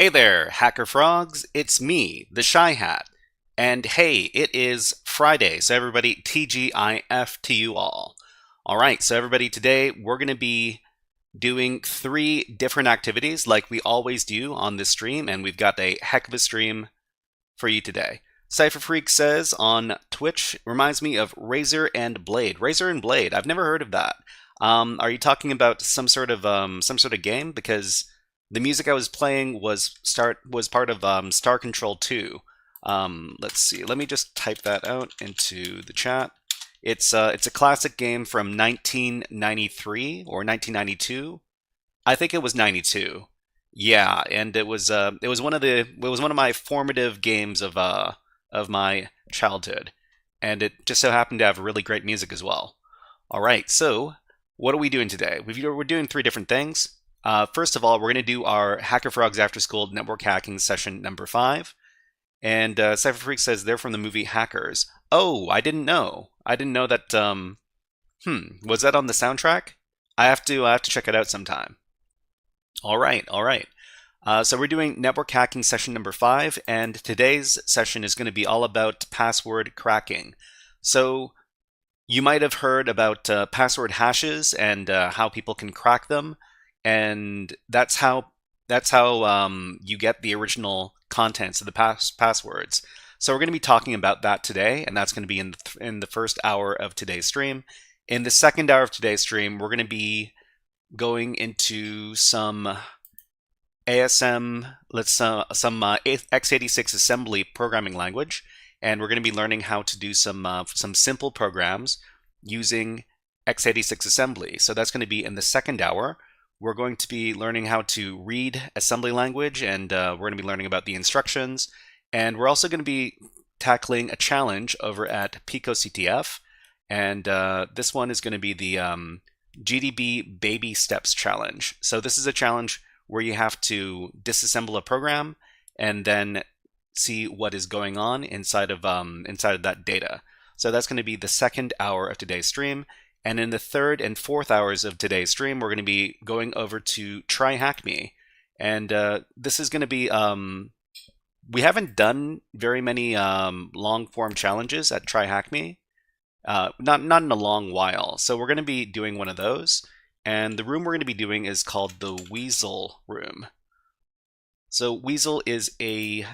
Hey there, HackerFrogs. It's me, the Shy Hat. And hey, it is Friday, so everybody, TGIF to you all. All right, so everybody, today we're going to be doing 3 different activities like we always do on this stream, and we've got a heck of a stream for you today. Cypher Freak says on Twitch, reminds me of Razor and Blade. Razor and Blade, I've never heard of that. Are you talking about some sort of game? Because the music I was playing was part of Star Control 2. Let's see. Let me just type that out into the chat. It's a classic game from 1993 or 1992. I think it was 92. Yeah, and it was one of my formative games of my childhood, and it just so happened to have really great music as well. All right, so what are we doing today? We're doing 3 different things. First of all, we're going to do our HackerFrogs After School Network Hacking session number 5. And Cypher Freak says they're from the movie Hackers. Oh, I didn't know. I didn't know that. Was that on the soundtrack? I have to check it out sometime. All right, all right. So we're doing network hacking session number 5, and today's session is going to be all about password cracking. So you might have heard about password hashes and how people can crack them, and that's how you get the original contents of the passwords. So we're going to be talking about that today, and that's going to be in the first hour of today's stream. In the second hour of today's stream, we're going to be going into some ASM, some x86 assembly programming language, and we're going to be learning how to do some simple programs using x86 assembly. So that's going to be in the second hour. We're going to be learning how to read assembly language, and we're going to be learning about the instructions. And we're also going to be tackling a challenge over at PicoCTF, and this one is going to be the GDB Baby Steps Challenge. So this is a challenge where you have to disassemble a program and then see what is going on inside of that data. So that's going to be the second hour of today's stream. And in the third and fourth hours of today's stream, we're going to be going over to Tryhackme. And this is going to be, we haven't done very many long form challenges at Tryhackme, not in a long while. So we're going to be doing one of those. And the room we're going to be doing is called the Weasel room. So Weasel is a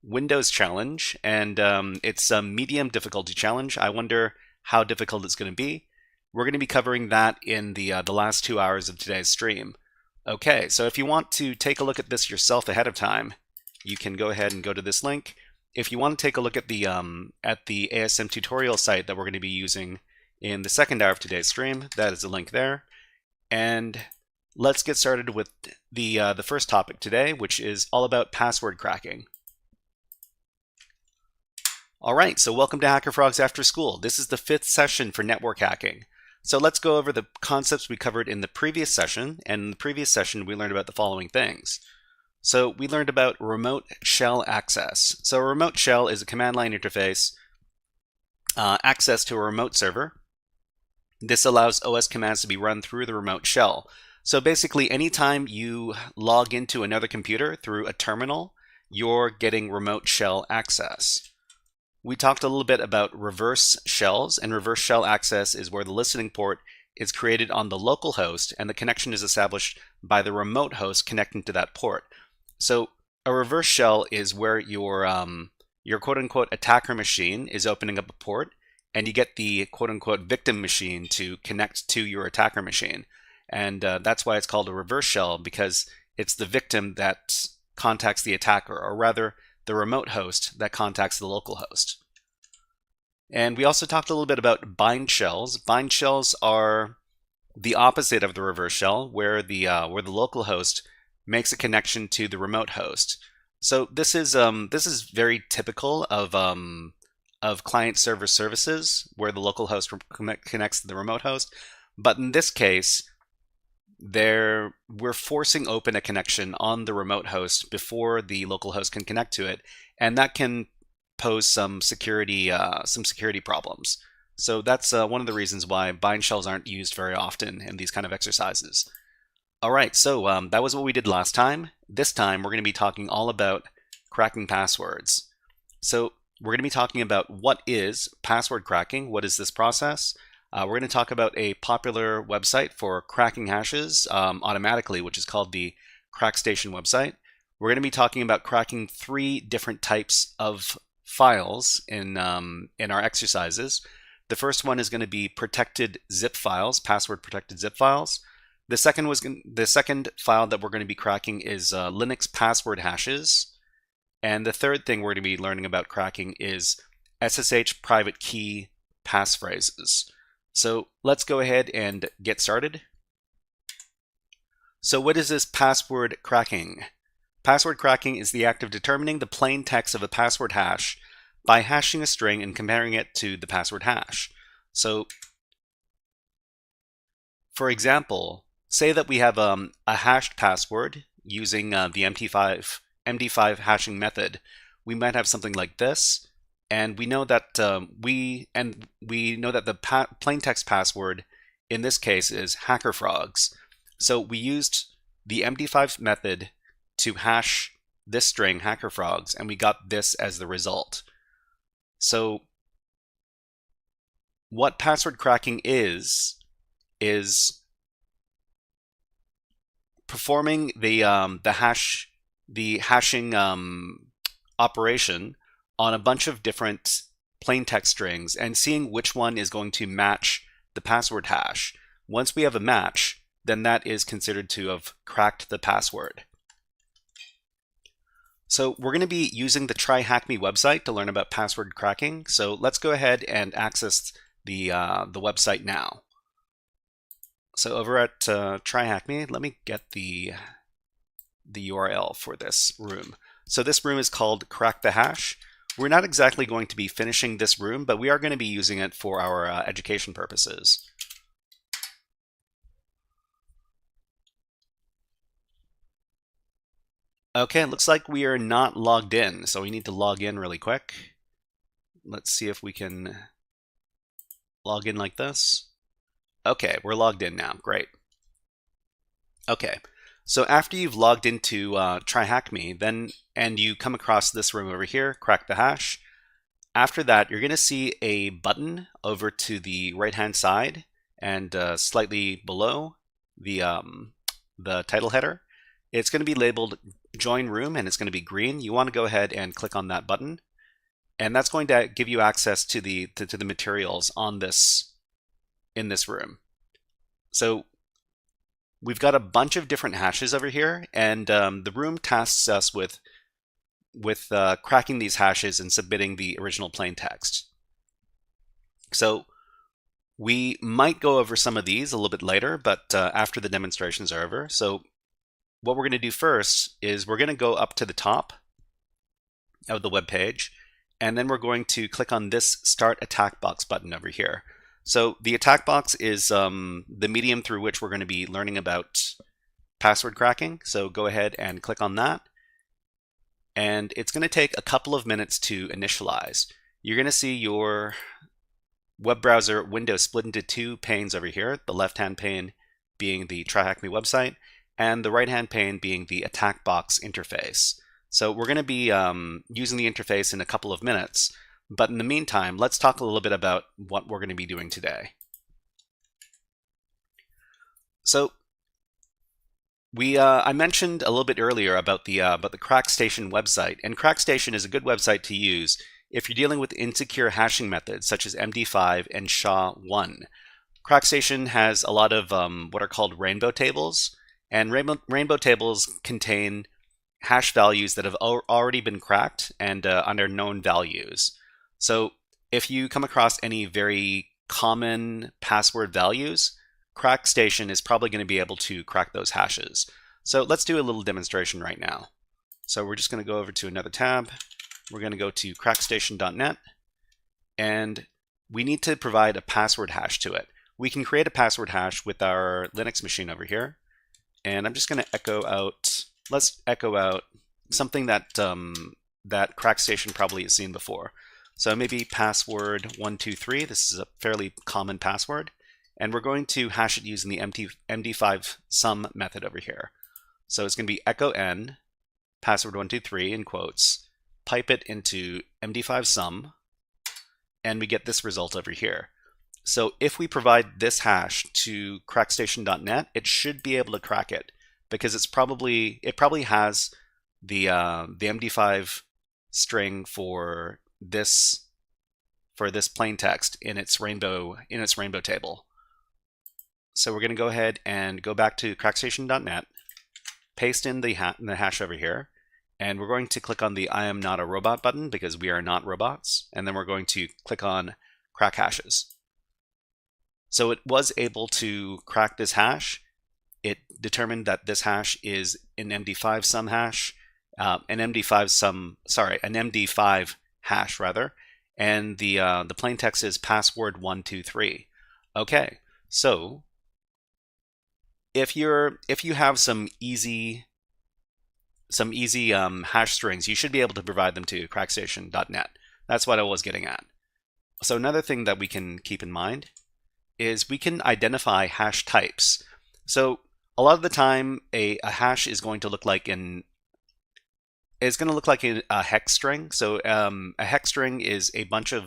Windows challenge, and it's a medium difficulty challenge. I wonder how difficult it's going to be. We're going to be covering that in the last 2 hours of today's stream. Okay, so if you want to take a look at this yourself ahead of time, you can go ahead and go to this link. If you want to take a look at the ASM tutorial site that we're going to be using in the second hour of today's stream, that is the link there. And let's get started with the first topic today, which is all about password cracking. All right, so welcome to HackerFrogs After School. This is the 5th session for network hacking. So let's go over the concepts we covered in the previous session. And in the previous session, we learned about the following things. So we learned about remote shell access. So a remote shell is a command line interface, access to a remote server. This allows OS commands to be run through the remote shell. So basically, anytime you log into another computer through a terminal, you're getting remote shell access. We talked a little bit about reverse shells, and reverse shell access is where the listening port is created on the local host and the connection is established by the remote host connecting to that port. So a reverse shell is where your quote-unquote attacker machine is opening up a port, and you get the quote-unquote victim machine to connect to your attacker machine. And that's why it's called a reverse shell, because it's the victim that contacts the attacker, or rather, the remote host that contacts the local host. And we also talked a little bit about bind shells. Bind shells are the opposite of the reverse shell, where the local host makes a connection to the remote host. So this is very typical of client server services, where the local host connects to the remote host. But in this case, we're forcing open a connection on the remote host before the local host can connect to it, and that can pose some security problems. So that's one of the reasons why bind shells aren't used very often in these kind of exercises. All right, so that was what we did last time. This time we're going to be talking all about cracking passwords. So we're going to be talking about what is password cracking, what is this process. We're going to talk about a popular website for cracking hashes automatically, which is called the CrackStation website. We're going to be talking about cracking 3 different types of files in our exercises. The first one is going to be protected zip files, password protected zip files. The second file that we're going to be cracking is Linux password hashes. And the third thing we're going to be learning about cracking is SSH private key passphrases. So let's go ahead and get started. So what is this password cracking? Password cracking is the act of determining the plain text of a password hash by hashing a string and comparing it to the password hash. So, for example, say that we have a hashed password using the MD5 hashing method. We might have something like this, and we know that the plain text password in this case is HackerFrogs. So we used the MD5 method to hash this string HackerFrogs, and we got this as the result. So what password cracking is performing the hashing operation on a bunch of different plain text strings and seeing which one is going to match the password hash. Once we have a match, then that is considered to have cracked the password. So we're going to be using the Tryhackme website to learn about password cracking. So let's go ahead and access the website now. So over at Tryhackme, let me get the URL for this room. So this room is called Crack the Hash. We're not exactly going to be finishing this room, but we are going to be using it for our education purposes. Okay, it looks like we are not logged in, so we need to log in really quick. Let's see if we can log in like this. Okay, we're logged in now. Great. Okay, so after you've logged into Tryhackme, and you come across this room over here, Crack the Hash. After that, you're going to see a button over to the right-hand side and slightly below the title header. It's going to be labeled Join Room, and it's going to be green. You want to go ahead and click on that button, and that's going to give you access to the materials on in this room. So we've got a bunch of different hashes over here, and the room tasks us with cracking these hashes and submitting the original plain text. So we might go over some of these a little bit later, but after the demonstrations are over. So what we're going to do first is we're going to go up to the top of the web page, and then we're going to click on this Start Attack Box button over here. So the attack box is the medium through which we're going to be learning about password cracking. So go ahead and click on that. And it's going to take a couple of minutes to initialize. You're going to see your web browser window split into 2 panes over here, the left-hand pane being the Tryhackme website, and the right-hand pane being the attack box interface. So we're going to be using the interface in a couple of minutes, but in the meantime, let's talk a little bit about what we're going to be doing today. So I mentioned a little bit earlier about the CrackStation website, and CrackStation is a good website to use if you're dealing with insecure hashing methods such as MD5 and SHA-1. CrackStation has a lot of what are called rainbow tables. And rainbow tables contain hash values that have already been cracked and under known values. So if you come across any very common password values, CrackStation is probably going to be able to crack those hashes. So let's do a little demonstration right now. So we're just going to go over to another tab. We're going to go to crackstation.net, and we need to provide a password hash to it. We can create a password hash with our Linux machine over here. And I'm just going to echo out, let's echo out something that that CrackStation probably has seen before. So maybe password 123, this is a fairly common password. and we're going to hash it using the MD5 sum method over here. So it's going to be echo n, password 123 in quotes, pipe it into MD5 sum, and we get this result over here. So if we provide this hash to crackstation.net, it should be able to crack it because it probably has the MD5 string for this plain text in its rainbow table. So we're going to go ahead and go back to crackstation.net, paste in the hash over here, and we're going to click on the I am not a robot button because we are not robots, and then we're going to click on crack hashes. So it was able to crack this hash. It determined that this hash is an MD5 sum hash, an MD5 hash rather, and the plain text is password 123. Okay, so if you have some easy hash strings, you should be able to provide them to crackstation.net. That's what I was getting at. So another thing that we can keep in mind is we can identify hash types. So a lot of the time, a hash is going to look like a hex string. So a hex string is a bunch of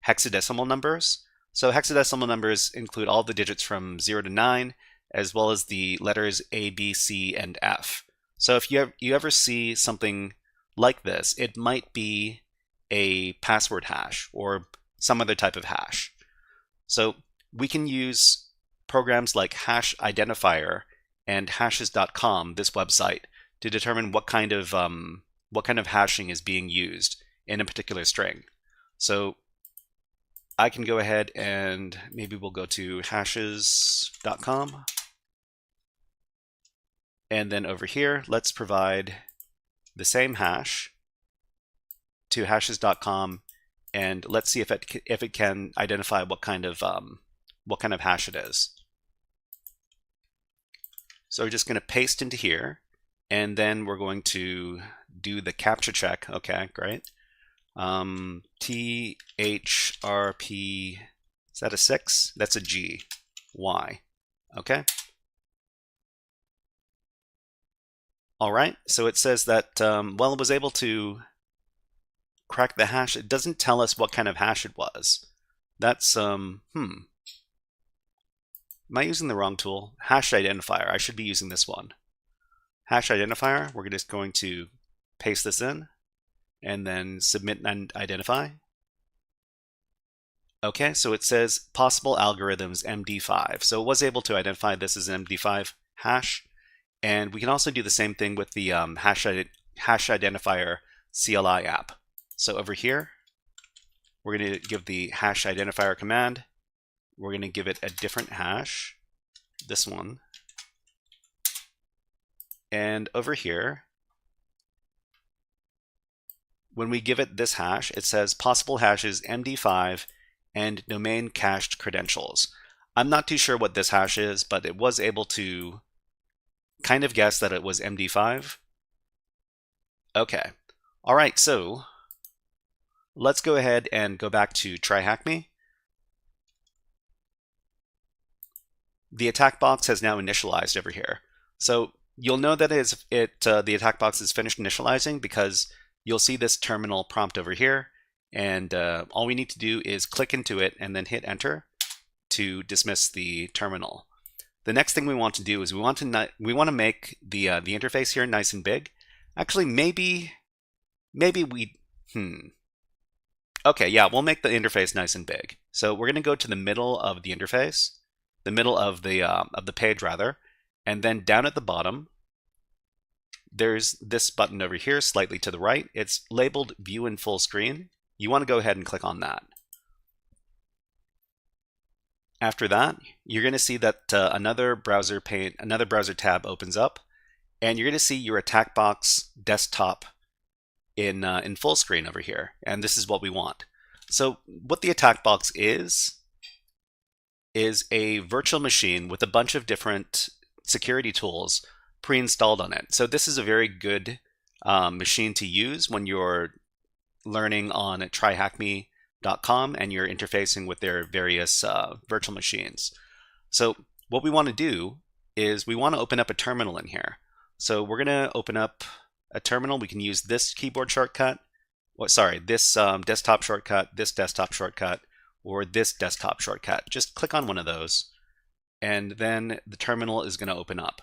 hexadecimal numbers. So hexadecimal numbers include all the digits from 0 to 9, as well as the letters A, B, C, and F. So if you ever see something like this, it might be a password hash or some other type of hash. So we can use programs like hash identifier and hashes.com, this website, to determine what kind of hashing is being used in a particular string. So I can go ahead and maybe we'll go to hashes.com. And then over here, let's provide the same hash to hashes.com, and let's see if it can identify what kind of hash it is. So we're just going to paste into here, and then we're going to do the captcha check. Okay, great. THRP, is that a 6? That's a G. Y. Okay. All right, so it says that, well, it was able to crack the hash. It doesn't tell us what kind of hash it was. That's, Am I using the wrong tool? Hash identifier. I should be using this one. Hash identifier, we're just going to paste this in and then submit and identify. Okay, so it says possible algorithms MD5. So it was able to identify this as an MD5 hash. And we can also do the same thing with the hash identifier CLI app. So over here, we're going to give the hash identifier command. We're going to give it a different hash, this one. And over here, when we give it this hash, it says possible hashes MD5 and domain cached credentials. I'm not too sure what this hash is, but it was able to kind of guess that it was MD5. Okay. All right, so let's go ahead and go back to Tryhackme. The attack box has now initialized over here. So you'll know that the attack box is finished initializing because you'll see this terminal prompt over here, and all we need to do is click into it and then hit enter to dismiss the terminal. The next thing we want to do is we want to make the interface here nice and big. Actually, maybe we okay, yeah, we'll make the interface nice and big. So we're going to go to the middle of the interface, the middle of the page rather, and then down at the bottom, there's this button over here, slightly to the right. It's labeled View in Full Screen. You want to go ahead and click on that. After that, you're going to see that another browser tab opens up, and you're going to see your attack box desktop in full screen over here, and this is what we want. So what the attack box is a virtual machine with a bunch of different security tools pre-installed on it. So this is a very good machine to use when you're learning on Tryhackme HackerFrogs.com and you're interfacing with their various virtual machines. So what we want to do is we want to open up a terminal in here. So we're going to open up a terminal. We can use this keyboard shortcut, this desktop shortcut, this desktop shortcut, or this desktop shortcut. Just click on one of those, and then the terminal is going to open up.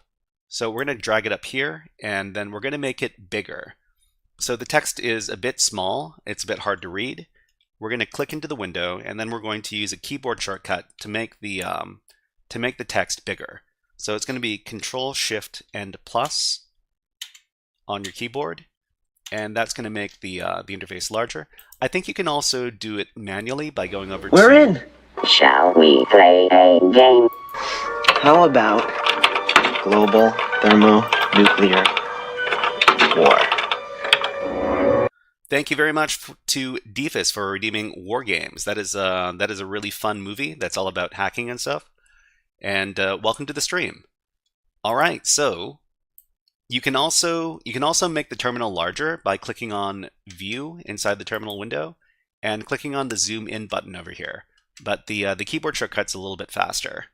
So we're going to drag it up here, and then we're going to make it bigger. So the text is a bit small. It's a bit hard to read. We're going to click into the window, and then we're going to use a keyboard shortcut to make the text bigger. So it's going to be Control Shift and plus on your keyboard, and that's going to make the interface larger. I think you can also do it manually by going over We're in. Shall we play a game? How about global thermonuclear war? Thank you very much to Defus for redeeming War Games. That is a really fun movie that's all about hacking and stuff. And welcome to the stream. All right, so you can also make the terminal larger by clicking on View inside the terminal window and clicking on the Zoom In button over here. But the keyboard shortcut's a little bit faster.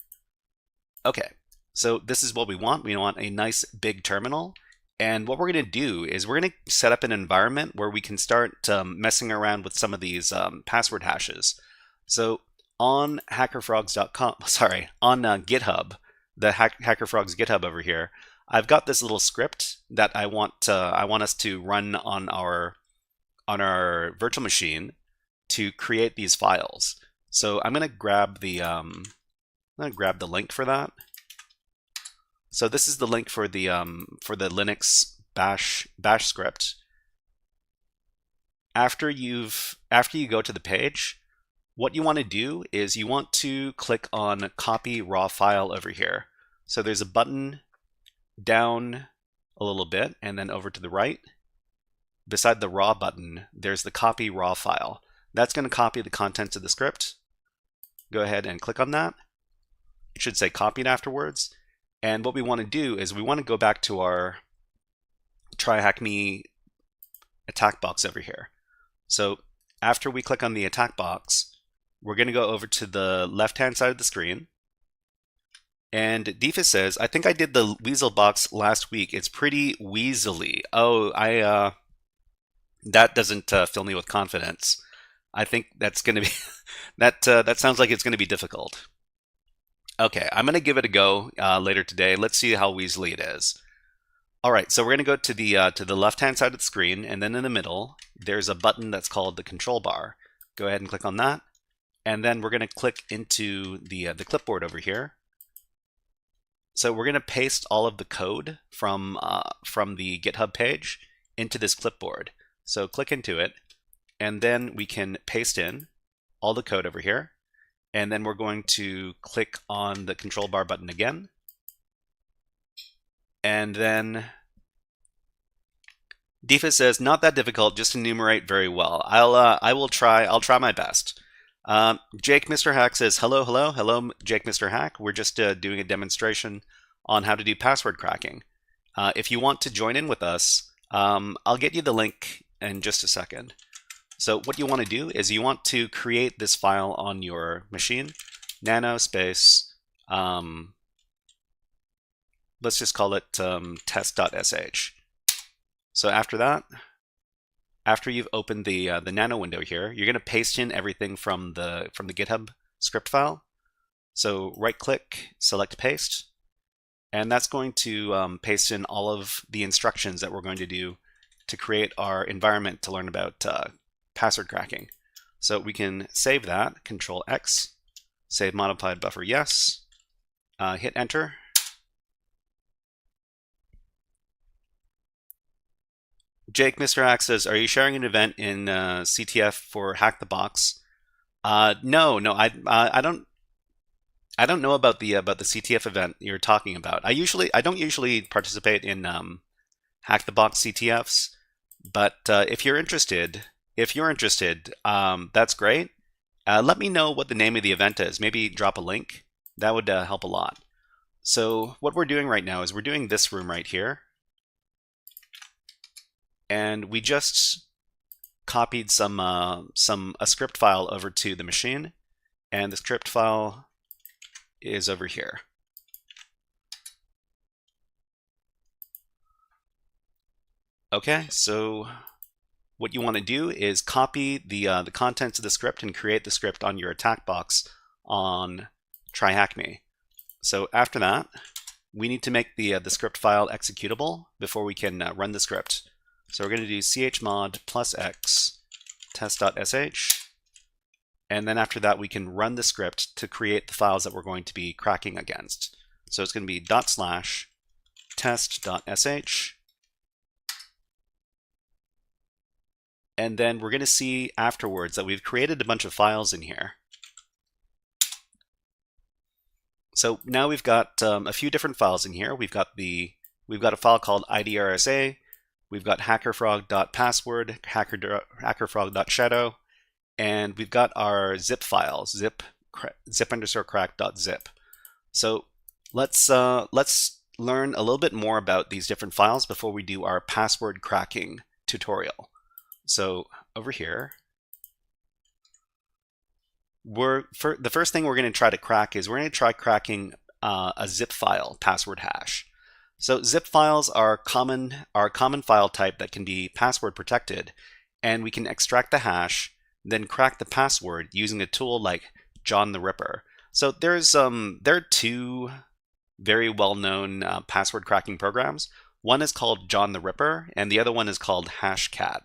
Okay, so this is what we want. We want a nice big terminal. And what we're going to do is we're going to set up an environment where we can start messing around with some of these password hashes. So on HackerFrogs.com, on GitHub, the HackerFrogs GitHub over here, I've got this little script that I want us to run on our virtual machine to create these files. So I'm going to grab the link for that. So this is the link for the Linux bash script. After you go to the page, what you want to do is you want to click on Copy Raw File over here. So there's a button down a little bit and then over to the right. Beside the Raw button, there's the Copy Raw File. That's going to copy the contents of the script. Go ahead and click on that. It should say copied afterwards. And what we want to do is we want to go back to our Tryhackme attack box over here. So after we click on the attack box, we're going to go over to the left-hand side of the screen. And Defus says, I think I did the Weasel box last week. It's pretty weaselly. Oh, that doesn't fill me with confidence. I think that's going to be, that sounds like it's going to be difficult. Okay, I'm going to give it a go later today. Let's see how weaselly it is. All right, so we're going to go to the left-hand side of the screen, and then in the middle, there's a button that's called the control bar. Go ahead and click on that, and then we're going to click into the clipboard over here. So we're going to paste all of the code from the GitHub page into this clipboard. So click into it, and then we can paste in all the code over here. And then we're going to click on the control bar button again. And then Defus says, not that difficult, just enumerate very well. I'll try my best. Jake Mr. Hack says, hello, Jake Mr. Hack. We're just doing a demonstration on how to do password cracking. If you want to join in with us, I'll get you the link in just a second. So what you want to do is you want to create this file on your machine, nano space, let's just call it test.sh. So after that, after you've opened the nano window here, you're going to paste in everything from the GitHub script file. So right click, select paste, and that's going to paste in all of the instructions that we're going to do to create our environment to learn about password cracking. So we can save that, Control X, save modified buffer yes, hit enter. Jake Mr. Hack says, are you sharing an event in CTF for Hack the Box? No, I don't know about the CTF event you're talking about. I don't usually participate in Hack the Box CTFs, but if you're interested, that's great. Let me know what the name of the event is. Maybe drop a link. That would help a lot. So what we're doing right now is we're doing this room right here. And we just copied a script file over to the machine, and the script file is over here. Okay, so what you want to do is copy the contents of the script and create the script on your attack box on Tryhackme. So after that, we need to make the script file executable before we can run the script. So we're going to do chmod +x test.sh, and then after that we can run the script to create the files that we're going to be cracking against. So it's going to be /test.sh, and then we're going to see afterwards that we've created a bunch of files in here. So now we've got a few different files in here. We've got a file called idrasa, we've got hackerfrog.password, hackerfrog.shadow, and we've got our zip files, zip_crack.zip. So let's learn a little bit more about these different files before we do our password cracking tutorial. So over here, the first thing we're going to try to crack is we're going to try cracking a zip file password hash. So zip files are a common file type that can be password protected, and we can extract the hash, then crack the password using a tool like John the Ripper. So there are two very well-known password cracking programs. One is called John the Ripper, and the other one is called Hashcat.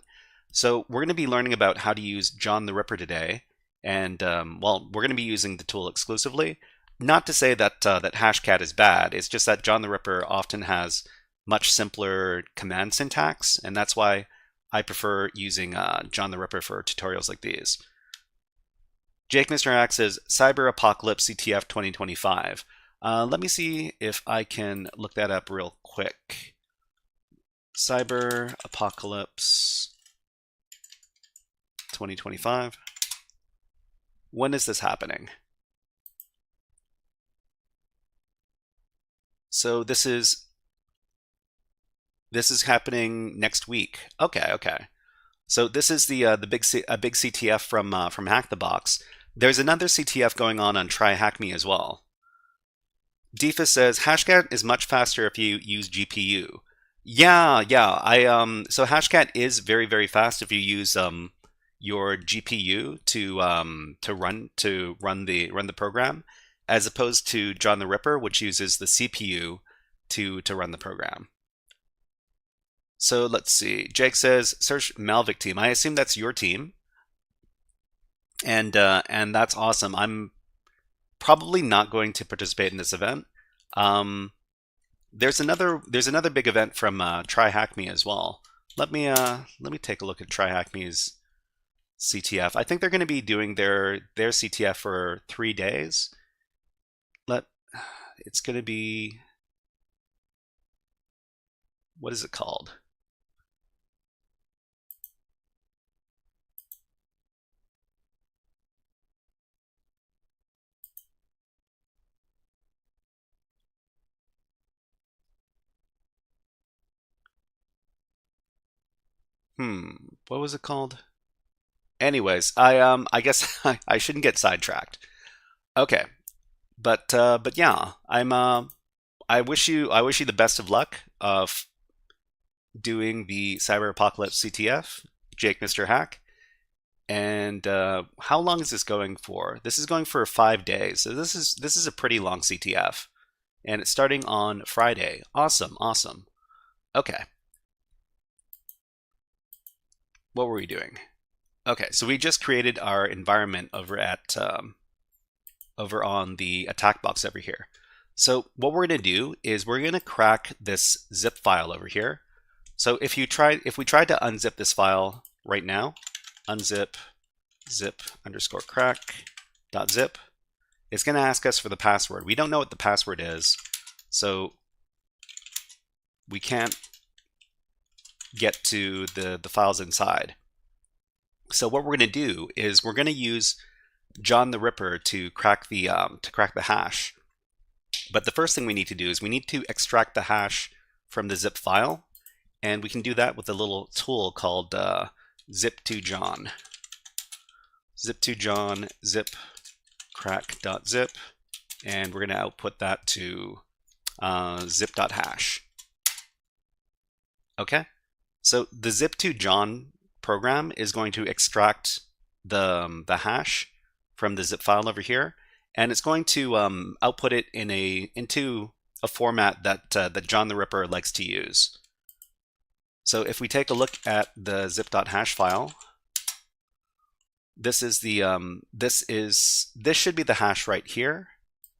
So we're going to be learning about how to use John the Ripper today, and well, we're going to be using the tool exclusively. Not to say that Hashcat is bad, it's just that John the Ripper often has much simpler command syntax, and that's why I prefer using John the Ripper for tutorials like these. Jake Mr. Hack says, Cyber Apocalypse CTF 2025. Let me see if I can look that up real quick. Cyber Apocalypse 2025. When is this happening? So this is happening next week. Okay. So this is the big CTF from Hack the Box. There's another CTF going on Tryhackme as well. Defus says Hashcat is much faster if you use GPU. Yeah. So Hashcat is very, very fast if you use your GPU to run the program, as opposed to John the Ripper, which uses the CPU to run the program. So let's see. Jake says search Malvic team. I assume that's your team, and that's awesome. I'm probably not going to participate in this event. There's another big event from Tryhackme as well. Let me take a look at Tryhackme's CTF. I think they're going to be doing their CTF for 3 days. It's going to be, what is it called? What was it called? Anyways, I guess I shouldn't get sidetracked. Okay, but yeah, I wish you the best of luck of doing the Cyber Apocalypse CTF, Jake Mr. Hack. And how long is this going for? This is going for 5 days. So this is a pretty long CTF, and it's starting on Friday. Awesome. Okay. What were we doing? Okay, so we just created our environment over on the attack box over here. So what we're going to do is we're going to crack this zip file over here. So if we tried to unzip this file right now, unzip zip_crack.zip, it's going to ask us for the password. We don't know what the password is, so we can't get to the files inside. So what we're going to do is we're going to use John the Ripper to crack the hash. But the first thing we need to do is we need to extract the hash from the zip file, and we can do that with a little tool called zip2john, zip2john, zip crack.zip, and we're going to output that to zip.hash. Okay, so the zip2john program is going to extract the hash from the zip file over here, and it's going to output it into a format that John the Ripper likes to use. So if we take a look at the zip.hash file, this should be the hash right here,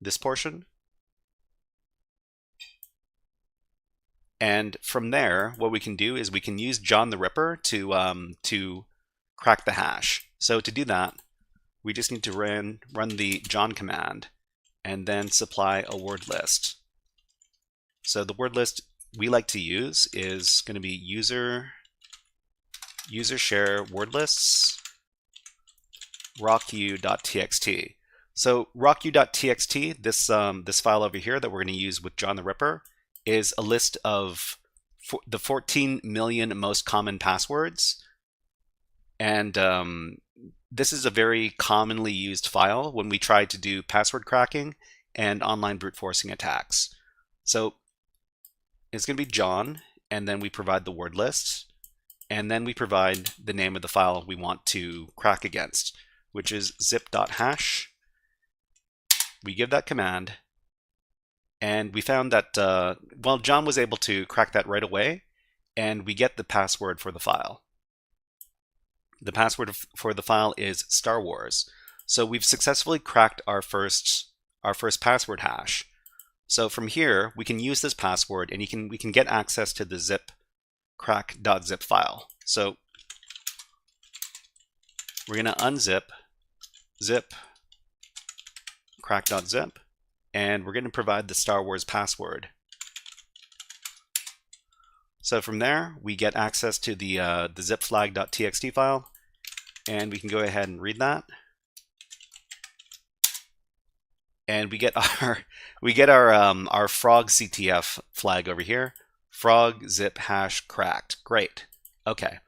this portion. And from there, what we can do is we can use John the Ripper to crack the hash. So to do that, we just need to run the John command and then supply a word list. So the word list we like to use is going to be user share word lists rocku.txt. So rocku.txt, this file over here that we're going to use with John the Ripper, is a list of the 14 million most common passwords. And this is a very commonly used file when we try to do password cracking and online brute forcing attacks. So it's going to be John, and then we provide the word list, and then we provide the name of the file we want to crack against, which is zip.hash. We give that command, and we found that, well, John was able to crack that right away, and we get the password for the file. The password for the file is Star Wars. So we've successfully cracked our first password hash. So from here, we can use this password, and we can get access to the zip crack.zip file. So we're going to unzip zip crack.zip, and we're going to provide the Star Wars password. So from there, we get access to the zipflag.txt file, and we can go ahead and read that. And we get our frog CTF flag over here, frog zip hash cracked. Great. Okay.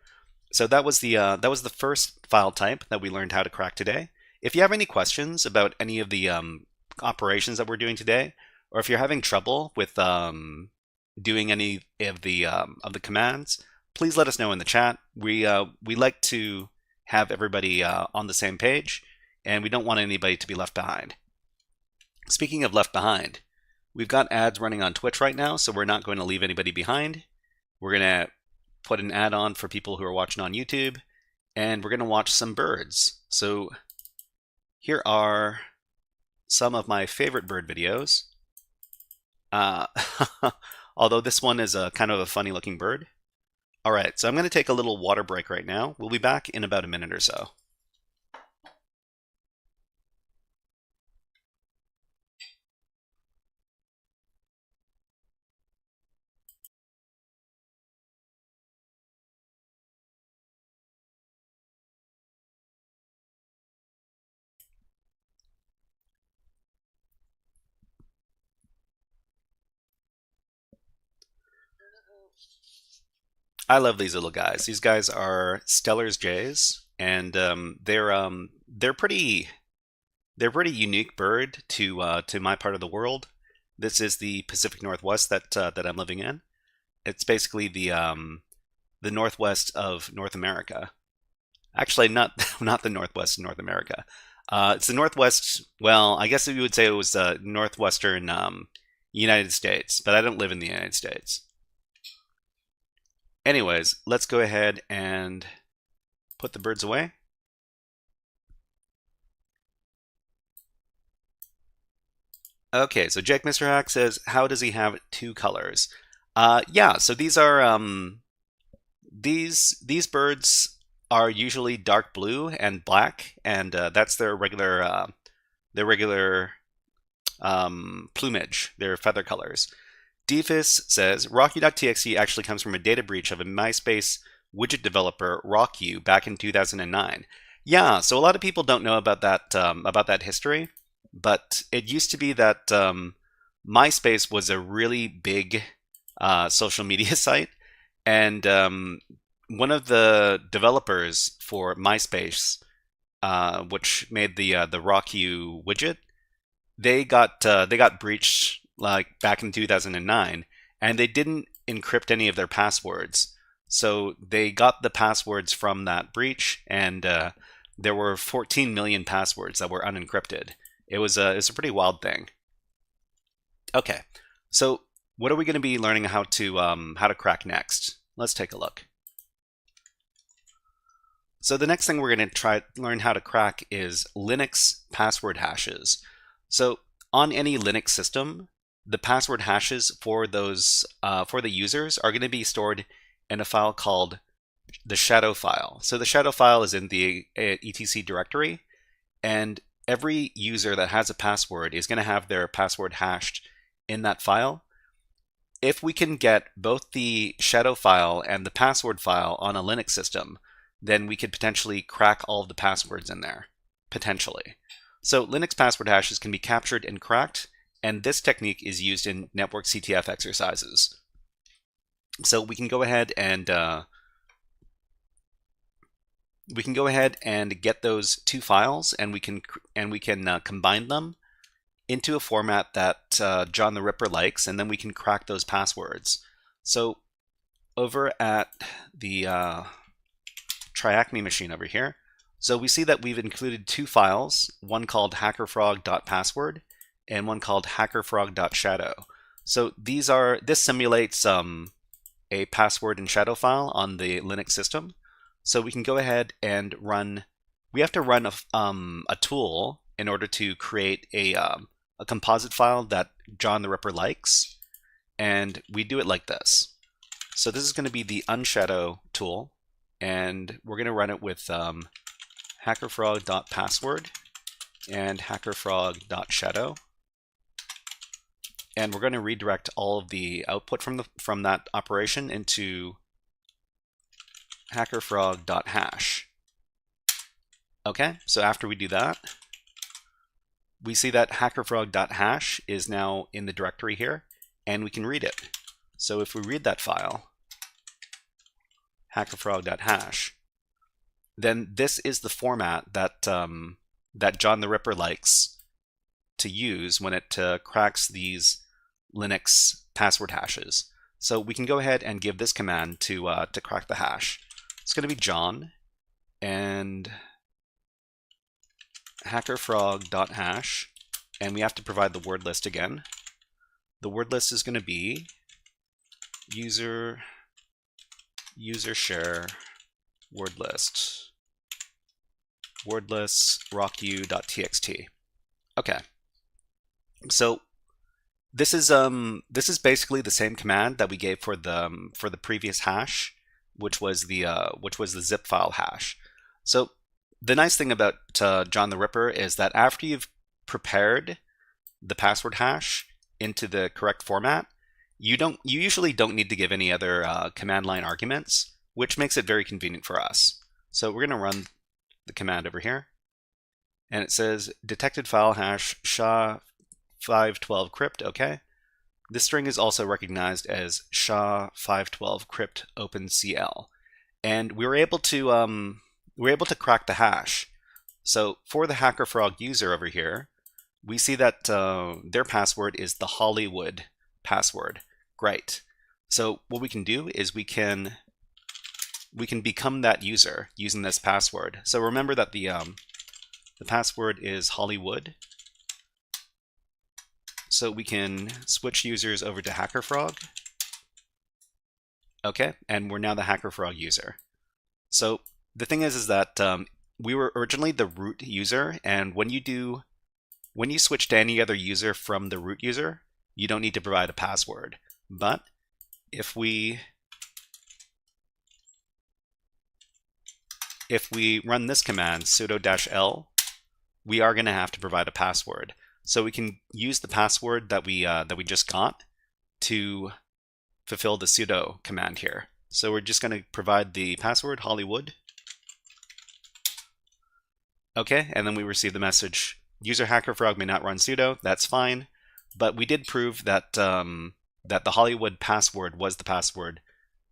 So that was the first file type that we learned how to crack today. If you have any questions about any of the operations that we're doing today, or if you're having trouble with doing any of the commands, please let us know in the chat. We like to have everybody on the same page, and we don't want anybody to be left behind. Speaking of left behind, we've got ads running on Twitch right now, so we're not going to leave anybody behind. We're going to put an ad on for people who are watching on YouTube, and we're going to watch some birds. So here are some of my favorite bird videos. Although this one is a kind of a funny looking bird. All right, so I'm going to take a little water break right now. We'll be back in about a minute or so. I love these little guys. These guys are Stellar's jays, and they're pretty unique bird to my part of the world. This is the Pacific Northwest that I'm living in. It's basically the Northwest of North America. Actually, not the Northwest of North America. It's the Northwest. Well, I guess you would say it was the Northwestern United States, but I don't live in the United States. Anyways, let's go ahead and put the birds away. Okay, so Jake Mr. Hack says, how does he have two colors? Yeah, so these are these birds are usually dark blue and black, and that's their regular plumage, their feather colors. Defus says, Rocku.txt actually comes from a data breach of a MySpace widget developer, Rocku, back in 2009. Yeah, so a lot of people don't know about that history, but it used to be that MySpace was a really big social media site, and one of the developers for MySpace, which made the Rock You widget, they got breached like back in 2009, and they didn't encrypt any of their passwords. So they got the passwords from that breach, and there were 14 million passwords that were unencrypted. It's a pretty wild thing. Okay, so what are we going to be learning how to crack next? Let's take a look. So the next thing we're going to learn how to crack is Linux password hashes. So on any Linux system, the password hashes for those for the users are going to be stored in a file called the shadow file. So the shadow file is in the etc directory, and every user that has a password is going to have their password hashed in that file. If we can get both the shadow file and the password file on a Linux system, then we could potentially crack all of the passwords in there, potentially. So Linux password hashes can be captured and cracked, and this technique is used in network CTF exercises. So we can go ahead and get those two files, and we can combine them into a format that John the Ripper likes, and then we can crack those passwords. So over at the Tryhackme machine over here, so we see that we've included two files, one called HackerFrog.password and one called HackerFrog.shadow. So this simulates a password and shadow file on the Linux system. So we can go ahead and we have to run a tool in order to create a composite file that John the Ripper likes, and we do it like this. So this is going to be the unshadow tool, and we're going to run it with HackerFrog.password and HackerFrog.shadow, and we're going to redirect all of the output from that operation into HackerFrog.hash. Okay, so after we do that, we see that HackerFrog.hash is now in the directory here, and we can read it. So if we read that file, HackerFrog.hash, then this is the format that that John the Ripper likes to use when it cracks these Linux password hashes. So we can go ahead and give this command to crack the hash. It's going to be John and HackerFrog.hash, and we have to provide the word list again. The word list is going to be user share word list rockyou.txt. Okay, so this is basically the same command that we gave for the previous hash, which was the zip file hash. So the nice thing about John the Ripper is that after you've prepared the password hash into the correct format, you usually don't need to give any other command line arguments, which makes it very convenient for us. So we're going to run the command over here, and it says detected file hash SHA-512 crypt. Okay, this string is also recognized as SHA-512 crypt OpenCL, and we were able to crack the hash. So for the HackerFrog user over here, we see that their password is the Hollywood password. Great. So what we can do is we can become that user using this password. So remember that the password is Hollywood. So we can switch users over to HackerFrog. Okay, and we're now the HackerFrog user. So the thing is that we were originally the root user, and when you switch to any other user from the root user, you don't need to provide a password. But if we run this command sudo-l, we are going to have to provide a password. So we can use the password that we just got to fulfill the sudo command here. So we're just going to provide the password Hollywood. Okay, and then we receive the message, user HackerFrog may not run sudo. That's fine, but we did prove that that the Hollywood password was the password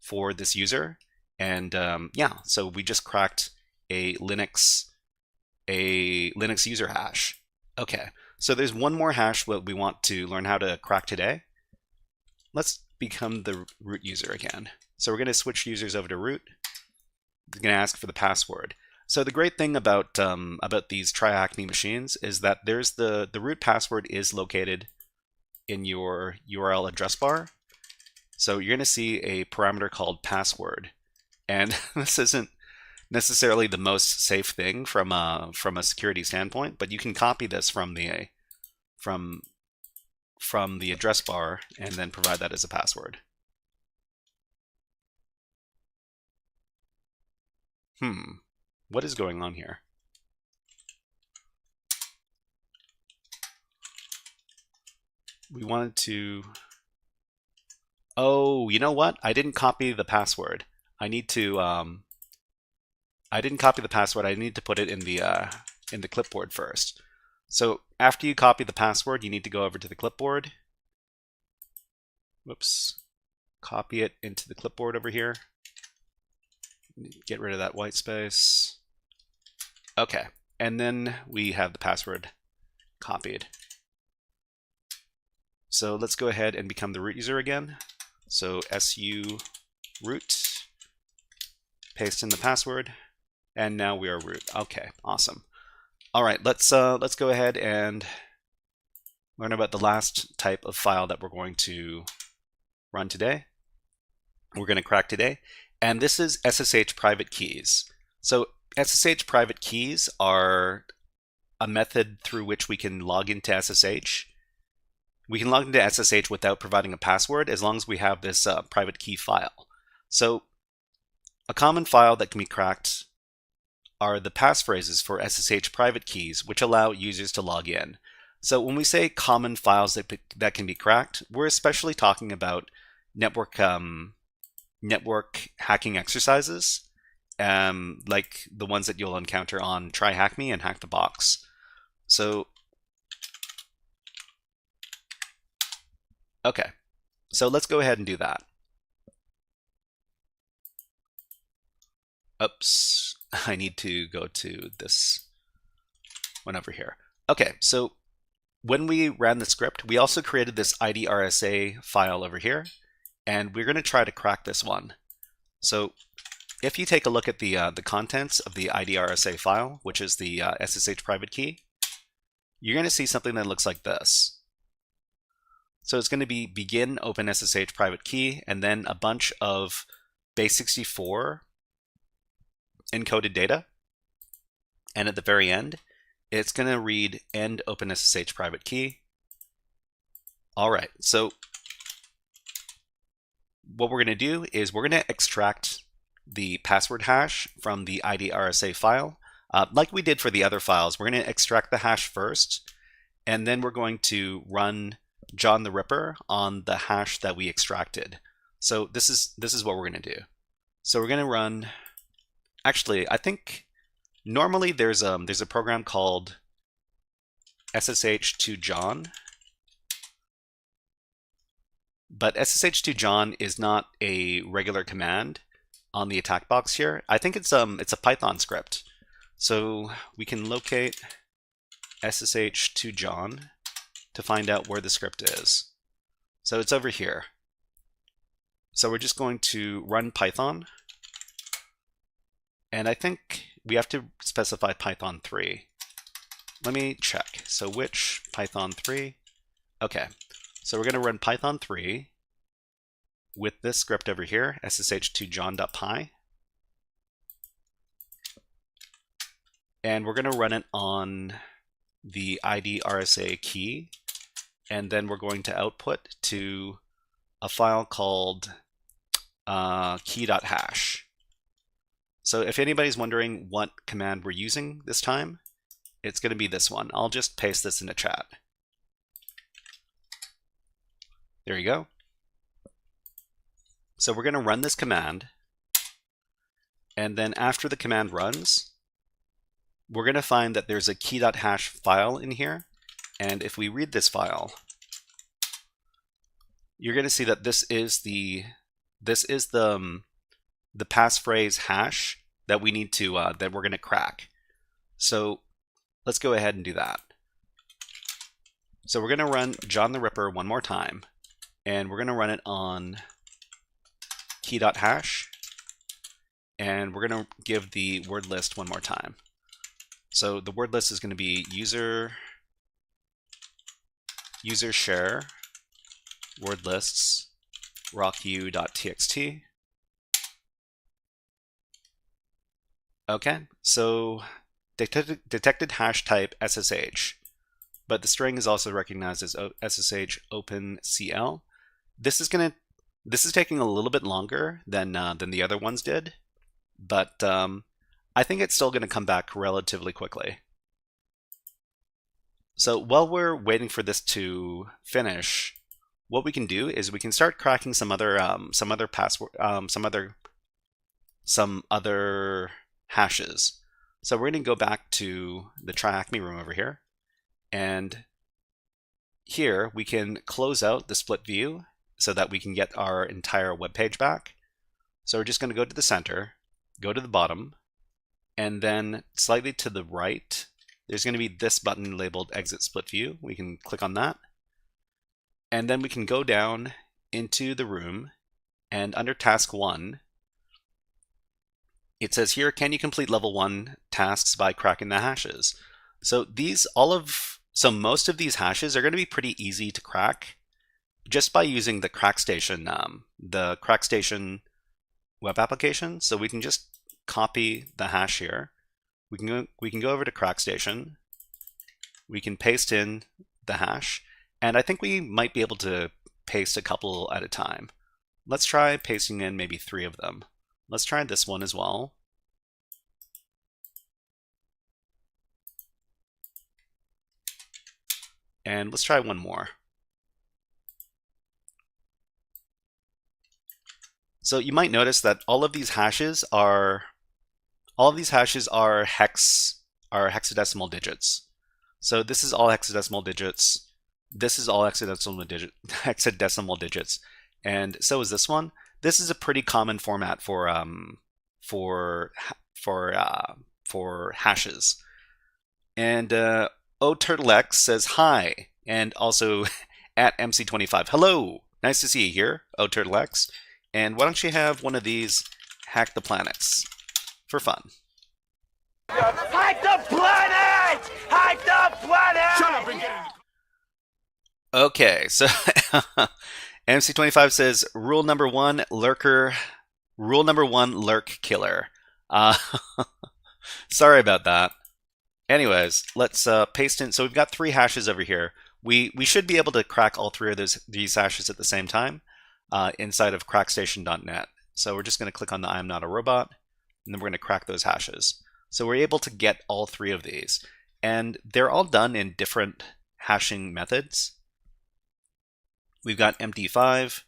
for this user, And yeah, so we just cracked a Linux user hash. Okay, so there's one more hash that we want to learn how to crack today. Let's become the root user again. So we're going to switch users over to root. We're going to ask for the password. So the great thing about these Tryhackme machines is that there's the root password is located in your URL address bar. So you're going to see a parameter called password, and this isn't necessarily the most safe thing from a security standpoint, but you can copy this from the address bar and then provide that as a password. What is going on here? We wanted to... Oh, you know what? I didn't copy the password. I need to... I didn't copy the password. I need to put it in the clipboard first. So after you copy the password, you need to go over to the clipboard. Whoops. Copy it into the clipboard over here. Get rid of that white space. Okay, and then we have the password copied. So let's go ahead and become the root user again. So su root, paste in the password, and now we are root. Okay, awesome. All right, let's go ahead and learn about the last type of file that we're going to run today. We're going to crack today, and this is SSH private keys. So SSH private keys are a method through which we can log into SSH. We can log into SSH without providing a password as long as we have this private key file. So a common file that can be cracked are the passphrases for SSH private keys, which allow users to log in. So when we say common files that can be cracked, we're especially talking about network hacking exercises, like the ones that you'll encounter on Tryhackme and Hack the Box. So, okay, so let's go ahead and do that. Oops, I need to go to this one over here. Okay, so when we ran the script, we also created this IDRSA file over here, and we're going to try to crack this one. So if you take a look at the contents of the IDRSA file, which is the SSH private key, you're going to see something that looks like this. So it's going to be begin open SSH private key, and then a bunch of base64 encoded data. And at the very end, it's going to read end open SSH private key. All right, so what we're going to do is we're going to extract the password hash from the IDRSA file. Like we did for the other files, we're going to extract the hash first, and then we're going to run John the Ripper on the hash that we extracted. So this is what we're going to do. So we're going to run, actually, I think normally there's a program called SSH2John, but SSH2John is not a regular command on the attack box here. I think it's a Python script. So we can locate SSH2John to find out where the script is. So it's over here. So we're just going to run Python, and I think we have to specify Python 3. Let me check. So which Python 3? Okay, so we're going to run Python 3 with this script over here, ssh2john.py. And we're going to run it on the IDRSA key, and then we're going to output to a file called key.hash. So if anybody's wondering what command we're using this time, it's going to be this one. I'll just paste this in the chat. There you go. So we're going to run this command, and then after the command runs, we're going to find that there's a key.hash file in here, and if we read this file, you're going to see that this is the the passphrase hash that we need to that we're going to crack. So let's go ahead and do that. So we're going to run John the Ripper one more time, and we're going to run it on key.hash, and we're going to give the word list one more time. So the word list is going to be user share word lists rocku.txt. Okay, so detected hash type SSH, but the string is also recognized as SSH OpenCL. This is taking a little bit longer than the other ones did, but I think it's still going to come back relatively quickly. So while we're waiting for this to finish, what we can do is we can start cracking some other hashes. So we're going to go back to the Tryhackme room over here, and here we can close out the split view so that we can get our entire web page back. So we're just going to go to the center, go to the bottom, and then slightly to the right, there's going to be this button labeled Exit Split View. We can click on that. And then we can go down into the room, and under Task 1, it says here, can you complete level 1 tasks by cracking the hashes? So most of these hashes are going to be pretty easy to crack just by using the CrackStation web application. So we can just copy the hash here. We can go over to CrackStation. We can paste in the hash, and I think we might be able to paste a couple at a time. Let's try pasting in maybe 3 of them. Let's try this one as well. And let's try one more. So you might notice that all of these hashes are hexadecimal digits. So this is all hexadecimal digits. This is all hexadecimal digits, and so is this one. This is a pretty common format for hashes. And OTurtleX says hi, and also at MC25. Hello, nice to see you here, OTurtleX. And why don't you have one of these hack the planets for fun? Hack the planet! Hack the planet! Shut up and get in. Okay, so MC25 says rule number one, lurk killer. Sorry about that. Anyways, let's paste in. So we've got 3 hashes over here. We should be able to crack all 3 of these hashes at the same time inside of crackstation.net. So we're just going to click on the I am not a robot, and then we're going to crack those hashes. So we're able to get all 3 of these, and they're all done in different hashing methods. We've got MD5,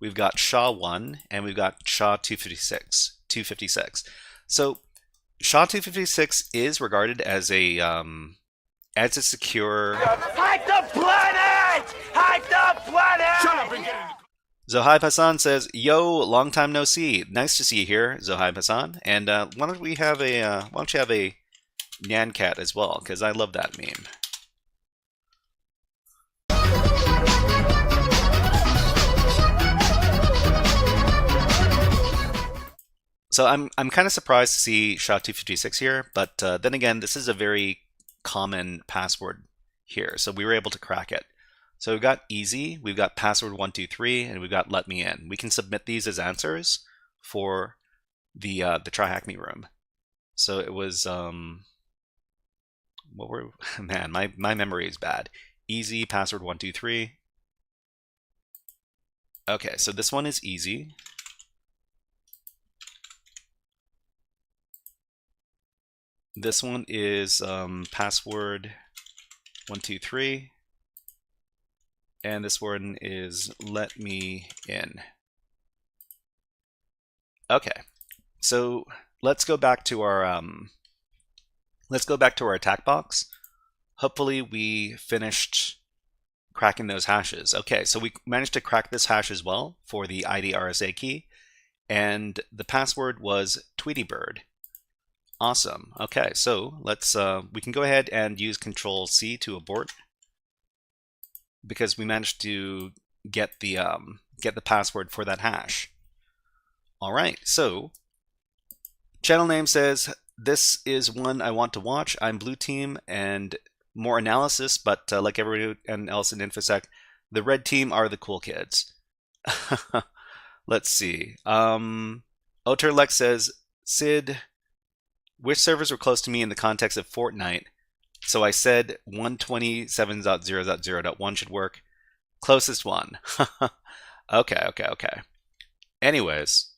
we've got SHA-1, and we've got SHA-256. So SHA-256 is regarded as a secure. Hack the planet! Hack the planet! Shut up and get in. Zohaib Hassan says, "Yo, long time no see. Nice to see you here, Zohaib Hassan. And why don't you have a Nyan Cat as well? Because I love that meme." So I'm kind of surprised to see SHA-256 here, but then again, this is a very common password here, so we were able to crack it. So we've got easy, we've got password 123, and we've got let me in. We can submit these as answers for the Tryhackme room. So it was man, my memory is bad. Easy, password 123. Okay, so this one is easy. This one is password 123. And this one is let me in. Okay, so let's go back to our attack box. Hopefully we finished cracking those hashes. Okay, so we managed to crack this hash as well for the ID RSA key, and the password was Tweetybird. Awesome. Okay, so let's we can go ahead and use Control C to abort because we managed to get the password for that hash. All right, so channel name says this is one I want to watch. I'm blue team and more analysis, but like everyone else in InfoSec, the red team are the cool kids. Let's see. Oterlex says, Sid, which servers were close to me in the context of Fortnite? So I said 127.0.0.1 should work. Closest one. Okay. Anyways.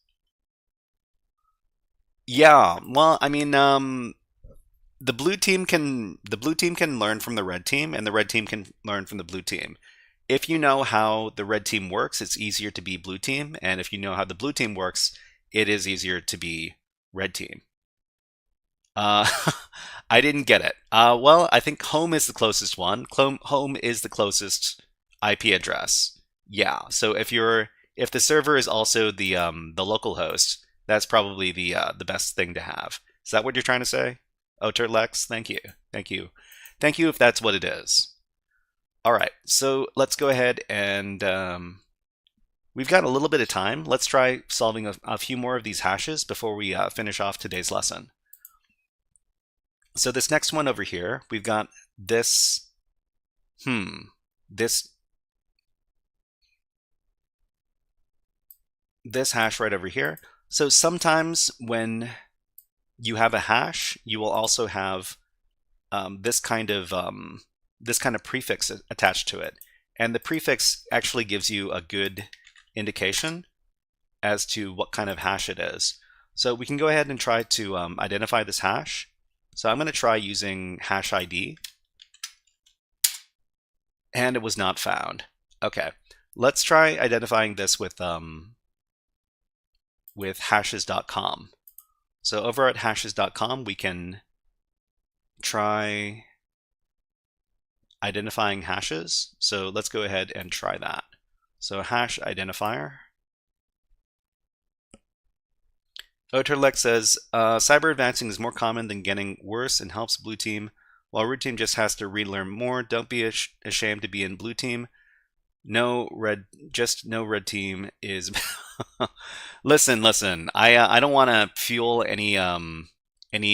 Yeah, well, I mean, the blue team can learn from the red team, and the red team can learn from the blue team. If you know how the red team works, it's easier to be blue team, and if you know how the blue team works, it is easier to be red team. I didn't get it. Well, I think home is the closest one. Home is the closest IP address. Yeah. So if the server is also the local host, that's probably the best thing to have. Is that what you're trying to say? Oterlex, thank you. If that's what it is. All right. So let's go ahead and we've got a little bit of time. Let's try solving a few more of these hashes before we finish off today's lesson. So this next one over here, we've got this, this hash right over here. So sometimes when you have a hash, you will also have this kind of prefix attached to it, and the prefix actually gives you a good indication as to what kind of hash it is. So we can go ahead and try to identify this hash. So I'm going to try using hash ID, and it was not found. Okay, let's try identifying this with hashes.com. So over at hashes.com, we can try identifying hashes. So let's go ahead and try that. So hash identifier. Oterlex says, cyber advancing is more common than getting worse and helps blue team, while red team just has to relearn more. Don't be ashamed to be in blue team. No red team is. Listen. I don't want to fuel any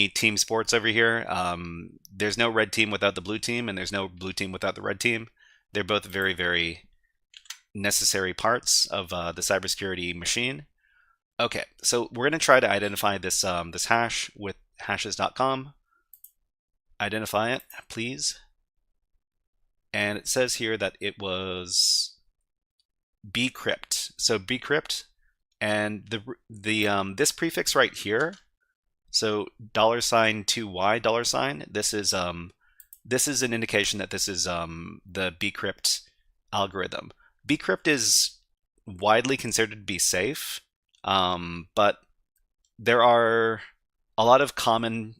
team sports over here. There's no red team without the blue team, and there's no blue team without the red team. They're both very, very necessary parts of the cybersecurity machine. Okay, so we're going to try to identify this this hash with hashes.com. Identify it, please. And it says here that it was bcrypt. So bcrypt, and this prefix right here. So $2y $. This is an indication that this is the bcrypt algorithm. Bcrypt is widely considered to be safe. But there are a lot of common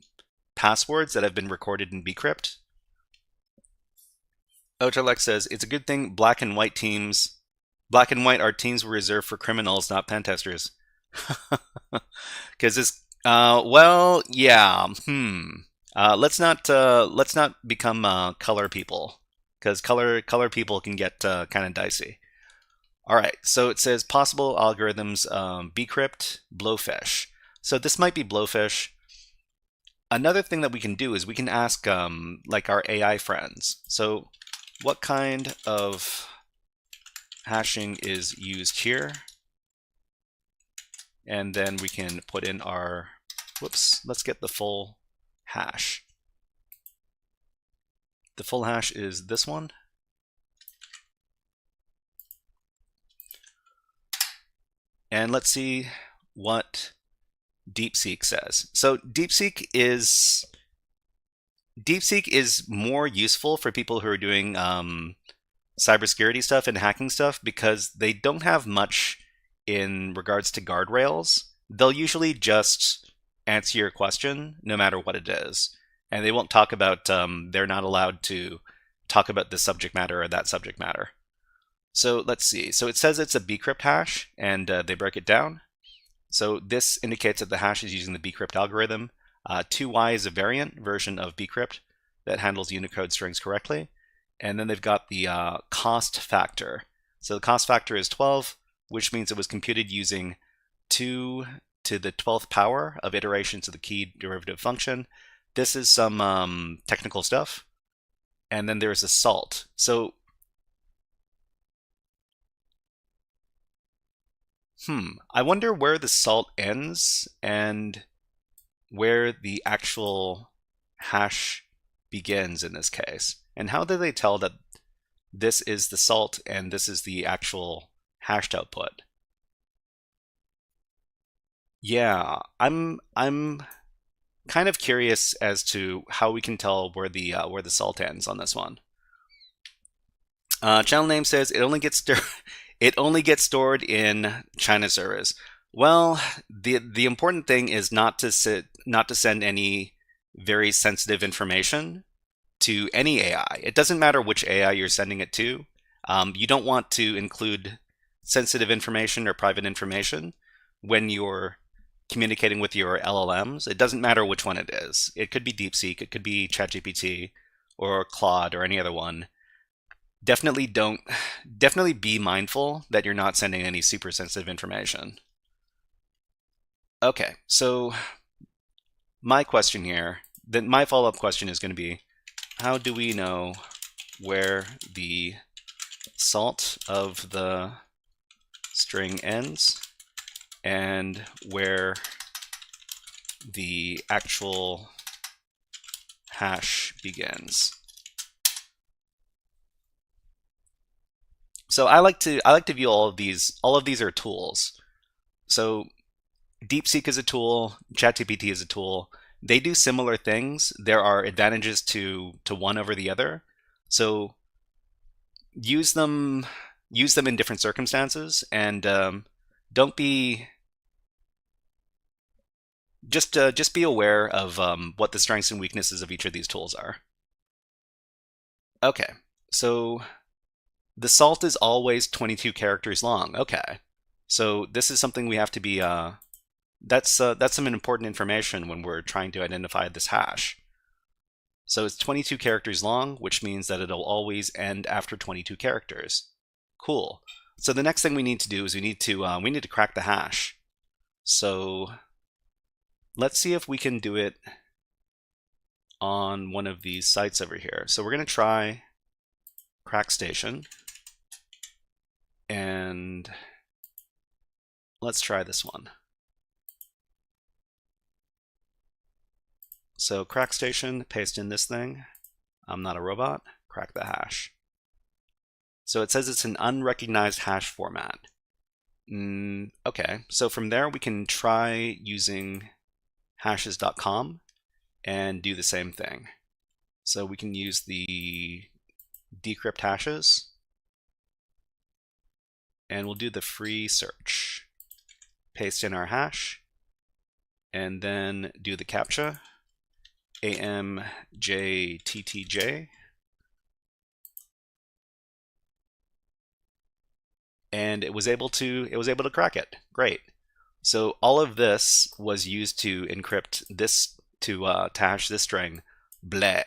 passwords that have been recorded in bcrypt. Oterlex says, it's a good thing black and white are teams were reserved for criminals, not pen testers. Because it's, well, yeah, let's not become color people, because color people can get kind of dicey. All right, so it says possible algorithms, bcrypt, blowfish. So this might be blowfish. Another thing that we can do is we can ask like our AI friends. So what kind of hashing is used here? And then we can put in our, let's get the full hash. The full hash is this one. And let's see what DeepSeek says. So DeepSeek is more useful for people who are doing cybersecurity stuff and hacking stuff because they don't have much in regards to guardrails. They'll usually just answer your question no matter what it is. And they won't talk about, they're not allowed to talk about this subject matter or that subject matter. So let's see. So it says it's a bcrypt hash, and they break it down. So this indicates that the hash is using the bcrypt algorithm. 2y is a variant version of bcrypt that handles Unicode strings correctly. And then they've got the cost factor. So the cost factor is 12, which means it was computed using 2 to the 12th power of iterations of the key derivative function. This is some technical stuff. And then there's a salt. So, I wonder where the salt ends and where the actual hash begins in this case. And how do they tell that this is the salt and this is the actual hashed output? Yeah, I'm kind of curious as to how we can tell where the salt ends on this one. Channel name says it only gets it only gets stored in China servers. Well, the important thing is not to send any very sensitive information to any AI. It doesn't matter which AI you're sending it to. You don't want to include sensitive information or private information when you're communicating with your LLMs. It doesn't matter which one it is. It could be DeepSeek, it could be ChatGPT, or Claude, or any other one. Definitely be mindful that you're not sending any super sensitive information. Okay, so my question here, then my follow-up question is going to be, how do we know where the salt of the string ends and where the actual hash begins? So I like to view all of these. All of these are tools. So DeepSeek is a tool, ChatGPT is a tool. They do similar things. There are advantages to one over the other. So use them in different circumstances, and don't be just be aware of what the strengths and weaknesses of each of these tools are. Okay, so the salt is always 22 characters long. Okay, so this is something we have to be. That's some important information when we're trying to identify this hash. So it's 22 characters long, which means that it'll always end after 22 characters. Cool. So the next thing we need to do is we need to crack the hash. So let's see if we can do it on one of these sites over here. So we're going to try CrackStation, and let's try this one. So CrackStation, paste in this thing. I'm not a robot. Crack the hash. So it says it's an unrecognized hash format. Okay, so from there we can try using hashes.com and do the same thing. So we can use the decrypt hashes, and we'll do the free search. Paste in our hash, and then do the CAPTCHA. AMJTTJ, and it was able to crack it. Great. So all of this was used to encrypt this to hash this string. Bleh.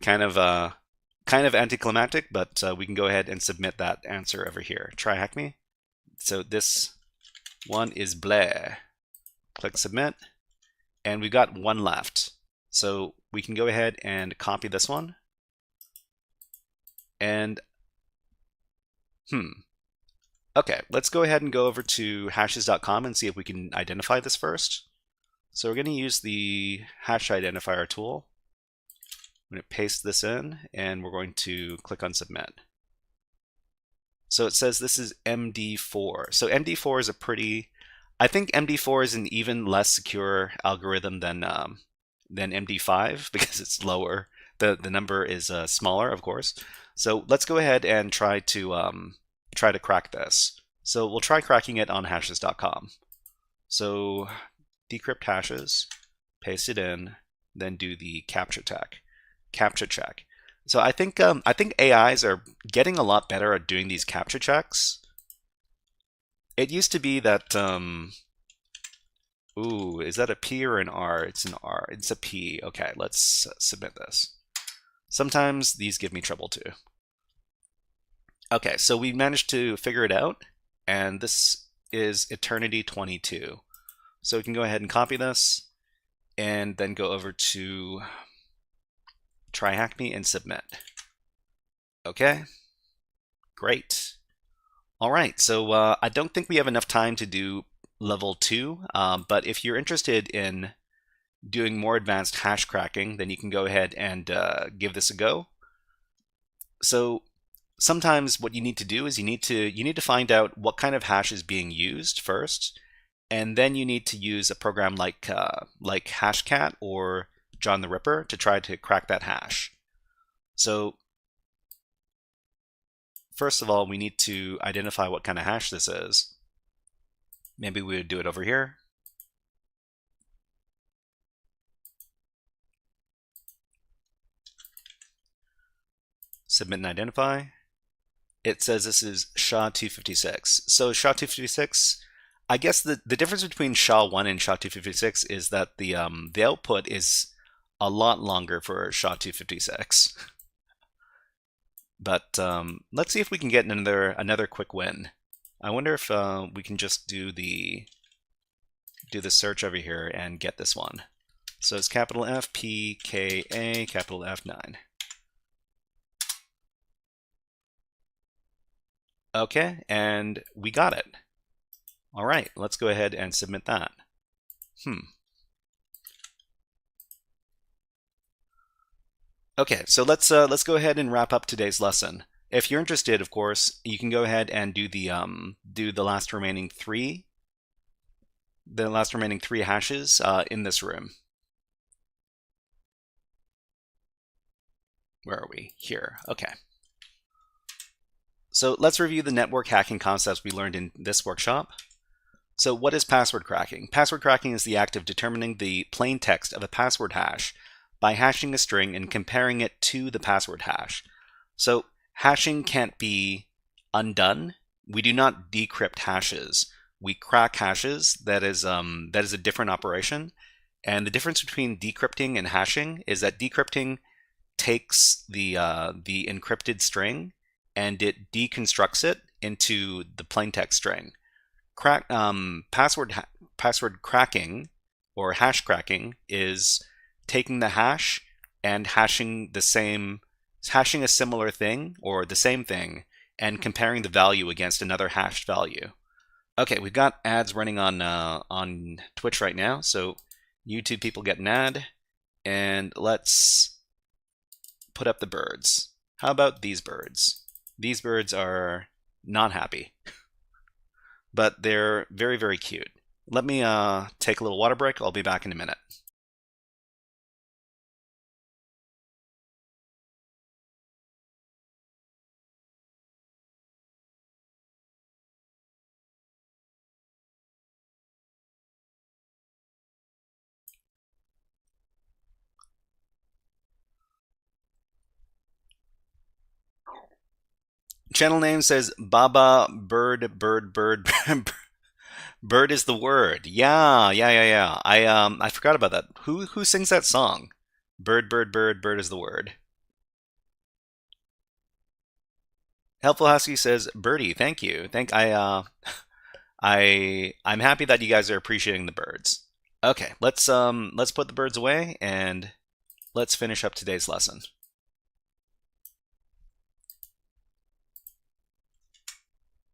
kind of anticlimactic, but we can go ahead and submit that answer over here. Tryhackme. So this one is bleh. Click submit. And we've got one left. So we can go ahead and copy this one. And, okay, let's go ahead and go over to hashes.com and see if we can identify this first. So we're going to use the hash identifier tool. I'm going to paste this in, and we're going to click on submit. So it says this is MD4. So MD4 is I think MD4 is an even less secure algorithm than MD5 because it's lower. The number is smaller, of course. So let's go ahead and try to crack this. So we'll try cracking it on hashes.com. So decrypt hashes, paste it in, then do the CAPTCHA check. So I think AIs are getting a lot better at doing these CAPTCHA checks. It used to be that, ooh, is that a P or an R? It's an R. It's a P. Okay, let's submit this. Sometimes these give me trouble too. Okay, so we managed to figure it out, and this is Eternity 22. So we can go ahead and copy this, and then go over to Tryhackme and submit. Okay, great. All right, so I don't think we have enough time to do level 2, but if you're interested in doing more advanced hash cracking, then you can go ahead and give this a go. So sometimes what you need to do is you need to find out what kind of hash is being used first, and then you need to use a program like Hashcat or John the Ripper to try to crack that hash. So first of all, we need to identify what kind of hash this is. Maybe we would do it over here. Submit and identify. It says this is SHA-256. So SHA-256, I guess the difference between SHA-1 and SHA-256 is that the output is a lot longer for SHA-256. But let's see if we can get another quick win. I wonder if we can just do the search over here and get this one. So it's capital F P K A capital F9. Okay, and we got it. All right, let's go ahead and submit that. Okay, so let's go ahead and wrap up today's lesson. If you're interested, of course, you can go ahead and do the last remaining three hashes in this room. Where are we? Here. Okay. So let's review the network hacking concepts we learned in this workshop. So what is password cracking? Password cracking is the act of determining the plain text of a password hash by hashing a string and comparing it to the password hash. So hashing can't be undone. We do not decrypt hashes. We crack hashes. That is a different operation. And the difference between decrypting and hashing is that decrypting takes the encrypted string and it deconstructs it into the plaintext string. Password cracking or hash cracking is taking the hash and hashing a similar thing or the same thing and comparing the value against another hashed value. Okay, we've got ads running on Twitch right now, so YouTube people get an ad, and let's put up the birds. How about these birds? These birds are not happy, but they're very, very cute. Let me take a little water break. I'll be back in a minute. Channel name says Baba Bird. Bird is the word. Yeah. I forgot about that. Who sings that song? Bird is the word. Helpful Husky says birdie. Thank you. I'm happy that you guys are appreciating the birds. Okay, let's put the birds away and let's finish up today's lesson.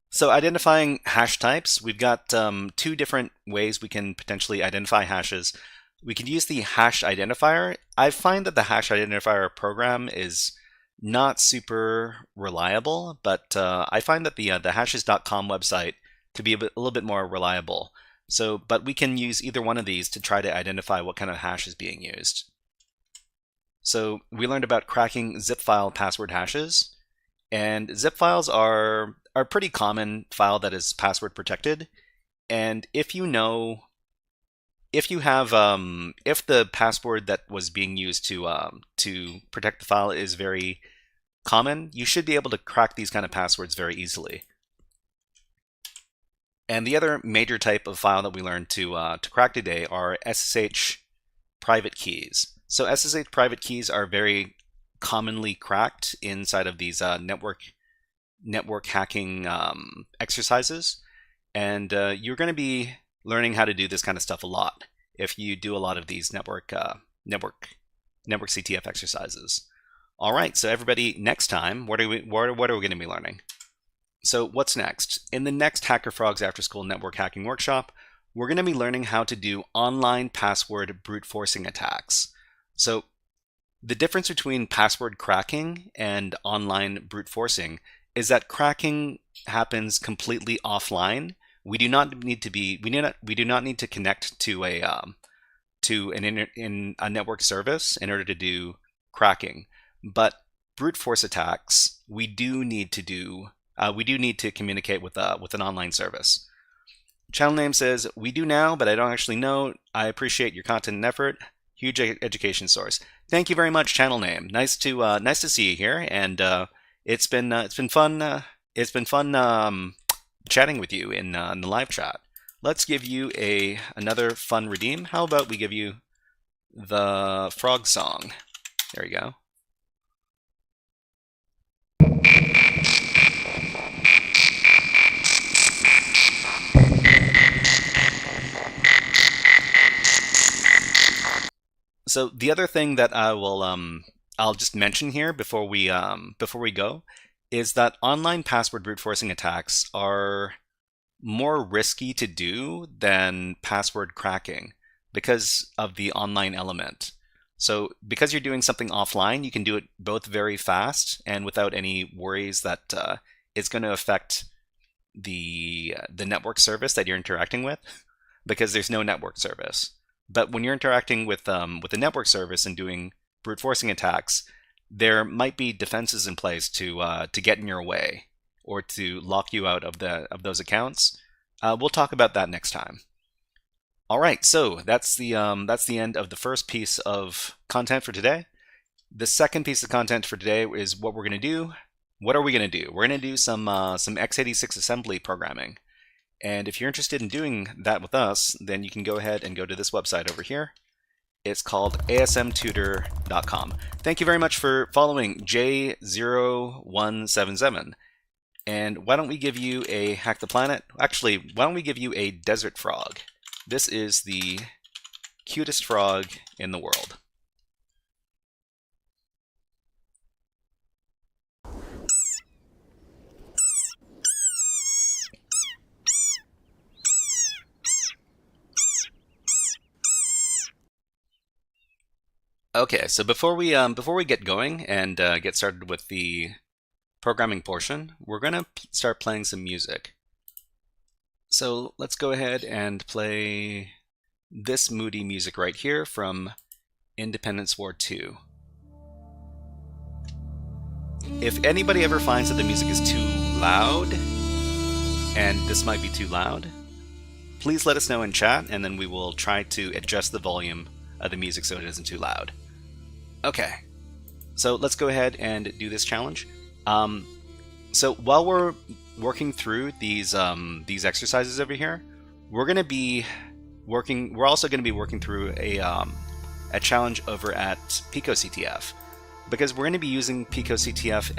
So identifying hash types, we've got two different ways we can potentially identify hashes. We can use the hash identifier. I find that the hash identifier program is not super reliable, but I find that the hashes.com website to be a little bit more reliable. So, but we can use either one of these to try to identify what kind of hash is being used. So we learned about cracking zip file password hashes, and zip files are a pretty common file that is password protected. And if you have if the password that was being used to protect the file is very common, you should be able to crack these kind of passwords very easily. And the other major type of file that we learned to crack today are SSH private keys. So SSH private keys are very commonly cracked inside of these network hacking exercises, and you're going to be learning how to do this kind of stuff a lot if you do a lot of these network CTF exercises. All right, so everybody, next time, what are we going to be learning? So what's next? In the next HackerFrogs After School Network Hacking Workshop, we're going to be learning how to do online password brute forcing attacks. So the difference between password cracking and online brute forcing is that cracking happens completely offline. We do not need to connect to a network service in order to do cracking. But brute force attacks, we do need to communicate with an online service. Channel name says, we do now, but I don't actually know. I appreciate your content and effort. Huge education source. Thank you very much, channel name. Nice to see you here, and it's been fun. It's been fun chatting with you in the live chat. Let's give you another fun redeem. How about we give you the frog song? There you go. So the other thing that I'll just mention here before we go is that online password brute forcing attacks are more risky to do than password cracking because of the online element. So because you're doing something offline, you can do it both very fast and without any worries that it's going to affect the network service that you're interacting with, because there's no network service. But when you're interacting with the network service and doing brute forcing attacks, there might be defenses in place to get in your way or to lock you out of those accounts. We'll talk about that next time. All right, so that's the end of the first piece of content for today. The second piece of content for today is what we're going to do. What are we going to do? We're going to do some x86 assembly programming. And if you're interested in doing that with us, then you can go ahead and go to this website over here. It's called asmtutor.com. Thank you very much for following J0177. And why don't we give you a Hack the Planet? Actually, why don't we give you a desert frog? This is the cutest frog in the world. Okay, so before we get going and get started with the programming portion, we're gonna start playing some music. So let's go ahead and play this moody music right here from Independence War 2. If anybody ever finds that the music is too loud, and this might be too loud, please let us know in chat, and then we will try to adjust the volume of the music so it isn't too loud. Okay, so let's go ahead and do this challenge. So while we're working through these exercises over here, we're also going to be working through a challenge over at PicoCTF, because we're going to be using PicoCTF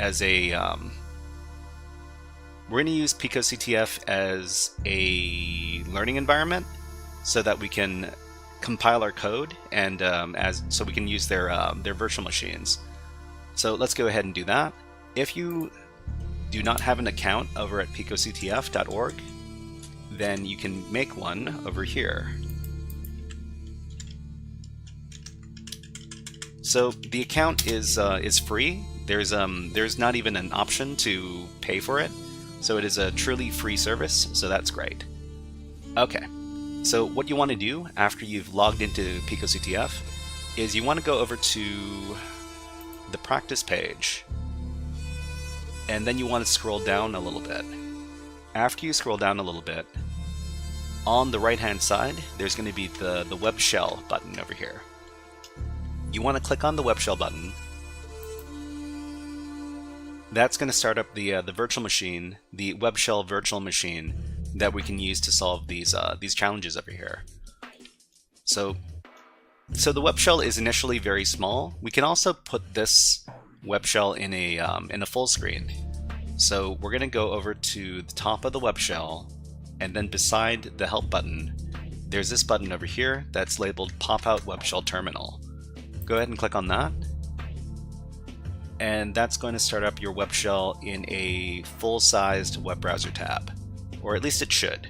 as a learning environment so that we can compile our code and so we can use their virtual machines. So let's go ahead and do that. If you do not have an account over at picoctf.org, then you can make one over here. So the account is free. There's not even an option to pay for it, so it is a truly free service. So that's great. Okay. So what you want to do after you've logged into PicoCTF is you want to go over to the practice page, and then you want to scroll down a little bit. After you scroll down a little bit, on the right hand side there's going to be the web shell button over here. You want to click on the web shell button. That's going to start up the virtual machine, the web shell virtual machine that we can use to solve these challenges over here. So the web shell is initially very small. We can also put this web shell in a full screen. So we're going to go over to the top of the web shell, and then beside the help button, there's this button over here that's labeled Pop Out Web Shell Terminal. Go ahead and click on that, and that's going to start up your web shell in a full-sized web browser tab, or at least it should.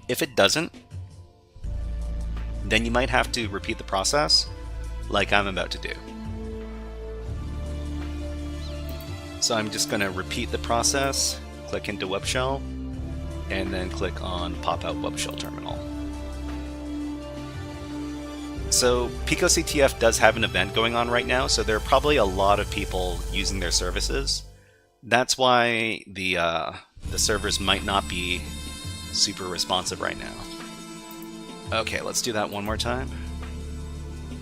If it doesn't, then you might have to repeat the process like I'm about to do. So I'm just going to repeat the process, click into web shell, and then click on Pop Out Web Shell Terminal. So picoctf does have an event going on right now, so there are probably a lot of people using their services. That's why the servers might not be super responsive right now. Okay, let's do that one more time.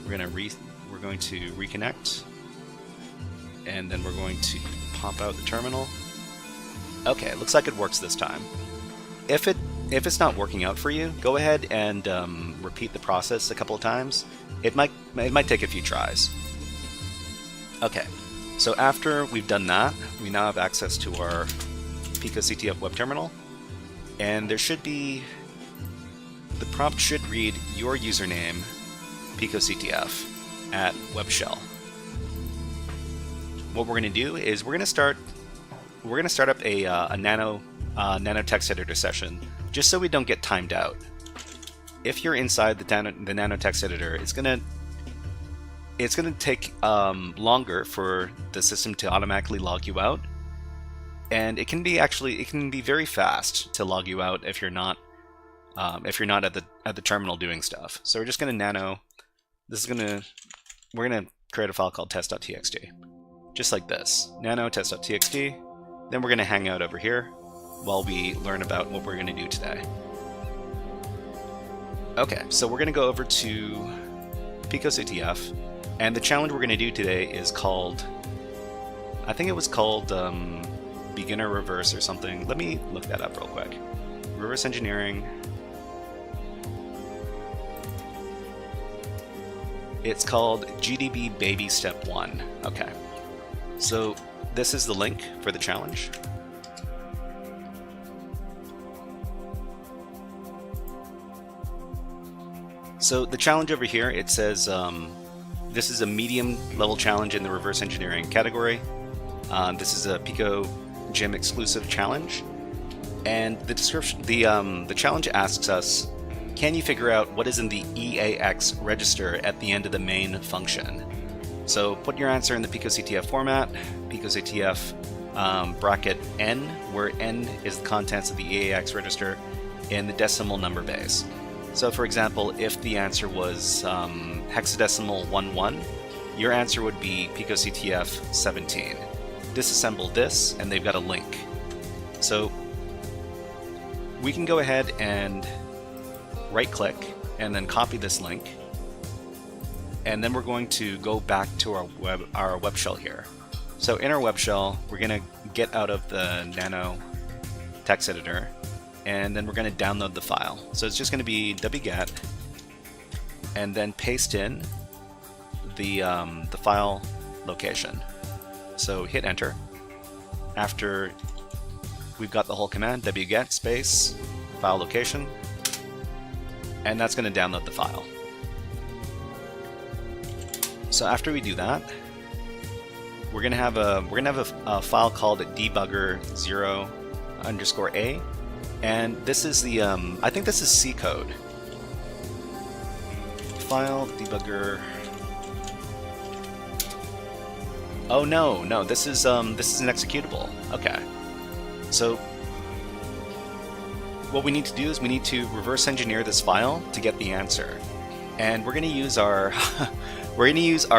We're going to reconnect, and then we're going to pop out the terminal. Okay, looks like it works this time. If it's not working out for you, go ahead and repeat the process a couple of times. It might take a few tries. Okay, so after we've done that, we now have access to our picoctf web terminal, and there should be, the prompt should read your username picoctf at web shell. What we're going to do is we're going to start up a nano text editor session, just so we don't get timed out. If you're inside the nano text editor, it's gonna take longer for the system to automatically log you out, and it can be very fast to log you out if you're not at the terminal doing stuff. So we're just gonna we're gonna create a file called test.txt, just like this, nano test.txt. Then we're gonna hang out over here while we learn about what we're going to do today. Okay, so we're going to go over to picoctf, and the challenge we're going to do today is called, I think it was called beginner reverse or something. Let me look that up real quick. Reverse engineering. It's called GDB Baby Step 1. Okay, so this is the link for the challenge. So the challenge over here, it says this is a medium level challenge in the reverse engineering category. This is a PicoGym exclusive challenge, and the description, the challenge asks us, can you figure out what is in the EAX register at the end of the main function? So put your answer in the picoctf format, picoctf bracket n, where n is the contents of the EAX register, in the decimal number base. So for example, if the answer was hexadecimal 11, your answer would be picoctf 17. Disassemble this, and they've got a link. So we can go ahead and right-click and then copy this link, and then we're going to go back to our web shell here. So in our web shell, we're going to get out of the nano text editor, and then we're going to download the file. So it's just going to be wget, and then paste in the file location. So hit enter. After we've got the whole command, wget space file location, and that's going to download the file. So after we do that, we're going to have a file called debugger0_a. And this is the, I think this is C code. File debugger. Oh no, this is an executable. Okay. So what we need to do is we need to reverse engineer this file to get the answer. And we're going to use our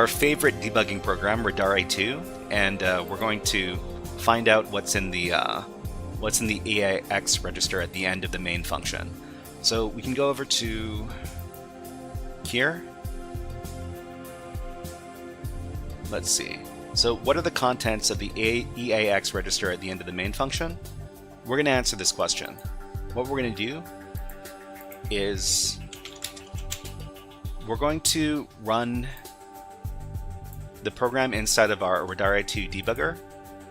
favorite debugging program, Radare2, and we're going to find out what's in the EAX register at the end of the main function. So we can go over to here. Let's see. So what are the contents of the EAX register at the end of the main function? we're going to answer this question. What we're going to do is we're going to run the program inside of our Radare2 debugger,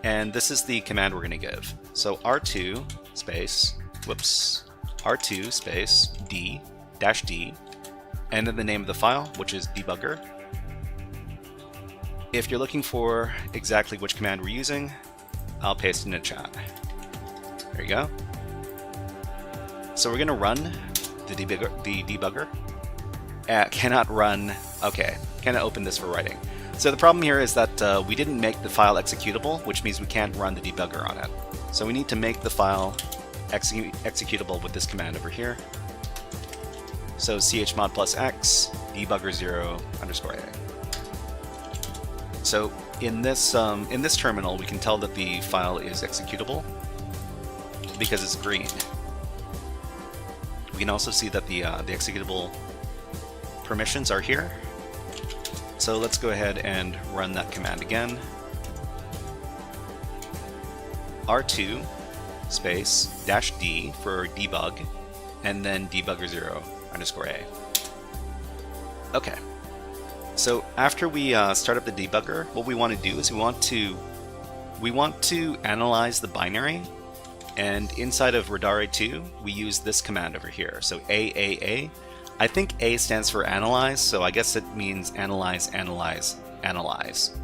and this is the command we're going to give. So R2 space, R2 space D dash D, and then the name of the file, which is debugger. If you're looking for exactly which command we're using, I'll paste in the chat. There you go. So we're going to run the debugger. Cannot run, okay, cannot open this for writing. So the problem here is that we didn't make the file executable, which means we can't run the debugger on it. So we need to make the file executable with this command over here. So chmod plus x debugger0_a. So in this terminal, we can tell that the file is executable because it's green. We can also see that the executable permissions are here. So let's go ahead and run that command again. R2 space -d for debug, and then debugger0_a. Okay. So after we start up the debugger, what we want to do is we want to analyze the binary, and inside of Radare2 we use this command over here. So AAA. I think A stands for analyze, so I guess it means analyze, analyze, analyze.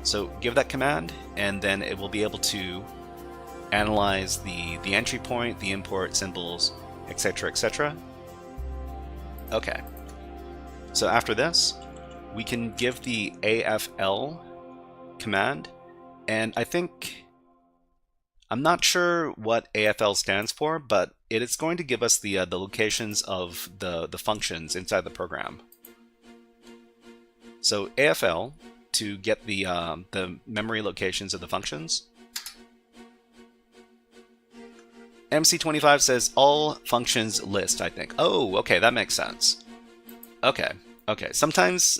So give that command, and then it will be able to analyze the entry point, the import symbols, etc., etc. Okay. So after this, we can give the AFL command, and I'm not sure what AFL stands for, but it is going to give us the locations of the functions inside the program. So AFL to get the memory locations of the functions. MC25 says all functions list, I think. Oh, okay, that makes sense. Okay. Sometimes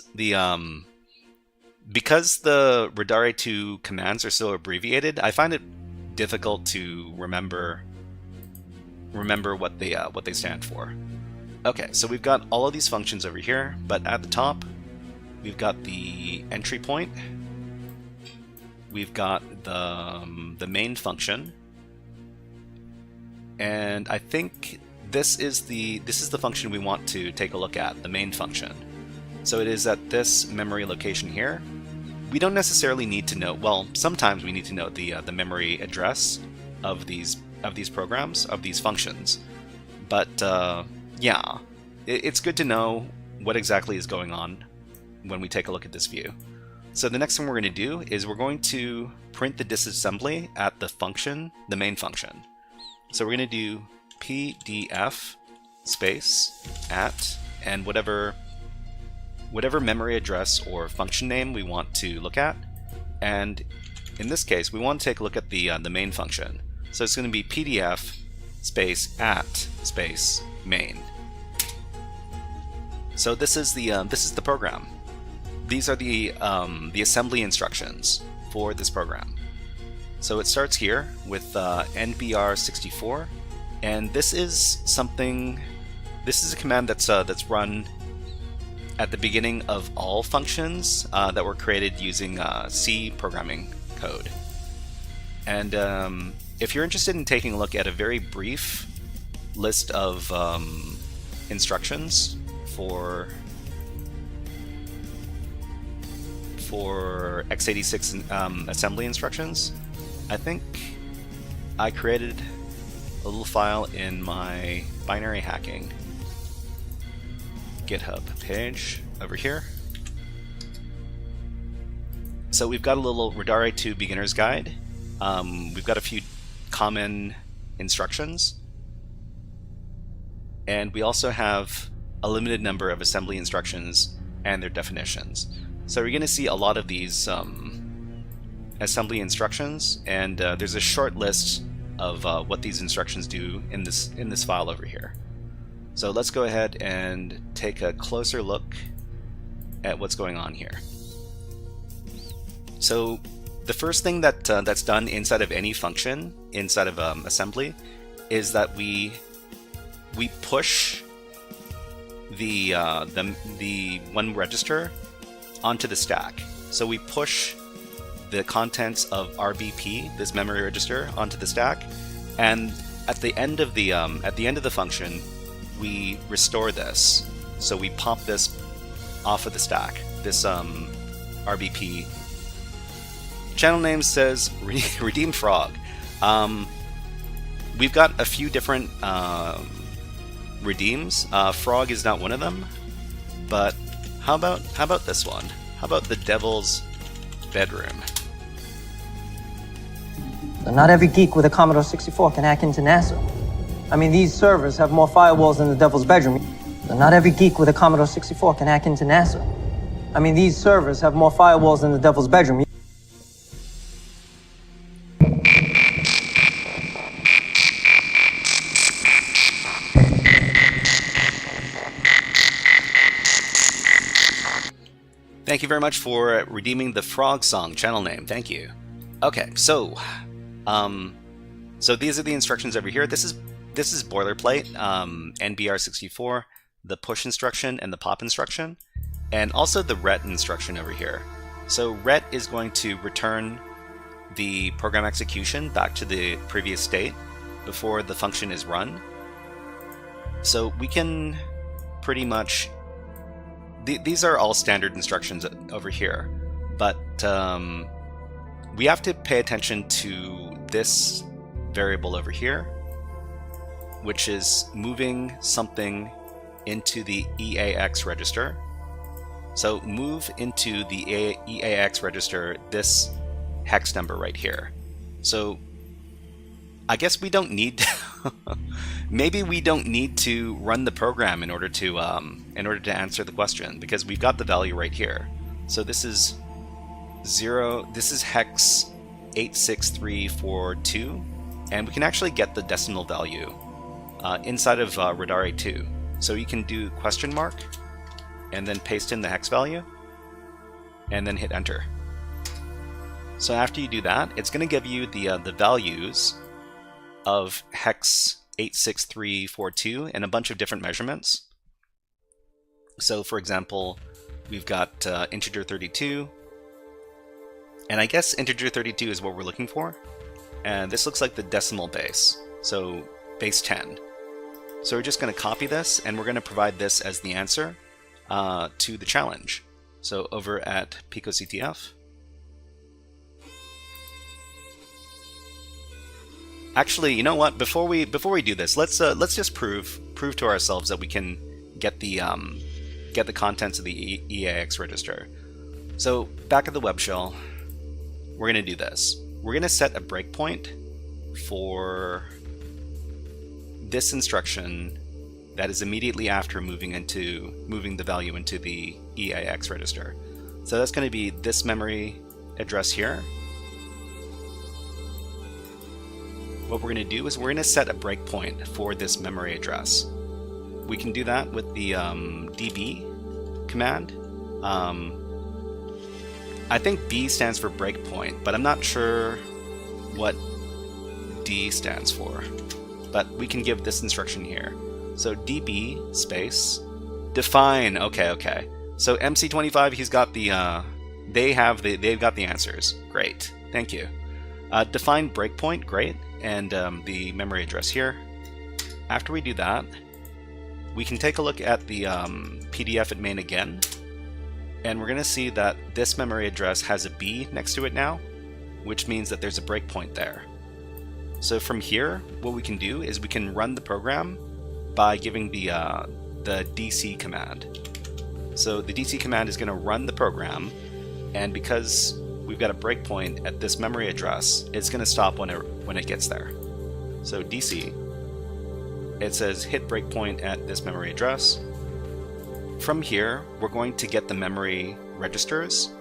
because the Radare2 commands are so abbreviated, I find it difficult to remember what they stand for. Okay, so we've got all of these functions over here, but at the top we've got the entry point, we've got the main function, and I think this is the function we want to take a look at, the main function. So it is at this memory location here. We don't necessarily need to know, well, sometimes we need to know the memory address of these programs, of these functions. But yeah, it's good to know what exactly is going on when we take a look at this view. So the next thing we're going to do is we're going to print the disassembly at the function, the main function. So we're going to do pdf space at, and whatever memory address or function name we want to look at, and in this case we want to take a look at the main function. So it's going to be pdf space at space main. So this is the program. These are the assembly instructions for this program. So it starts here with NBR64, and this is a command that's run at the beginning of all functions that were created using C programming code. And if you're interested in taking a look at a very brief list of instructions for x86 assembly instructions, I think I created a little file in my binary hacking GitHub page over here. So we've got a little Radare2 beginner's guide. We've got a few common instructions, and we also have a limited number of assembly instructions and their definitions. So we're going to see a lot of these assembly instructions, and there's a short list of what these instructions do in this file over here. So let's go ahead and take a closer look at what's going on here. So the first thing that that's done inside of any function inside of assembly is that we push the one register onto the stack. So we push the contents of RBP, this memory register, onto the stack, and at the end of the function, we restore this. So we pop this off of the stack. This RBP channel name says Redeem Frog. We've got a few different redeems. Frog is not one of them, but how about this one? How about the Devil's Bedroom? Not every geek with a Commodore 64 can hack into NASA. I mean, these servers have more firewalls than the Devil's Bedroom. Not every geek with a Commodore 64 can hack into NASA. I mean, these servers have more firewalls than the Devil's Bedroom. Thank you very much for redeeming the Frog Song channel name. Thank you. Okay, so these are the instructions over here. This is boilerplate, NBR64, the push instruction and the pop instruction, and also the ret instruction over here. So ret is going to return the program execution back to the previous state before the function is run. So we can pretty much, these are all standard instructions over here, but we have to pay attention to this variable over here, which is moving something into the EAX register. So move into the EAX register this hex number right here. So I guess we don't need maybe we don't need to run the program in order to answer the question, because we've got the value right here. So this is hex 86342, and we can actually get the decimal value inside of Radare 2. So you can do question mark and then paste in the hex value and then hit enter. So after you do that, it's going to give you the values of hex 86342 and a bunch of different measurements. So for example, we've got integer 32, and I guess integer 32 is what we're looking for, and this looks like the decimal base, so base 10. So we're just going to copy this, and we're going to provide this as the answer to the challenge. So over at picoctf, actually, you know what? Before we do this, let's just prove to ourselves that we can get the contents of the EAX register. So back at the web shell, we're going to do this. We're going to set a breakpoint for this instruction that is immediately after moving the value into the EAX register. So that's going to be this memory address here. What we're going to do is we're going to set a breakpoint for this memory address. We can do that with the db command. I think B stands for breakpoint, but I'm not sure what D stands for. But we can give this instruction here. So db space define. Okay. So MC25, he's got the they've got the answers. Great, thank you. Define breakpoint, great, and the memory address here. After we do that, we can take a look at the PDF at main again, and we're going to see that this memory address has a B next to it now, which means that there's a breakpoint there. So from here, what we can do is we can run the program by giving the DC command. So the DC command is going to run the program, and because we've got a breakpoint at this memory address, it's going to stop when it gets there. So DC, it says hit breakpoint at this memory address. From here, we're going to get the memory registers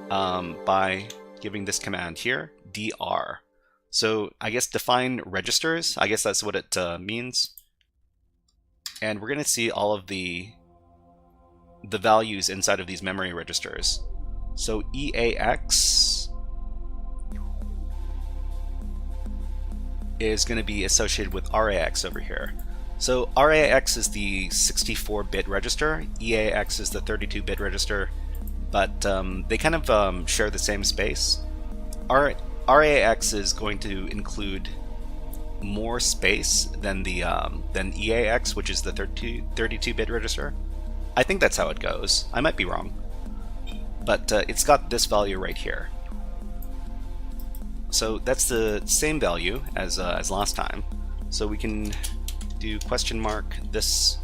by giving this command here, dr. So I guess define registers, I guess that's what it means. And we're going to see all of the values inside of these memory registers. So EAX is going to be associated with RAX over here. So RAX is the 64-bit register, EAX is the 32-bit register, but they kind of share the same space. RAX is going to include more space than the than EAX, which is the 32-bit register. I think that's how it goes. I might be wrong, but it's got this value right here. So that's the same value as last time. So we can do question mark this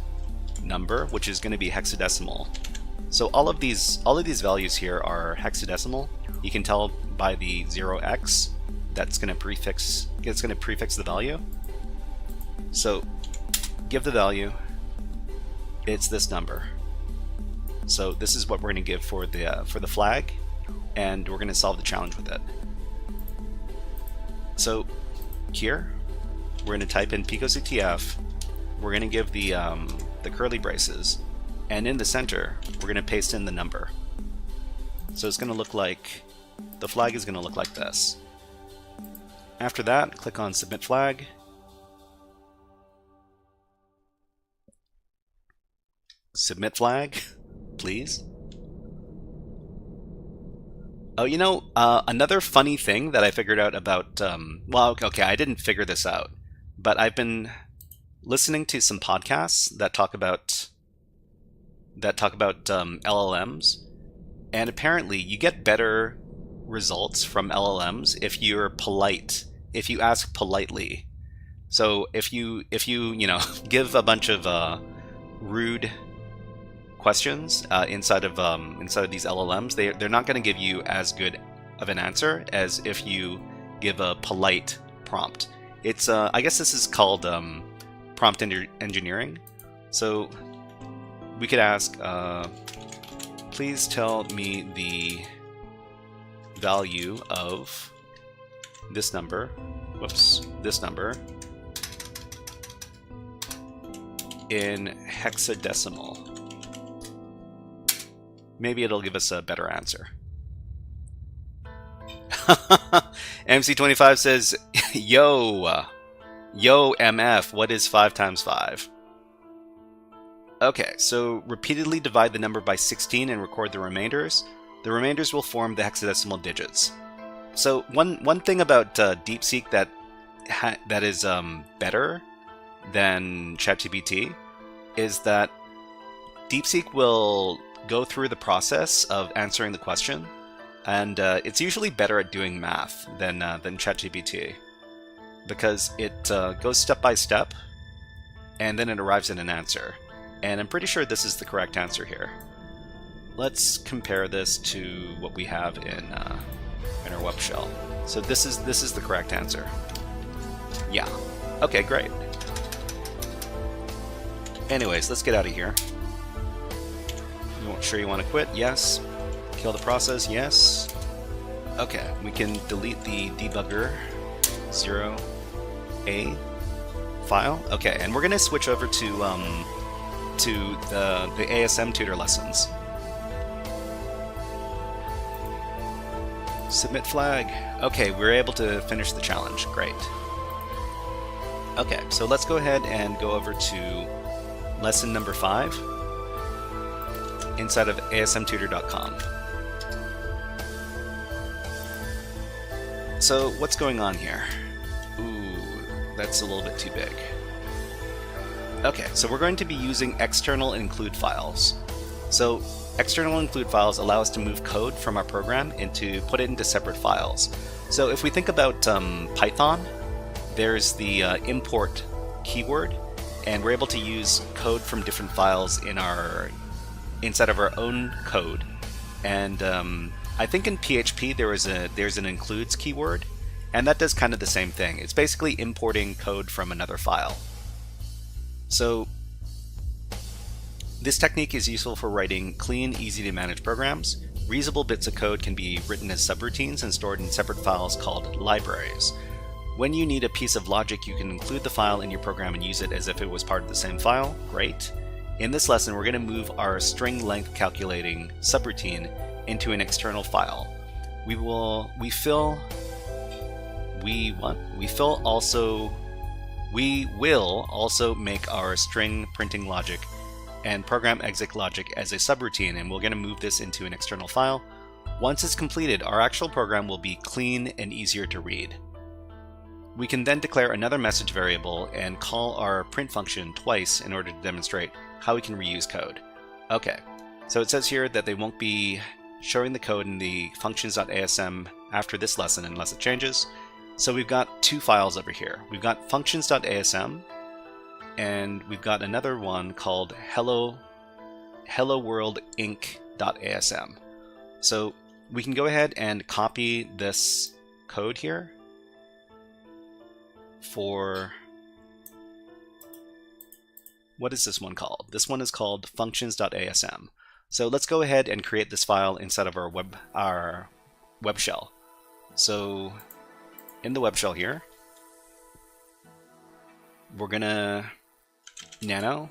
number, which is going to be hexadecimal. So all of these values here are hexadecimal. You can tell by the 0x that's going to prefix the value. So give the value. It's this number. So this is what we're going to give for the flag, and we're going to solve the challenge with it. So here we're going to type in picoctf. We're going to give the curly braces, and in the center we're going to paste in the number. So it's going to look like, the flag is going to look like this. After that, click on Submit Flag. Submit flag, please. Oh, you know, another funny thing that I figured out about, well, okay, I didn't figure this out, but I've been listening to some podcasts that talk about LLMs, and apparently you get better results from LLMs if you're polite, if you ask politely. So if you give a bunch of rude questions inside of these LLMs, they're not going to give you as good of an answer as if you give a polite prompt. It's I guess this is called prompt engineering. So we could ask, please tell me the value of this number. This number in hexadecimal. Maybe it'll give us a better answer. MC25 says, yo MF, what is 5 times 5? Okay, so repeatedly divide the number by 16 and record the remainders. The remainders will form the hexadecimal digits. So one thing about DeepSeek that is better than ChatGPT is that DeepSeek will go through the process of answering the question, and it's usually better at doing math than ChatGPT, because it goes step by step and then it arrives at an answer. And I'm pretty sure this is the correct answer here. Let's compare this to what we have in our web shell. So this is the correct answer. Yeah. Okay, great. Anyways, let's get out of here. Sure you want to quit? Yes. Kill the process? Yes. Okay, we can delete the debugger 0A file. Okay, and we're gonna switch over to the ASM tutor lessons. Submit flag. Okay, we're able to finish the challenge. Great. Okay, so let's go ahead and go over to lesson number 5 inside of asmtutor.com. So what's going on here? Ooh, that's a little bit too big. Okay, so we're going to be using external include files. So external include files allow us to move code from our program put it into separate files. So if we think about Python, there's the import keyword, and we're able to use code from different files inside of our own code. And I think in PHP there's an includes keyword, and that does kind of the same thing. It's basically importing code from another file. So this technique is useful for writing clean, easy to manage programs. Reusable bits of code can be written as subroutines and stored in separate files called libraries. When you need a piece of logic, you can include the file in your program and use it as if it was part of the same file. Great. In this lesson, we're going to move our string length calculating subroutine into an external file. We we will also make our string printing logic and program exec logic as a subroutine, and we're going to move this into an external file. Once it's completed, our actual program will be clean and easier to read. We can then declare another message variable and call our print function twice in order to demonstrate how we can reuse code. Okay, so it says here that they won't be showing the code in the functions.asm after this lesson unless it changes. So we've got two files over here. We've got functions.asm, and we've got another one called helloworldinc.asm. So we can go ahead and copy this code here for, what is this one called? This one is called functions.asm. So let's go ahead and create this file inside of our web shell. So in the web shell here, we're gonna nano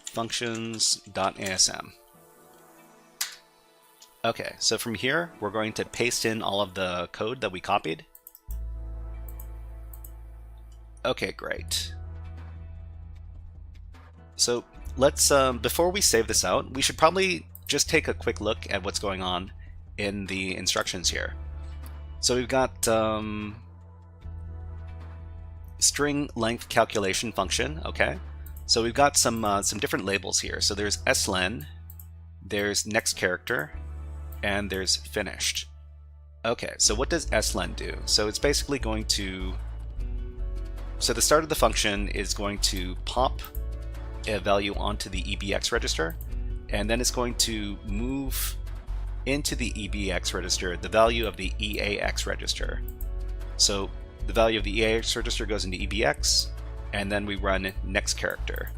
functions.asm. Okay, so from here, we're going to paste in all of the code that we copied. Okay, great. So let's, before we save this out, we should probably just take a quick look at what's going on in the instructions here. So we've got string length calculation function, okay. So we've got some different labels here. So there's slen, there's next character, and there's finished. Okay, so what does slen do? So it's basically going to, so the start of the function is going to pop a value onto the EBX register, and then it's going to move into the EBX register the value of the EAX register. So the value of the EAX register goes into EBX, and then we run next character.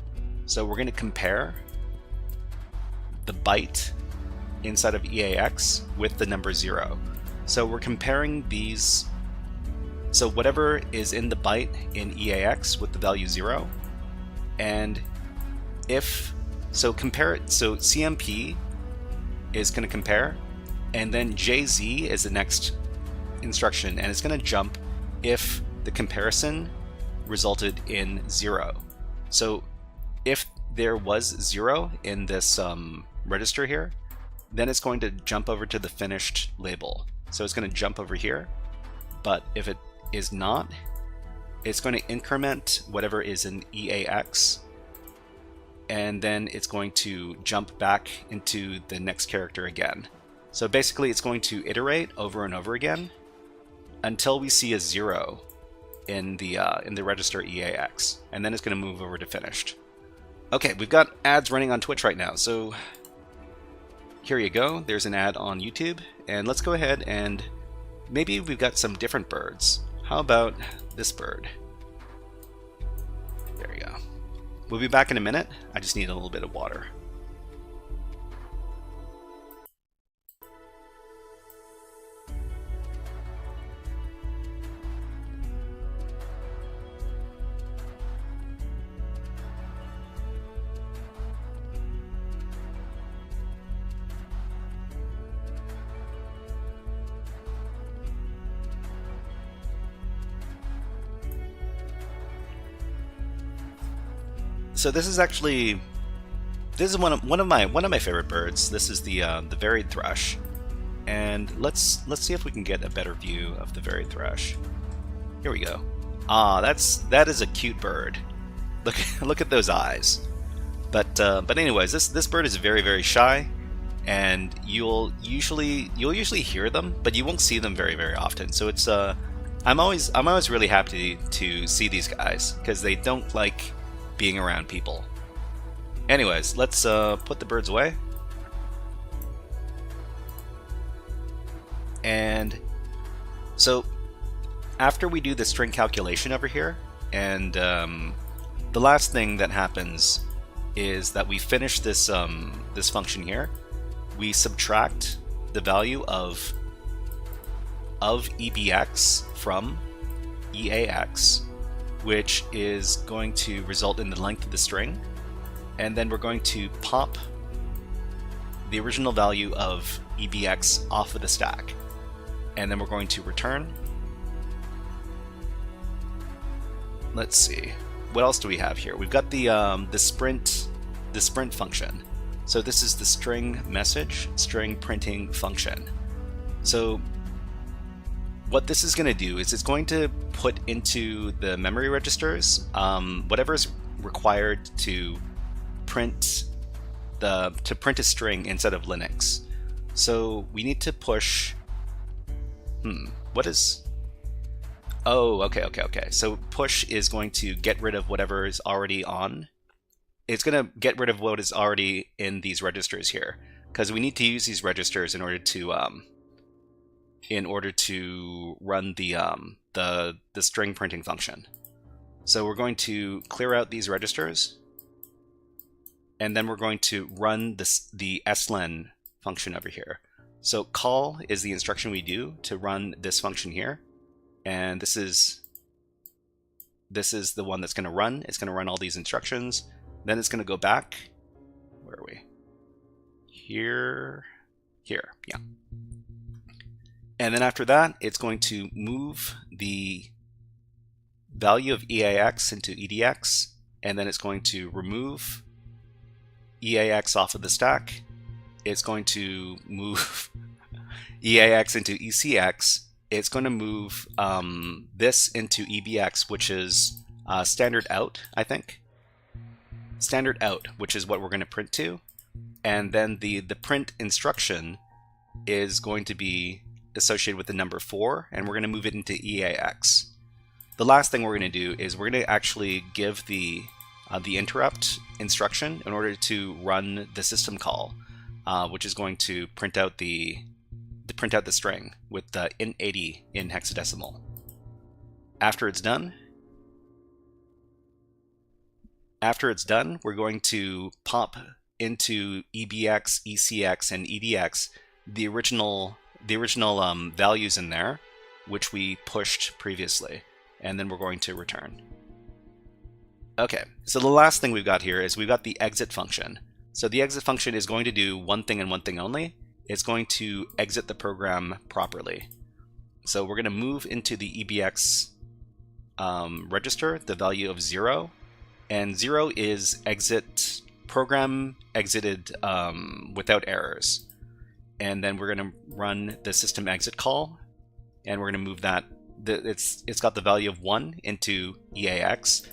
So we're going to compare the byte inside of EAX with the number 0. So we're comparing these, so whatever is in the byte in EAX with the value 0, and if, so compare it, so CMP is going to compare, and then JZ is the next instruction, and it's going to jump if the comparison resulted in 0. So if there was 0 in this register here, then it's going to jump over to the finished label. So it's going to jump over here, but if it is not, it's going to increment whatever is in EAX, and then it's going to jump back into the next character again. So basically it's going to iterate over and over again until we see a 0 in the register EAX, and then it's going to move over to finished. Okay, we've got ads running on Twitch right now, so here you go. There's an ad on YouTube, and let's go ahead and maybe we've got some different birds. How about this bird? There you go. We'll be back in a minute. I just need a little bit of water. So this is actually, this is one of my favorite birds. This is the varied thrush, and let's see if we can get a better view of the varied thrush. Here we go. Ah, that is a cute bird. Look at those eyes. But anyways, this bird is very shy, and you'll usually hear them, but you won't see them very often. So it's I'm always really happy to see these guys because they don't like being around people. Anyways, let's put the birds away. And so after we do the string calculation over here, and the last thing that happens is that we finish this this function here. We subtract the value of EBX from EAX, which is going to result in the length of the string, and then we're going to pop the original value of EBX off of the stack, and then we're going to return let's see. What else do we have here? We've got the sprint function. So this is the string message, string printing function. So what this is going to do is it's going to put into the memory registers whatever is required to print a string inside of Linux. So we need to push. What is? Oh, okay. So push is going to get rid of whatever is already on. It's going to get rid of what is already in these registers here, because we need to use these registers in order to run the string printing function. So we're going to clear out these registers, and then we're going to run the slen function over here. So call is the instruction we do to run this function here, and this is the one that's going to run. It's going to run all these instructions. Then it's going to go back. Where are we? Here, yeah. And then after that, it's going to move the value of EAX into EDX, and then it's going to remove EAX off of the stack. It's going to move EAX into ECX. It's going to move this into EBX, which is standard out, I think. Standard out, which is what we're going to print to. And then the print instruction is going to be associated with the number 4, and we're going to move it into EAX. The last thing we're going to do is we're going to actually give the interrupt instruction in order to run the system call, which is going to print out the string with the int80 in hexadecimal. After it's done, we're going to pop into EBX, ECX, and EDX the original values in there, which we pushed previously, and then we're going to return. Okay, so the last thing we've got here is we've got the exit function. So the exit function is going to do one thing and one thing only. It's going to exit the program properly. So we're going to move into the EBX register the value of 0, and 0 is program exited without errors. And then we're going to run the system exit call, and we're going to move that. It's got the value of 1 into EAX,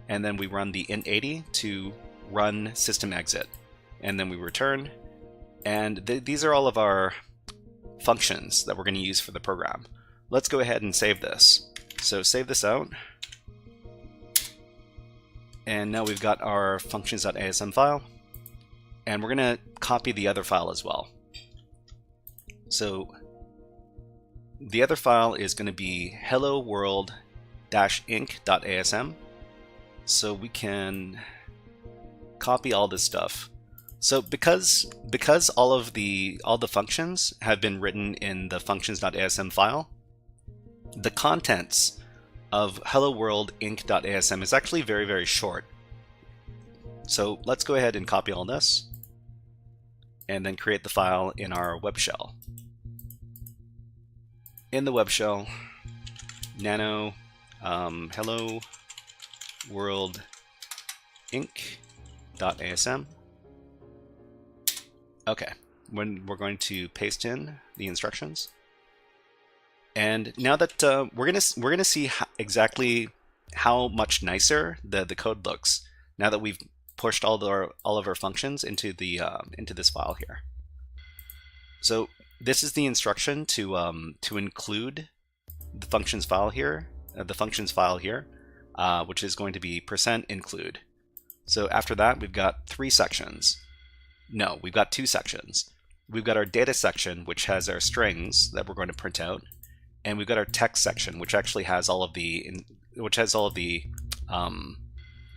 and then we run the int80 to run system exit, and then we return. And these are all of our functions that we're going to use for the program. Let's go ahead and save this. So save this out. And now we've got our functions.asm file, and we're going to copy the other file as well. So the other file is going to be hello world-inc.asm. So we can copy all this stuff. So because all the functions have been written in the functions.asm file, the contents of hello world-inc.asm is actually very, very short. So let's go ahead and copy all this, and then create the file in our web shell. In the web shell, nano hello world inc.asm. Okay, when we're going to paste in the instructions, and now that we're gonna see exactly how much nicer the code looks now that we've pushed all of our functions into this file here. So this is the instruction to include the functions file here, which is going to be %include. So after that, we've got 3 sections. No, we've got 2 sections. We've got our data section, which has our strings that we're going to print out, and we've got our text section, which actually has all of the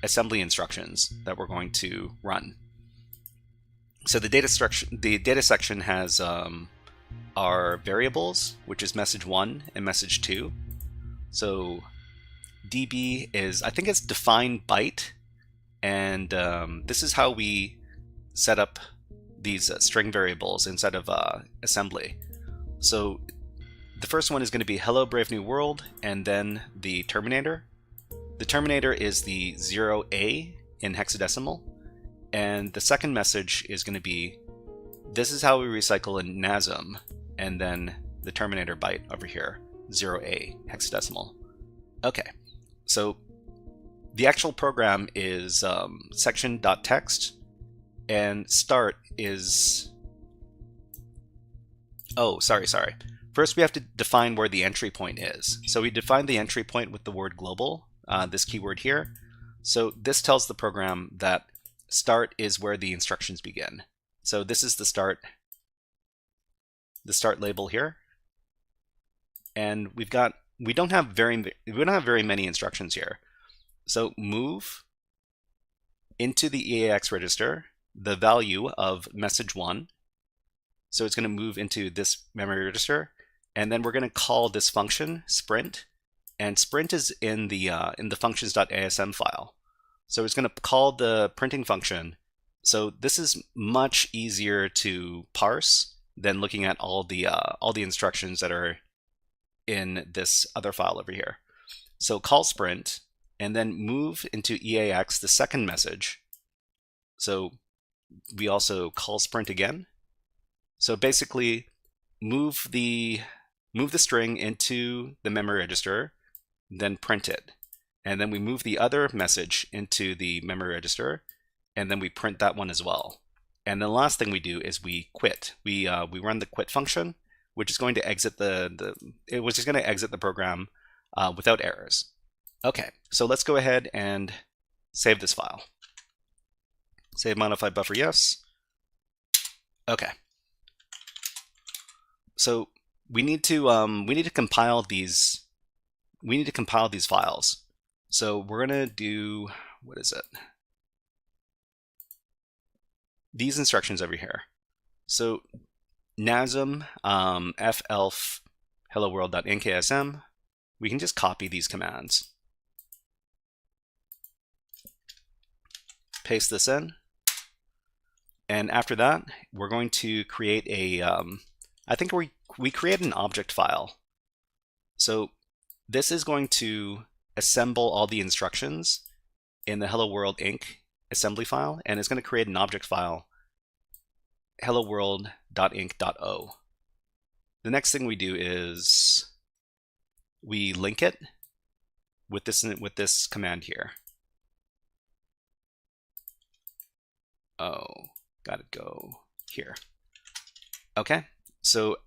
assembly instructions that we're going to run. So the data section has our variables, which is message 1 and message 2. So db is, I think it's defined byte, and this is how we set up these string variables inside of assembly. So the first one is going to be hello brave new world, and then the terminator. The terminator is the 0A in hexadecimal, and the second message is going to be, this is how we recycle in NASM, and then the terminator byte over here, 0A hexadecimal. Okay, so the actual program is section.txt, and start is, oh, sorry. First we have to define where the entry point is. So we define the entry point with the word global, this keyword here. So this tells the program that start is where the instructions begin. So this is the start label here. And we don't have very many instructions here. So move into the EAX register the value of message 1. So it's going to move into this memory register, and then we're going to call this function sprint, and sprint is in the functions.asm file. So it's going to call the printing function. So this is much easier to parse than looking at all the instructions that are in this other file over here. So call sprint, and then move into EAX the second message. So we also call sprint again. So basically, move the string into the memory register, then print it. And then we move the other message into the memory register, and then we print that one as well. And the last thing we do is we quit. We run the quit function, which is going to exit the program without errors. Okay, so let's go ahead and save this file. Save modified buffer, yes. Okay. So we need to compile these. We need to compile these files. So we're gonna do, what is it? These instructions over here. So NASM felf hello world.nksm. We can just copy these commands. Paste this in. And after that, we're going to create a, I think we create an object file. So this is going to assemble all the instructions in the Hello World Inc. assembly file, and it's going to create an object file, hello world.inc.o. The next thing we do is we link it with this command here. Oh, gotta go here. Okay, so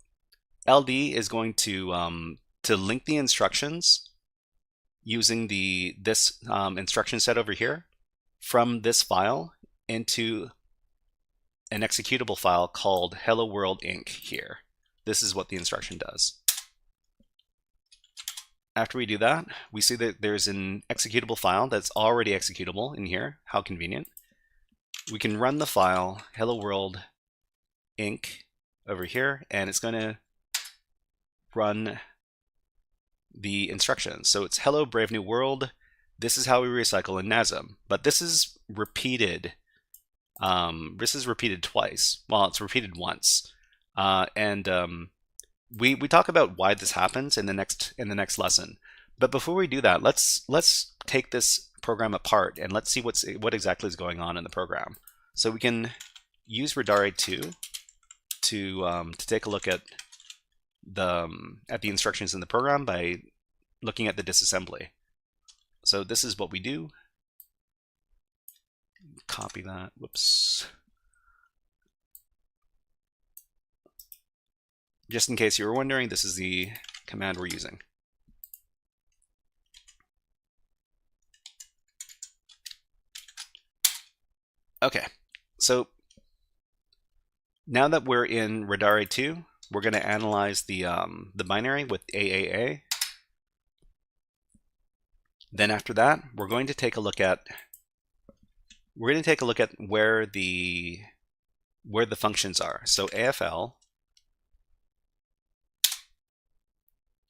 LD is going to link the instructions using this instruction set over here from this file into an executable file called Hello World Inc. here. This is what the instruction does. After we do that, we see that there's an executable file that's already executable in here. How convenient. We can run the file Hello World Inc. over here, and it's going to run the instructions. So it's hello brave new world. This is how we recycle in NASM. But this is repeated. This is repeated twice. Well, it's repeated once. We talk about why this happens in the next lesson. But before we do that, let's take this program apart and let's see what exactly is going on in the program. So we can use Radare2 to take a look at the instructions in the program by looking at the disassembly. So this is what we do. Copy that. Whoops. Just in case you were wondering, this is the command we're using. Okay, so now that we're in Radare2, we're going to analyze the binary with AAA. Then after that, we're going to take a look at where the functions are. So AFL,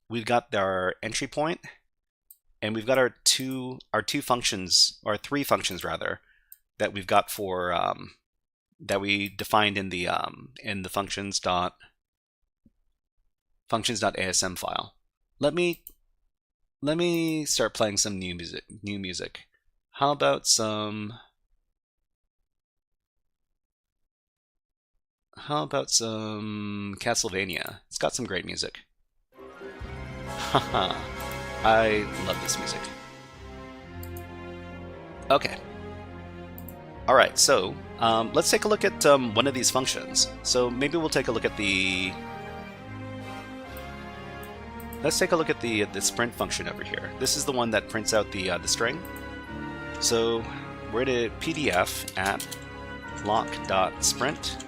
we've got our entry point, and we've got our three functions rather, that we've got for that we defined in the functions.asm file. Let me let me start playing some new music. How about some Castlevania? It's got some great music. Haha, I love this music. Okay. Alright, so let's take a look at one of these functions. So maybe we'll take a look at the... Let's take a look at the sprint function over here. This is the one that prints out the string. So we're to PDF at lock.sprint.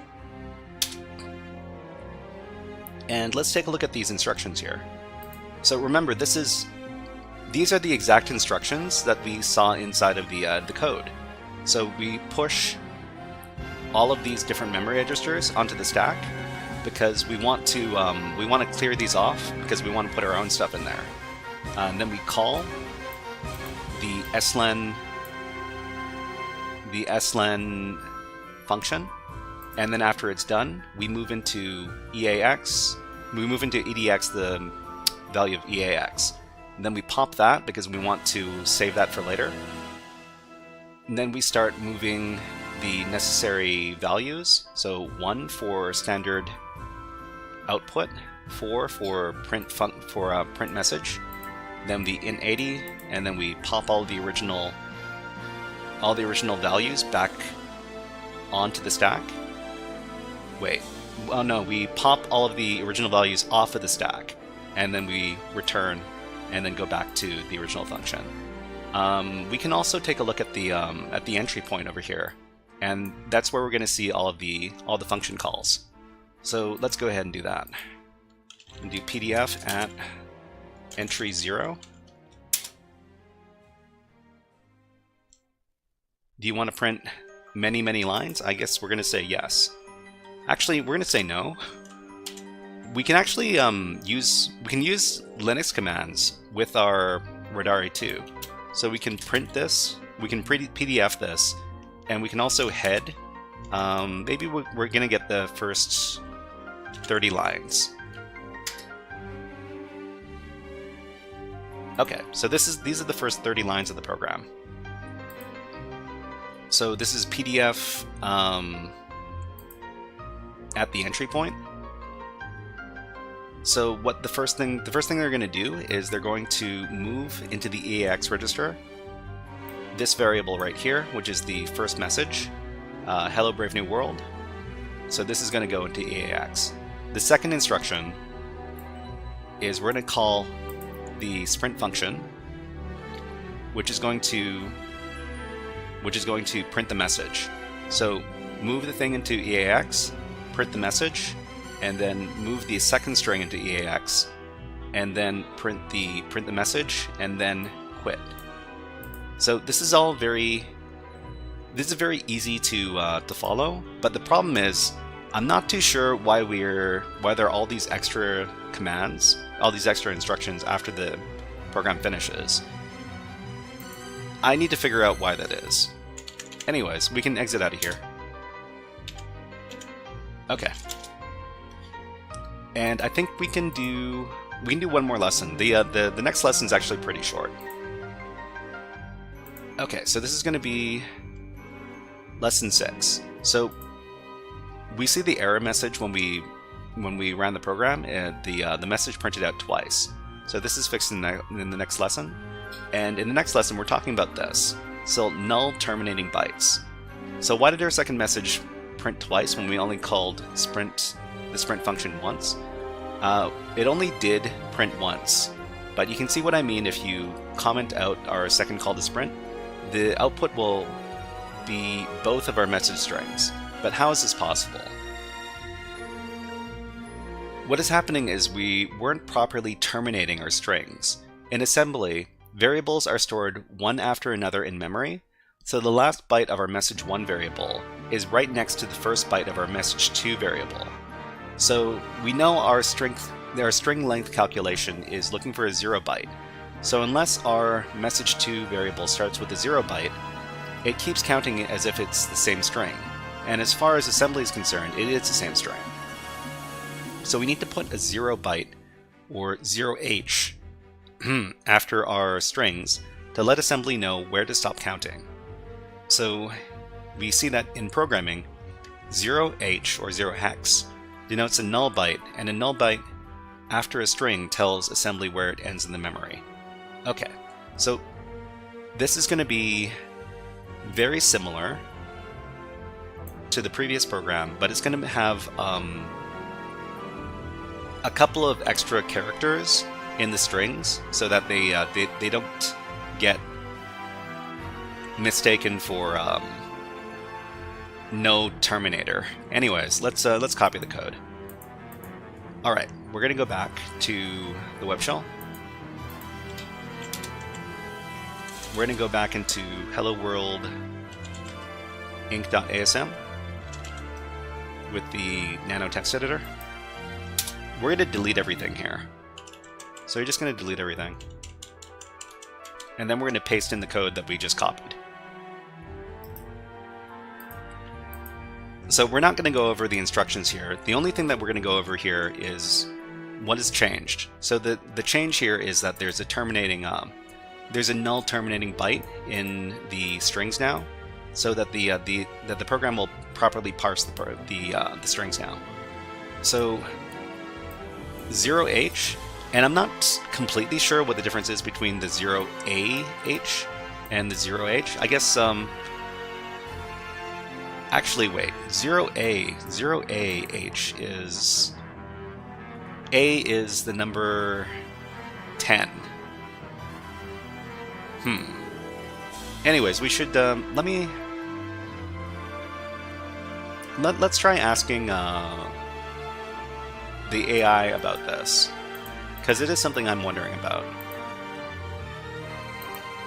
And let's take a look at these instructions here. So remember, these are the exact instructions that we saw inside of the code. So we push all of these different memory registers onto the stack because we want to clear these off because we want to put our own stuff in there. And then we call the slen function, and then after it's done, we move into EAX. We move into EDX the value of EAX. And then we pop that because we want to save that for later. And then we start moving the necessary values. So 1 for standard output, 4 for print print message, then the int80, and then we pop all the original values back onto the stack. Wait, oh no, we pop all of the original values off of the stack, and then we return, and then go back to the original function. We can also take a look at the entry point over here, and that's where we're going to see all the function calls. So let's go ahead and do that. And do PDF at entry 0. Do you want to print many lines? I guess we're going to say yes. Actually, we're going to say no. We can actually use Linux commands with our Radari 2. So we can print this, we can PDF this, and we can also head. Maybe we're going to get the first 30 lines. Okay, so these are the first 30 lines of the program. So this is PDF at the entry point. So what the first thing they're going to do is they're going to move into the EAX register this variable right here, which is the first message, hello brave new world. So this is going to go into EAX. The second instruction is we're going to call the sprint function, which is going to print the message. So move the thing into EAX, print the message, and then move the second string into EAX, and then print the message, and then quit. So this is all very easy to follow. But the problem is, I'm not too sure why there are all these extra commands, all these extra instructions after the program finishes. I need to figure out why that is. Anyways, we can exit out of here. Okay. And I think we can do one more lesson. The next lesson is actually pretty short. Okay, so this is going to be lesson 6. So we see the error message when we ran the program, and the message printed out twice. So this is fixed in the next lesson. And in the next lesson, we're talking about this. So null terminating bytes. So why did our second message print twice when we only called the sprint function once? It only did print once, but you can see what I mean if you comment out our second call to sprint. The output will be both of our message strings. But how is this possible? What is happening is we weren't properly terminating our strings. In assembly, variables are stored one after another in memory, so the last byte of our message1 variable is right next to the first byte of our message2 variable. So we know our string length calculation is looking for a 0 byte. So unless our message2 variable starts with a 0 byte, it keeps counting it as if it's the same string. And as far as assembly is concerned, it is the same string. So we need to put a 0 byte, or 0h, after our strings to let assembly know where to stop counting. So we see that in programming, 0h or 0 hex denotes a null byte, and a null byte after a string tells assembly where it ends in the memory. Okay, so this is going to be very similar to the previous program, but it's going to have a couple of extra characters in the strings so that they don't get mistaken for no terminator. Anyways, let's copy the code. All right, we're going to go back to the web shell. We're going to go back into hello world inc.asm with the nano text editor. We're going to delete everything here. So you're just going to delete everything. And then we're going to paste in the code that we just copied. So we're not going to go over the instructions here. The only thing that we're going to go over here is what has changed. So the change here is that there's a terminating, there's a null terminating byte in the strings now, so that the program will properly parse the strings now. So 0h, and I'm not completely sure what the difference is between the 0AH and the 0h. I guess actually wait, 0AH is A is the number 10. Anyways, we should let's try asking the AI about this, because it is something I'm wondering about.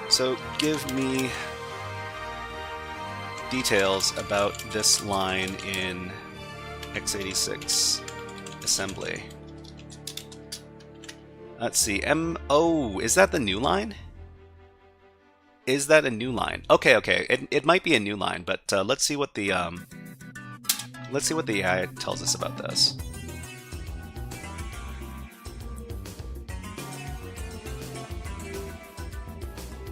So give me details about this line in x86 assembly. Let's see. Oh, is that the new line? Is that a new line? Okay, okay. It might be a new line, but let's see what the AI tells us about this.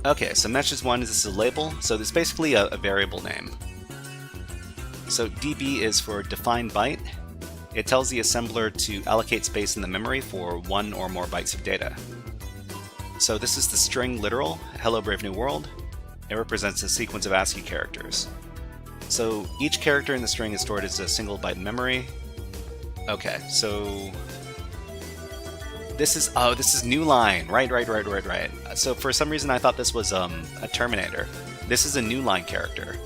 Okay, so message 1 is this a label, so this is basically a variable name. So db is for defined byte. It tells the assembler to allocate space in the memory for one or more bytes of data. So this is the string literal, hello brave new world. It represents a sequence of ASCII characters. So each character in the string is stored as a single byte in memory. Okay, so this is new line. Right. So for some reason I thought this was a terminator. This is a new line character.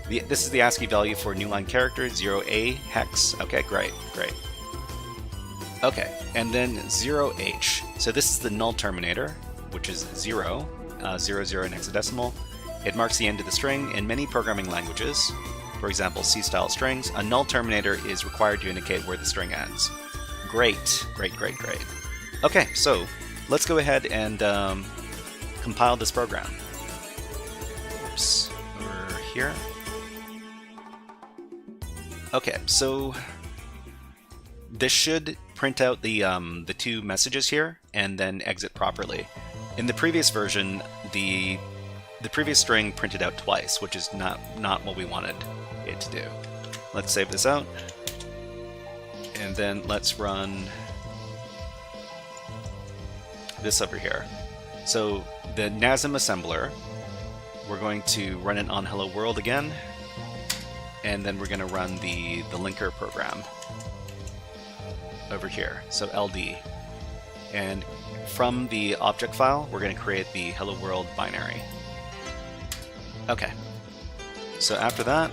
This is the ASCII value for new line character, 0A hex. Okay, great. Okay, and then 0H. So this is the null terminator, which is 0, 0, 0 in hexadecimal. It marks the end of the string. In many programming languages, for example C-style strings, a null terminator is required to indicate where the string ends. Great. Okay, so let's go ahead and compile this program. Oops, over here. Okay, so this should print out the two messages here and then exit properly. In the previous version, the previous string printed out twice, which is not what we wanted it to do. Let's save this out, and then let's run this over here. So the NASM assembler, we're going to run it on hello world again, and then we're going to run the linker program over here, so LD. And from the object file, we're going to create the hello world binary. Okay, so after that,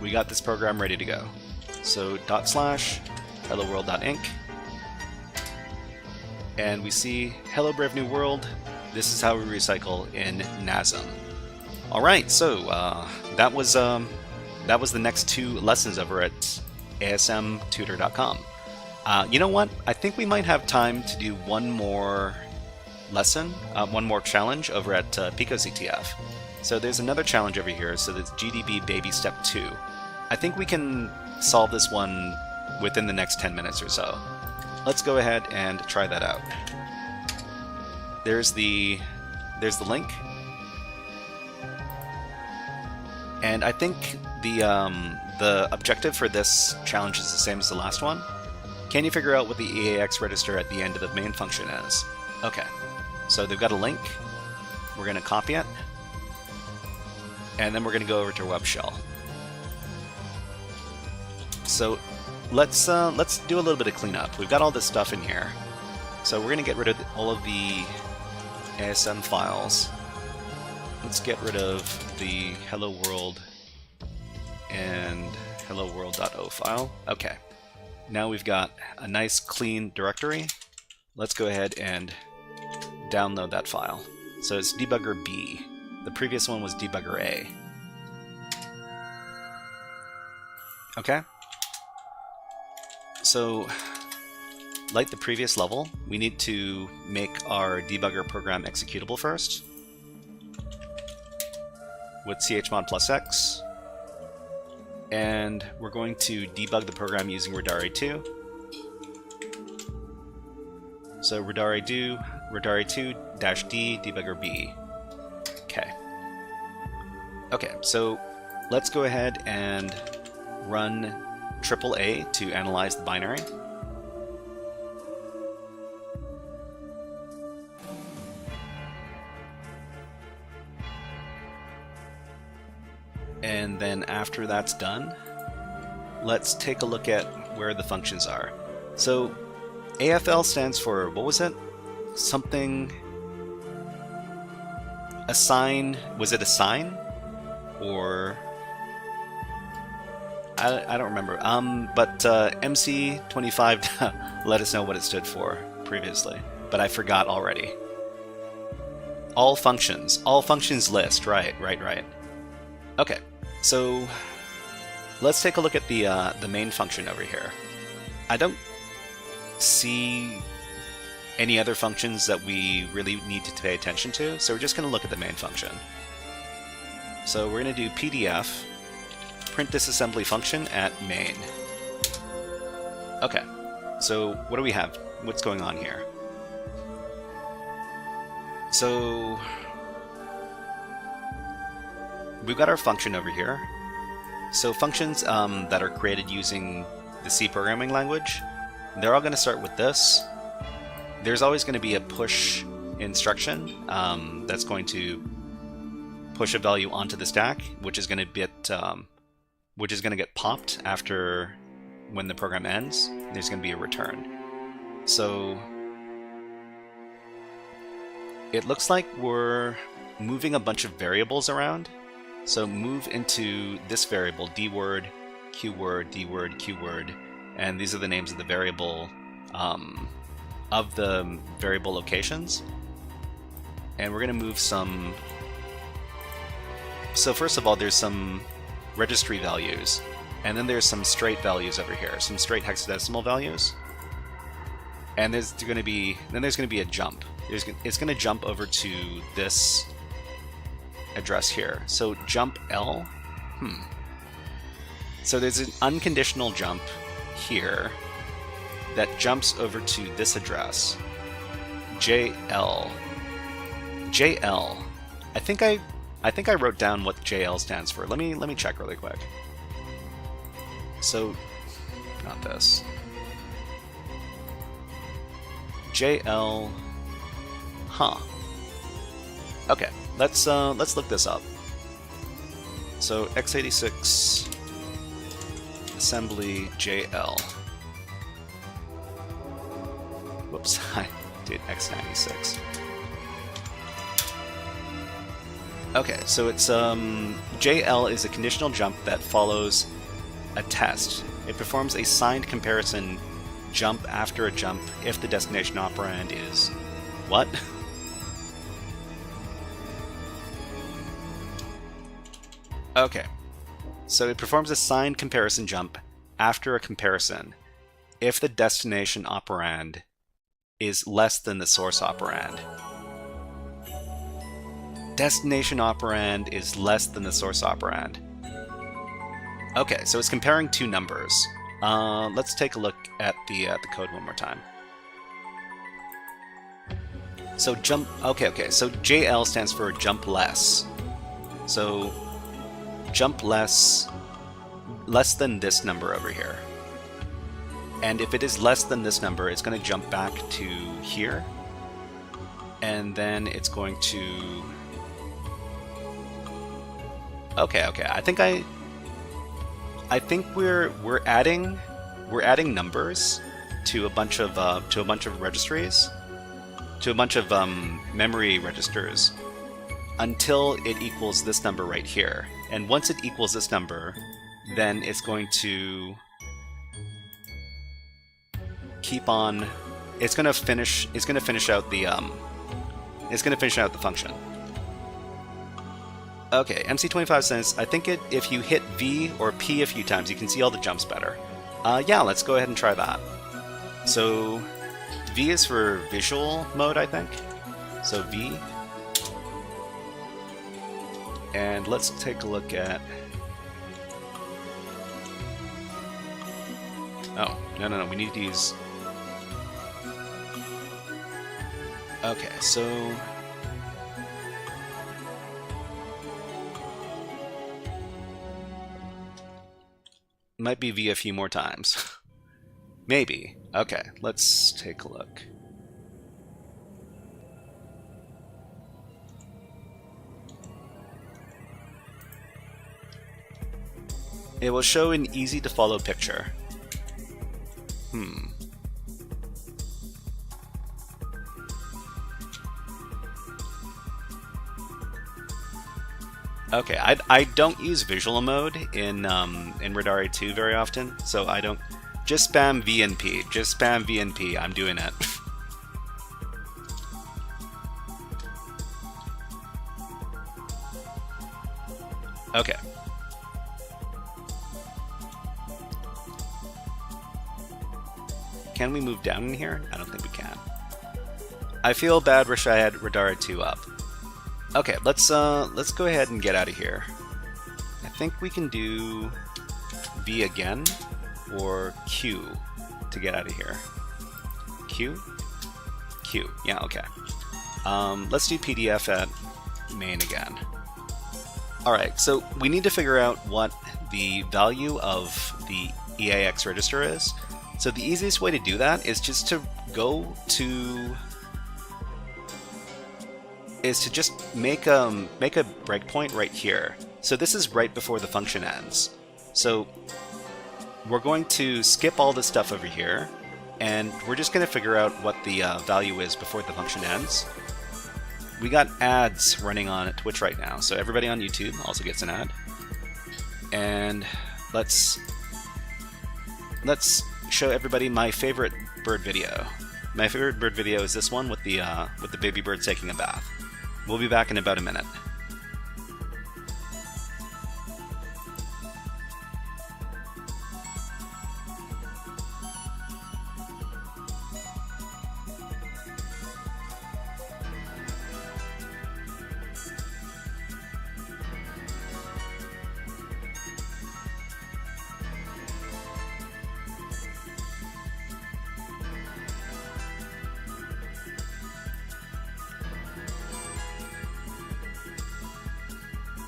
we got this program ready to go. So /helloworld.inc, and we see hello brave new world. This is how we recycle in NASM. All right, so that was the next two lessons over at asmtutor.com. You know what? I think we might have time to do one more lesson, one more challenge over at PicoCTF. So there's another challenge over here. So that's GDB baby step 2. I think we can solve this one within the next 10 minutes or so. let's go ahead and try that out. There's the link, and I think the objective for this challenge is the same as the last one. Can you figure out what the EAX register at the end of the main function is? Okay, so they've got a link. We're going to copy it, and then we're going to go over to web shell. So let's do a little bit of cleanup. We've got all this stuff in here, so we're going to get rid of all of the ASM files. Let's get rid of the hello world and hello world.o file. Okay, now we've got a nice clean directory. Let's go ahead and download that file. So it's debugger B. The previous one was debugger A. Okay. So, like the previous level, we need to make our debugger program executable first with chmod +x, and we're going to debug the program using Radare2. So Radare2 -d debugger B. Okay, so let's go ahead and run AAA to analyze the binary. And then after that's done, let's take a look at where the functions are. So AFL stands for, what was it? Something... assign... was it assign? Or... I don't remember. But MC25 let us know what it stood for previously, but I forgot already. All functions list, right. Okay, so let's take a look at the main function over here. I don't see any other functions that we really need to pay attention to, so we're just going to look at the main function. So we're going to do PDF print disassembly function at main. Okay, so what do we have? What's going on here? So we've got our function over here. So functions that are created using the C programming language, they're all going to start with this. There's always going to be a push instruction that's going to push a value onto the stack, which is going to get popped after when the program ends. There's going to be a return. So it looks like we're moving a bunch of variables around. So move into this variable, dword, qword, dword, qword, and these are the names of the variable locations. And we're going to move some. So first of all, there's some registry values, and then there's some straight values over here, some straight hexadecimal values, and there's going to be a jump. It's going to jump over to this address here. So jump L. So there's an unconditional jump here that jumps over to this address. JL. I think I wrote down what JL stands for. Let me check really quick. So, not this. JL. Huh. Okay, let's look this up. So x86 assembly JL. Whoops, I did x96. Okay, so it's JL is a conditional jump that follows a test. It performs a signed comparison jump after a jump if the destination operand is what? Okay, so it performs a signed comparison jump after a comparison if the destination operand is less than the source operand. Destination operand is less than the source operand. Okay, so it's comparing two numbers. Let's take a look at the code one more time. So jump. Okay. So JL stands for jump less. So jump less than this number over here. And if it is less than this number, it's going to jump back to here. And then it's going to... Okay. I think we're adding numbers to a bunch of registries, to a bunch of memory registers, until it equals this number right here. And once it equals this number, then it's going to keep on. It's going to finish out the function. Okay, MC25 says, I think if you hit V or P a few times, you can see all the jumps better. Yeah, let's go ahead and try that. So V is for visual mode, I think. So V. And let's take a look at... Oh, no, we need to use... Okay, so... Might be V a few more times. Maybe. Okay, let's take a look. It will show an easy to follow picture. Okay, I don't use visual mode in Radari 2 very often, so I don't. Just spam V and P. Just spam V and P. I'm doing it. Okay. Can we move down in here? I don't think we can. I feel bad. Wish I had Radari 2 up. Okay, let's go ahead and get out of here. I think we can do V again, or Q to get out of here. Q? Q. Yeah, okay. Let's do PDF at main again. Alright, so we need to figure out what the value of the EAX register is. So the easiest way to do that is just to go to... is to just make a breakpoint right here. So this is right before the function ends. So we're going to skip all this stuff over here, and we're just going to figure out what the value is before the function ends. We got ads running on Twitch right now, so everybody on YouTube also gets an ad. And let's show everybody my favorite bird video. My favorite bird video is this one with the baby bird taking a bath. We'll be back in about a minute.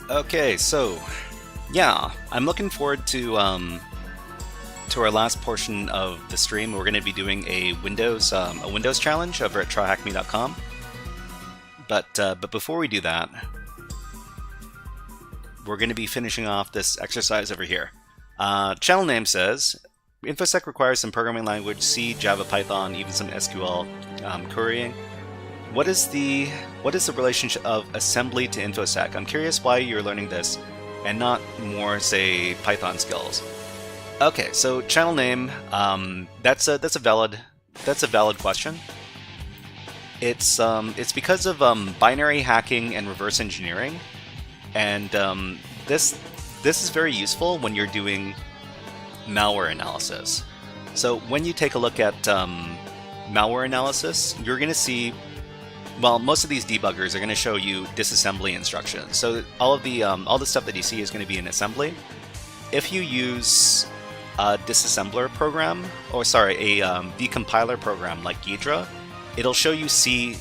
Okay, so yeah, I'm looking forward to our last portion of the stream. We're going to be doing a Windows challenge over at Tryhackme.com. But before we do that, we're going to be finishing off this exercise over here. Channel name says InfoSec requires some programming language, C, Java, Python, even some SQL querying. What is the relationship of assembly to InfoSec? I'm curious why you're learning this and not more, say, Python skills. Okay, so channel name, that's a valid question. It's because of binary hacking and reverse engineering, and this is very useful when you're doing malware analysis. So when you take a look at malware analysis, you're going to see, well, most of these debuggers are going to show you disassembly instructions. So all the stuff that you see is going to be in assembly. If you use a disassembler program, or sorry, a decompiler program like Ghidra, it'll show you C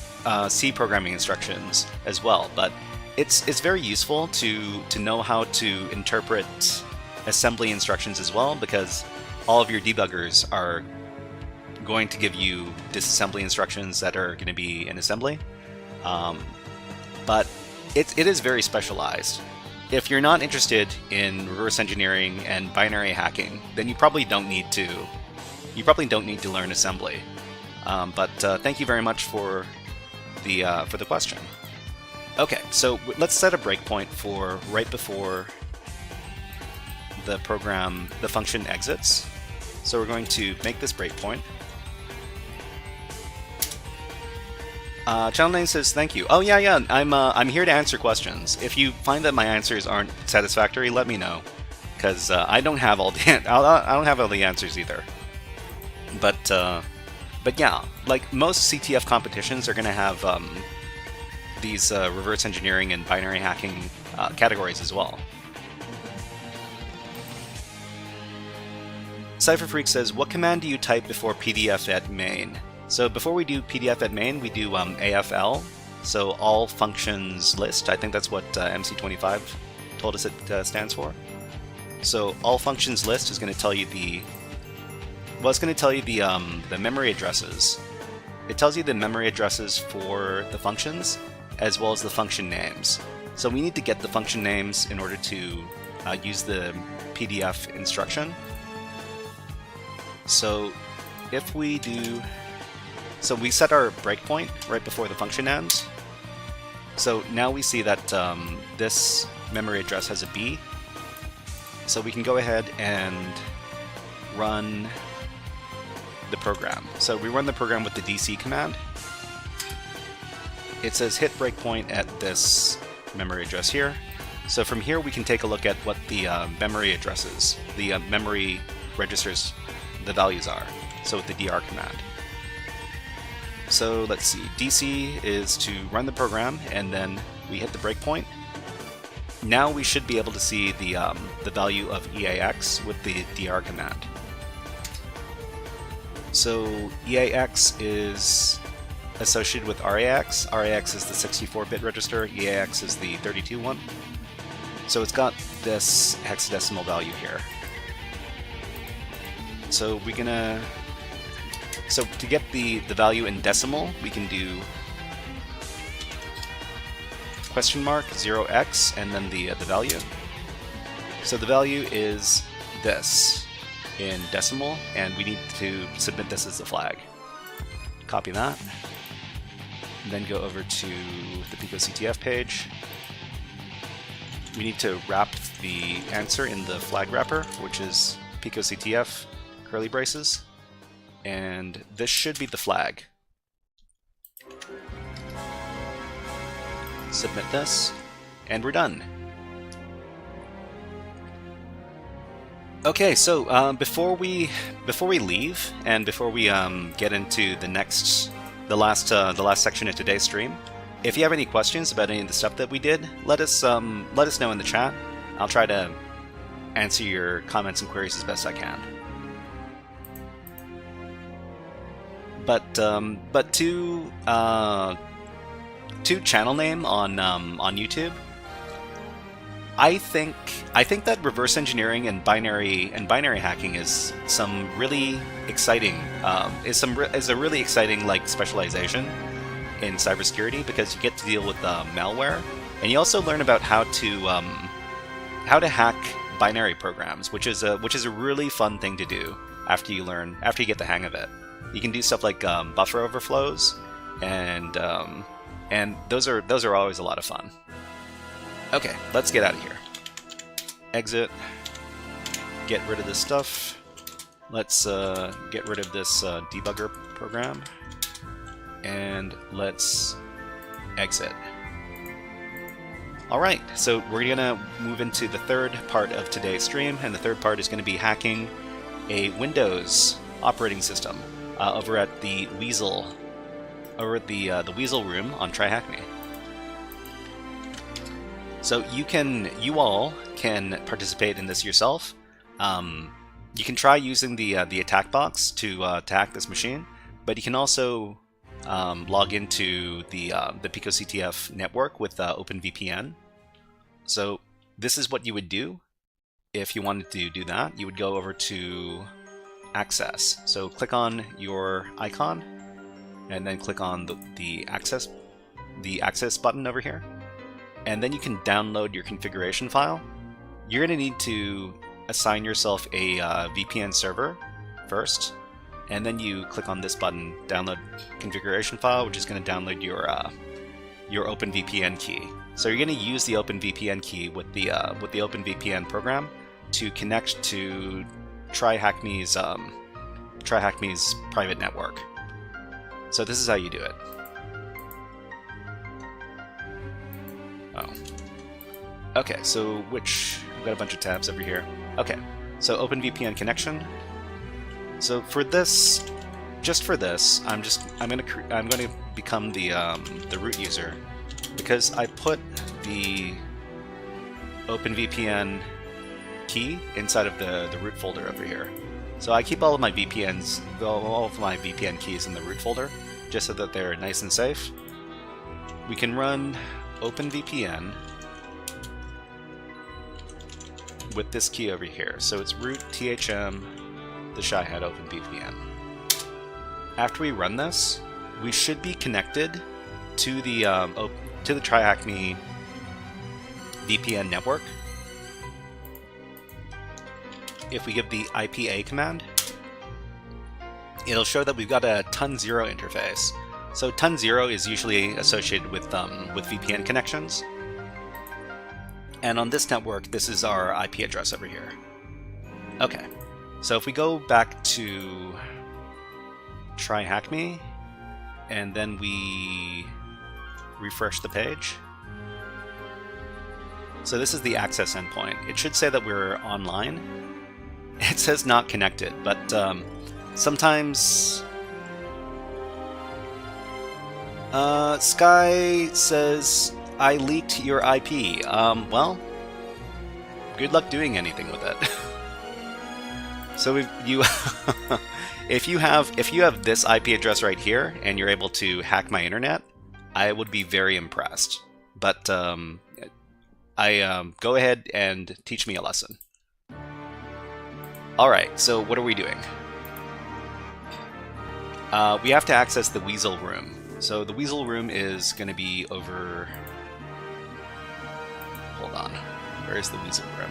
C programming instructions as well, but it's very useful to know how to interpret assembly instructions as well, because all of your debuggers are going to give you disassembly instructions that are going to be in assembly, but it is very specialized. If you're not interested in reverse engineering and binary hacking, then you probably don't need to learn assembly. But thank you very much for the question. Okay, so let's set a breakpoint for right before the program, the function exits. So we're going to make this breakpoint. Channel Name says thank you. Oh yeah, I'm here to answer questions. If you find that my answers aren't satisfactory, let me know, because I don't have all the I don't have all the answers either. But yeah, like most CTF competitions are going to have these reverse engineering and binary hacking categories as well. CypherFreak says, what command do you type before PDF at main? So before we do PDF at main, we do AFL, so all functions list. I think that's what MC25 told us it stands for. So all functions list is going to tell you the memory addresses. It tells you the memory addresses for the functions as well as the function names. So we need to get the function names in order to use the PDF instruction. So if we do, so we set our breakpoint right before the function ends. So now we see that this memory address has a B. So we can go ahead and run the program. So we run the program with the DC command. It says hit breakpoint at this memory address here. So from here we can take a look at what the memory addresses, the memory registers, the values are. So with the DR command. So let's see, DC is to run the program, and then we hit the breakpoint. Now we should be able to see the value of EAX with the DR command. So EAX is associated with RAX. RAX is the 64-bit register, EAX is the 32 one. So it's got this hexadecimal value here. So we're gonna, so to get the value in decimal, we can do question mark 0x and then the value. So the value is this in decimal, and we need to submit this as a flag. Copy that, and then go over to the PicoCTF page. We need to wrap the answer in the flag wrapper, which is PicoCTF curly braces, and this should be the flag. Submit this, and we're done. Okay, so before we leave, and before we get into the last section of today's stream, if you have any questions about any of the stuff that we did, let us know in the chat. I'll try to answer your comments and queries as best I can. But to channel name on YouTube, I think that reverse engineering and binary hacking is some really exciting is a really exciting like specialization in cybersecurity, because you get to deal with malware, and you also learn about how to hack binary programs, which is a really fun thing to do after you get the hang of it. You can do stuff like buffer overflows, and those are always a lot of fun. Okay, let's get out of here. Exit. Get rid of this stuff. Let's get rid of this debugger program. And let's exit. Alright, so we're going to move into the third part of today's stream, and the third part is going to be hacking a Windows operating system over at the Weasel, the Weasel room on Tryhackme. So you all can participate in this yourself. You can try using the attack box to hack this machine, but you can also log into the PicoCTF network with OpenVPN. So this is what you would do if you wanted to do that. You would go over to Access. So click on your icon, and then click on the access button over here, and then you can download your configuration file. You're going to need to assign yourself a VPN server first, and then you click on this button, download configuration file, which is going to download your OpenVPN key. So you're going to use the OpenVPN key with the OpenVPN program to connect to Tryhackme's private network. So this is how you do it. Oh. Okay, so we've got a bunch of tabs over here. Okay, so OpenVPN connection. So for this, just for this, I'm going to become the root user, because I put the OpenVPN key inside of the root folder over here. So I keep all of my VPN keys in the root folder, just so that they're nice and safe. We can run OpenVPN with this key over here. So it's root THM the Shyhead OpenVPN. After we run this, we should be connected to the Tryhackme VPN network. If we give the IPA command, it'll show that we've got a ton0 interface. So ton0 is usually associated with VPN connections. And on this network, this is our IP address over here. Okay, so if we go back to Tryhackme, and then we refresh the page. So this is the access endpoint. It should say that we're online. It says not connected, but sometimes Sky says I leaked your IP. Well, good luck doing anything with it. So if you have this IP address right here and you're able to hack my internet, I would be very impressed. But go ahead and teach me a lesson. Alright, so what are we doing? We have to access the Weasel room. So the Weasel room is going to be over... Hold on. Where is the Weasel room?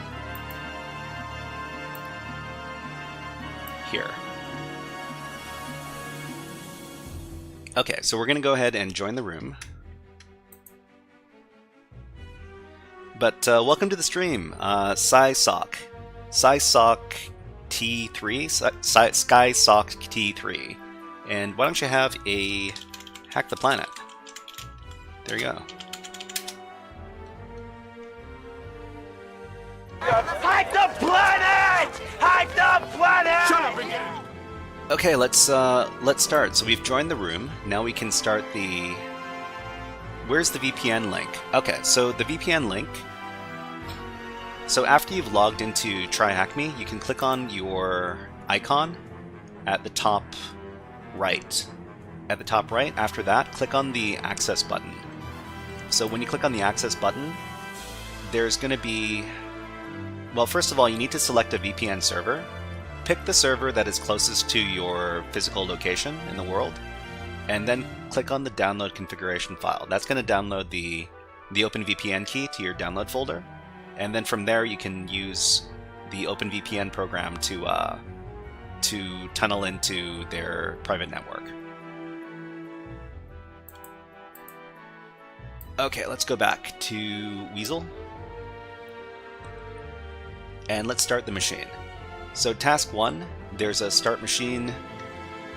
Here. Okay, so we're going to go ahead and join the room. But welcome to the stream, SkySock T3, SkySock T3. And why don't you have a Hack the Planet? There you go. Hack the planet! Hack the planet! Shut up again! Okay, let's start. So we've joined the room. Now we can start the... Where's the VPN link? Okay, so the VPN link... So after you've logged into Tryhackme, you can click on your icon at the top right. At the top right, after that, click on the access button. So when you click on the access button, there's going to be... Well, first of all, you need to select a VPN server. Pick the server that is closest to your physical location in the world, and then click on the download configuration file. That's going to download the OpenVPN key to your download folder. And then from there, you can use the OpenVPN program to tunnel into their private network. Okay, let's go back to Weasel. And let's start the machine. So task 1, there's a start machine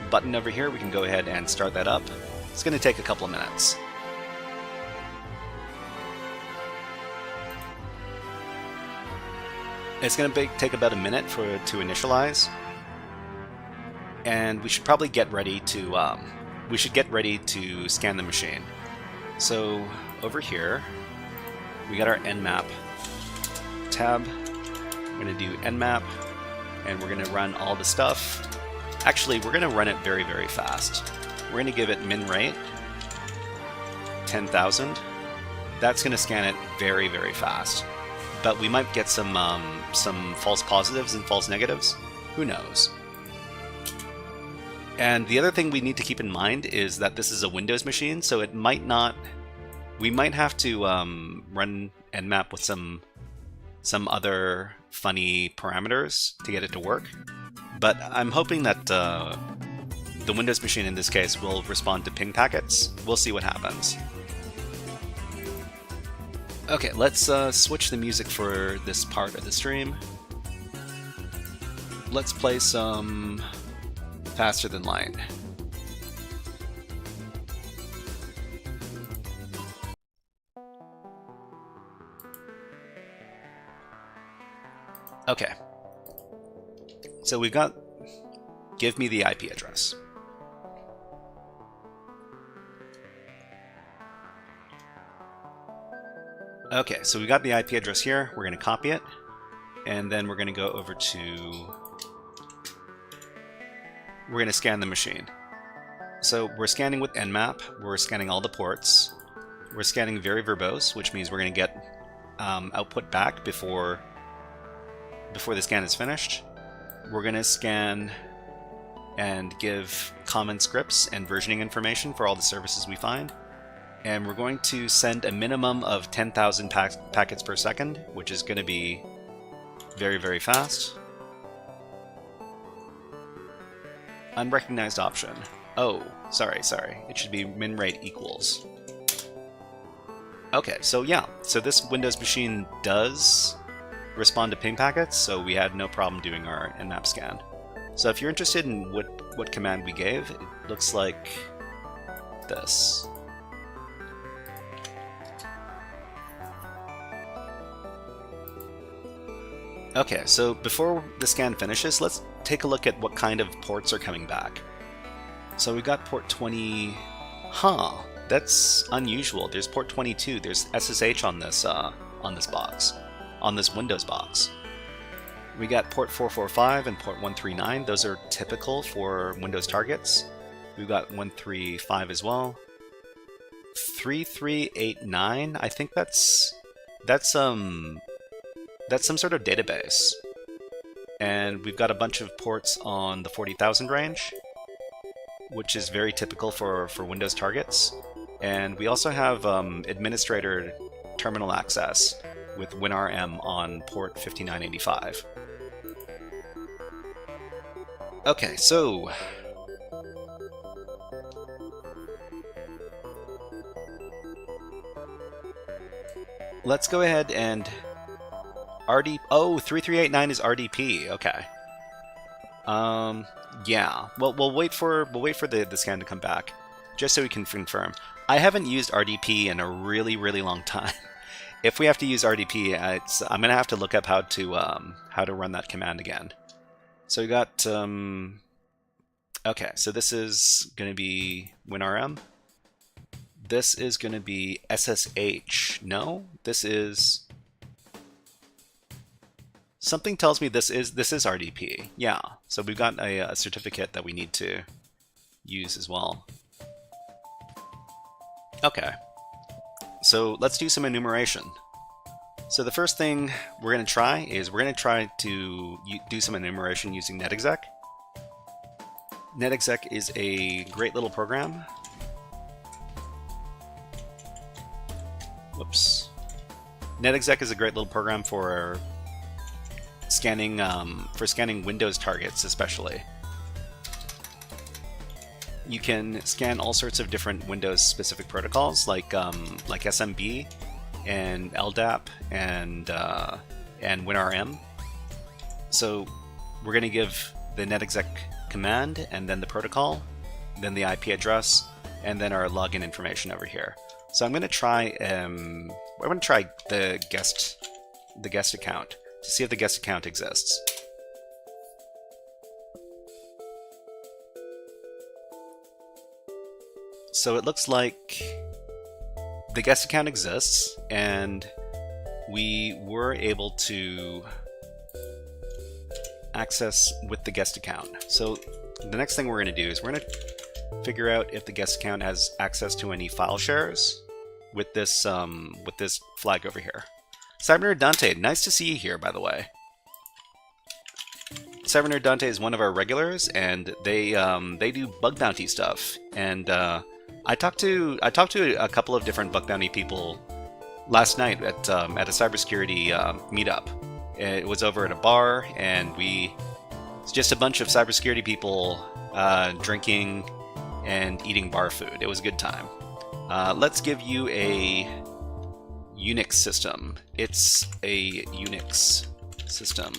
button over here. We can go ahead and start that up. It's going to take a couple of minutes. It's going to take about a minute to initialize, and we should probably get ready to scan the machine. So over here, we got our Nmap tab. We're going to do Nmap, and we're going to run all the stuff. Actually, we're going to run it very, very fast. we're going to give it min rate 10,000. That's going to scan it very, very fast. But we might get some false positives and false negatives. Who knows? And the other thing we need to keep in mind is that this is a Windows machine, so it might not. We might have to run Nmap with some other funny parameters to get it to work. But I'm hoping that the Windows machine in this case will respond to ping packets. We'll see what happens. Okay, let's switch the music for this part of the stream. Let's play some Faster Than Light. Okay. So we've got give me the IP address. Okay, so we got the IP address here. We're going to copy it, and then we're going to go over to. We're going to scan the machine. So we're scanning with Nmap. We're scanning all the ports. We're scanning very verbose, which means we're going to get output back before the scan is finished. We're going to scan and give common scripts and versioning information for all the services we find. And we're going to send a minimum of 10,000 packets per second, which is going to be very, very fast. Unrecognized option. Oh, sorry. It should be min rate equals. Okay, so yeah. So this Windows machine does respond to ping packets, so we had no problem doing our Nmap scan. So if you're interested in what command we gave, it looks like this. Okay, so before the scan finishes, let's take a look at what kind of ports are coming back. So we got port 20... Huh, that's unusual. There's port 22. There's SSH on this box, on this Windows box. We got port 445 and port 139. Those are typical for Windows targets. We've got 135 as well. 3389. I think that's some sort of database. And we've got a bunch of ports on the 40,000 range, which is very typical for Windows targets. And we also have administrator terminal access with WinRM on port 5985. Okay, so let's go ahead and Oh, 3389 is RDP. Okay. Yeah. Well, we'll wait for the scan to come back, just so we can confirm. I haven't used RDP in a really, really long time. If we have to use RDP, I'm gonna have to look up how to run that command again. So we got okay. So this is gonna be WinRM. This is gonna be SSH. No, this is. Something tells me this is RDP. Yeah, so we've got a certificate that we need to use as well. Okay, so let's do some enumeration. So the first thing we're going to try is we're going to try to do some enumeration using netexec. Netexec is a great little program. Whoops. Netexec is a great little program for scanning Windows targets, especially. You can scan all sorts of different Windows-specific protocols, like SMB and LDAP and WinRM. So we're going to give the netexec command, and then the protocol, then the IP address, and then our login information over here. So I'm going to try the guest account to see if the guest account exists. So it looks like the guest account exists, and we were able to access with the guest account. So the next thing we're going to do is we're going to figure out if the guest account has access to any file shares with this flag over here. Cybernerd Dante, nice to see you here, by the way. Cybernerd Dante is one of our regulars, and they do bug bounty stuff. And I talked to a couple of different bug bounty people last night at a cybersecurity meetup. It was over at a bar, and it's just a bunch of cybersecurity people drinking and eating bar food. It was a good time. Let's give you a Unix system. It's a Unix system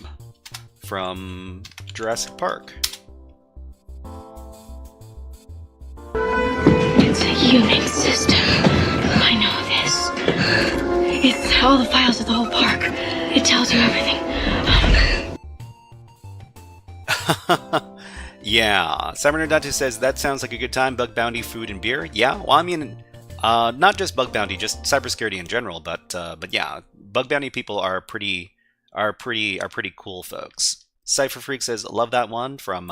from Jurassic Park. It's a Unix system. I know this. It's all the files of the whole park. It tells you everything. Yeah, Cybernerd Dante says that sounds like a good time. Bug bounty, food, and beer. Yeah, well, I mean, not just bug bounty, just cybersecurity in general. But yeah, bug bounty people are pretty cool folks. Cypher Freak says, love that one from.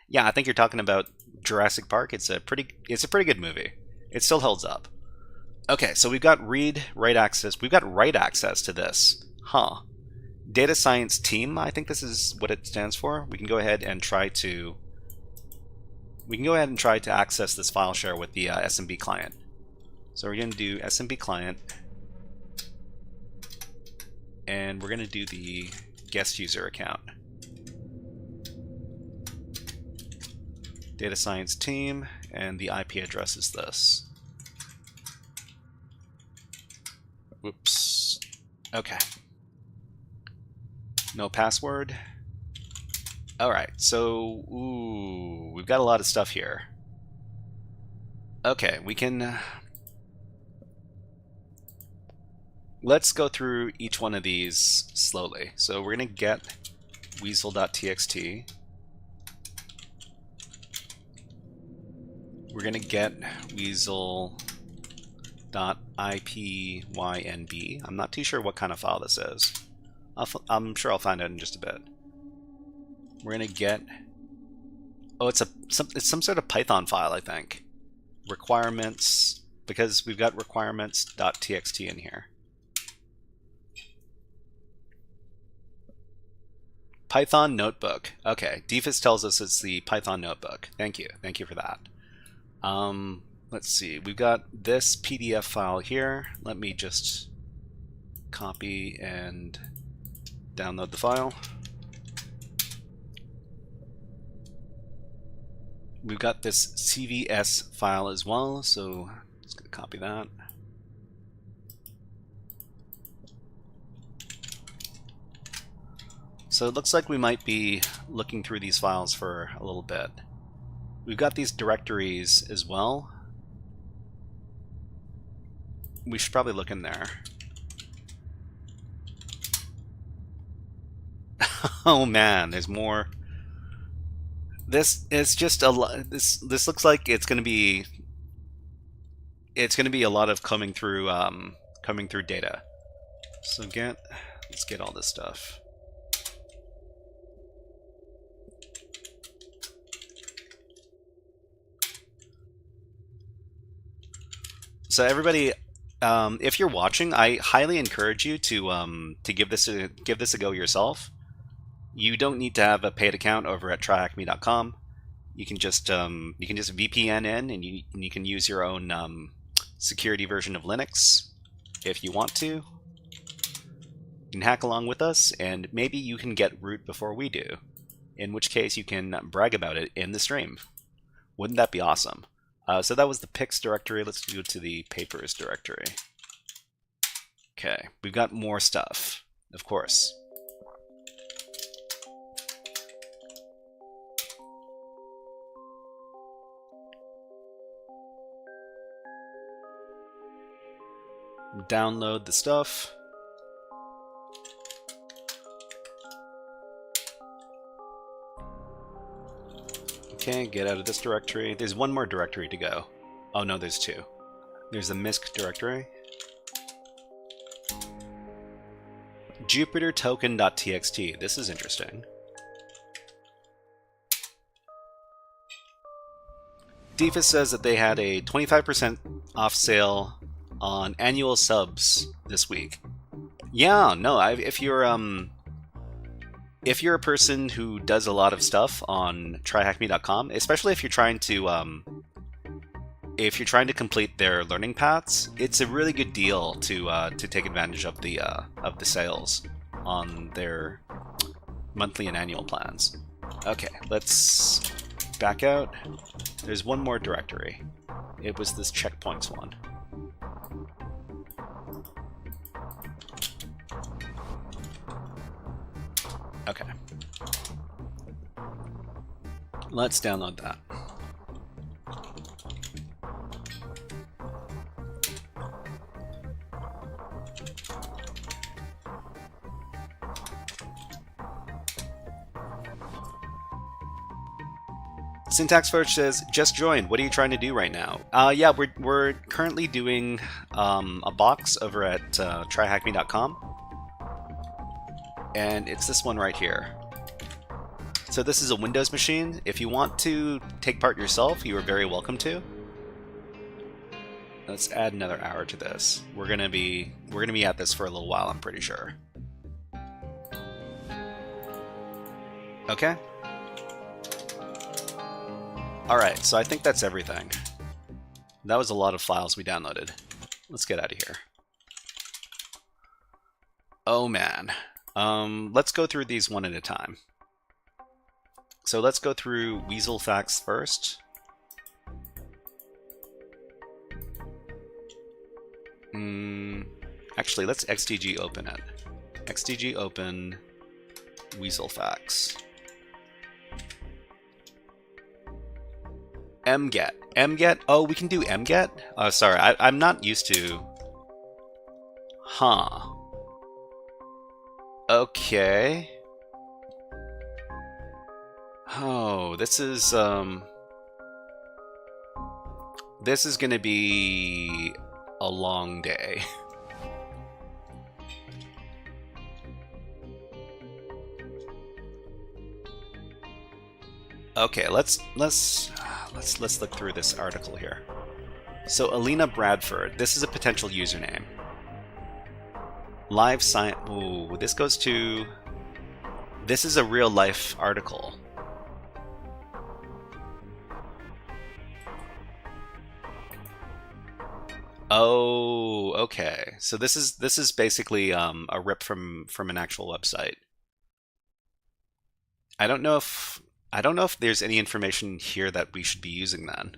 Yeah, I think you're talking about Jurassic Park. It's a pretty good movie. It still holds up. Okay, so we've got read-write access. We've got write access to this, huh? Data Science Team, I think this is what it stands for. We can go ahead and try to access this file share with the SMB client. So we're going to do SMB client, and we're going to do the guest user account. Data Science Team, and the IP address is this. Whoops. Okay. No password. Alright, so we've got a lot of stuff here. Okay, we can... let's go through each one of these slowly. So we're going to get weasel.txt. We're going to get weasel.ipynb. I'm not too sure what kind of file this is. I'm sure I'll find out in just a bit. We're going to get... oh, it's some sort of Python file, I think. Requirements, because we've got requirements.txt in here. Python notebook. Okay, Defus tells us it's the Python notebook. Thank you. Thank you for that. Let's see. We've got this PDF file here. Let me just copy and download the file. We've got this CVS file as well, so just gonna copy that. So it looks like we might be looking through these files for a little bit. We've got these directories as well. We should probably look in there. Oh man, there's more. This is just a lot. This looks like it's going to be a lot of coming through data. So let's get all this stuff. So everybody, if you're watching, I highly encourage you to give this a go yourself. You don't need to have a paid account over at Tryhackme.com. You can just VPN in, and you can use your own security version of Linux if you want to. You can hack along with us, and maybe you can get root before we do. In which case, you can brag about it in the stream. Wouldn't that be awesome? So that was the pics directory. Let's go to the papers directory. Okay, we've got more stuff, of course. Download the stuff. Okay, get out of this directory. There's one more directory to go. Oh no, there's two. There's the MISC directory. JupyterToken.txt. This is interesting. Defus says that they had a 25% off sale on annual subs this week. Yeah, no, if you're a person who does a lot of stuff on Tryhackme.com, especially if you're trying to complete their learning paths, it's a really good deal to take advantage of the sales on their monthly and annual plans. Okay, let's back out. There's one more directory. It was this checkpoints one. Okay. Let's download that. Syntax Forge says, just joined. What are you trying to do right now? Yeah, we're currently doing a box over at tryhackme.com. And it's this one right here. So this is a Windows machine. If you want to take part yourself, you are very welcome to. Let's add another hour to this. We're gonna be at this for a little while, I'm pretty sure. Okay. Alright, so I think that's everything. That was a lot of files we downloaded. Let's get out of here. Oh man. Let's go through these one at a time. So let's go through Weasel facts first. Actually, let's XDG open it. XDG open Weasel facts. mget. mget? Oh, we can do mget? Oh, sorry, I'm not used to... Huh. Okay. Oh, this is gonna be a long day. Okay, let's look through this article here. So Alina Bradford, this is a potential username. Live science. Ooh, this goes to. This is a real life article. Oh, okay. So this is basically a rip from an actual website. I don't know if there's any information here that we should be using then.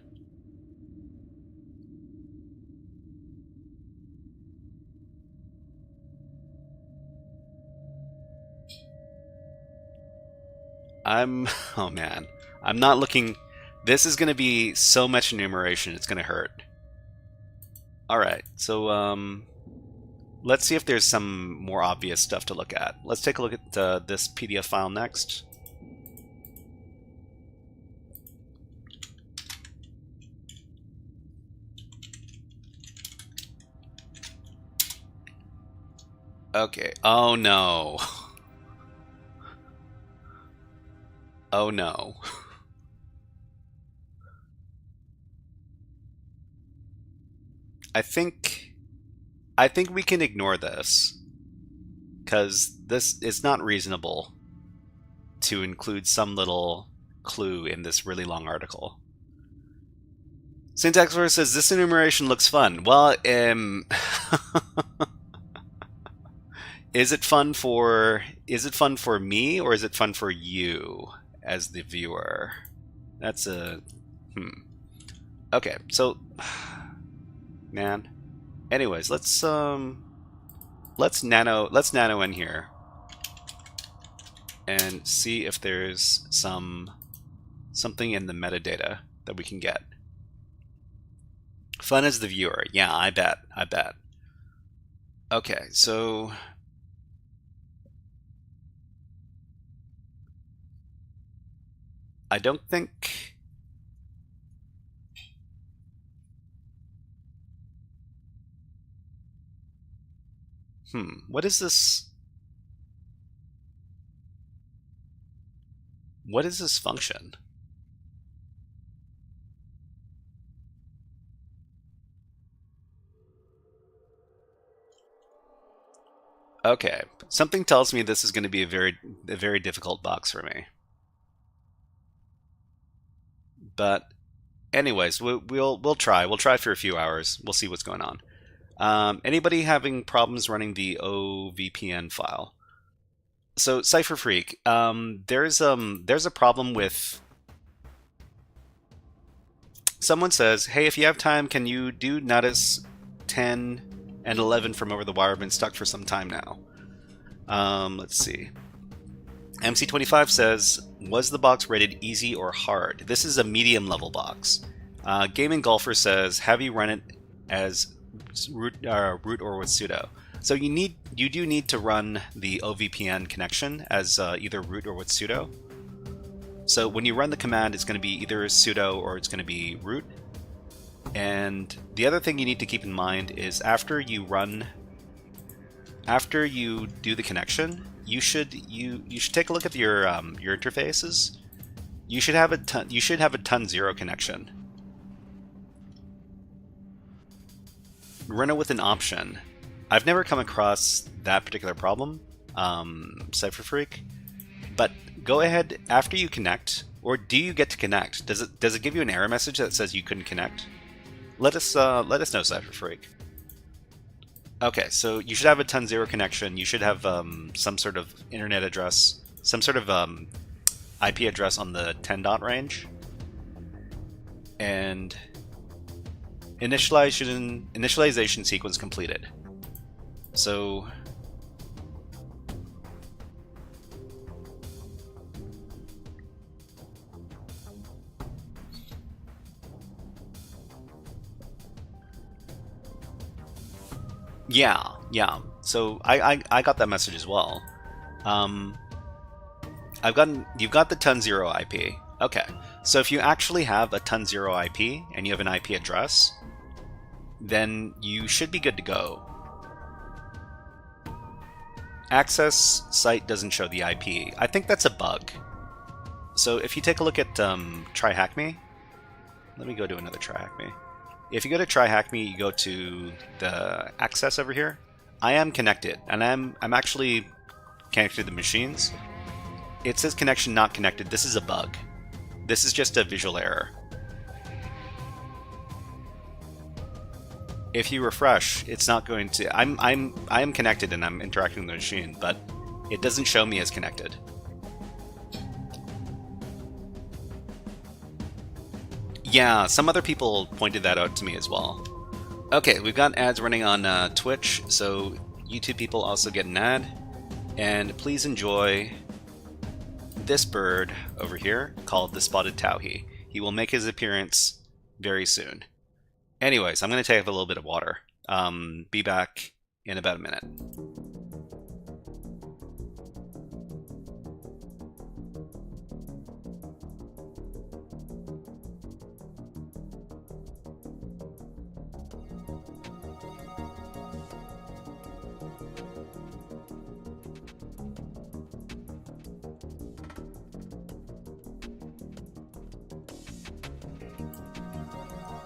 Oh man, I'm not looking. This is going to be so much enumeration, it's going to hurt. Alright, so let's see if there's some more obvious stuff to look at. Let's take a look at this PDF file next. Okay, oh no. Oh no. I think we can ignore this, because this is not reasonable to include some little clue in this really long article. Syntax Force says this enumeration looks fun. Well, is it fun for me, or is it fun for you as the viewer? That's a Okay, so man. Anyways, let's nano in here and see if there's something in the metadata that we can get. Fun as the viewer. Yeah, I bet. Okay, so I don't think what is this? What is this function? Okay, something tells me this is going to be a very difficult box for me. But anyways, we'll try. We'll try for a few hours. We'll see what's going on. Anybody having problems running the OVPN file? So Cypher Freak, there's a problem with. Someone says, "Hey, if you have time, can you do Natus 10 and 11 from over the wire? I've been stuck for some time now." Let's see. MC25 says, "Was the box rated easy or hard?" This is a medium level box. Gaming Golfer says, "Have you run it as root or with sudo?" So you do need to run the OVPN connection as either root or with sudo. So when you run the command, it's going to be either sudo or it's going to be root. And the other thing you need to keep in mind is after you do the connection, you should take a look at your interfaces. You should have a ton 0 connection. Run it with an option. I've never come across that particular problem, Cypher Freak, but go ahead after you connect, or do you get to connect? Does it give you an error message that says you couldn't connect? Let us know, Cypher Freak. Okay, so you should have a ton 0 connection. You should have some sort of internet address, some sort of IP address on the 10 dot range, and initialization sequence completed. So yeah. So I got that message as well. You've got the ton 0 IP. Okay, so if you actually have a ton 0 IP and you have an IP address, then you should be good to go. Access site doesn't show the IP. I think that's a bug. So if you take a look at Tryhackme, let me go to another Tryhackme. If you go to Tryhackme, you go to the access over here. I am connected, and I'm actually connected to the machines. It says connection not connected. This is a bug. This is just a visual error. If you refresh, it's not going to. I am connected and I'm interacting with the machine, but it doesn't show me as connected. Yeah, some other people pointed that out to me as well. Okay, we've got ads running on Twitch, so YouTube people also get an ad. And please enjoy this bird over here called the Spotted Towhee. He will make his appearance very soon. Anyways, I'm going to take a little bit of water. Be back in about a minute.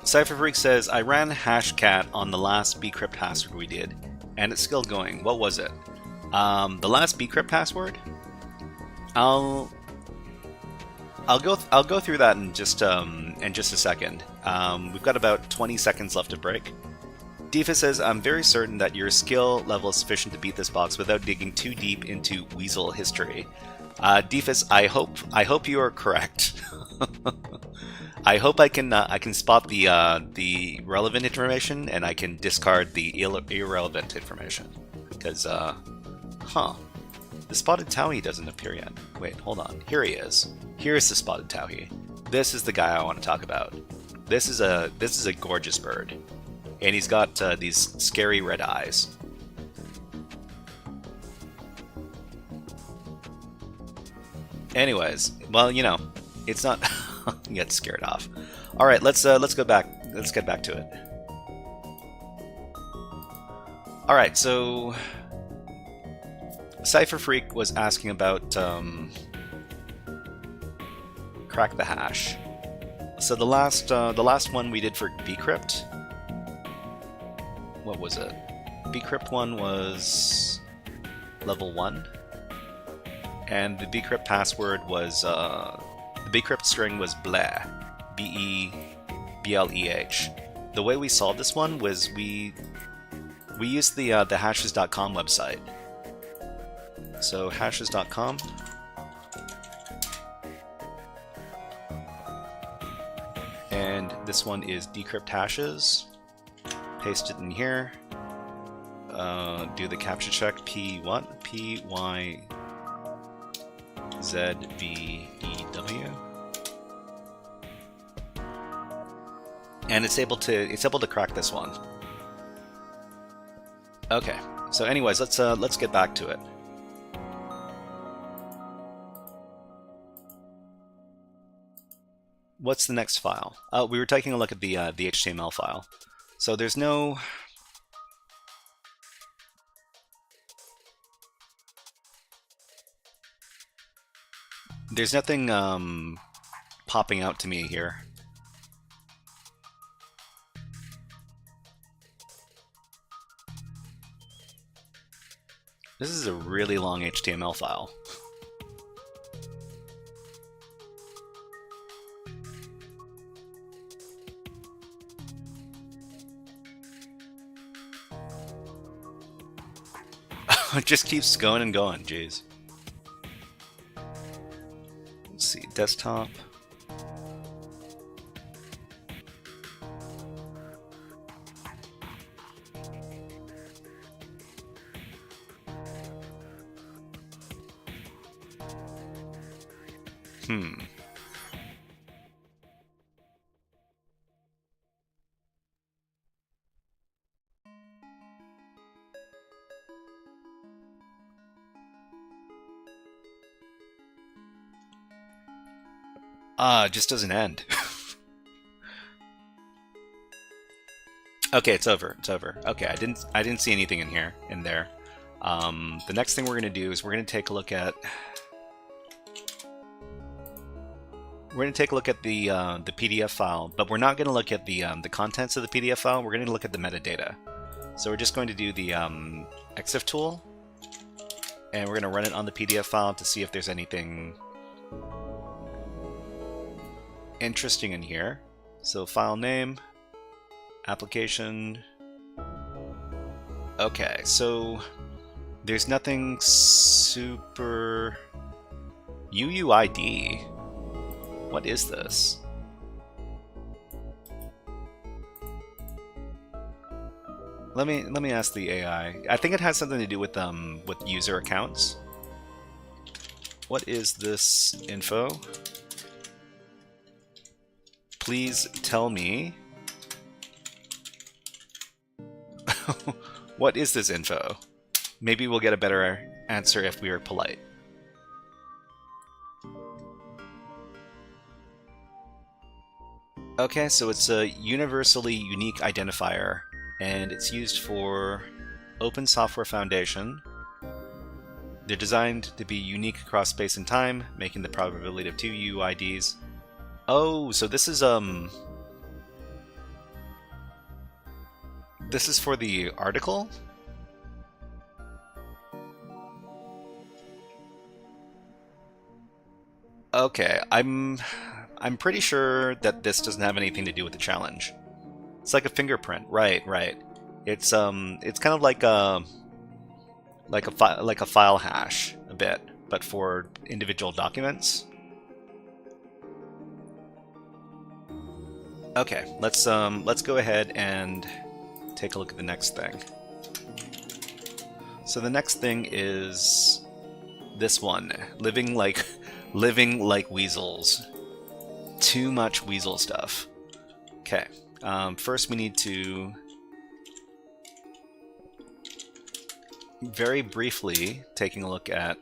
Cypher Freak says, I ran hashcat on the last bcrypt password we did, and it's still going. What was it? The last bcrypt password? I'll go through that in just a second. We've got about 20 seconds left of break. Defa says, I'm very certain that your skill level is sufficient to beat this box without digging too deep into Weasel history. Defus, I hope you are correct. I hope I can spot the relevant information and I can discard the irrelevant information. Because, the Spotted Towhee doesn't appear yet. Wait, hold on. Here he is. Here's the Spotted Towhee. This is the guy I want to talk about. This is a gorgeous bird, and he's got these scary red eyes. Anyways, well, you know, it's not. Get scared off. All right, let's go back. Let's get back to it. All right, so Cypher Freak was asking about crack the hash. So the last one we did for bcrypt. What was it? Bcrypt one was level 1. And the bcrypt password was, the bcrypt string was bleh, B-E-B-L-E-H. The way we solved this one was we used the hashes.com website. So hashes.com. And this one is decrypt hashes. Paste it in here. Do the captcha check. P what? P-Y-Z-B-E-W. And it's able to crack this one. Okay. So anyways, let's get back to it. What's the next file? We were taking a look at the HTML file. So there's no... There's nothing popping out to me here. This is a really long HTML file. It just keeps going and going, jeez. Let's see, desktop. It just doesn't end. Okay, it's over. It's over. Okay, I didn't see anything in there. The next thing we're gonna do is we're gonna take a look at the PDF file, but we're not gonna look at the contents of the PDF file. We're gonna look at the metadata. So we're just going to do the exif tool, and we're gonna run it on the PDF file to see if there's anything interesting in here. So file name, application. Okay, so there's nothing super... UUID. What is this? Let me ask the AI. I think it has something to do with user accounts. What is this info? Please tell me. What is this info? Maybe we'll get a better answer if we are polite. Okay, so it's a universally unique identifier, and it's used for Open Software Foundation. They're designed to be unique across space and time, making the probability of 2 UIDs. Oh, so this is for the article? Okay, I'm pretty sure that this doesn't have anything to do with the challenge. It's like a fingerprint, right? It's kind of like a file hash a bit, but for individual documents. Okay, let's go ahead and take a look at the next thing. So the next thing is this one, living like weasels. Too much weasel stuff. Okay, first we need to very briefly taking a look at...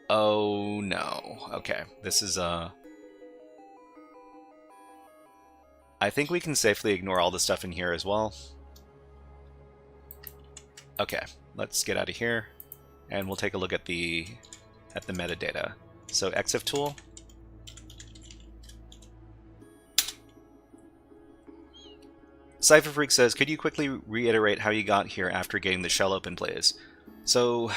Oh no. Okay, this is I think we can safely ignore all the stuff in here as well. Okay, let's get out of here, and we'll take a look at the metadata. So exif tool. CypherFreak says, could you quickly reiterate how you got here after getting the shell open, please? So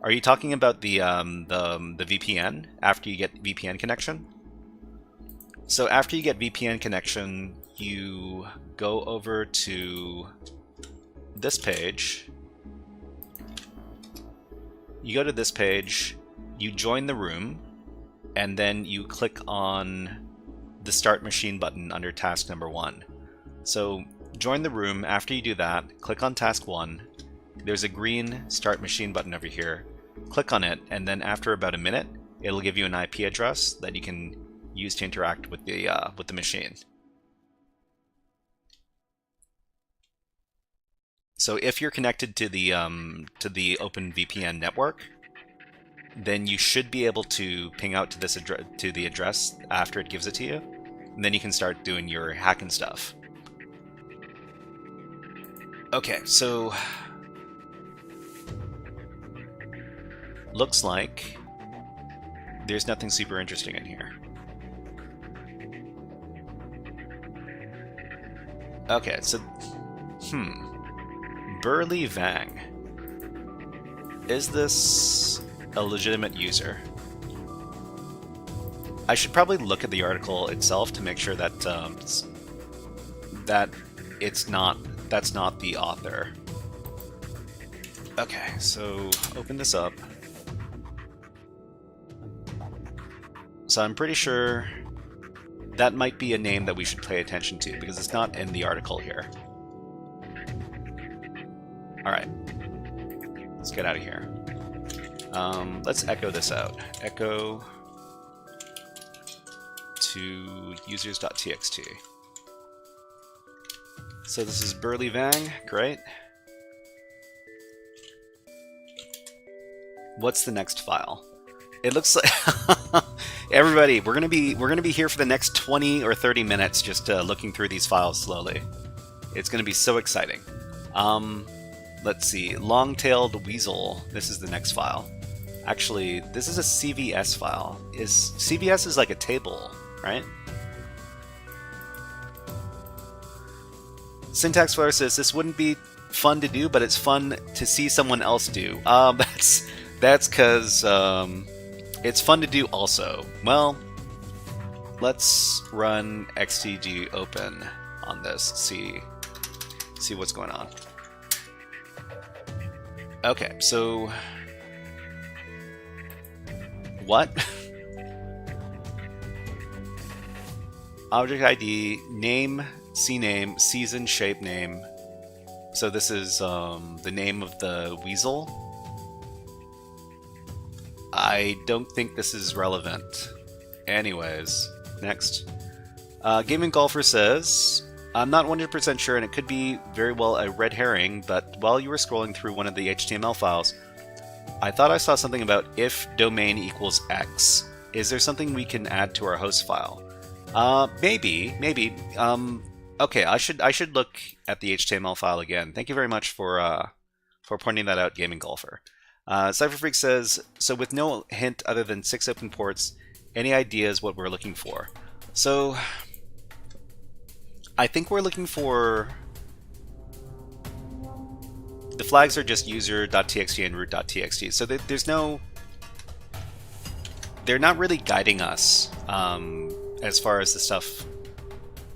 Are you talking about the VPN after you get VPN connection? So after you get VPN connection, you go over to this page. You go to this page, you join the room, and then you click on the Start Machine button under task number 1. So join the room. After you do that, click on task 1. There's a green Start Machine button over here. Click on it, and then after about a minute, it'll give you an IP address that you can use to interact with the machine. So if you're connected to the OpenVPN network, then you should be able to ping out to this to the address after it gives it to you, and then you can start doing your hacking stuff. Okay, so looks like there's nothing super interesting in here. Okay, so Burly Vang. Is this a legitimate user? I should probably look at the article itself to make sure that that's not the author. Okay, so open this up. So I'm pretty sure that might be a name that we should pay attention to because it's not in the article here. Alright, let's get out of here. Let's echo this out. Echo to users.txt. So this is Burly Vang, great. What's the next file? It looks like everybody, we're gonna be here for the next 20 or 30 minutes just looking through these files slowly. It's gonna be so exciting. Let's see, long-tailed Weasel. This is the next file. Actually, this is a CVS file. CVS is like a table, right? Syntax Flare says this wouldn't be fun to do, but it's fun to see someone else do. That's because it's fun to do also. Well, let's run xtg open on this. See what's going on. Okay, so what? Object ID, name, CNAME, season, shape name. So this is the name of the Weasel. I don't think this is relevant. Anyways, next. Gaming Golfer says, I'm not 100% sure and it could be very well a red herring, but while you were scrolling through one of the HTML files, I thought I saw something about if domain equals X. Is there something we can add to our host file? Maybe. Okay, I should look at the HTML file again. Thank you very much for pointing that out, Gaming Golfer. CypherFreak says, so with no hint other than 6 open ports, any ideas what we're looking for? So I think we're looking for... The flags are just user.txt and root.txt, so there's no... They're not really guiding us as far as the stuff,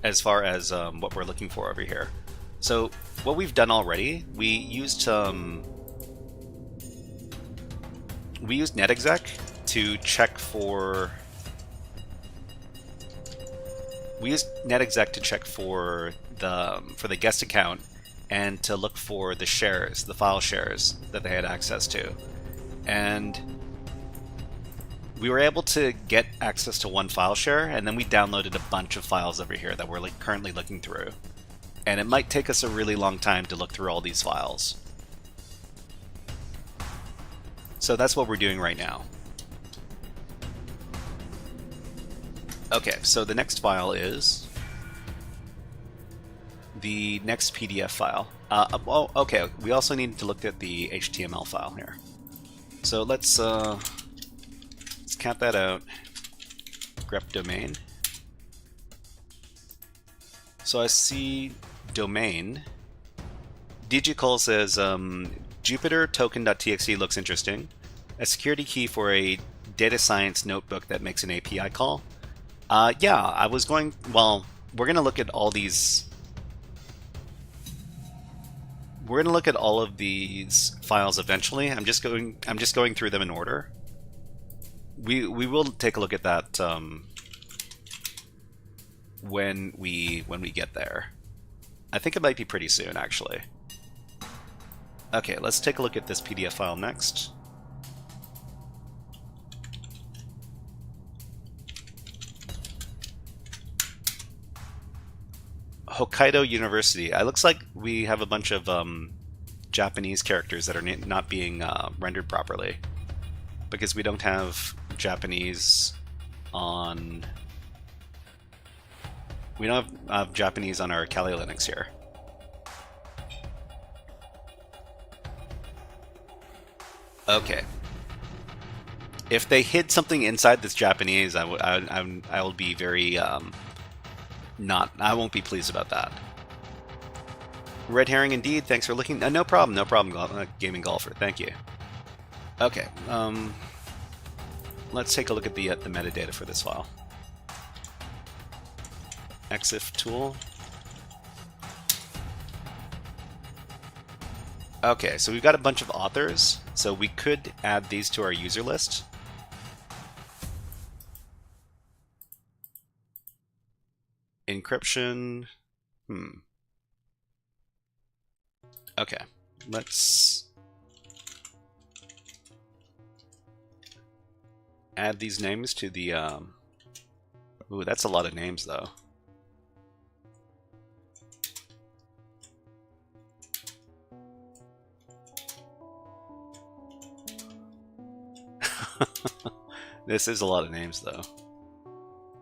as far as what we're looking for over here. So what we've done already, we used netexec to check for... We used netexec to check for the guest account and to look for the shares, the file shares that they had access to. And we were able to get access to one file share, and then we downloaded a bunch of files over here that we're currently looking through. And it might take us a really long time to look through all these files. So that's what we're doing right now. Okay, so the next file is the next PDF file. Well, okay, we also need to look at the HTML file here. So let's count that out. Grep domain. So I see domain. DG Cole says Jupyter token.txt looks interesting. A security key for a data science notebook that makes an API call. Yeah, I was going. Well, we're gonna look at all these. We're gonna look at all of these files eventually. I'm just going through them in order. We will take a look at that when we get there. I think it might be pretty soon, actually. Okay, let's take a look at this PDF file next. Hokkaido University. It looks like we have a bunch of Japanese characters that are not being rendered properly because we don't have Japanese on. We don't have Japanese on our Kali Linux here. Okay. If they hid something inside this Japanese, I will be very I won't be pleased about that. Red herring indeed. Thanks for looking. No problem. No problem. Gaming golfer. Thank you. Okay. Let's take a look at the metadata for this file. EXIF tool. Okay, so we've got a bunch of authors, so we could add these to our user list. Encryption. Okay, let's add these names to the. Ooh, that's a lot of names, though. This is a lot of names, though.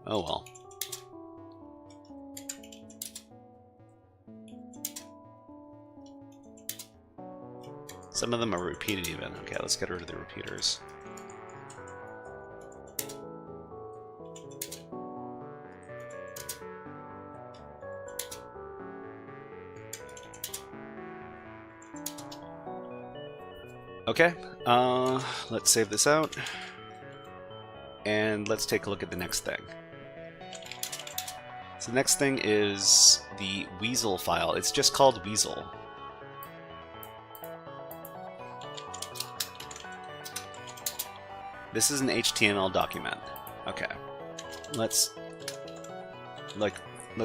Oh well. Some of them are repeated even. Okay, let's get rid of the repeaters. Okay, let's save this out. And let's take a look at the next thing. So the next thing is the Weasel file. It's just called Weasel. This is an HTML document. Okay. Let's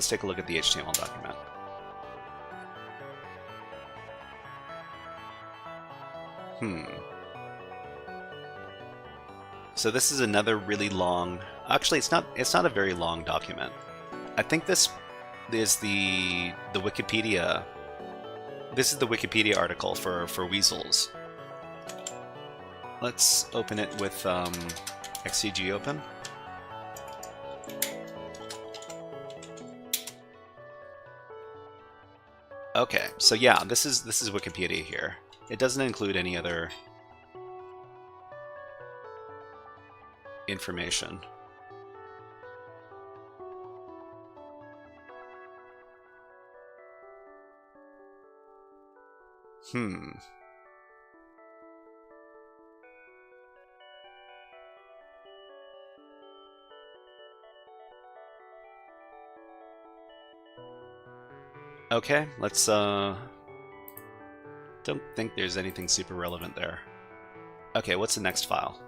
take a look at the HTML document. So this is another really long. Actually, it's not a very long document. I think this is the Wikipedia. This is the Wikipedia article for Weasels. Let's open it with XCG open. Okay, so yeah, this is Wikipedia here. It doesn't include any other information. Okay, let's don't think there's anything super relevant there. Okay, what's the next file?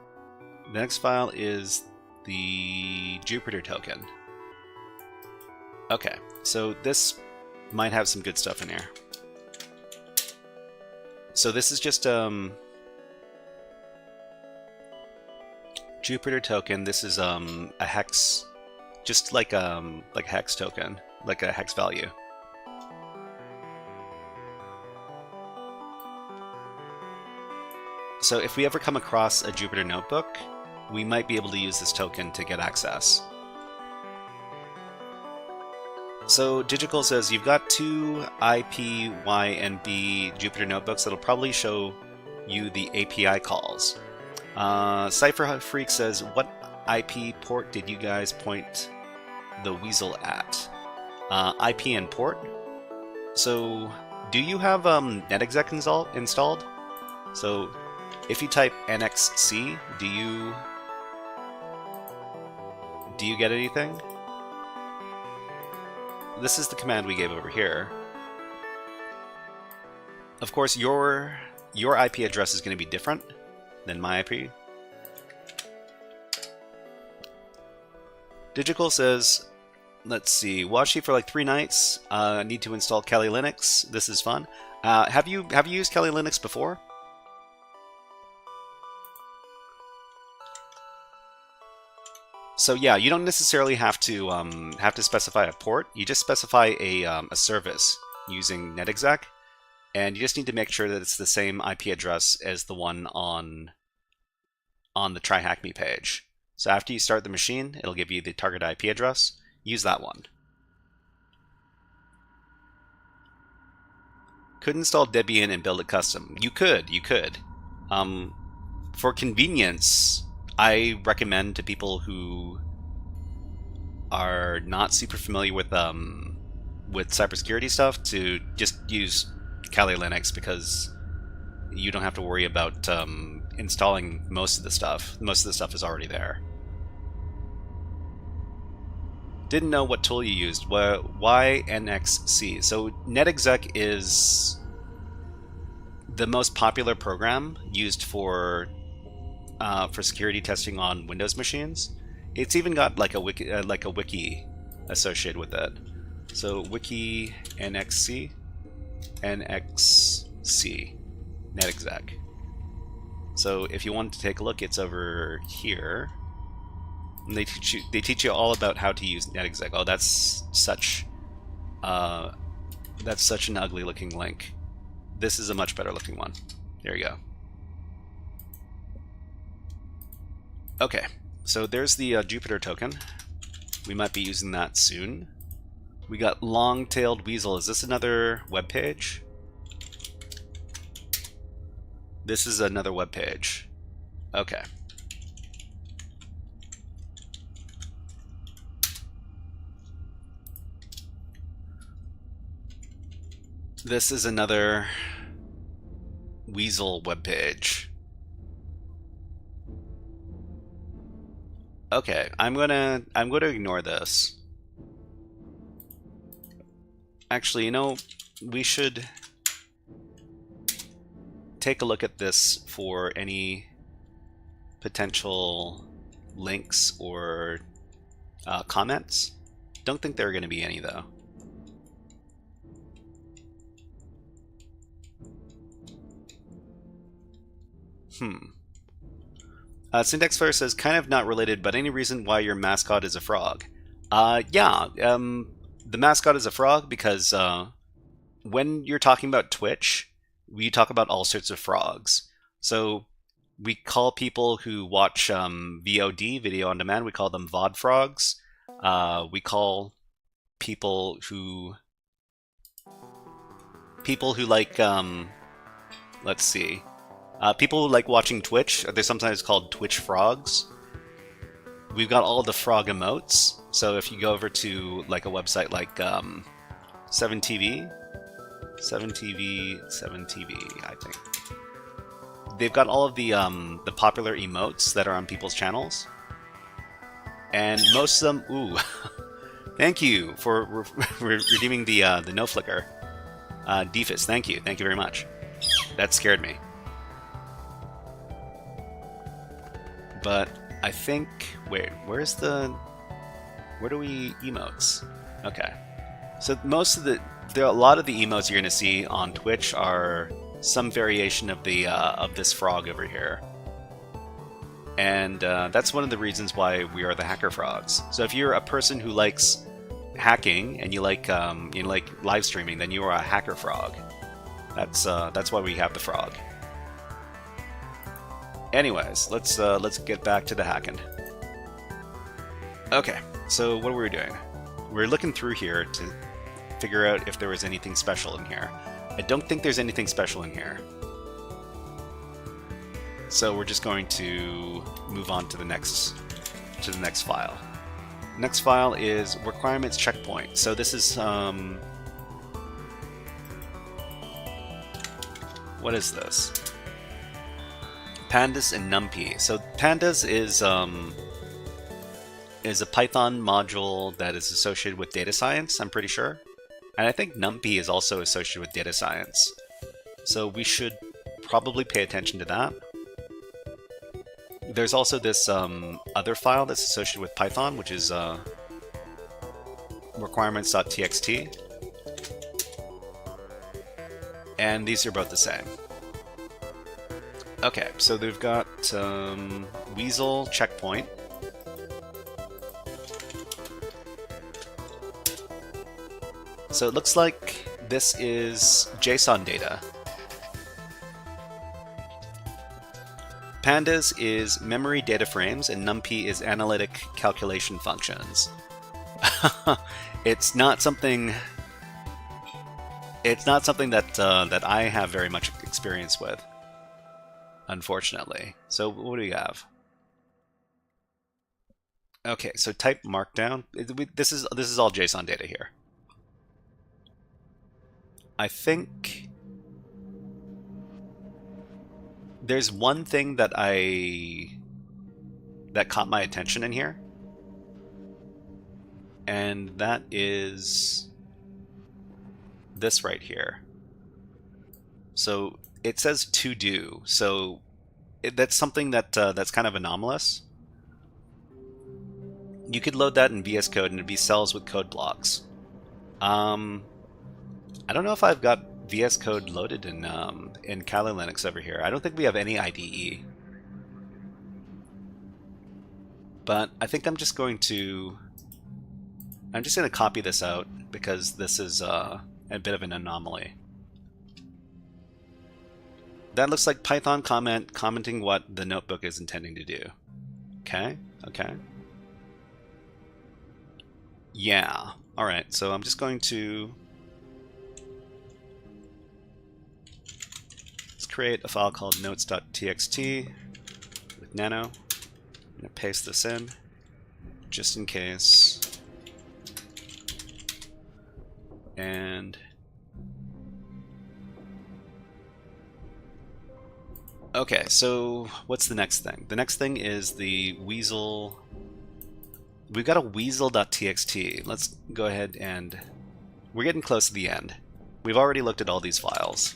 The next file is the Jupyter token. Okay, so this might have some good stuff in here. So this is just Jupyter token. This is a hex, just like a hex token, like a hex value. So if we ever come across a Jupyter notebook, we might be able to use this token to get access. So Digital says you've got two IP, Y, and B Jupyter notebooks that'll probably show you the API calls. Cypher Freak says, what IP port did you guys point the Weasel at? IP and port? So do you have netexec installed? So If you type nxc, do you get anything? This is the command we gave over here. Of course, your IP address is going to be different than my IP. Digital says, let's see, watched you for like 3 nights. Need to install Kali Linux. This is fun. Have you used Kali Linux before? So yeah, you don't necessarily have to specify a port. You just specify a service using netexec, and you just need to make sure that it's the same IP address as the one on the Tryhackme page. So after you start the machine, it'll give you the target IP address. Use that one. Could install Debian and build it custom. You could. For convenience, I recommend to people who are not super familiar with cybersecurity stuff to just use Kali Linux, because you don't have to worry about installing most of the stuff. Most of the stuff is already there. Didn't know what tool you used. Why NXC? So netexec is the most popular program used for security testing on Windows machines. It's even got like a wiki associated with it. So wiki NXC netexec. So if you wanted to take a look, it's over here. And they teach you all about how to use netexec. Oh, that's such an ugly looking link. This is a much better looking one. There you go. Okay, so there's the Jupyter token. We might be using that soon. We got long-tailed Weasel. Is this another web page? This is another web page. Okay. This is another Weasel web page. Okay, I'm gonna ignore this. Actually, you know, we should take a look at this for any potential links or comments. Don't think there are going to be any though. Syntax Flare says, kind of not related, but any reason why your mascot is a frog? The mascot is a frog because when you're talking about Twitch, we talk about all sorts of frogs. So we call people who watch VOD, video on demand, we call them VOD frogs. We call people who like, let's see. People who like watching Twitch, they're sometimes called Twitch frogs. We've got all the frog emotes. So if you go over to like a website like 7TV, I think. They've got all of the popular emotes that are on people's channels. And most of them, ooh, thank you for redeeming the no flicker. Defus, thank you very much. That scared me. But I think, wait, where do we emotes? Okay. So most of a lot of the emotes you're going to see on Twitch are some variation of this frog over here. And that's one of the reasons why we are the HackerFrogs. So if you're a person who likes hacking and you like live streaming, then you are a HackerFrog. That's why we have the frog. Anyways, let's get back to the hacking. Okay, so what were we doing? We're looking through here to figure out if there was anything special in here. I don't think there's anything special in here. So we're just going to move on to the next file. Next file is requirements checkpoint. So this is what is this? Pandas and NumPy. So Pandas is a Python module that is associated with data science, I'm pretty sure. And I think NumPy is also associated with data science. So we should probably pay attention to that. There's also this other file that's associated with Python, which is requirements.txt. And these are both the same. Okay, so they've got Weasel checkpoint. So it looks like this is JSON data. Pandas is memory data frames, and NumPy is analytic calculation functions. It's not something. It's not something that that I have very much experience with, unfortunately. So what do we have? Okay, so type markdown. This is all JSON data here. I think there's one thing that caught my attention in here, and that is this right here. So it says to do, so that's something that that's kind of anomalous. You could load that in VS Code and it'd be cells with code blocks. I don't know if I've got VS Code loaded in Kali Linux over here. I don't think we have any IDE. But I think I'm just going to copy this out because this is a bit of an anomaly. That looks like Python commenting what the notebook is intending to do. Okay, okay. Yeah, alright, so I'm just going to create a file called notes.txt with nano. I'm going to paste this in just in case. And okay, so what's the next thing? The next thing is the Weasel. We've got a Weasel.txt. Let's go ahead and we're getting close to the end. We've already looked at all these files.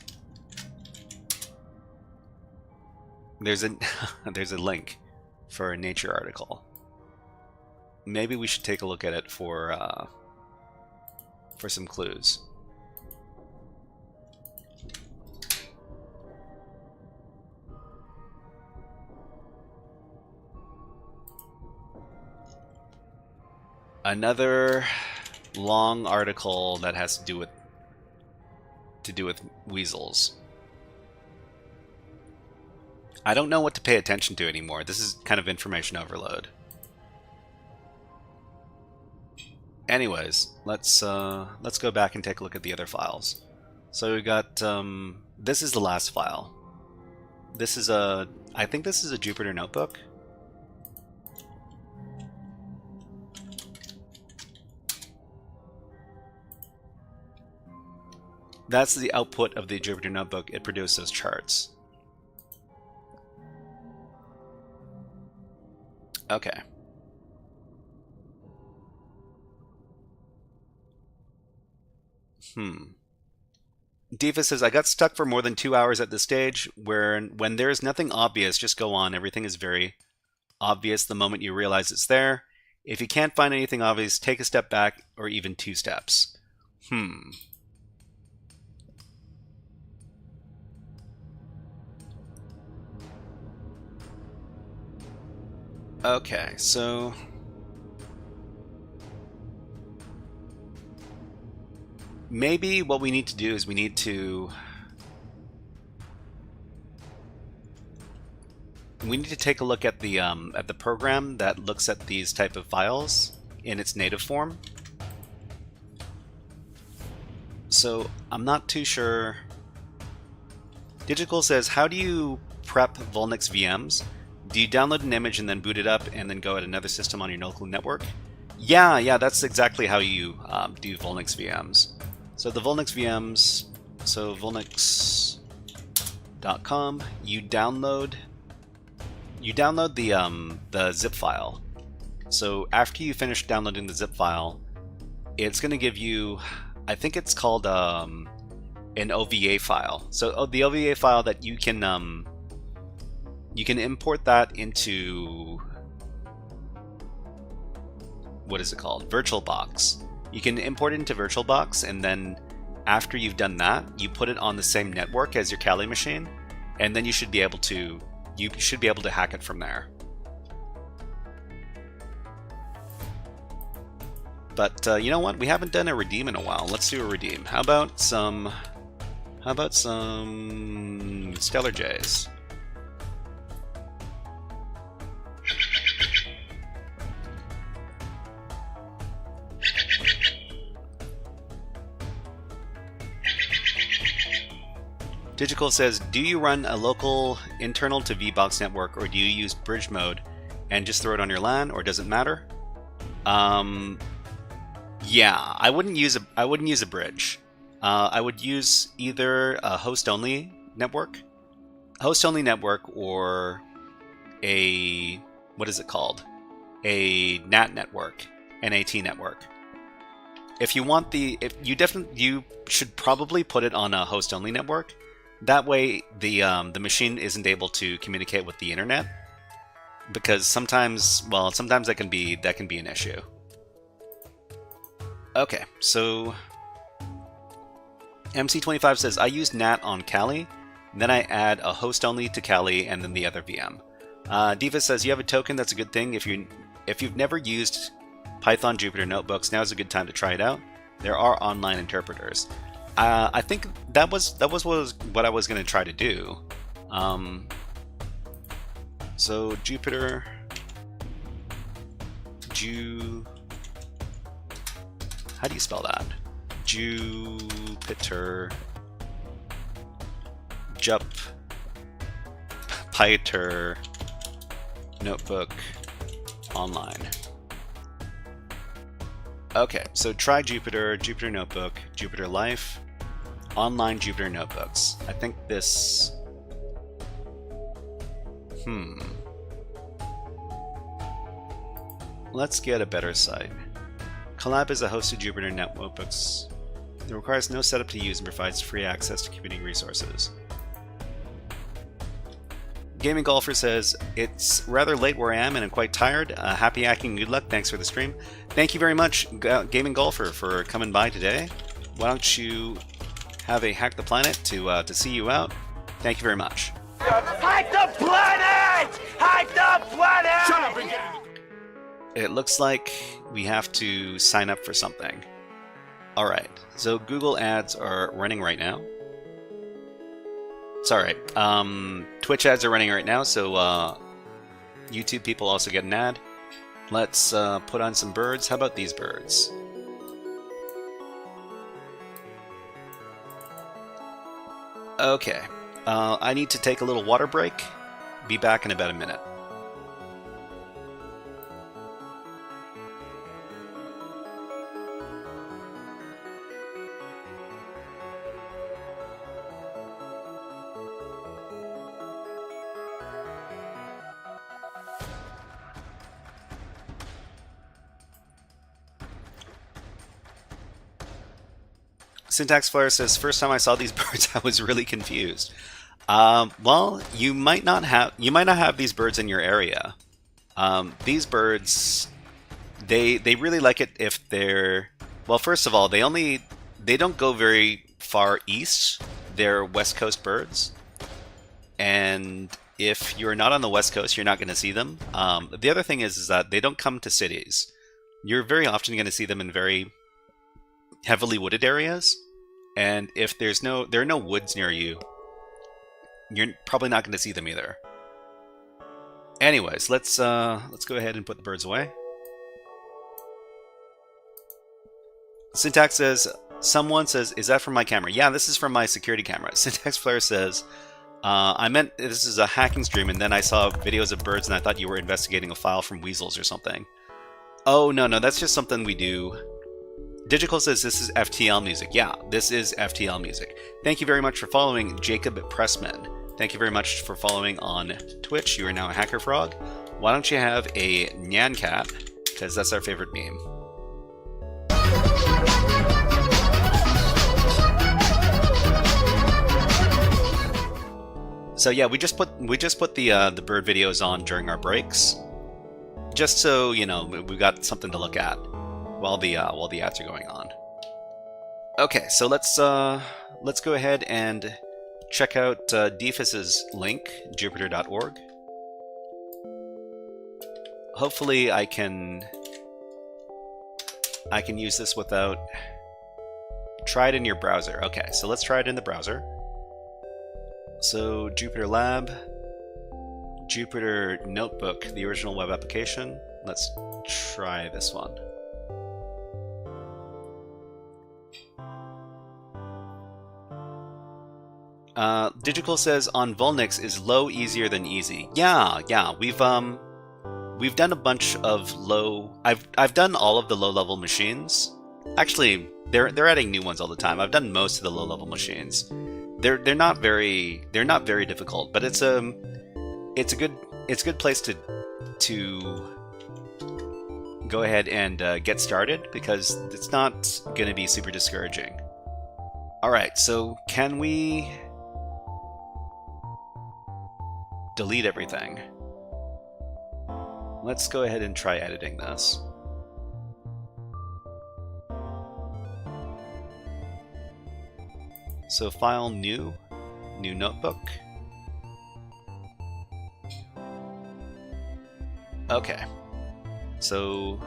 There's a link for a Nature article. Maybe we should take a look at it for some clues. Another long article that has to do with weasels. I don't know what to pay attention to anymore. This is kind of information overload. Anyways, let's go back and take a look at the other files. So we got this is the last file. This is I think this is a Jupyter notebook. That's the output of the Jupyter notebook. It produces charts. Okay. Diva says, I got stuck for more than 2 hours at this stage when there's nothing obvious, just go on. Everything is very obvious the moment you realize it's there. If you can't find anything obvious, take a step back or even 2 steps. Okay, so maybe what we need to do is we need to take a look at the program that looks at these type of files in its native form. So I'm not too sure. Digital says, how do you prep Vulnix VMs? Do you download an image and then boot it up and then go at another system on your local network? Yeah, that's exactly how you do Vulnix VMs. So the Vulnix VMs, so vulnix.com, you download you download the zip file. So after you finish downloading the zip file, it's going to give you, I think it's called an OVA file. So the OVA file that you can import that into, what is it called? VirtualBox. You can import it into VirtualBox, and then after you've done that, you put it on the same network as your Kali machine, and then you should be able to hack it from there. But you know what? We haven't done a redeem in a while. Let's do a redeem. How about some Stellar Jays? Digital says, do you run a local internal to VBox network, or do you use bridge mode and just throw it on your LAN, or does it matter? Yeah, I wouldn't use a bridge. I would use either a host-only network, or a, what is it called? A NAT network, NAT network. If you want you should probably put it on a host-only network. That way, the machine isn't able to communicate with the internet, because sometimes that can be an issue. Okay, so MC25 says, I use NAT on Kali, then I add a host only to Kali and then the other VM. Diva says, you have a token, that's a good thing. If you've never used Python Jupyter notebooks, now's a good time to try it out. There are online interpreters. I think that was what I was going to try to do. So Jupyter, how do you spell that? Jupyter, Python notebook online. Okay, so try Jupyter, Jupyter Notebook, Jupyter Life, online Jupyter Notebooks. I think this... Let's get a better site. Collab is a hosted Jupyter notebooks. It requires no setup to use and provides free access to computing resources. Gaming Golfer says, it's rather late where I am and I'm quite tired. Happy hacking, good luck, thanks for the stream. Thank you very much, Gaming Golfer, for coming by today. Why don't you have a Hack the Planet to see you out? Thank you very much. Hack the planet! Hack the planet! Shut up and get in. It looks like we have to sign up for something. Alright, so Google ads are running right now. It's alright. Twitch ads are running right now, so YouTube people also get an ad. Let's put on some birds. How about these birds? Okay. I need to take a little water break. Be back in about a minute. Syntax Flare says, first time I saw these birds, I was really confused. Well, you might not have these birds in your area. These birds, they really like it if they're, well, first of all, they don't go very far east. They're West Coast birds. And if you're not on the West Coast, you're not going to see them. The other thing is that they don't come to cities. You're very often going to see them in very heavily wooded areas. And if there are no woods near you, you're probably not going to see them either. Anyways, let's go ahead and put the birds away. Syntax says, someone says, is that from my camera? Yeah, this is from my security camera. Syntax Flare says, I meant this is a hacking stream, and then I saw videos of birds and I thought you were investigating a file from Weasels or something. Oh, no, that's just something we do. Digital says this is FTL music. Yeah, this is FTL music. Thank you very much for following Jacob Pressman. Thank you very much for following on Twitch. You are now a HackerFrog. Why don't you have a Nyan Cat? Because that's our favorite meme. So yeah, we just put the bird videos on during our breaks, just so you know we've got something to look at while the ads are going on. Okay, so let's go ahead and check out Defus's link, Jupiter.org. Hopefully, I can use this without. Try it in your browser. Okay, so let's try it in the browser. So Jupyter Lab, Jupyter Notebook, the original web application. Let's try this one. Digital says on Volnix is low easier than easy. Yeah, we've done a bunch of low. I've done all of the low level machines. Actually, they're adding new ones all the time. I've done most of the low level machines. They're not very difficult, but it's a good place to go ahead and get started, because it's not going to be super discouraging. All right, so can we delete everything? Let's go ahead and try editing this. So file new notebook. Okay. So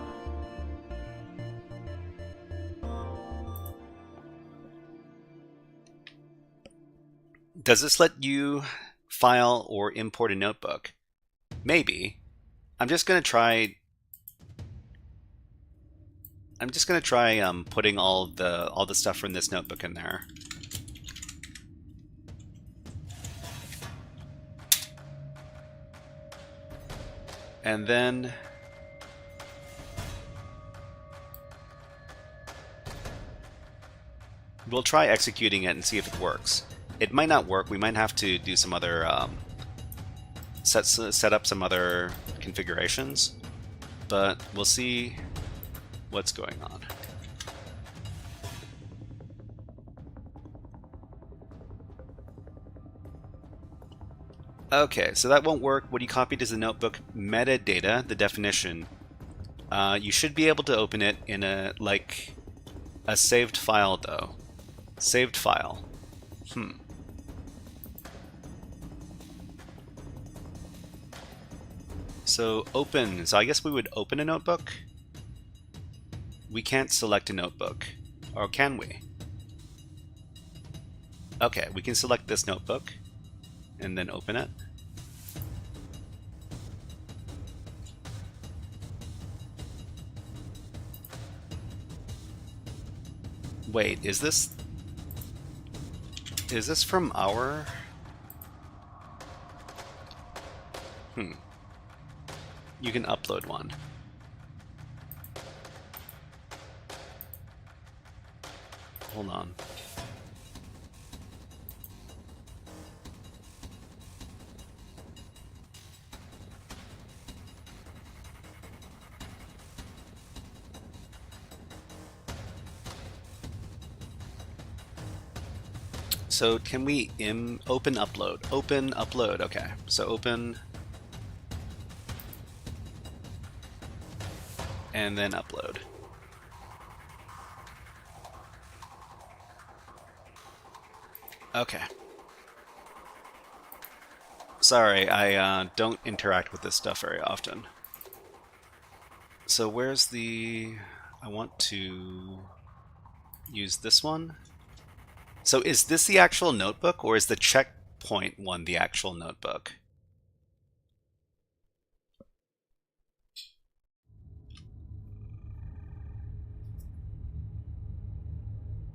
does this let you file or import a notebook? Maybe. I'm just gonna try putting all the stuff from this notebook in there. And then we'll try executing it and see if it works. It might not work. We might have to do some other set up some other configurations, but we'll see what's going on. Okay, so that won't work. What you copied is the notebook metadata, the definition. You should be able to open it in a saved file, though. Saved file. So open. So I guess we would open a notebook. We can't select a notebook, or can we? Okay, we can select this notebook and then open it. Wait, is this from our... You can upload one. Hold on. So can we open upload? Open upload, okay. So open and then upload. Okay. Sorry, I don't interact with this stuff very often. So where's the... I want to use this one. So is this the actual notebook, or is the checkpoint one the actual notebook?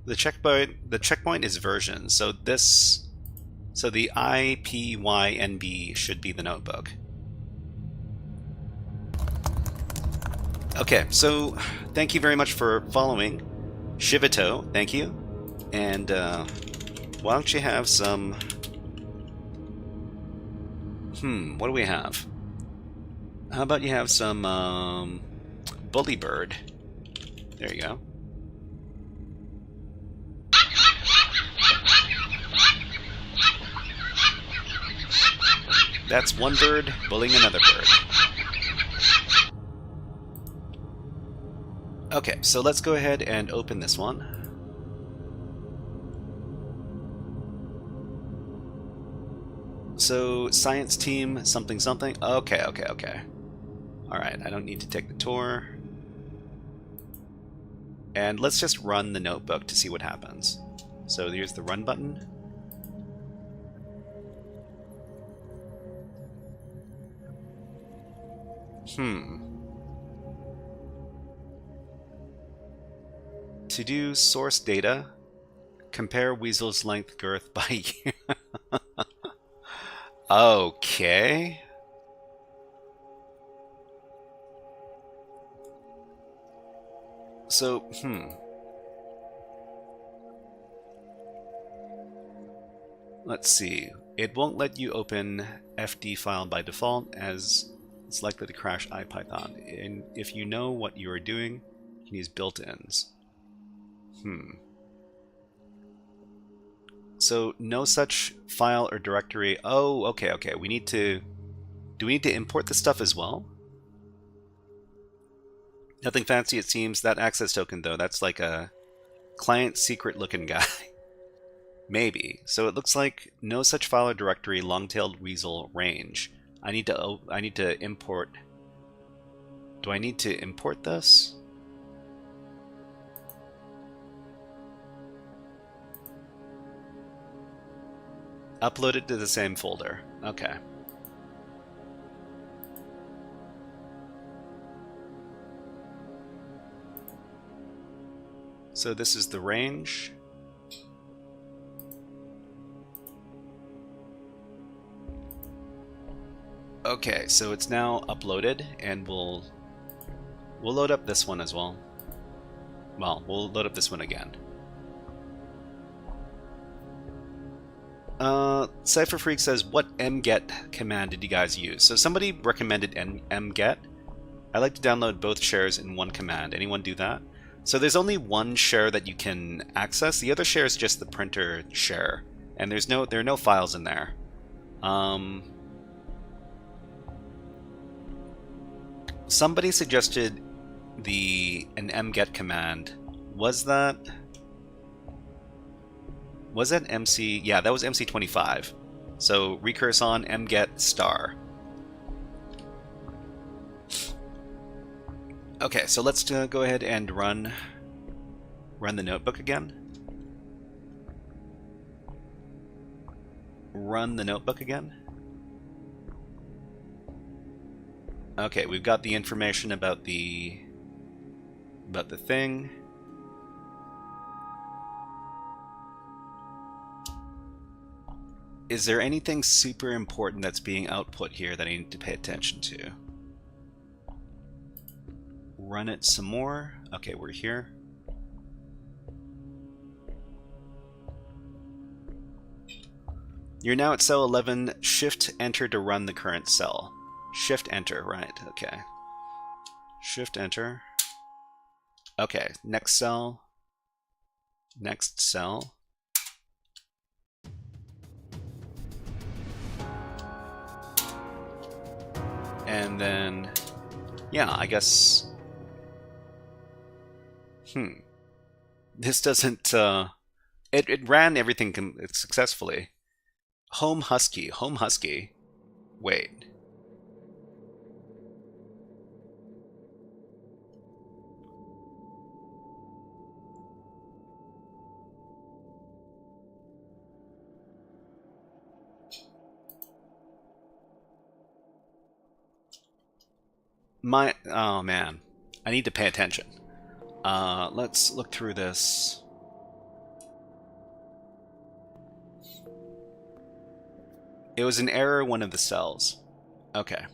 The checkpoint is version. So the IPYNB should be the notebook. Okay, so thank you very much for following. Shivito, thank you. And why don't you have some What do we have? How about you have some bully bird? There you go. That's one bird bullying another bird. Okay, so let's go ahead and open this one. So, science team, something, something. Okay. Alright, I don't need to take the tour. And let's just run the notebook to see what happens. So, here's the run button. To do source data, compare Weasel's length girth by year. Okay. So, let's see. It won't let you open FD file by default, as it's likely to crash IPython. And if you know what you are doing, you can use built-ins. So, no such file or directory. Oh, okay. We need to... Do we need to import the stuff as well? Nothing fancy, it seems. That access token, though, that's like a client secret looking guy. Maybe. So it looks like no such file or directory, long-tailed weasel range. I need to import. Do I need to import this? Upload it to the same folder. Okay. So this is the range. Okay, so it's now uploaded, and we'll load up this one as well. Well, we'll load up this one again. CypherFreak says, what mget command did you guys use? So somebody recommended mget. I like to download both shares in one command. Anyone do that? So there's only one share that you can access. The other share is just the printer share, and there are no files in there. Somebody suggested an mget command. Was that MC? Yeah, that was MC25. So recurse on mget star. Okay, so let's go ahead and run the notebook again. Run the notebook again. Okay, we've got the information about the thing. Is there anything super important that's being output here that I need to pay attention to? Run it some more. Okay, we're here. You're now at cell 11. Shift enter to run the current cell. Shift enter, right, okay. Shift enter. Okay, next cell. Next cell. And then, yeah, I guess... This doesn't, it ran everything successfully. Home Husky. Wait. Oh man, I need to pay attention. Let's look through this. It was an error in one of the cells. Okay.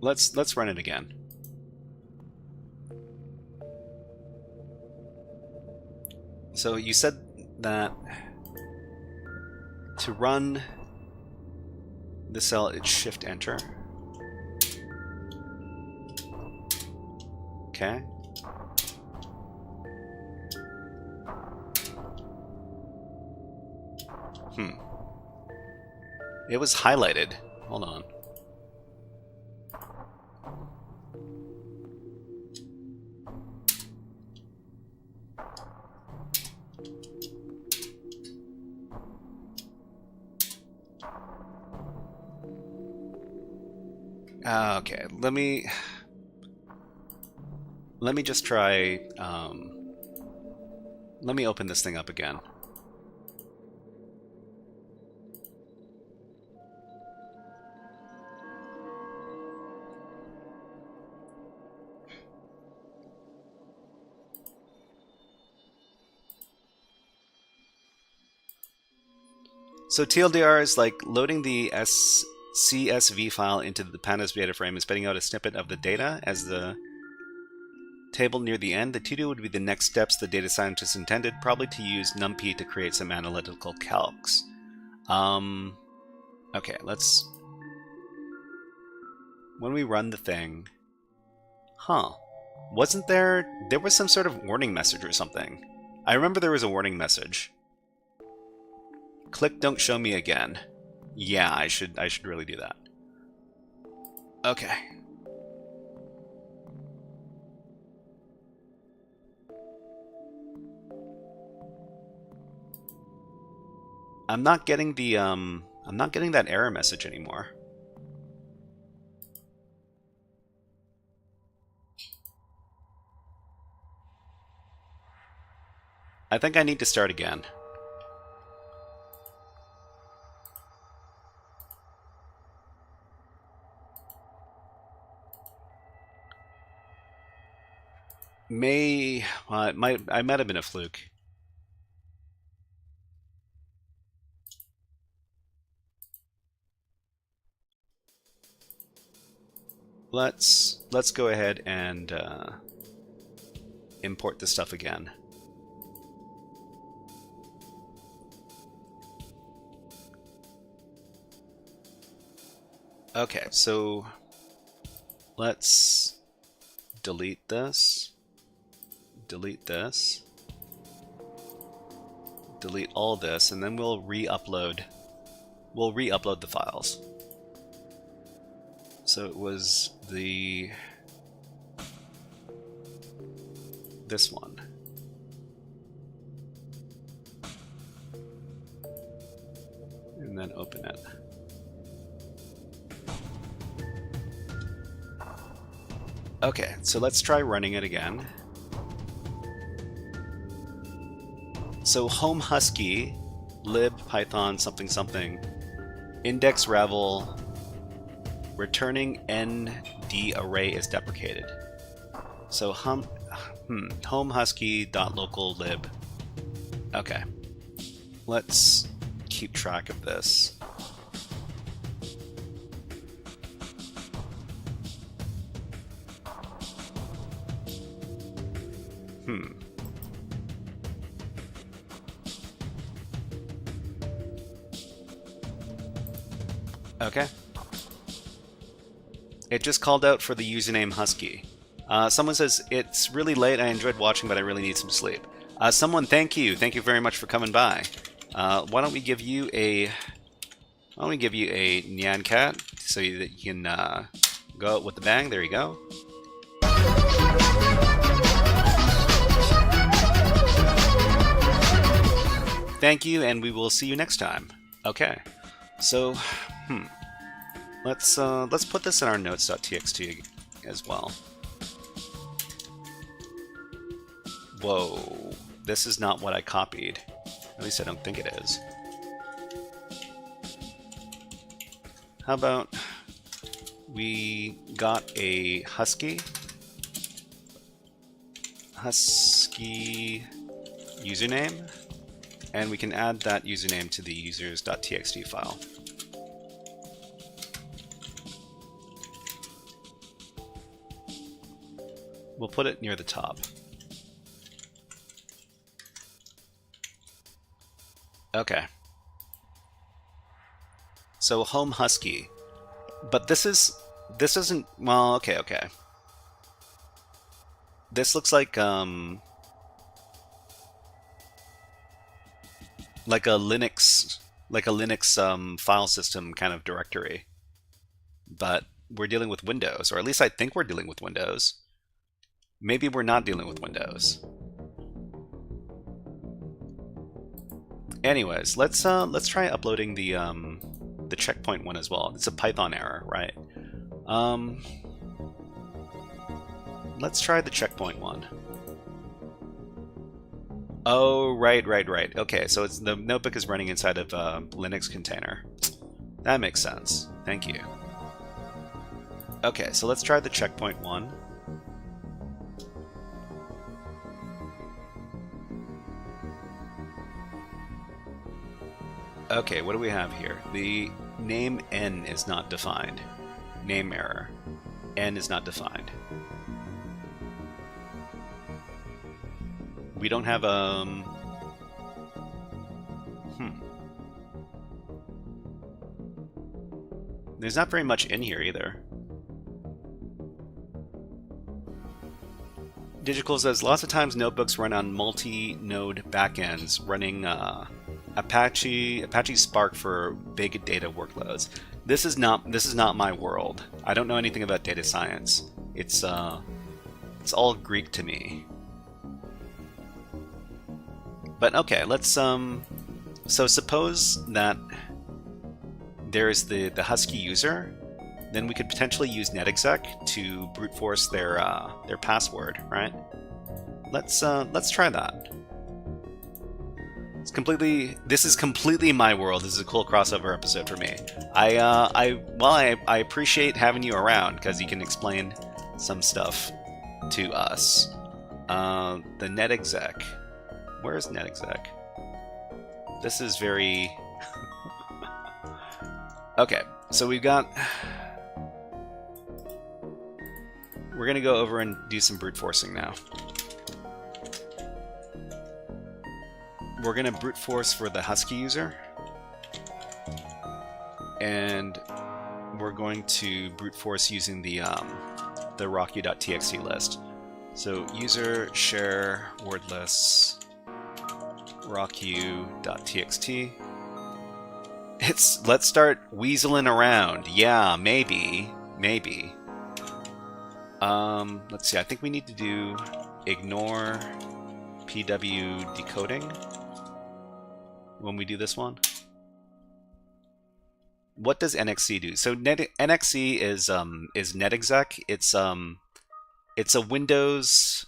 Let's run it again. So you said that to run the cell, it's Shift Enter. Okay. It was highlighted. Hold on. Okay, let me just try, let me open this thing up again. So TLDR is like loading the CSV file into the pandas data frame and spitting out a snippet of the data as the table near the end. The to-do would be the next steps the data scientist intended, probably to use NumPy to create some analytical calcs. Okay, let's... When we run the thing... Huh. Wasn't there... There was some sort of warning message or something. I remember there was a warning message. Click don't show me again. Yeah, I should really do that. Okay. I'm not getting the I'm not getting that error message anymore. I think I need to start again. I might have been a fluke. Let's go ahead and import this stuff again. Okay, so let's delete this. Delete this, delete all this, and then we'll re-upload the files. So it was this one. And then open it. Okay, so let's try running it again. So home husky, lib python something something, index ravel, returning nd array is deprecated. So home husky dot local lib. Okay, let's keep track of this. Okay. It just called out for the username Husky. Someone says, it's really late, I enjoyed watching, but I really need some sleep. Someone, thank you. Thank you very much for coming by. Why don't we give you a Nyan Cat so that you can go out with the bang. There you go. Thank you, and we will see you next time. Okay. So, let's put this in our notes.txt as well. Whoa, this is not what I copied. At least I don't think it is. How about we got a husky username, and we can add that username to the users.txt file. We'll put it near the top. Okay. So home husky. But this isn't, well, okay. This looks like a Linux file system kind of directory. But we're dealing with Windows, or at least I think we're dealing with Windows. Maybe we're not dealing with Windows. Anyways, let's try uploading the checkpoint one as well. It's a Python error, right? Let's try the checkpoint one. Oh, right. Okay, so the notebook is running inside of a Linux container. That makes sense. Thank you. Okay, so let's try the checkpoint one. Okay, what do we have here? The name N is not defined. Name error. N is not defined. We don't have There's not very much in here either. Digital says lots of times notebooks run on multi-node backends running Apache Spark for big data workloads. This is not my world. I don't know anything about data science. It's all Greek to me. But okay, let's so suppose that there's the husky user, then we could potentially use netexec to brute force their password, right? Let's try that. This is completely my world. This is a cool crossover episode for me. I appreciate having you around because you can explain some stuff to us. The netexec. Where is netexec? This is very okay. So we're gonna go over and do some brute forcing now. We're gonna brute force for the husky user, and we're going to brute force using the rocku.txt list. So user share wordless rocku.txt. Let's start weaseling around. Yeah, maybe. Let's see. I think we need to do ignore PW decoding when we do this one. What does NXC do? So NXC is netexec. It's a Windows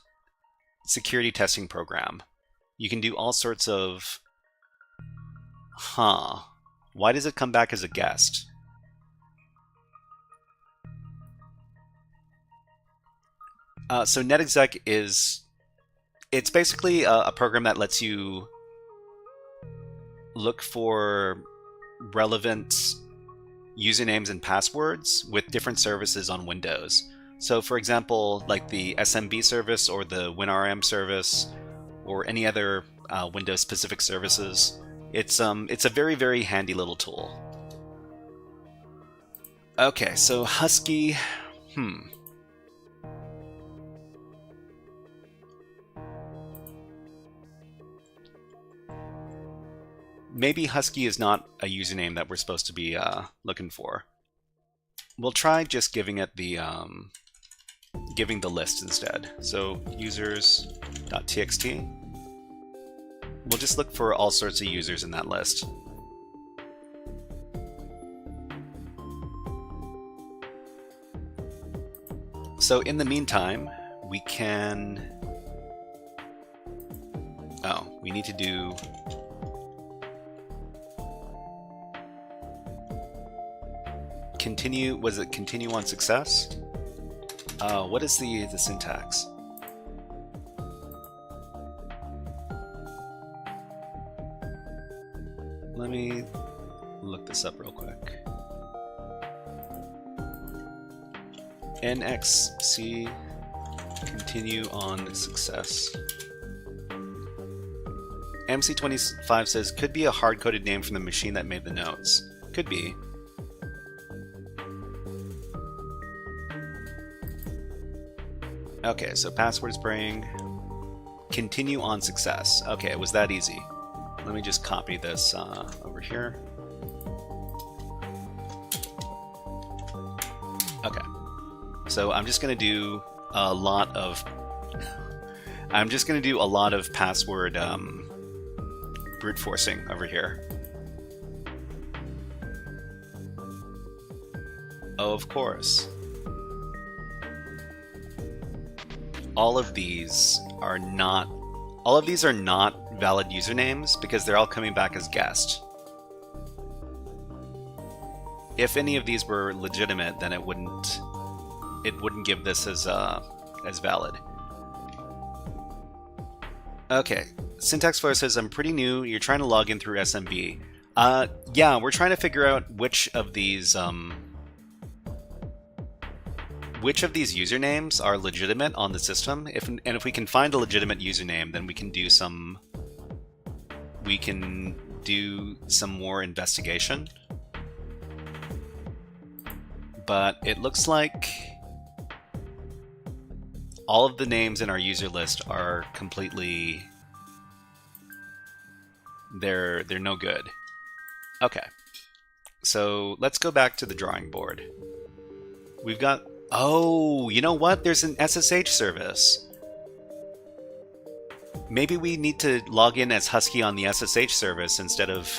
security testing program. You can do all sorts of... Why does it come back as a guest? So netexec it's basically a program that lets you look for relevant usernames and passwords with different services on Windows. So for example, like the SMB service or the WinRM service or any other Windows specific services. It's a very, very handy little tool. Okay, so husky, maybe husky is not a username that we're supposed to be looking for. We'll try just giving it the giving the list instead. So users.txt. We'll just look for all sorts of users in that list. So in the meantime, we can... Oh, we need to do... Continue, was it continue on success? What is the syntax? Let me look this up real quick. NXC continue on success. MC25 says could be a hard-coded name from the machine that made the notes. Could be. Okay, so password spraying. Continue on success. Okay, it was that easy. Let me just copy this over here. Okay, so I'm just gonna do a lot of password brute forcing over here. Oh, of course. All of these are not valid usernames because they're all coming back as guest. If any of these were legitimate, then it wouldn't give this as valid. Okay, Syntax Flare says, I'm pretty new. You're trying to log in through SMB. Yeah, we're trying to figure out which of these usernames are legitimate on the system. If we can find a legitimate username, then we can do some more investigation. But it looks like all of the names in our user list are completely... They're no good. Okay. So let's go back to the drawing board. We've got... Oh, you know what? There's an SSH service. Maybe we need to log in as Husky on the SSH service instead of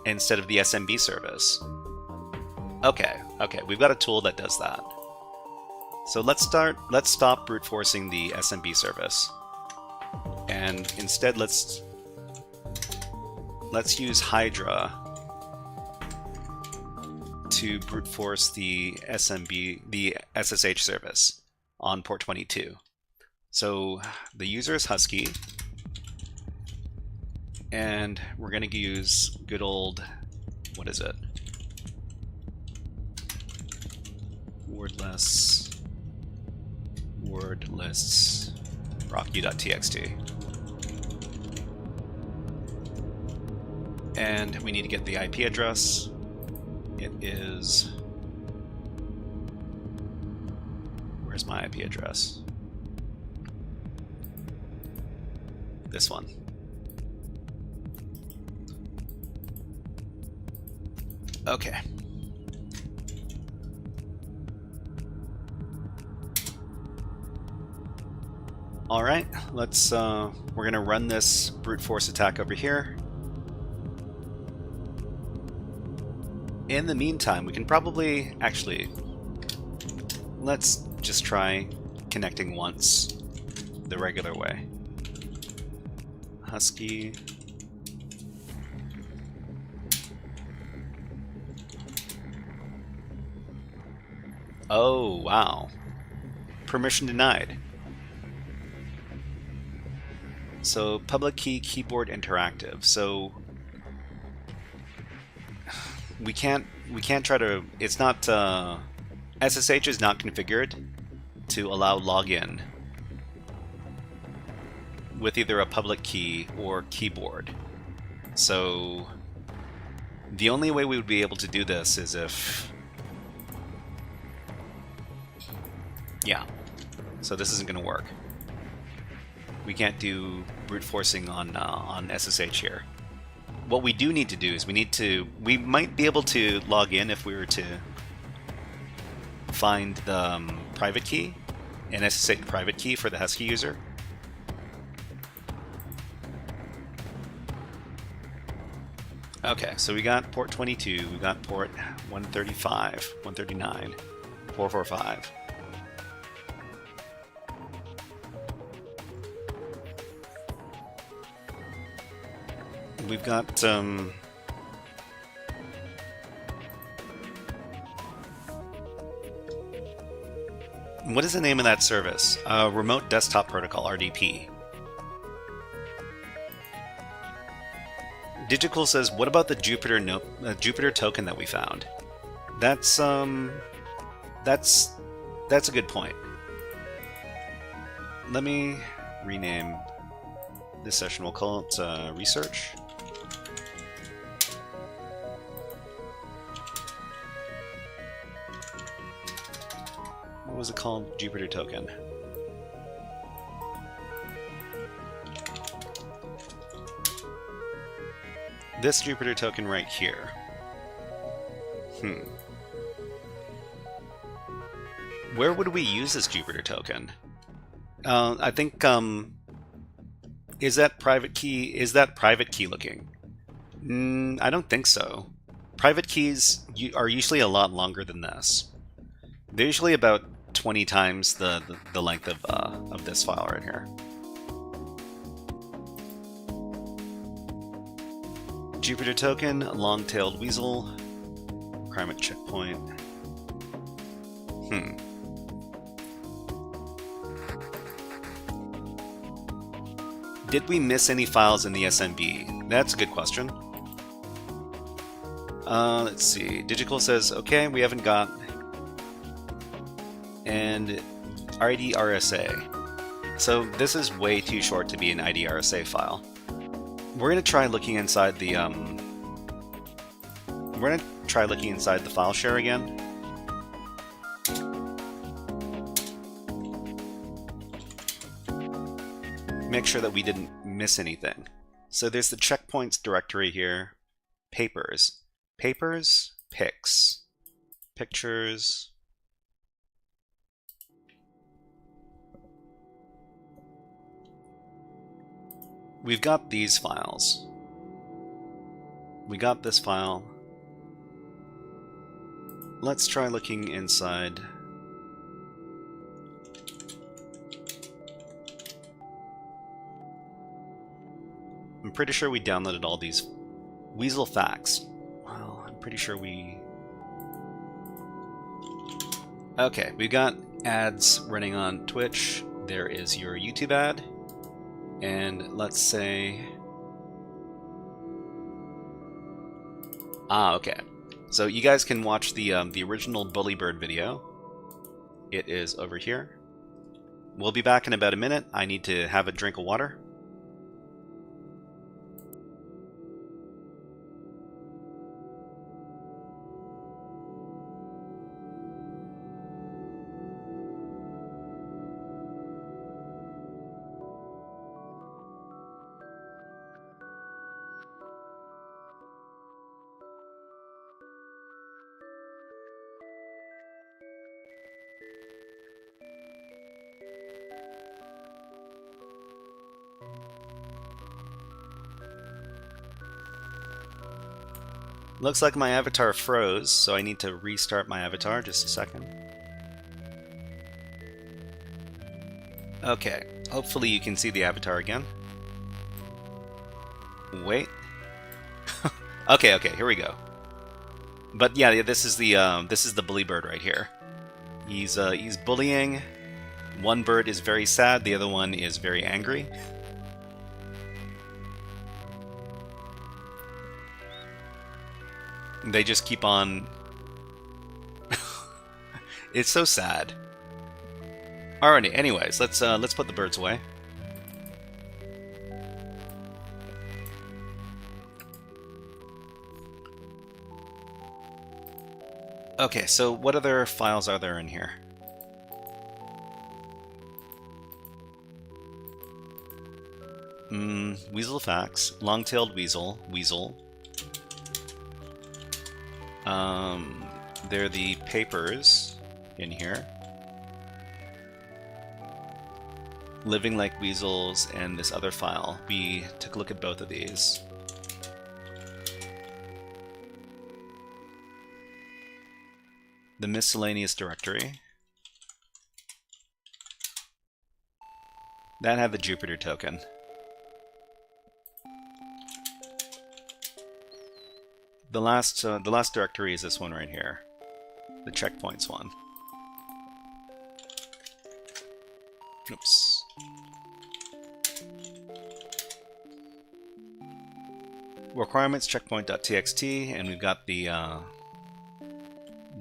the SMB service. Okay, we've got a tool that does that. So let's stop brute forcing the SMB service. And instead let's use Hydra to brute force the SSH service on port 22. So the user is Husky, and we're going to use good old, what is it? Wordlists rocku.txt. And we need to get the IP address. It is... Where's my IP address? This one. Okay. All right, let's we're gonna run this brute force attack over here. In the meantime, we can probably actually let's just try connecting once the regular way. Husky. Oh, wow. Permission denied. So public key keyboard interactive. So we can't try to, it's not SSH is not configured to allow login with either a public key or keyboard. So the only way we would be able to do this is if, yeah, so this isn't going to work. We can't do brute forcing on SSH here. What we do need to do is we might be able to log in if we were to find the private key, an SSH private key for the Husky user. Okay, so we got port 22, we got port 135, 139, 445. We've got what is the name of that service? Remote Desktop Protocol, RDP. Digital says, what about the Jupyter token that we found? That's a good point. Let me rename this session. We'll call it research. What was it called? Jupyter token. This Jupyter token right here. Where would we use this Jupyter token? I think, is that private key looking? I don't think so. Private keys are usually a lot longer than this. They're usually about 20 times the length of this file right here. Jupyter token, long-tailed weasel, requirement checkpoint. Did we miss any files in the SMB? That's a good question. Let's see. Digital says, okay, we haven't got. And IDRSA. So this is way too short to be an IDRSA file. We're gonna try looking inside the file share again. Make sure that we didn't miss anything. So there's the checkpoints directory here. Papers, pics, pictures. We've got these files. We got this file. Let's try looking inside. I'm pretty sure we downloaded all these Weasel facts. Well, I'm pretty sure we... Okay, we've got ads running on Twitch. There is your YouTube ad. And let's say... okay. So you guys can watch the original Bully Bird video. It is over here. We'll be back in about a minute. I need to have a drink of water. Looks like my avatar froze, so I need to restart my avatar. Just a second. Okay, hopefully you can see the avatar again. Wait. okay, here we go. But yeah, this is the bully bird right here. He's bullying. One bird is very sad, the other one is very angry. They just keep on... It's so sad. Alrighty, anyways, let's put the birds away. Okay, so what other files are there in here? Weasel facts, long-tailed weasel. They're the papers in here. Living like weasels and this other file. We took a look at both of these. The miscellaneous directory. That had the Jupyter token. The last directory is this one right here, the checkpoints one. Oops. Requirements checkpoint.txt, and we've got the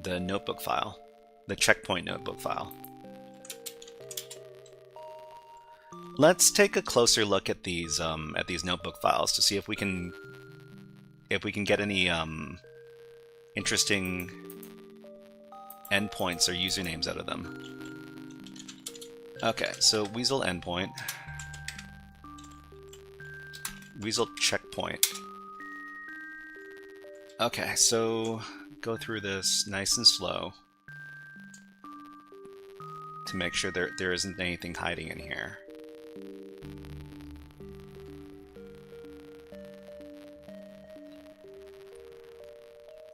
notebook file, the checkpoint notebook file. Let's take a closer look at these notebook files to see if we can get any interesting endpoints or usernames out of them. Okay, so Weasel endpoint. Weasel checkpoint. Okay, so go through this nice and slow to make sure there isn't anything hiding in here.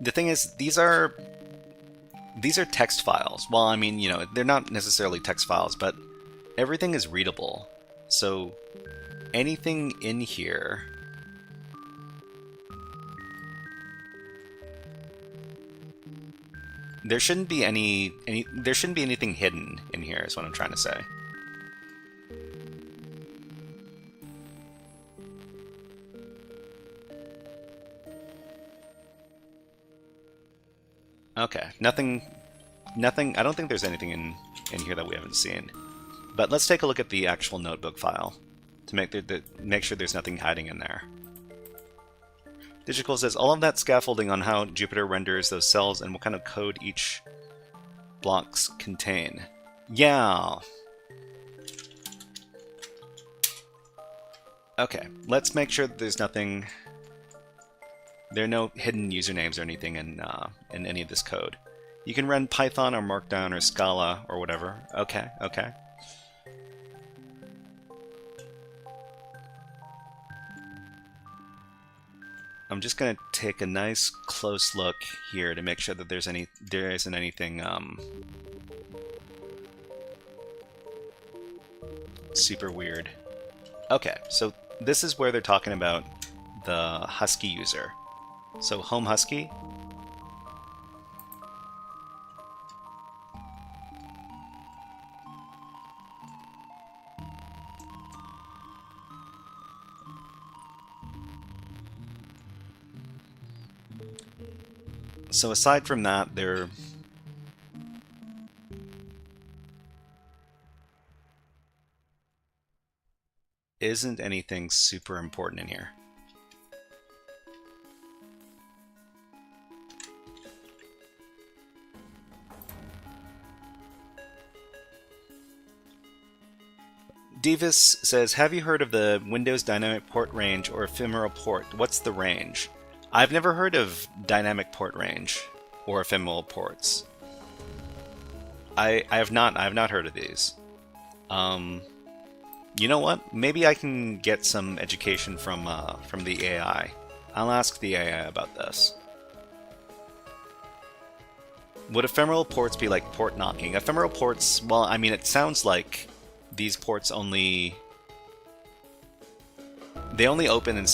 The thing is, these are text files. Well, I mean, you know, they're not necessarily text files, but everything is readable. So anything in here there shouldn't be there shouldn't be anything hidden in here is what I'm trying to say. Okay, nothing, I don't think there's anything in here that we haven't seen. But let's take a look at the actual notebook file to make sure there's nothing hiding in there. Digital says, all of that scaffolding on how Jupyter renders those cells and what kind of code each blocks contain. Yeah. Okay, let's make sure that there's nothing... There are no hidden usernames or anything in any of this code. You can run Python or Markdown or Scala or whatever. Okay, okay. I'm just gonna take a nice close look here to make sure that there isn't anything super weird. Okay, so this is where they're talking about the Husky user. So home Husky. So aside from that, there isn't anything super important in here. Divis says, have you heard of the Windows Dynamic Port Range or Ephemeral Port? What's the range? I've never heard of Dynamic Port Range or Ephemeral Ports. I have not heard of these. You know what? Maybe I can get some education from the AI. I'll ask the AI about this. Would ephemeral ports be like port knocking? Ephemeral ports, well, I mean, it sounds like these ports only open in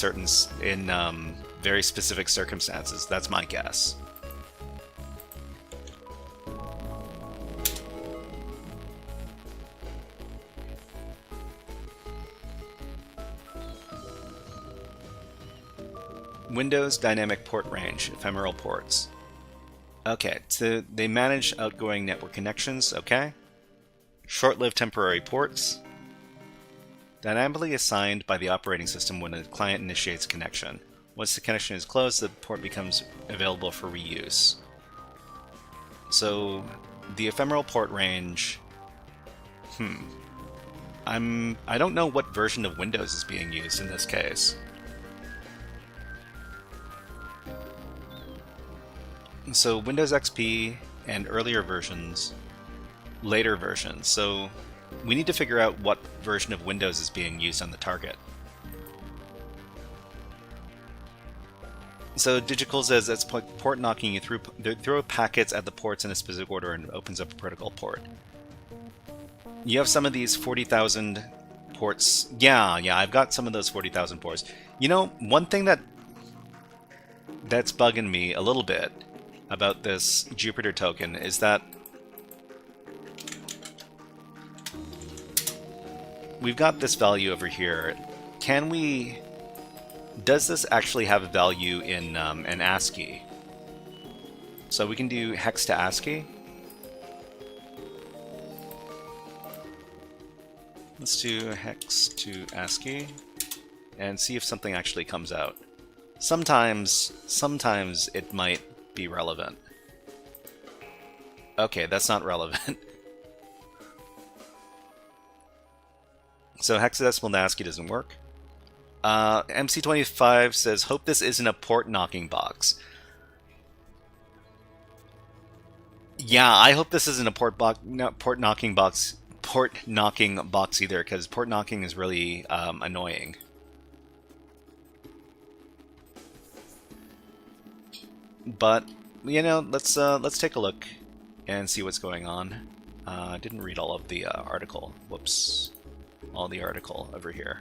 very specific circumstances. That's my guess. Windows Dynamic Port Range, ephemeral ports. Okay, so they manage outgoing network connections, okay. Short-lived temporary ports. Dynamically assigned by the operating system when a client initiates a connection. Once the connection is closed, the port becomes available for reuse. So, the ephemeral port range... I don't know what version of Windows is being used in this case. So, Windows XP and earlier versions... later versions, so we need to figure out what version of Windows is being used on the target. So Digital says that's port knocking. You throw packets at the ports in a specific order and opens up a protocol port. You have some of these 40,000 ports. Yeah, I've got some of those 40,000 ports. You know, one thing that's bugging me a little bit about this Jupyter token is that we've got this value over here. Does this actually have a value in ASCII? So we can do hex to ASCII. Let's do hex to ASCII and see if something actually comes out. Sometimes it might be relevant. Okay, that's not relevant. So hexadecimal to ASCII doesn't work. MC25 says, hope this isn't a port knocking box. Yeah, I hope this isn't a port knocking box either, because port knocking is really annoying. But you know, let's take a look and see what's going on. I didn't read all of the article. Whoops, all the article over here.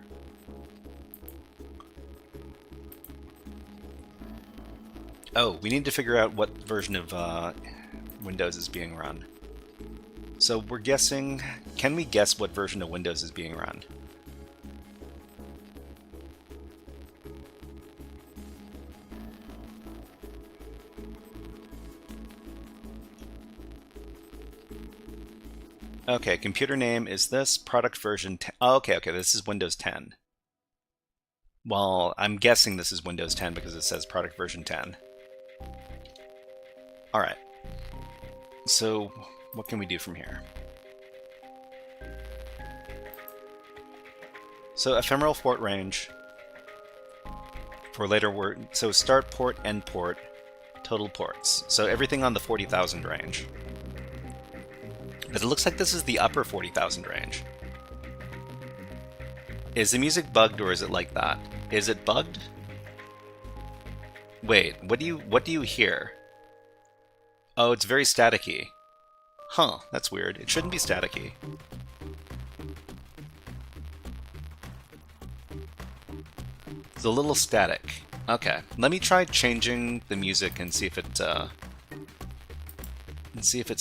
Oh, we need to figure out what version of Windows is being run. So we're guessing, can we guess what version of Windows is being run? Okay, computer name is this, product version 10. Oh, okay, this is Windows 10. Well, I'm guessing this is Windows 10 because it says product version 10. Alright. So, what can we do from here? So, ephemeral port range for later word. So, start port, end port, total ports. So, everything on the 40,000 range. But it looks like this is the upper 40,000 range. Is the music bugged or is it like that? Is it bugged? Wait, what do you hear? Oh, it's very staticky. Huh, that's weird. It shouldn't be staticky. It's a little static. Okay, let me try changing the music and see if it's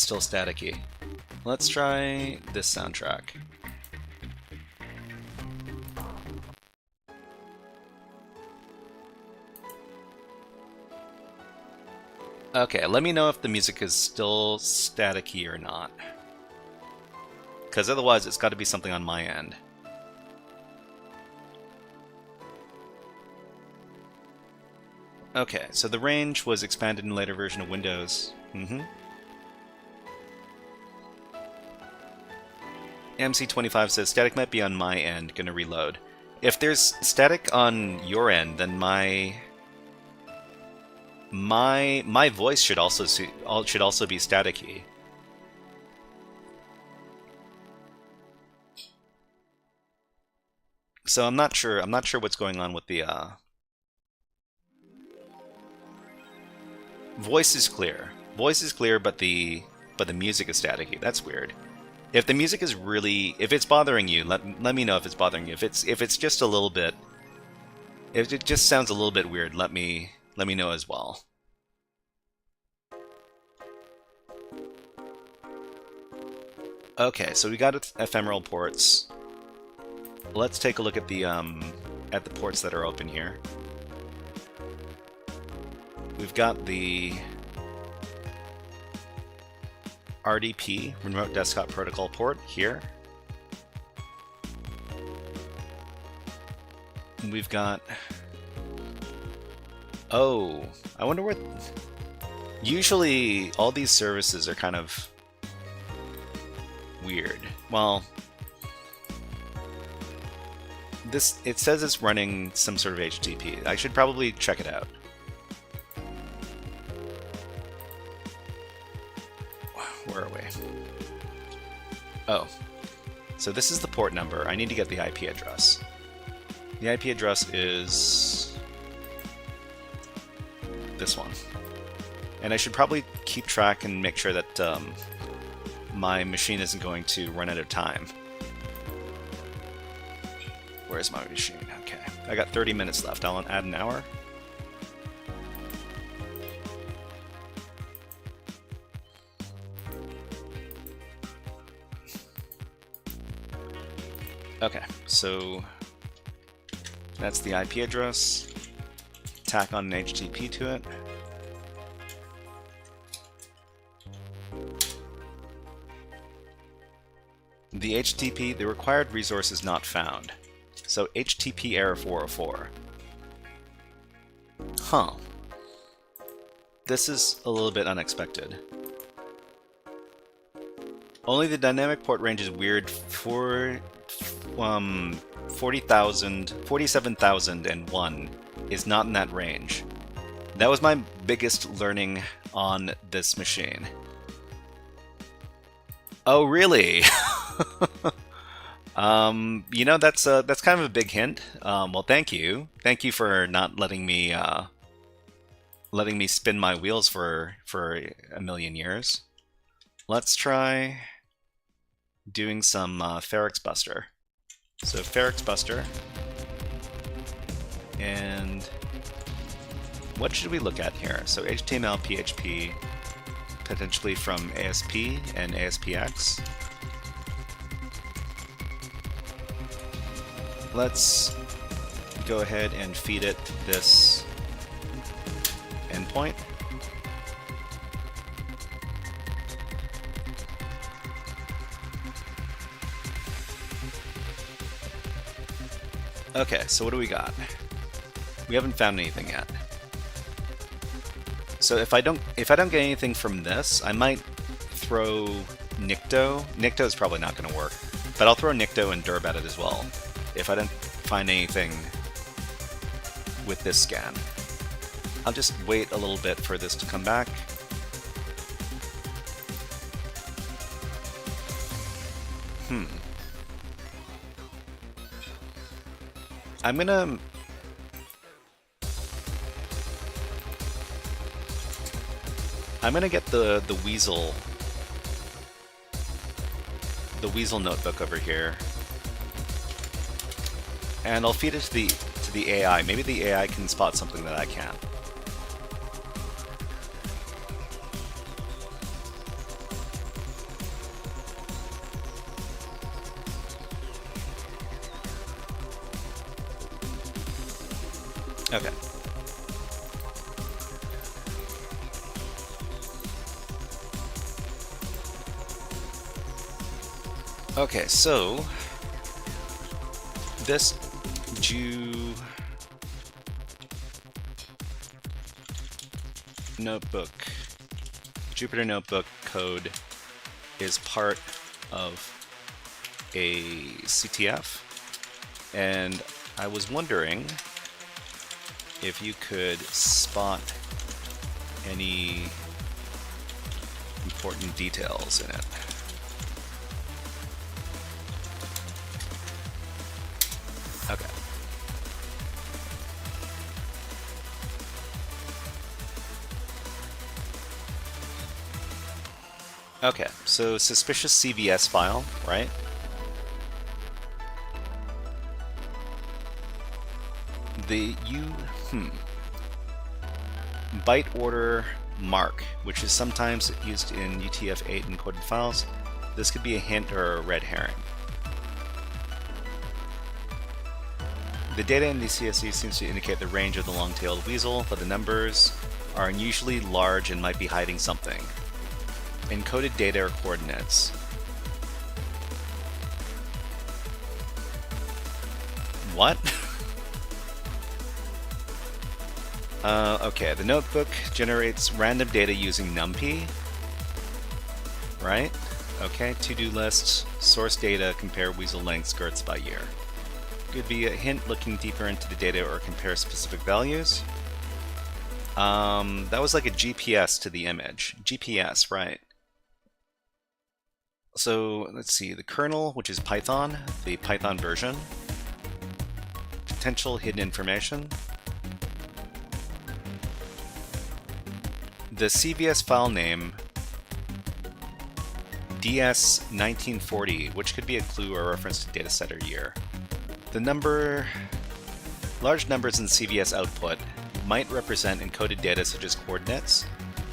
still staticky. Let's try this soundtrack. Okay, let me know if the music is still staticky or not. Because otherwise it's got to be something on my end. Okay, so the range was expanded in a later version of Windows. MC25 says, static might be on my end, gonna reload. If there's static on your end, then my voice should also be staticky. So I'm not sure what's going on with the voice is clear. Voice is clear, but the music is staticky. That's weird. If the music is really, if it's bothering you, let me know if it's bothering you. If it's just a little bit, if it just sounds a little bit weird, let me know as well. Okay, so we got ephemeral ports. Let's take a look at the ports that are open here. We've got the RDP, Remote Desktop Protocol port, here. We've got... Oh, I wonder what... Usually, all these services are kind of weird. Well, it says it's running some sort of HTTP. I should probably check it out. Where are we? Oh, so this is the port number. I need to get the IP address. The IP address is this one. And I should probably keep track and make sure that my machine isn't going to run out of time. Where's my machine? Okay, I got 30 minutes left. I'll add an hour. Okay, so that's the IP address. Tack on an HTTP to it. The HTTP, the required resource is not found. So HTTP error 404. Huh. This is a little bit unexpected. Only the dynamic port range is weird. 47,001 is not in that range. That was my biggest learning on this machine. Oh, really? You know, that's kind of a big hint. Well, thank you. Thank you for not letting me spin my wheels for a million years. Let's try doing some Ferrex Buster. So Ferrex Buster, and what should we look at here? So HTML, PHP, potentially from ASP and ASPX. Let's go ahead and feed it this endpoint. Okay, so what do we got? We haven't found anything yet. So if I don't get anything from this, I might throw Nikto. Nikto is probably not going to work, but I'll throw Nikto and Derb at it as well if I don't find anything with this scan. I'll just wait a little bit for this to come back. I'm gonna get the Weasel notebook over here, and I'll feed it to the AI. Maybe the AI can spot something that I can't. Okay. Okay, so this Jupyter Notebook code is part of a CTF, and I was wondering if you could spot any important details in it. Okay. Okay, so suspicious CVS file, right? Byte order mark, which is sometimes used in UTF-8 encoded files. This could be a hint or a red herring. The data in the CSV seems to indicate the range of the long-tailed weasel, but the numbers are unusually large and might be hiding something. Encoded data or coordinates. What? Okay, the notebook generates random data using NumPy. Right? Okay, to-do lists, source data, compare weasel length skirts by year. Could be a hint looking deeper into the data or compare specific values. That was like a GPS to the image. GPS, right. So let's see, the kernel, which is Python, the Python version. Potential hidden information. The CVS file name, DS1940, which could be a clue or a reference to dataset or year. The large numbers in CVS output might represent encoded data such as coordinates,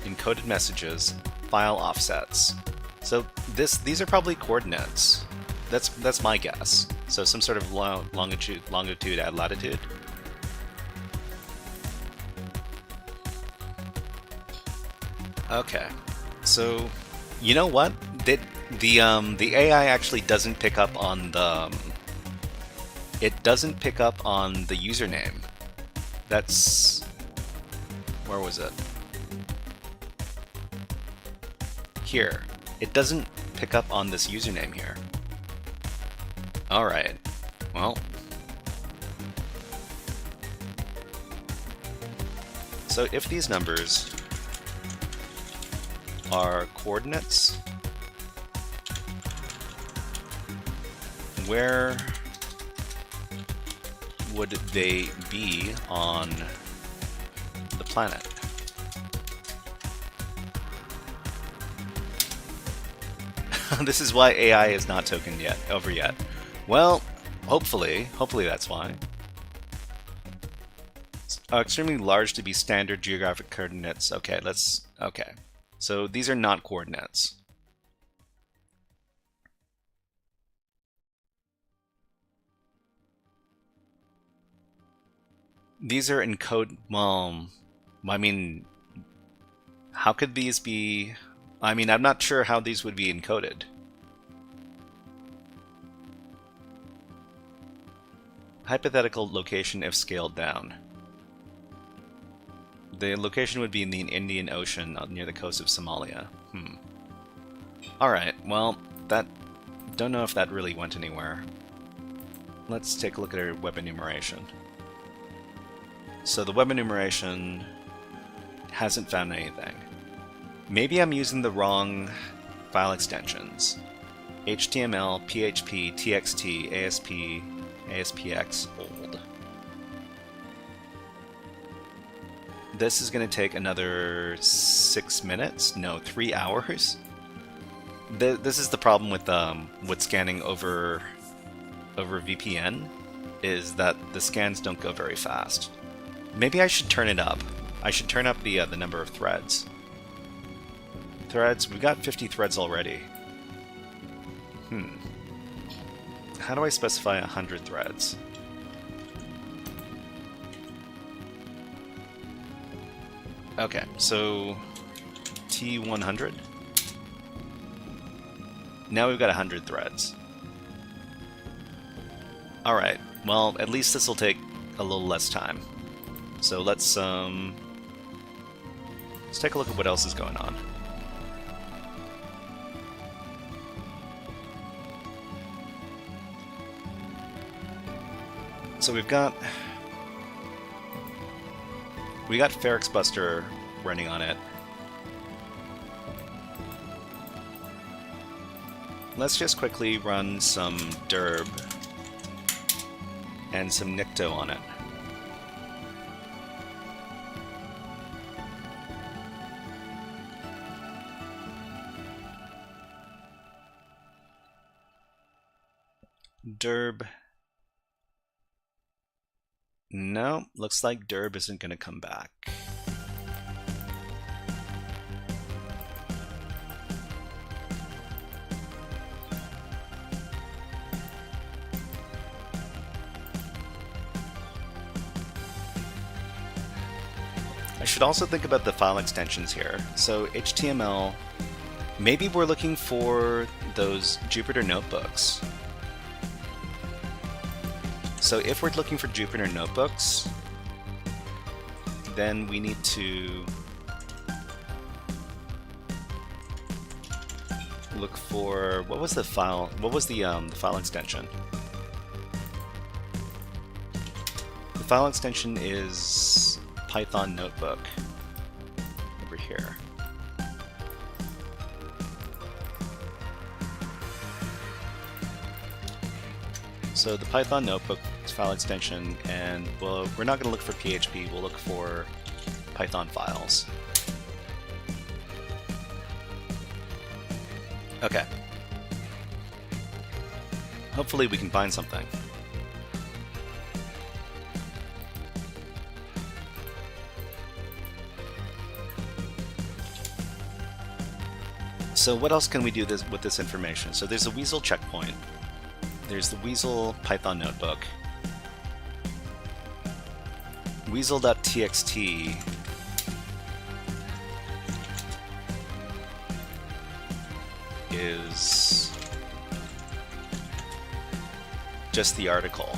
encoded messages, file offsets. So these are probably coordinates. That's my guess. So some sort of longitude at latitude. Okay, so you know what? The AI actually doesn't pick up on the username. That's, where was it? Here. It doesn't pick up on this username here. All right. well. So if these numbers are coordinates, where would they be on the planet? This is why AI is not token yet, over yet. Well, hopefully that's why. Extremely large to be standard geographic coordinates. Okay, okay. So these are not coordinates. These are encode. Well, I mean, how could these be? I mean, I'm not sure how these would be encoded. Hypothetical location if scaled down. The location would be in the Indian Ocean near the coast of Somalia. Alright, well, don't know if that really went anywhere. Let's take a look at our web enumeration. So the web enumeration hasn't found anything. Maybe I'm using the wrong file extensions. HTML, PHP, TXT, ASP, ASPX, old. This is going to take another 6 minutes? No, 3 hours? This is the problem with scanning over VPN, is that the scans don't go very fast. Maybe I should turn it up. I should turn up the number of threads. Threads, we've got 50 threads already. How do I specify 100 threads? Okay, so T100. Now we've got 100 threads. Alright, well, at least this will take a little less time. So let's take a look at what else is going on. So we got Ferrex Buster running on it. Let's just quickly run some derb and some Nikto on it. Derb. No, looks like derb isn't going to come back. I should also think about the file extensions here. So HTML, maybe we're looking for those Jupyter notebooks. So if we're looking for Jupyter notebooks, then we need to look for, what was the file? What was the file extension? The file extension is Python notebook over here. So the Python notebook file extension, and well, we're not going to look for PHP, we'll look for Python files. Okay. Hopefully we can find something. So what else can we do with this information? So there's a Weasel checkpoint. There's the Weasel Python notebook. Weasel.txt is just the article.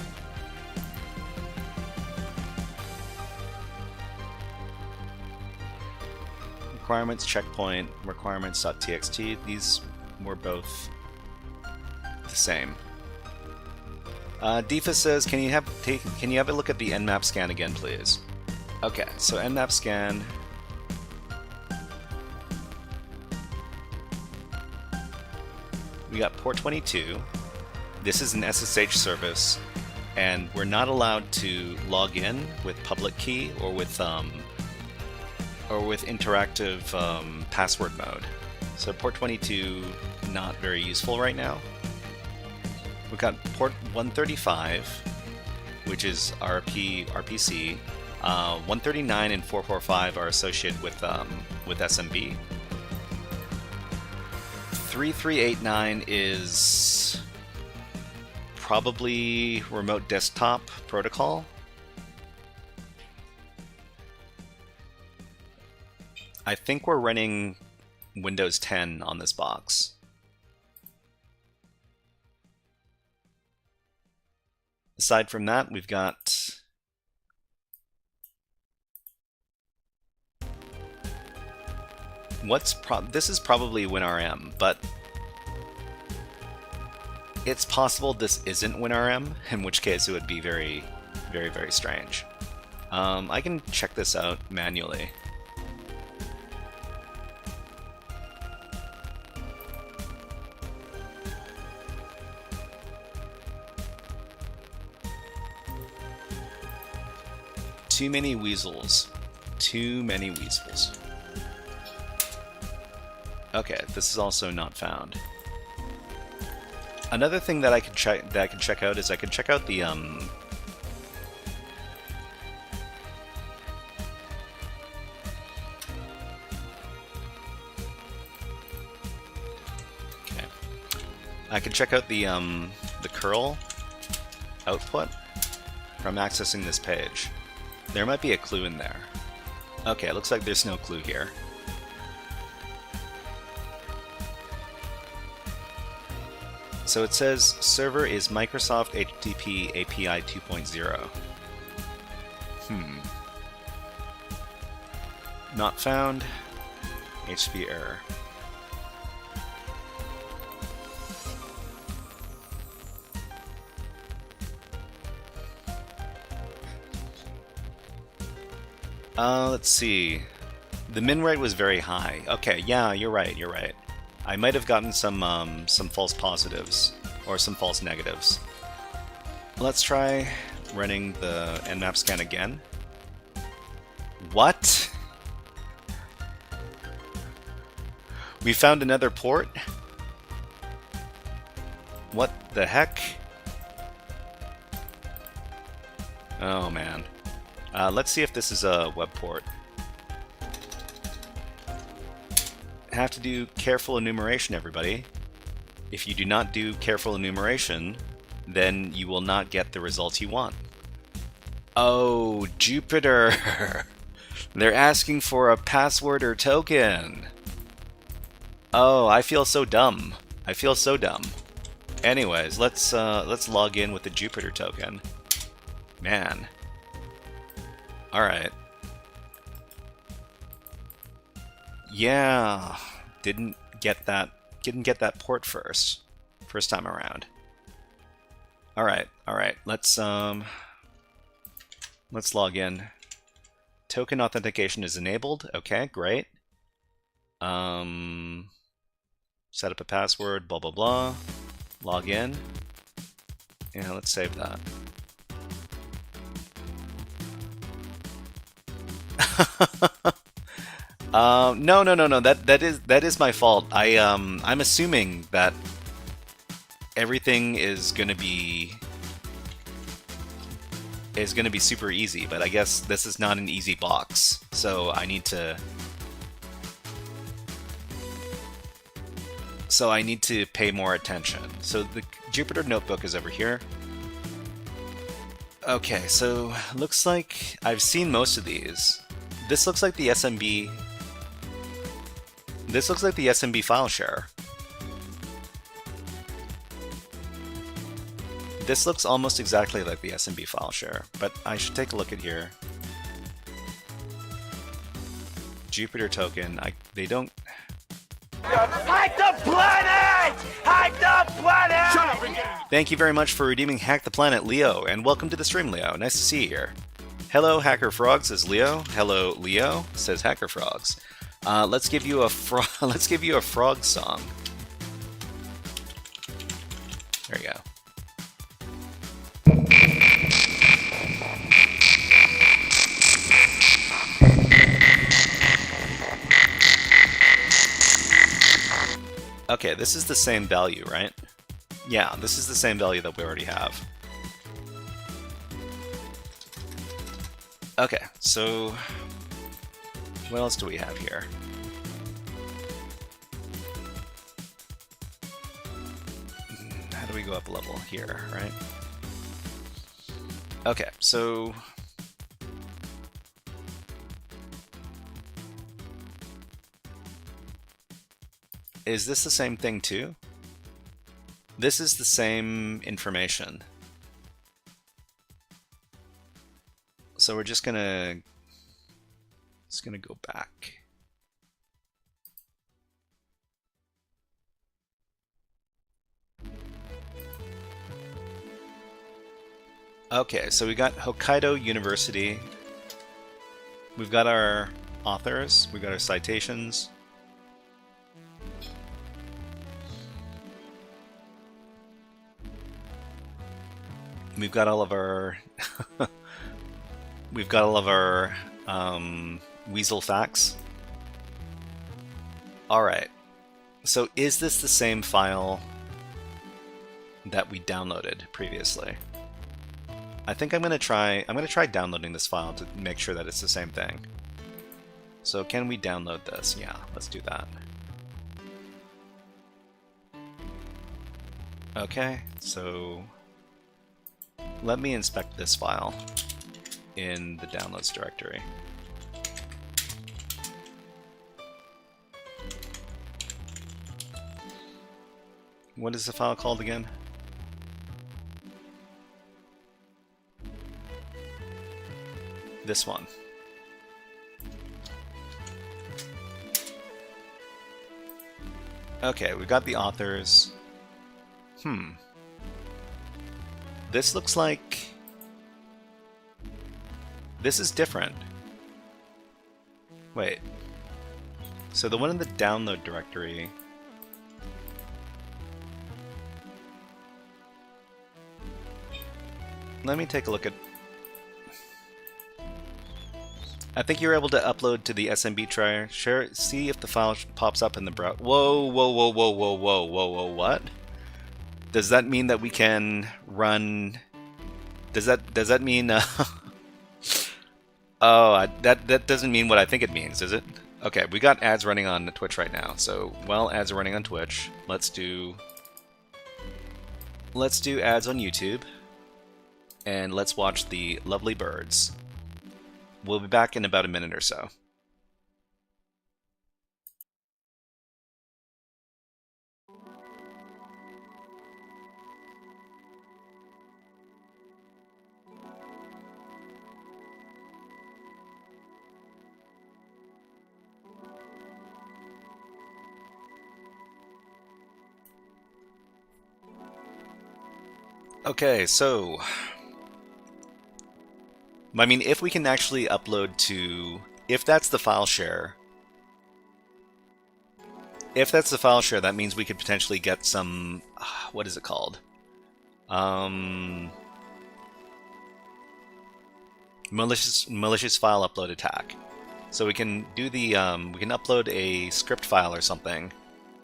Requirements checkpoint, requirements.txt, these were both the same. Defa says, can you have a look at the Nmap scan again, please? Okay, so Nmap scan. We got port 22. This is an SSH service, and we're not allowed to log in with public key or with interactive password mode. So port 22 not very useful right now. We've got port 135, which is RPC. 139 and 445 are associated with SMB. 3389 is probably remote desktop protocol. I think we're running Windows 10 on this box. Aside from that, we've got this is probably WinRM, but it's possible this isn't WinRM, in which case it would be very, very, very strange. I can check this out manually. Too many weasels. Too many weasels. Okay, this is also not found. Another thing that I could check out is I could check out the Okay. I could check out the curl output from accessing this page. There might be a clue in there. Okay, it looks like there's no clue here. So it says server is Microsoft HTTP API 2.0. Not found. HTTP error. Let's see. The min rate was very high. Okay, yeah, you're right. I might have gotten some false positives or some false negatives. Let's try running the Nmap scan again. What? We found another port? What the heck? Oh man. Let's see if this is a web port. Have to do careful enumeration, everybody. If you do not do careful enumeration, then you will not get the results you want. Oh, Jupiter! They're asking for a password or token. Oh, I feel so dumb. I feel so dumb. Anyways, let's log in with the Jupiter token. Man. All right. Yeah, didn't get that port first time around. All right. Let's log in. Token authentication is enabled. Okay, great. Set up a password, blah blah blah. Log in. Yeah, let's save that. No. That is my fault. I'm assuming that everything is gonna be super easy, but I guess this is not an easy box, so I need to pay more attention. So the Jupyter notebook is over here. Okay, so looks like I've seen most of these. This looks like the SMB. This looks like the SMB file share. This looks almost exactly like the SMB file share, but I should take a look at here. Jupyter token, they don't... Hide the planet! Hide the planet! Shut up and get Thank you very much for redeeming Hack the Planet, Leo, and welcome to the stream, Leo. Nice to see you here. Hello, HackerFrogs, says Leo. Hello, Leo, says HackerFrogs. Let's give you a frog song. There you go. Okay, this is the same value, right? Yeah, this is the same value that we already have. Okay, so what else do we have here? How do we go up a level here, right? Okay, so is this the same thing too? This is the same information. So we're just gonna go back. Okay, so we got Hokkaido University. We've got our authors, we've got our citations. We've got all of our Weasel facts. Alright. So is this the same file that we downloaded previously? I think I'm gonna try downloading this file to make sure that it's the same thing. So can we download this? Yeah, let's do that. Okay, so let me inspect this file in the downloads directory. What is the file called again? This one. Okay, we got the authors. This looks like this is different. Wait. So the one in the download directory. Let me take a look at. I think you're able to upload to the SMB try. Share, see if the file pops up in the browser. Whoa, whoa, whoa, whoa, whoa, whoa, whoa, whoa, what? Does that mean that we can run? Does that mean? Oh, that doesn't mean what I think it means, does it? Okay, we got ads running on Twitch right now. So while ads are running on Twitch, let's do ads on YouTube, and let's watch the lovely birds. We'll be back in about a minute or so. Okay, so I mean, if we can actually upload to, if that's the file share, that means we could potentially get some, what is it called? Malicious file upload attack. So we can do the, we can upload a script file or something,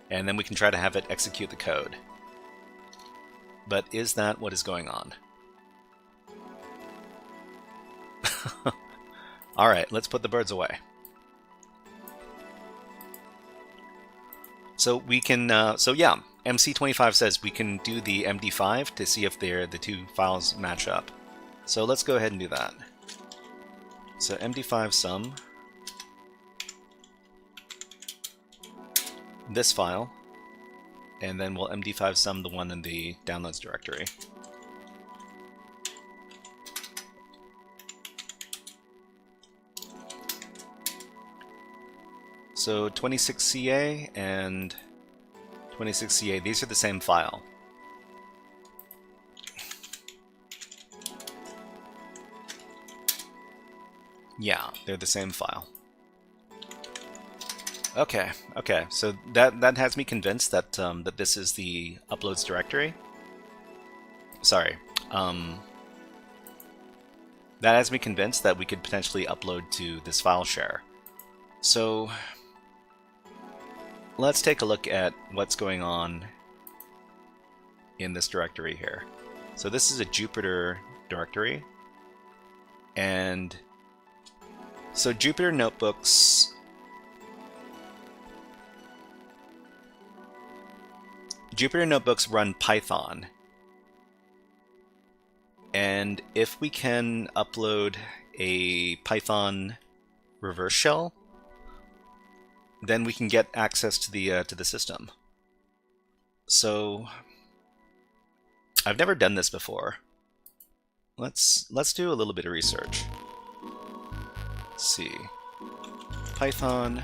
and then we can try to have it execute the code. But is that what is going on? Alright, let's put the birds away. So we can, so yeah, MC25 says we can do the MD5 to see if the two files match up. So let's go ahead and do that. So MD5 sum this file, and then we'll MD5 sum the one in the downloads directory. So 26CA and 26CA, these are the same file. Yeah, they're the same file. Okay, okay. So that has me convinced that that this is the uploads directory. Sorry. That has me convinced that we could potentially upload to this file share. So let's take a look at what's going on in this directory here. So this is a Jupyter directory, and so Jupyter Notebooks run Python, and if we can upload a Python reverse shell, then we can get access to the system. So I've never done this before. Let's do a little bit of research. Let's see. Python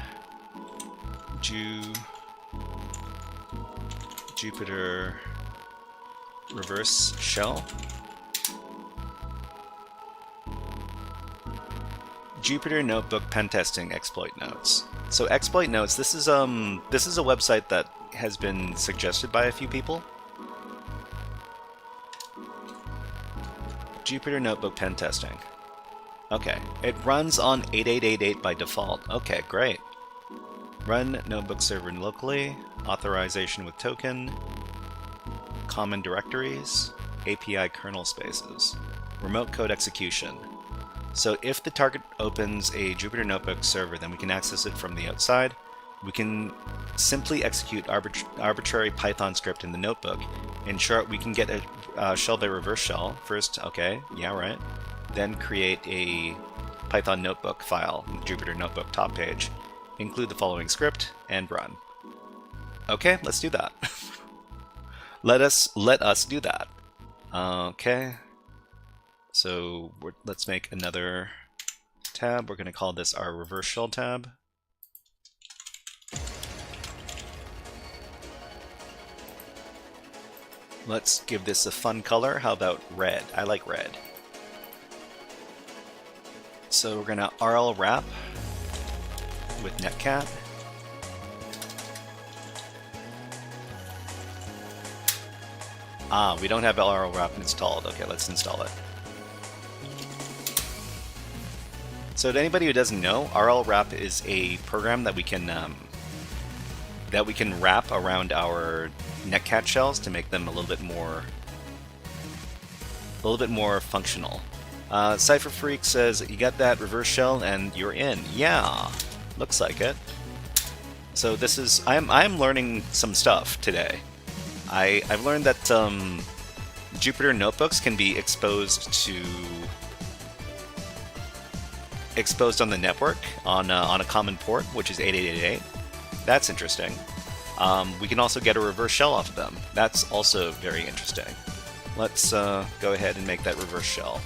Jupyter reverse shell. Jupyter Notebook pen testing exploit notes. So exploit notes. This is a website that has been suggested by a few people. Jupyter Notebook pen testing. Okay, it runs on 8888 by default. Okay, great. Run notebook server locally. Authorization with token. Common directories. API kernel spaces. Remote code execution. So if the target opens a Jupyter Notebook server, then we can access it from the outside. We can simply execute arbitrary Python script in the notebook. In short, we can get a shell by reverse shell. First, okay, yeah, right. Then create a Python notebook file in the Jupyter Notebook top page. Include the following script and run. Okay, let's do that. let us do that. Okay. So let's make another tab. We're going to call this our reverse shell tab. Let's give this a fun color. How about red? I like red. So we're going to RL wrap with netcat. Ah, we don't have RL wrap installed. Okay, let's install it. So to anybody who doesn't know, RL wrap is a program that we can wrap around our netcat shells to make them a little bit more functional. Cypher Freak says you got that reverse shell and you're in. Yeah, looks like it. So this is I'm learning some stuff today. I've learned that Jupyter Notebooks can be exposed on the network on a common port, which is 8888. That's interesting. We can also get a reverse shell off of them. That's also very interesting. Let's go ahead and make that reverse shell.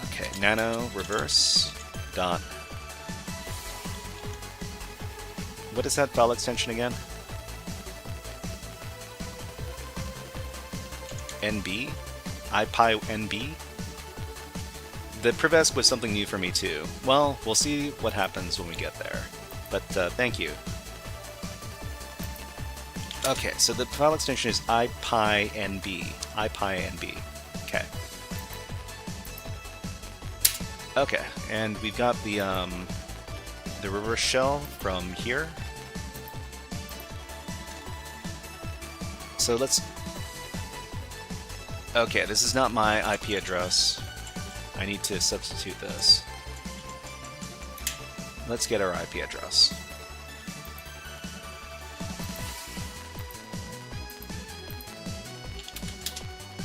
Okay, nano reverse dot. What is that file extension again? NB? IPyNB? The Privesc was something new for me too. Well, we'll see what happens when we get there. But thank you. Okay, so the file extension is IPyNB. IPyNB. Okay. Okay, and we've got the reverse shell from here. So let's. Okay, this is not my IP address. I need to substitute this. Let's get our IP address.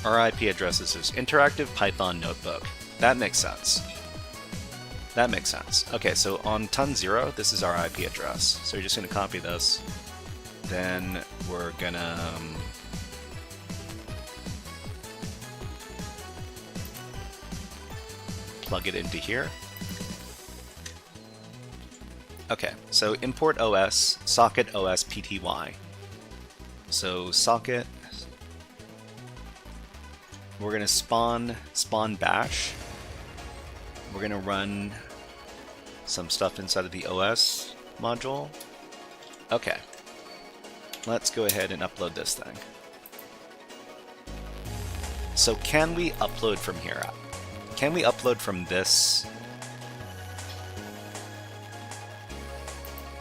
Our IP address is this interactive Python notebook. That makes sense. That makes sense. Okay, so on ton 0, this is our IP address. So you're just going to copy this. Then we're going to plug it into here. Okay, so import OS, socket OS PTY. So socket, we're going to spawn bash. we're going to run some stuff inside of the OS module. Okay. Let's go ahead and upload this thing. So can we upload from here? Can we upload from this?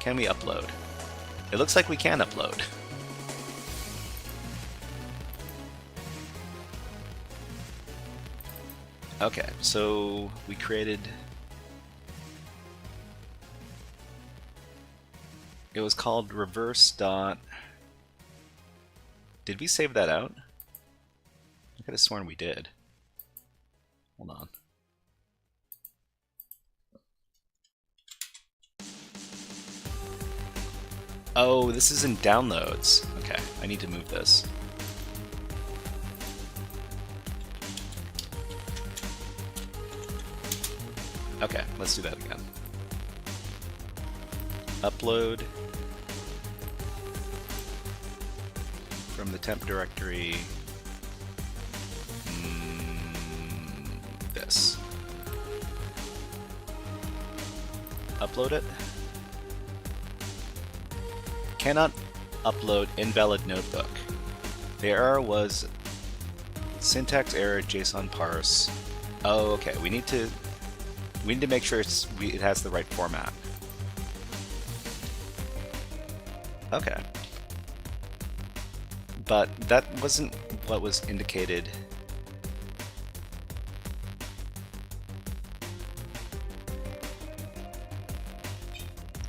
Can we upload? It looks like we can upload. Okay, so we created... It was called reverse dot... Did we save that out? I could have sworn we did. Hold on. Oh, this is in downloads. Okay, I need to move this. Okay, let's do that again. Upload from the temp directory. This. Upload it. Cannot upload invalid notebook. The error was syntax error JSON parse. Oh, okay. We need to make sure it has the right format. Okay. But that wasn't what was indicated.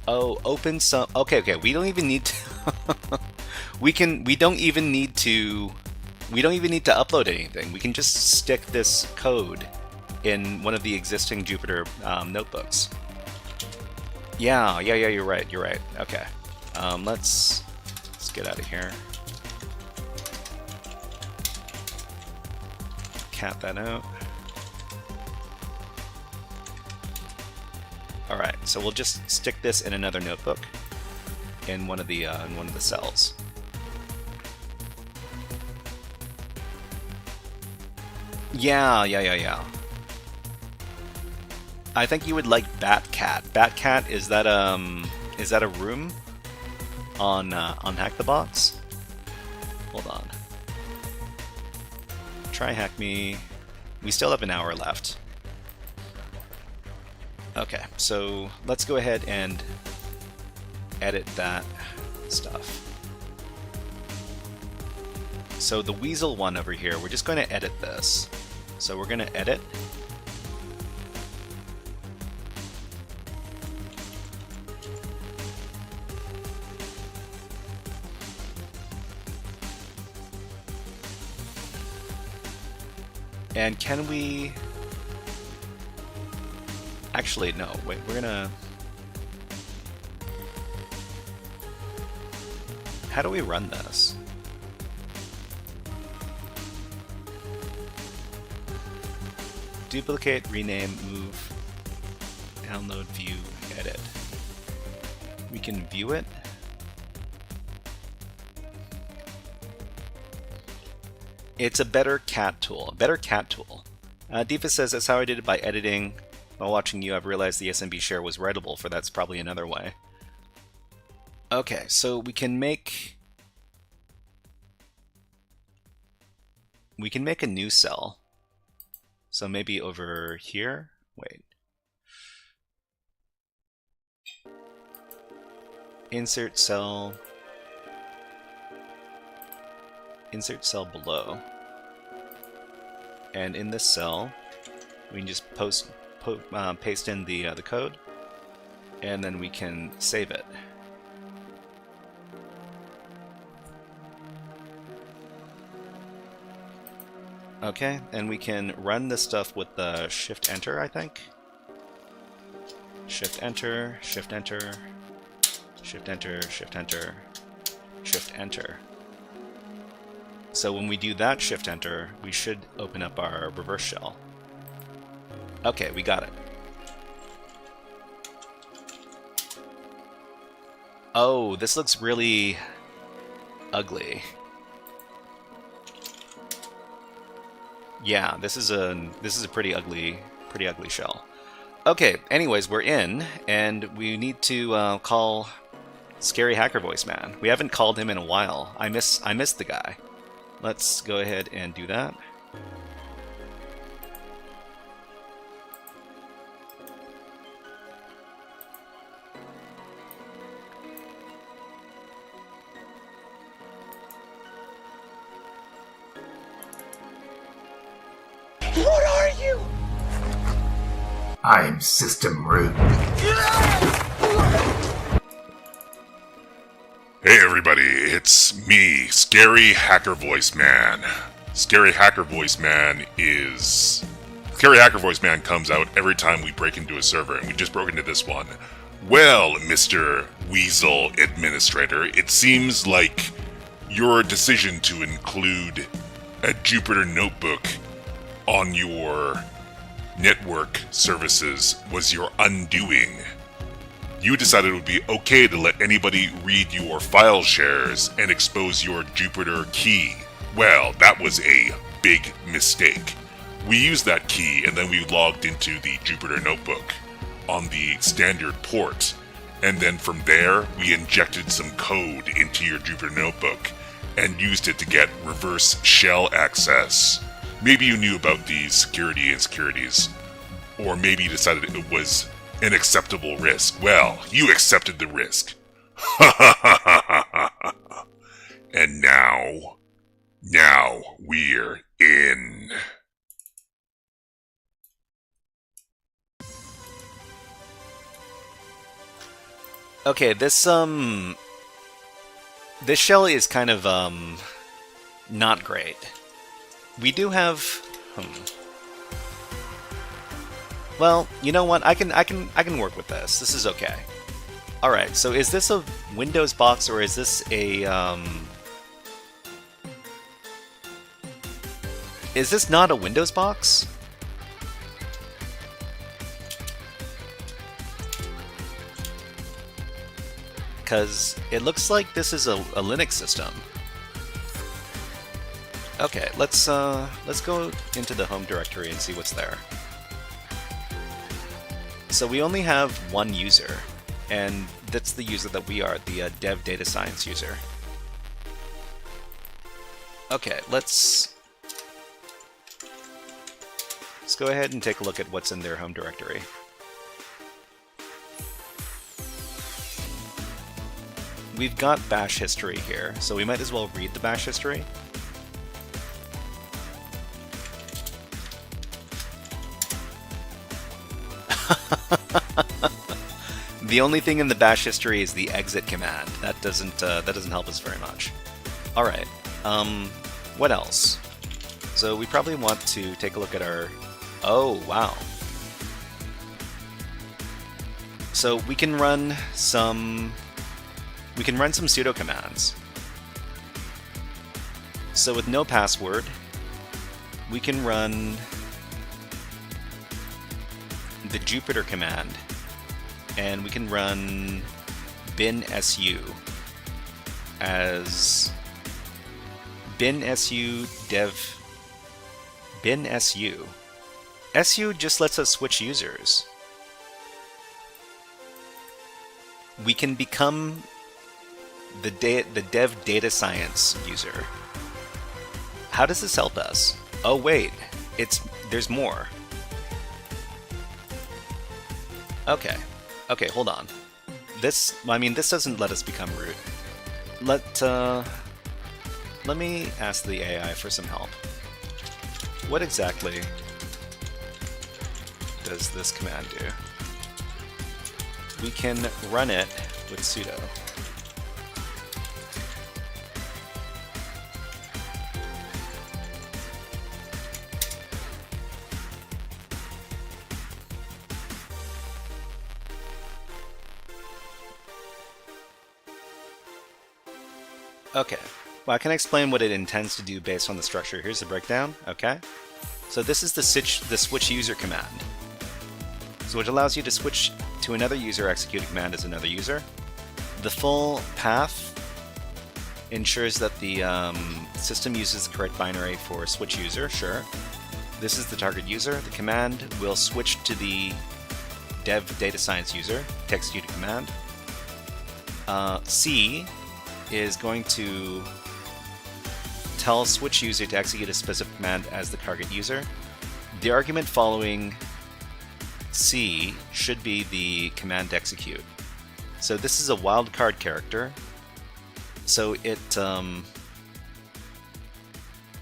Oh, open some. Okay, okay. We don't even need to. We don't even need to upload anything. We can just stick this code in one of the existing Jupyter notebooks. Yeah. You're right. Okay. Let's get out of here. Cat that out. Alright, so we'll just stick this in another notebook in one of the cells. Yeah. I think you would like Batcat. Batcat, is that a room on Hack the Box? Hold on. Tryhackme. We still have an hour left. Okay, so let's go ahead and edit that stuff. So the Weasel one over here, we're just going to edit this. So we're going to edit. And can we... Actually, no, wait, we're gonna... How do we run this? Duplicate, rename, move, download, view, edit. We can view it. It's a better cat tool. Deepa says that's how I did it by editing. While watching you, I've realized the SMB share was writable, for that's probably another way. Okay, so we can make a new cell. So maybe over here. Wait. Insert cell. Insert cell below. And in this cell, we can just paste in the code, and then we can save it. Okay, and we can run this stuff with the Shift Enter, I think. Shift Enter, Shift Enter, Shift Enter, Shift Enter, Shift Enter. So when we do that Shift Enter, we should open up our reverse shell. Okay, we got it. Oh, this looks really ugly. Yeah, this is a pretty ugly shell. Okay, anyways, we're in, and we need to call Scary Hacker Voice Man. We haven't called him in a while. I miss the guy. Let's go ahead and do that. What are you? I'm system root. Hey everybody, it's me, Scary Hacker Voice Man. Scary Hacker Voice Man comes out every time we break into a server, and we just broke into this one. Well, Mr. Weasel Administrator, it seems like your decision to include a Jupyter notebook on your network services was your undoing. You decided it would be okay to let anybody read your file shares and expose your Jupyter key. Well, that was a big mistake. We used that key and then we logged into the Jupyter notebook on the standard port. And then from there, we injected some code into your Jupyter notebook and used it to get reverse shell access. Maybe you knew about these security insecurities, or maybe you decided it was an acceptable risk. Well, you accepted the risk. And now we're in. Okay, this shell is kind of not great. We do have well, you know what? I can work with this. This is okay. All right. So is this a Windows box or is this a Is this not a Windows box? Because it looks like this is a Linux system. Okay, let's go into the home directory and see what's there. So we only have one user, and that's the user that we are, the dev data science user. Okay, let's go ahead and take a look at what's in their home directory. We've got bash history here, so we might as well read the bash history. The only thing in the bash history is the exit command. That doesn't help us very much. All right. What else? So we probably want to take a look at our. Oh wow. So we can run some. We can run some sudo commands. So with no password, we can run the Jupyter command, and we can run bin su as bin su dev bin su. Su just lets us switch users. We can become the dev data science user. How does this help us? Oh wait, there's more. Okay, hold on. This doesn't let us become root. Let me ask the AI for some help. What exactly does this command do? We can run it with sudo. Okay, well, I can explain what it intends to do based on the structure. Here's the breakdown, okay? So this is the switch user command. So it allows you to switch to another user, execute a command as another user. The full path ensures that the system uses the correct binary for switch user, sure. This is the target user. The command will switch to the dev data science user to execute a command. C is going to tell switch user to execute a specific command as the target user. The argument following C should be the command to execute. So this is a wildcard character. So it,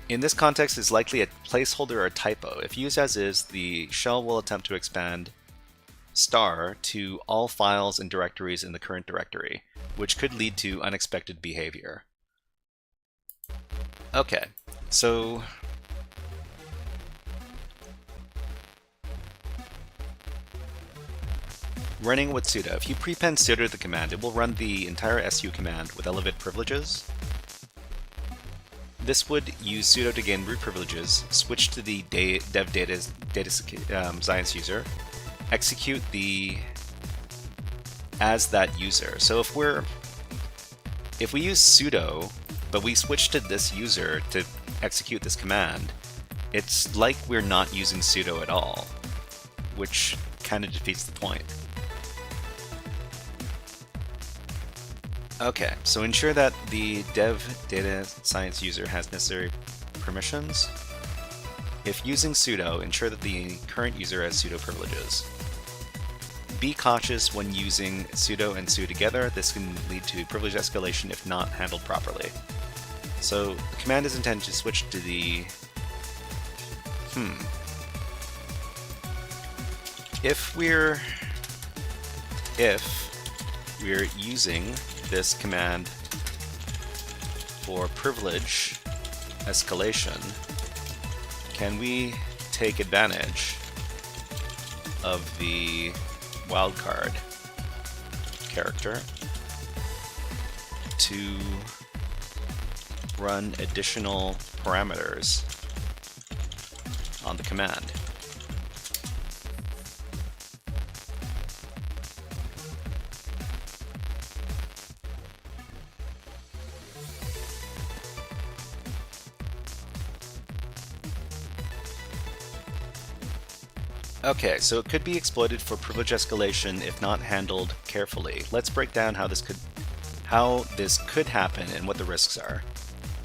in this context, is likely a placeholder or a typo. If used as is, the shell will attempt to expand star to all files and directories in the current directory, which could lead to unexpected behavior. Okay, so running with sudo. If you prepend sudo the command, it will run the entire su command with elevated privileges. This would use sudo to gain root privileges, switch to the dev data science user, execute the as that user. So if we use sudo, but we switch to this user to execute this command, it's like we're not using sudo at all, which kind of defeats the point. Okay, so ensure that the dev data science user has necessary permissions. If using sudo, ensure that the current user has sudo privileges. Be cautious when using sudo and su together. This can lead to privilege escalation if not handled properly. So the command is intended to switch to the If we're using this command for privilege escalation, can we take advantage of the wildcard character to run additional parameters on the command? Okay, so it could be exploited for privilege escalation if not handled carefully. Let's break down how this could happen and what the risks are.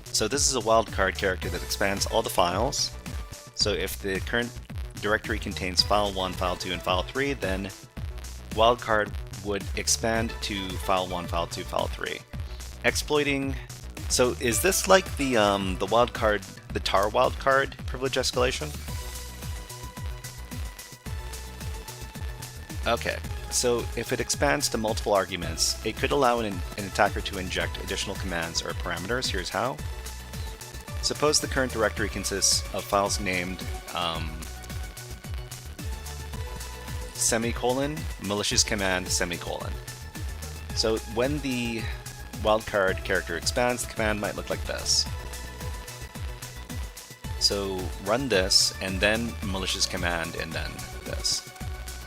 So this is a wildcard character that expands all the files. So if the current directory contains file 1, file 2, and file 3, then wildcard would expand to file 1, file 2, file 3. Exploiting. So is this like the wildcard, the tar wildcard privilege escalation? Okay, so if it expands to multiple arguments, it could allow an attacker to inject additional commands or parameters. Here's how. Suppose the current directory consists of files named semicolon, malicious command, semicolon. So when the wildcard character expands, the command might look like this. So run this, and then malicious command, and then this.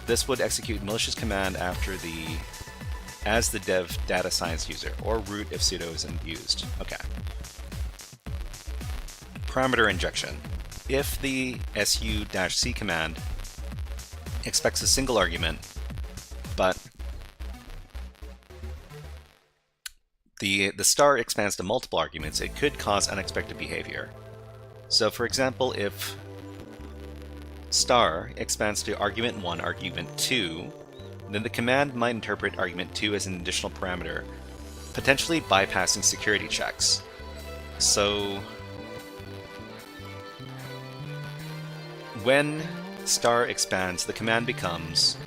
This would execute malicious command as the dev data science user, or root if sudo isn't used. Okay. Parameter injection. If the su-c command expects a single argument, but the star expands to multiple arguments, it could cause unexpected behavior. So for example, if star expands to argument 1, argument 2, then the command might interpret argument 2 as an additional parameter, potentially bypassing security checks. So when star expands, the command becomes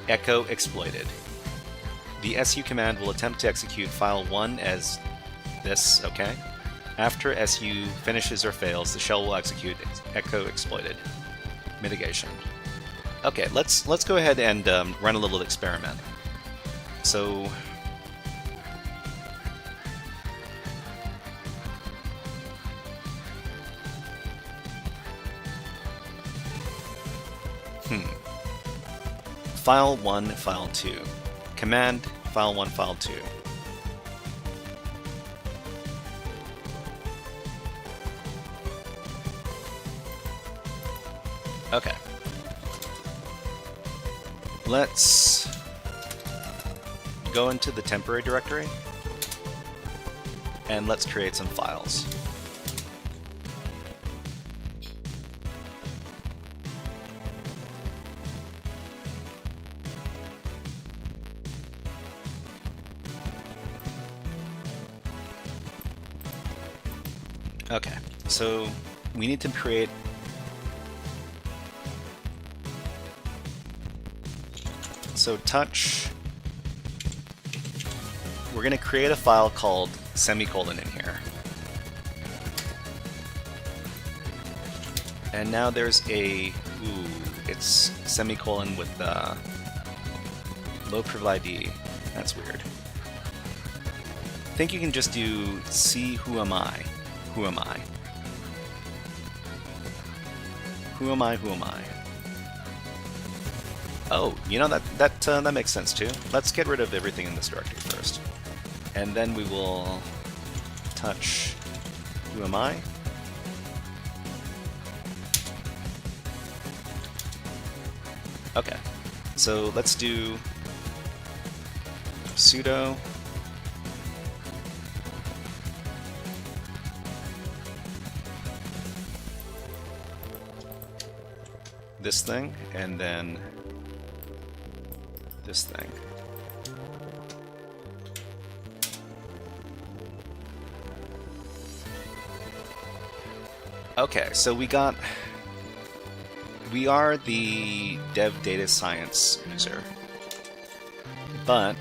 echo exploited. The su command will attempt to execute file 1 as this, okay? After su finishes or fails, the shell will execute echo exploited. Mitigation. Okay, let's go ahead and run a little experiment. So file 1, file 2. Command file 1, file 2. Okay. let's go into the temporary directory and let's create some files. Okay, so we need to create touch. We're going to create a file called semicolon in here. And now there's a, it's semicolon with the low priv ID. That's weird. I think you can just do C who am I? Who am I? Who am I? Who am I? Oh, you know, that makes sense too. Let's get rid of everything in this directory first. And then we will touch who am I? Okay, so let's do sudo this thing, and then this thing. Okay, so we are the dev data science user, but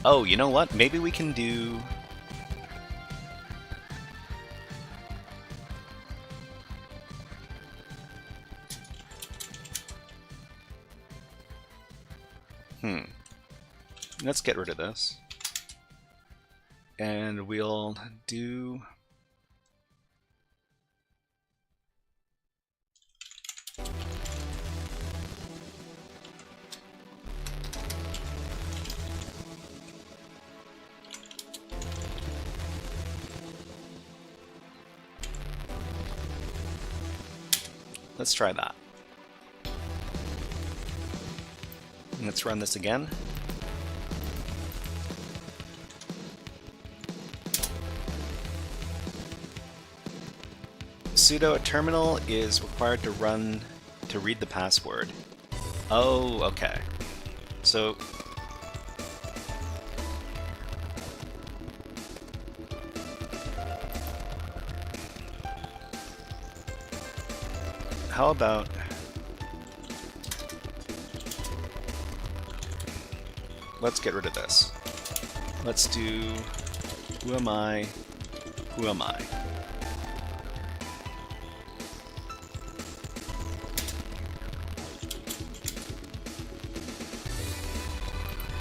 oh, you know what? Maybe we can do let's get rid of this. And we'll do let's try that. Let's run this again. Sudo a terminal is required to run to read the password. Oh, okay. So how about let's get rid of this. Let's do who am I? Who am I?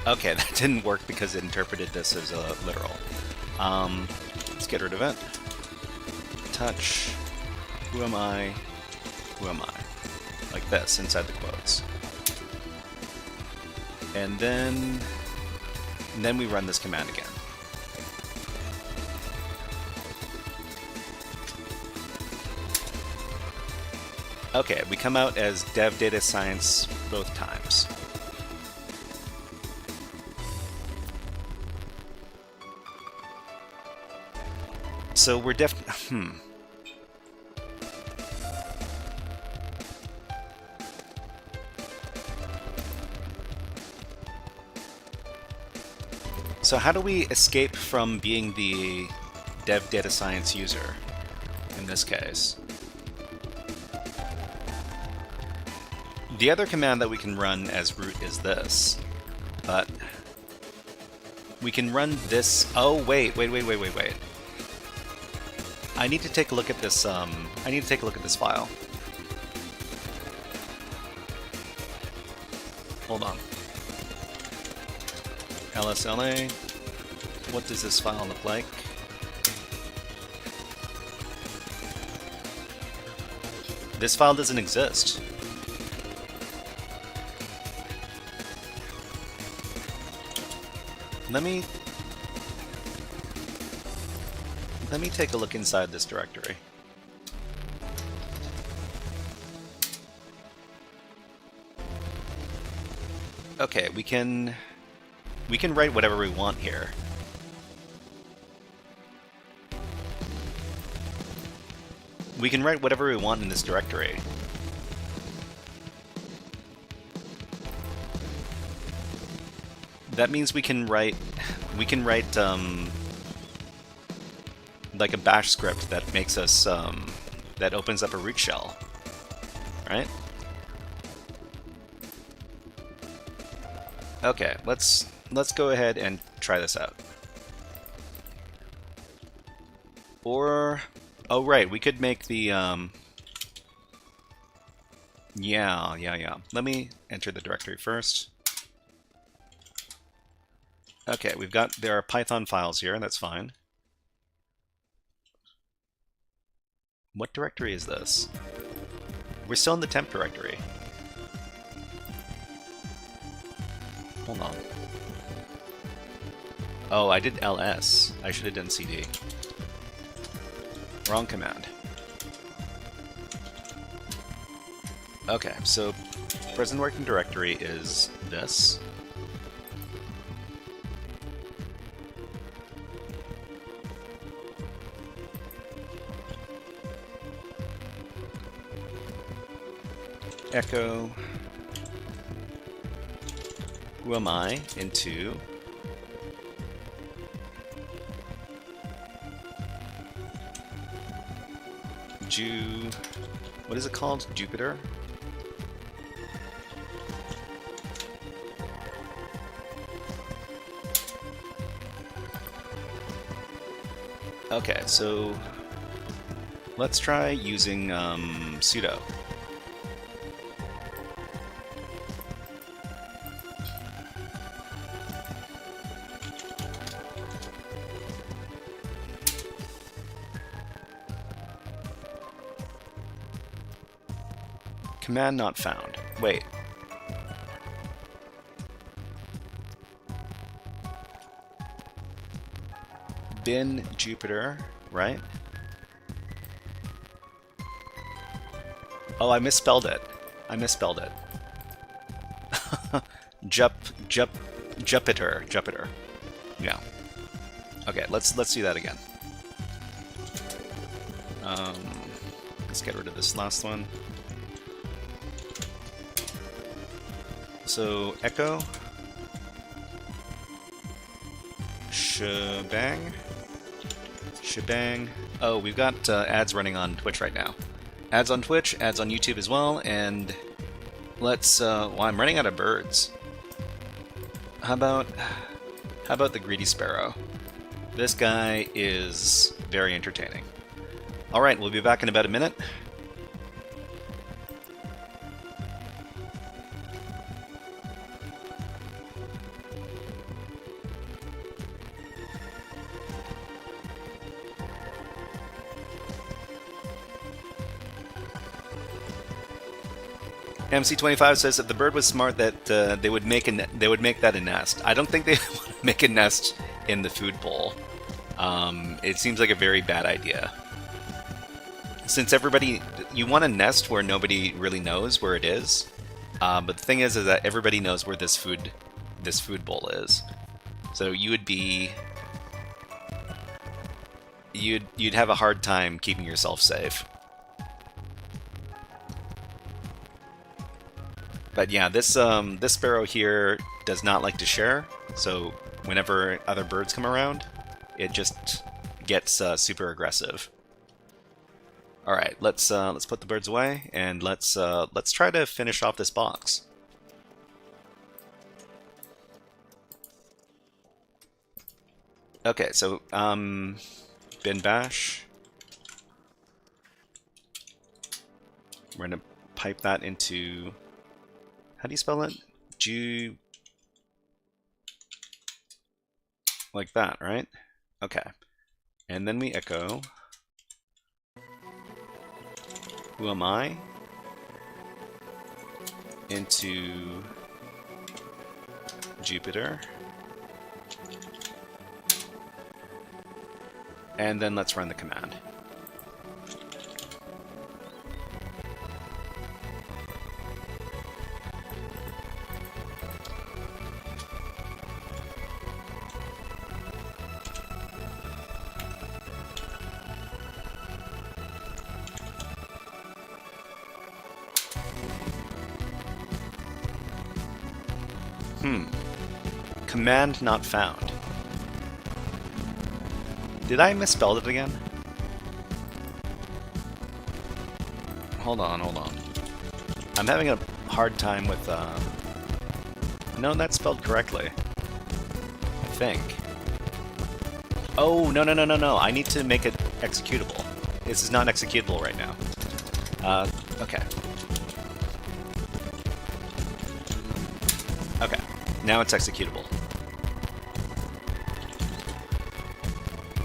Okay, that didn't work because it interpreted this as a literal. Let's get rid of it. Touch, who am I? Who am I? Like this, inside the quotes. And then we run this command again. Okay, we come out as dev data science both times. So we're So how do we escape from being the dev data science user in this case? The other command that we can run as root is this, but we can run this. Oh, wait. I need to take a look at this, I need to take a look at this file. Hold on. LSLA. What does this file look like? This file doesn't exist. Let me take a look inside this directory. Okay, we can write whatever we want here. We can write whatever we want in this directory. That means we can write like a bash script that makes us that opens up a root shell, right? Okay, let's go ahead and try this out. Or, oh right, we could make the yeah. Let me enter the directory first. Okay, there are Python files here, that's fine. What directory is this? We're still in the temp directory. Hold on. Oh, I did ls. I should have done cd. Wrong command. Okay, so present working directory is this. Echo who am I into what is it called? Jupiter? Okay, so let's try using sudo. Command not found. Wait. Bin Jupiter, right? Oh, I misspelled it. Jupiter. Yeah. Okay, let's do that again. Let's get rid of this last one. So echo shebang. Oh, we've got ads running on Twitch right now. Ads on Twitch, ads on YouTube as well, and let's. Well, I'm running out of birds. How about the greedy sparrow? This guy is very entertaining. All right, we'll be back in about a minute. MC25 says if the bird was smart, that they would make that a nest. I don't think they would make a nest in the food bowl. It seems like a very bad idea. Since you want a nest where nobody really knows where it is. But the thing is that everybody knows where this food bowl is. So you'd have a hard time keeping yourself safe. But yeah, this sparrow here does not like to share, so whenever other birds come around, it just gets super aggressive. All right, let's put the birds away and let's try to finish off this box. Okay, so bin bash. We're gonna pipe that into. How do you spell it? Like that, right? Okay. And then we echo. Who am I? Into Jupiter. And then let's run the command. Command not found. Did I misspell it again? Hold on. I'm having a hard time with, No, that's spelled correctly. I think. Oh, no. I need to make it executable. This is not executable right now. Okay. Okay, now it's executable.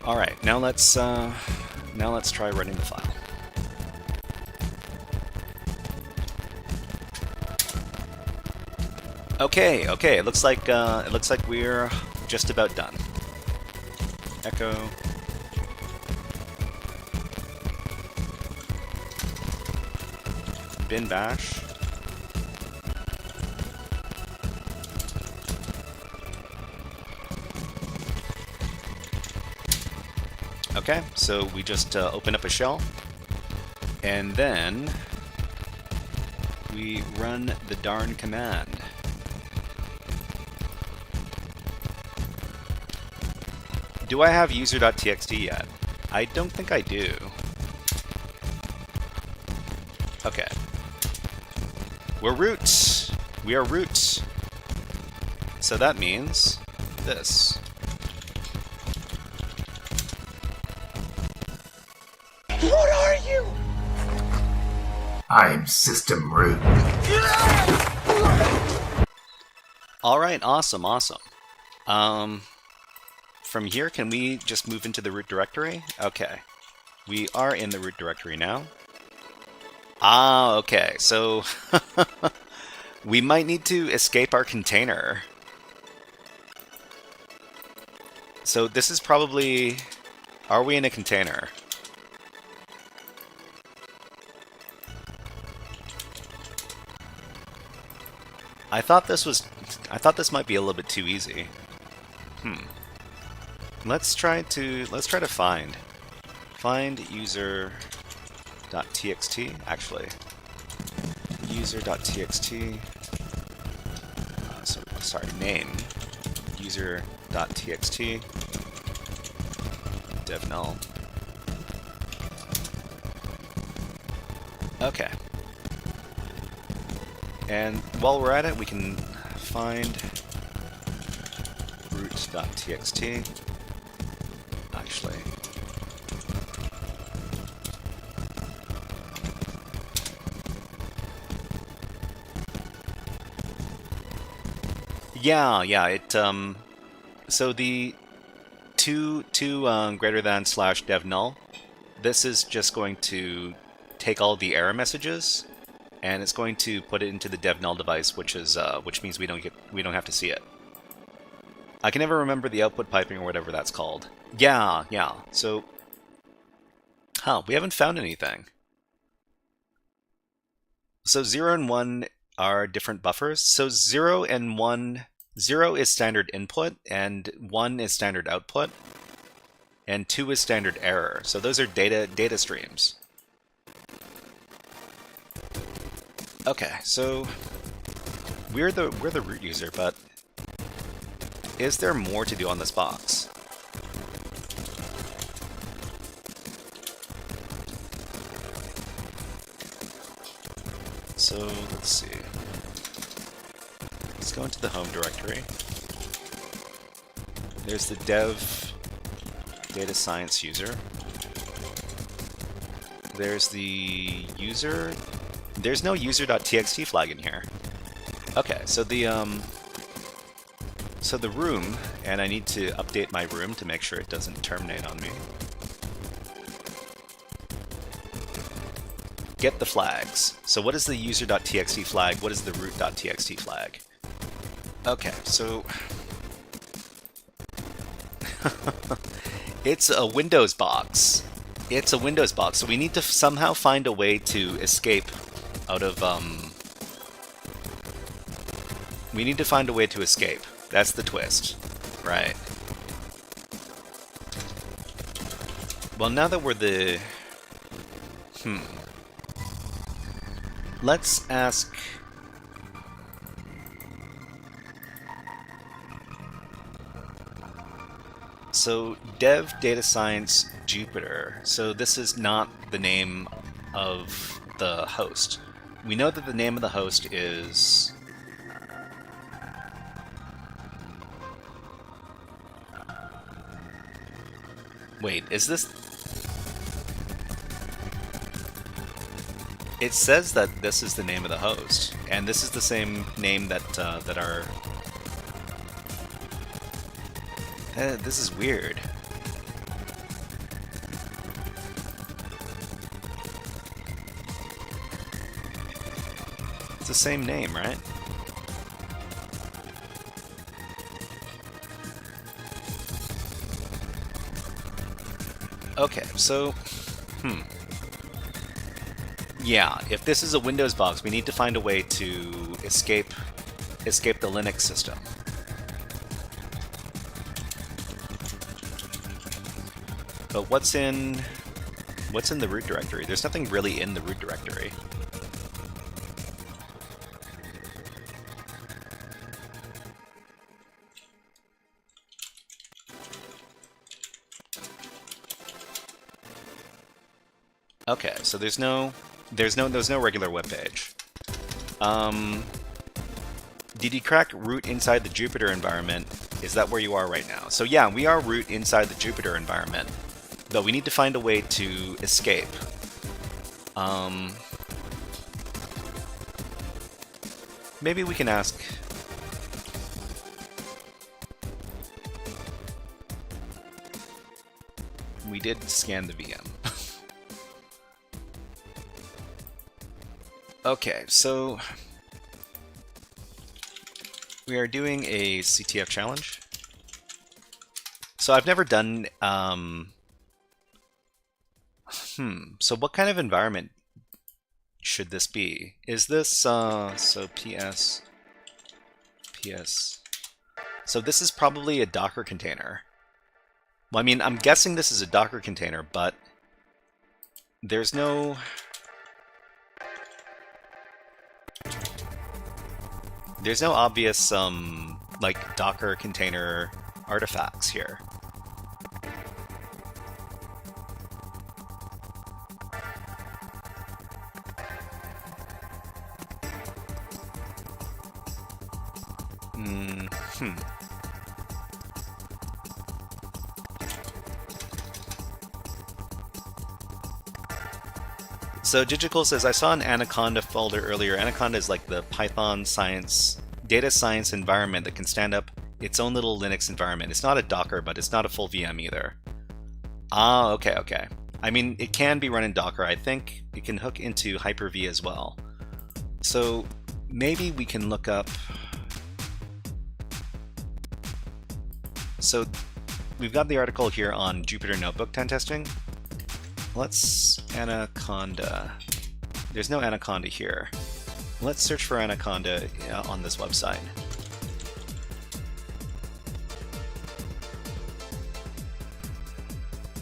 Alright, now let's try running the file. Okay, it looks like we're just about done. Echo. Bin bash. Okay, so we just open up a shell, and then we run the darn command. Do I have user.txt yet? I don't think I do. Okay. We're root. We are root. So that means this. What are you? I'm system root. Alright, awesome. From here, can we just move into the root directory? Okay. We are in the root directory now. Ah, okay, so we might need to escape our container. So this is probably... Are we in a container? I thought this might be a little bit too easy. Let's try to find user.txt. Actually, user.txt. Name user.txt. Dev null. Okay. And while we're at it, we can find root.txt. Actually, yeah. It so the two greater than / dev null. This is just going to take all the error messages, and it's going to put it into the dev null device, which means we don't have to see it. I can never remember the output piping or whatever that's called. Yeah. So, we haven't found anything. So 0 and 1 are different buffers. So 0 and 1, 0 is standard input, and 1 is standard output, and 2 is standard error. So those are data streams. Okay, so we're the root user, but is there more to do on this box? So let's see. Let's go into the home directory. There's the dev data science user. There's the user. There's no user.txt flag in here. Okay, so the room, and I need to update my room to make sure it doesn't terminate on me. Get the flags. So what is the user.txt flag? What is the root.txt flag? Okay, so it's a Windows box. It's a Windows box, so we need to somehow find a way to escape out of, we need to find a way to escape. That's the twist. Right. Well, now that we're the... Let's ask... So dev data science Jupyter. So this is not the name of the host. We know that the name of the host is... Wait, is this... It says that this is the name of the host, and this is the same name that that our... this is weird. It's the same name, right? Okay, so... Yeah, if this is a Windows box, we need to find a way to escape the Linux system. But what's in the root directory? There's nothing really in the root directory. Okay, so there's no regular web page. Did you crack root inside the Jupyter environment? Is that where you are right now? So yeah, we are root inside the Jupyter environment, though we need to find a way to escape. Maybe we can ask... We did scan the VM. Okay, so we are doing a CTF challenge. So I've never done, so what kind of environment should this be? Is this, so PS, so this is probably a Docker container. Well, I mean, I'm guessing this is a Docker container, but there's no... There's no obvious, like, Docker container artifacts here. So Digital says, I saw an Anaconda folder earlier. Anaconda is like the Python data science environment that can stand up its own little Linux environment. It's not a Docker, but it's not a full VM either. Ah, okay. I mean, it can be run in Docker. I think it can hook into Hyper-V as well. So maybe we can look up... So we've got the article here on Jupyter Notebook pen testing. Let's Anaconda. There's no Anaconda here. Let's search for Anaconda on this website.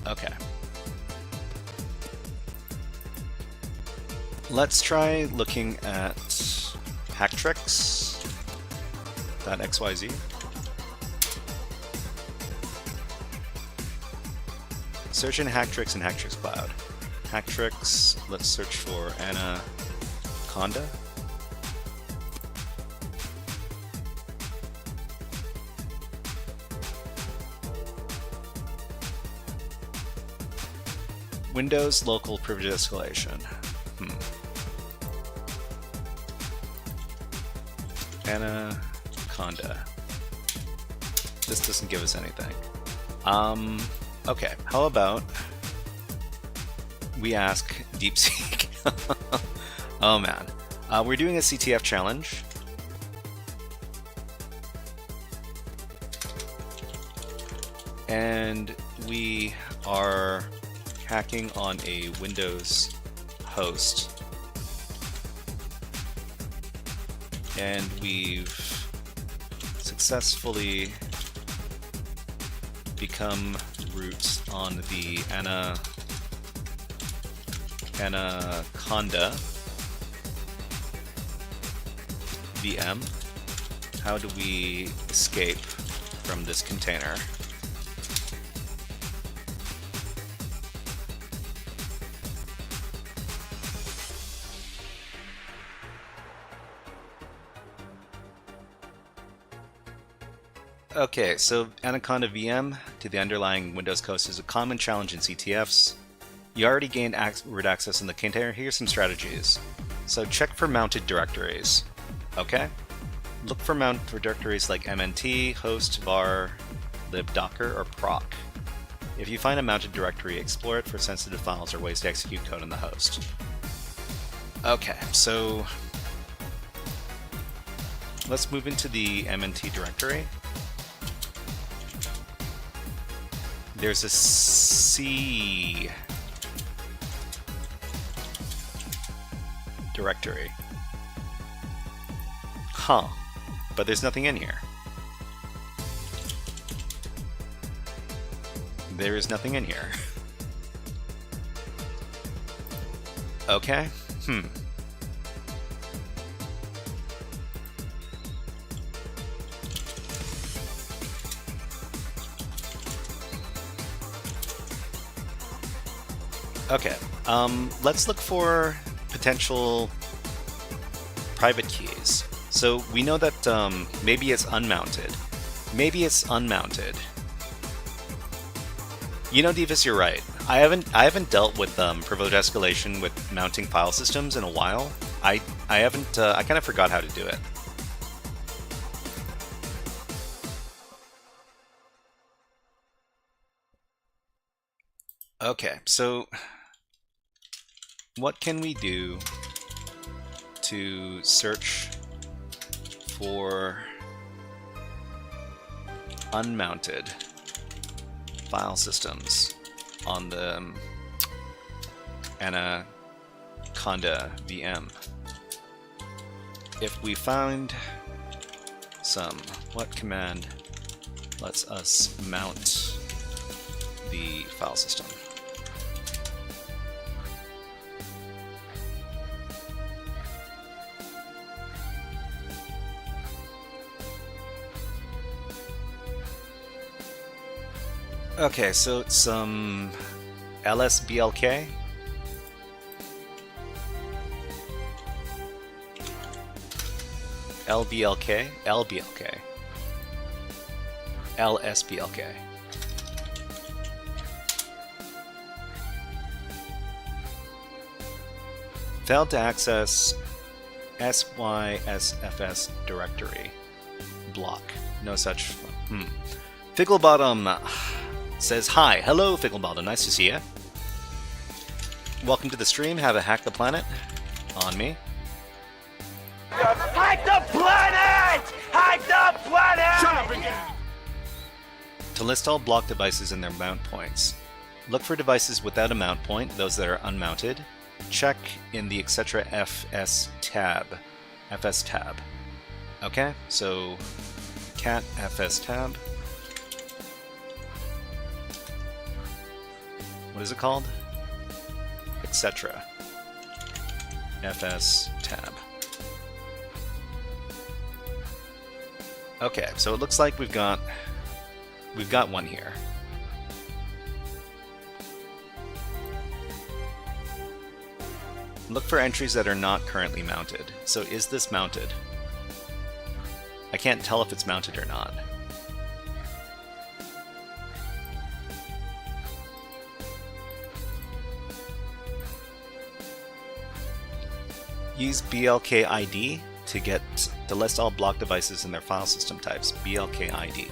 Okay. Let's try looking at hacktricks.xyz. Search in Hacktricks and Hacktricks Cloud. Hacktricks, let's search for Anaconda. Windows local privilege escalation. Anaconda. This doesn't give us anything. Okay, how about we ask DeepSeek? Oh man. We're doing a CTF challenge. And we are hacking on a Windows host. And we've successfully become root on the Anaconda VM. How do we escape from this container? Okay, so Anaconda VM to the underlying Windows host is a common challenge in CTFs. You already gained root access in the container. Here's some strategies. So check for mounted directories. Okay? Look for mounted directories like mnt, host, var, libdocker, or proc. If you find a mounted directory, explore it for sensitive files or ways to execute code on the host. Okay, so let's move into the mnt directory. There's a C directory. Huh. But there's nothing in here. There is nothing in here. Okay. Okay. Let's look for potential private keys. So we know that maybe it's unmounted. Maybe it's unmounted. You know, Divas, you're right. I haven't dealt with privilege escalation with mounting file systems in a while. I haven't. I kind of forgot how to do it. Okay, so what can we do to search for unmounted file systems on the Anaconda VM? If we find some, what command lets us mount the file system? Okay, so it's lsblk. lblk, lsblk. Failed to access sysfs directory. Block. No such. Ficklebottom says, hi. Hello, Ficklebottom. Nice to see you. Welcome to the stream. Have a Hack the Planet on me. Hack the planet! Hack the planet! Shut up again! To list all block devices and their mount points. Look for devices without a mount point, those that are unmounted. Check in the etc. fs tab. Okay, so cat fs tab. What is it called? Etc. fs tab. Okay, so it looks like we've got one here. Look for entries that are not currently mounted. So is this mounted? I can't tell if it's mounted or not. Use blkid to list all block devices and their file system types. blkid.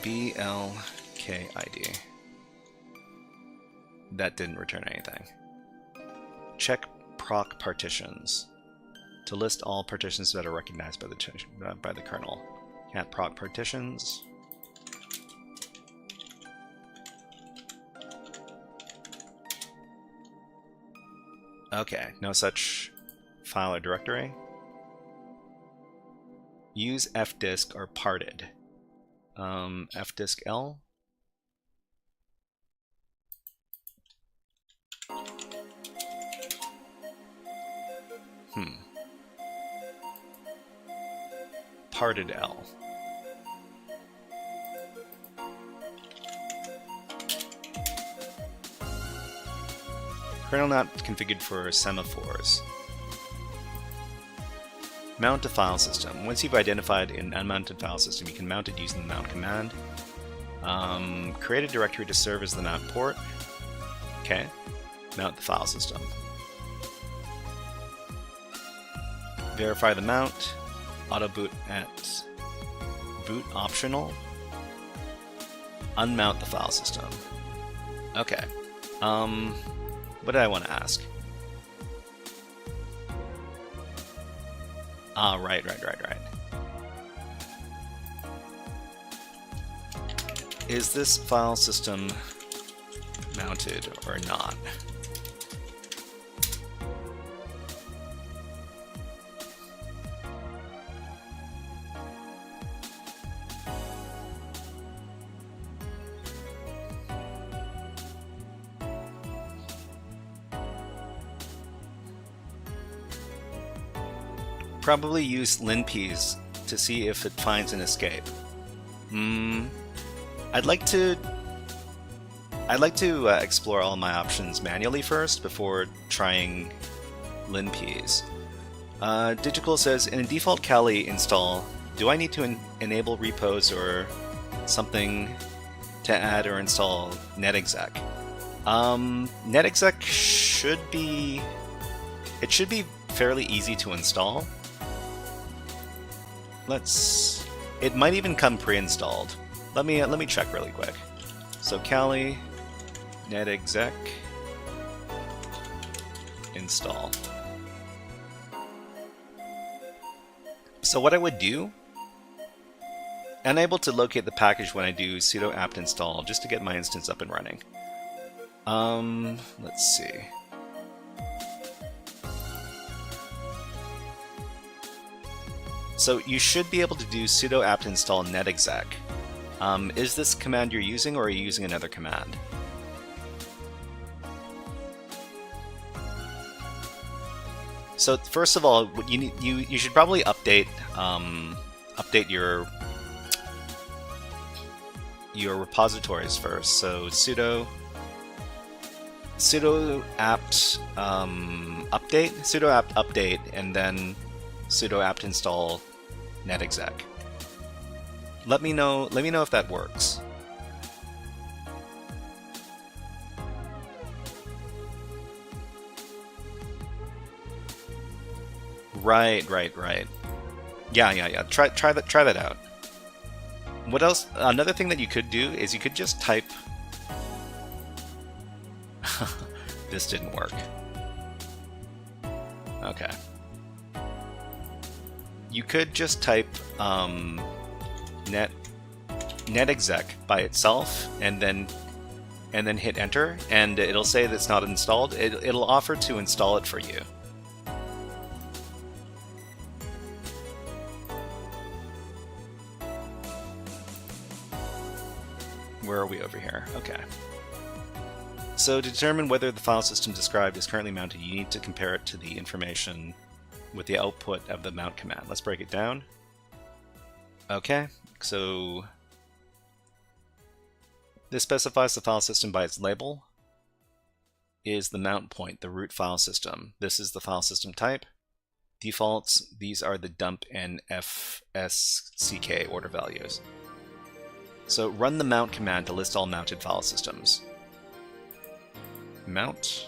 blkid. That didn't return anything. Check proc partitions to list all partitions that are recognized by the kernel. Cat proc partitions. Okay, no such file or directory. Use fdisk or parted. Fdisk L. Parted L. Kernel not configured for semaphores. Mount a file system. Once you've identified an unmounted file system, you can mount it using the mount command. Create a directory to serve as the mount port. Okay. Mount the file system. Verify the mount. Auto boot at boot optional. Unmount the file system. Okay. What did I want to ask? Ah, right. Is this file system mounted or not? Probably use linps to see if it finds an escape. I'd like to explore all my options manually first before trying linps. Digital says, in a default Kali install, do I need to enable repos or something to add or install netexec? Netexec should be fairly easy to install. It might even come pre-installed. Let me check really quick. So Kali netexec install. So what I would do, unable to locate the package when I do sudo apt install just to get my instance up and running. Let's see. So you should be able to do sudo apt install netexec. Is this command you're using, or are you using another command? So first of all, you should probably update your repositories first. So sudo apt update, and then sudo apt install netexec. Let me know if that works. Right. Yeah. Try that out. What else? Another thing that you could do is you could just type. This didn't work. Okay. You could just type netexec by itself, and then hit enter, and it'll say that it's not installed. It'll offer to install it for you. Where are we over here? Okay. So to determine whether the file system described is currently mounted, you need to compare it to the information with the output of the mount command. Let's break it down. Okay, so this specifies the file system by its label. Is the mount point the root file system? This is the file system type. Defaults, these are the dump and fsck order values. So run the mount command to list all mounted file systems. Mount.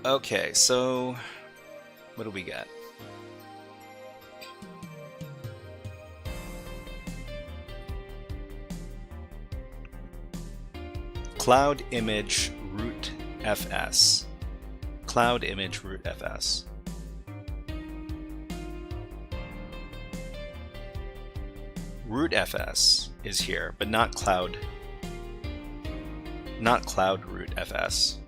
Okay, so what do we get? Cloud image root fs. Cloud image root fs. Root fs is here, but not cloud root fs.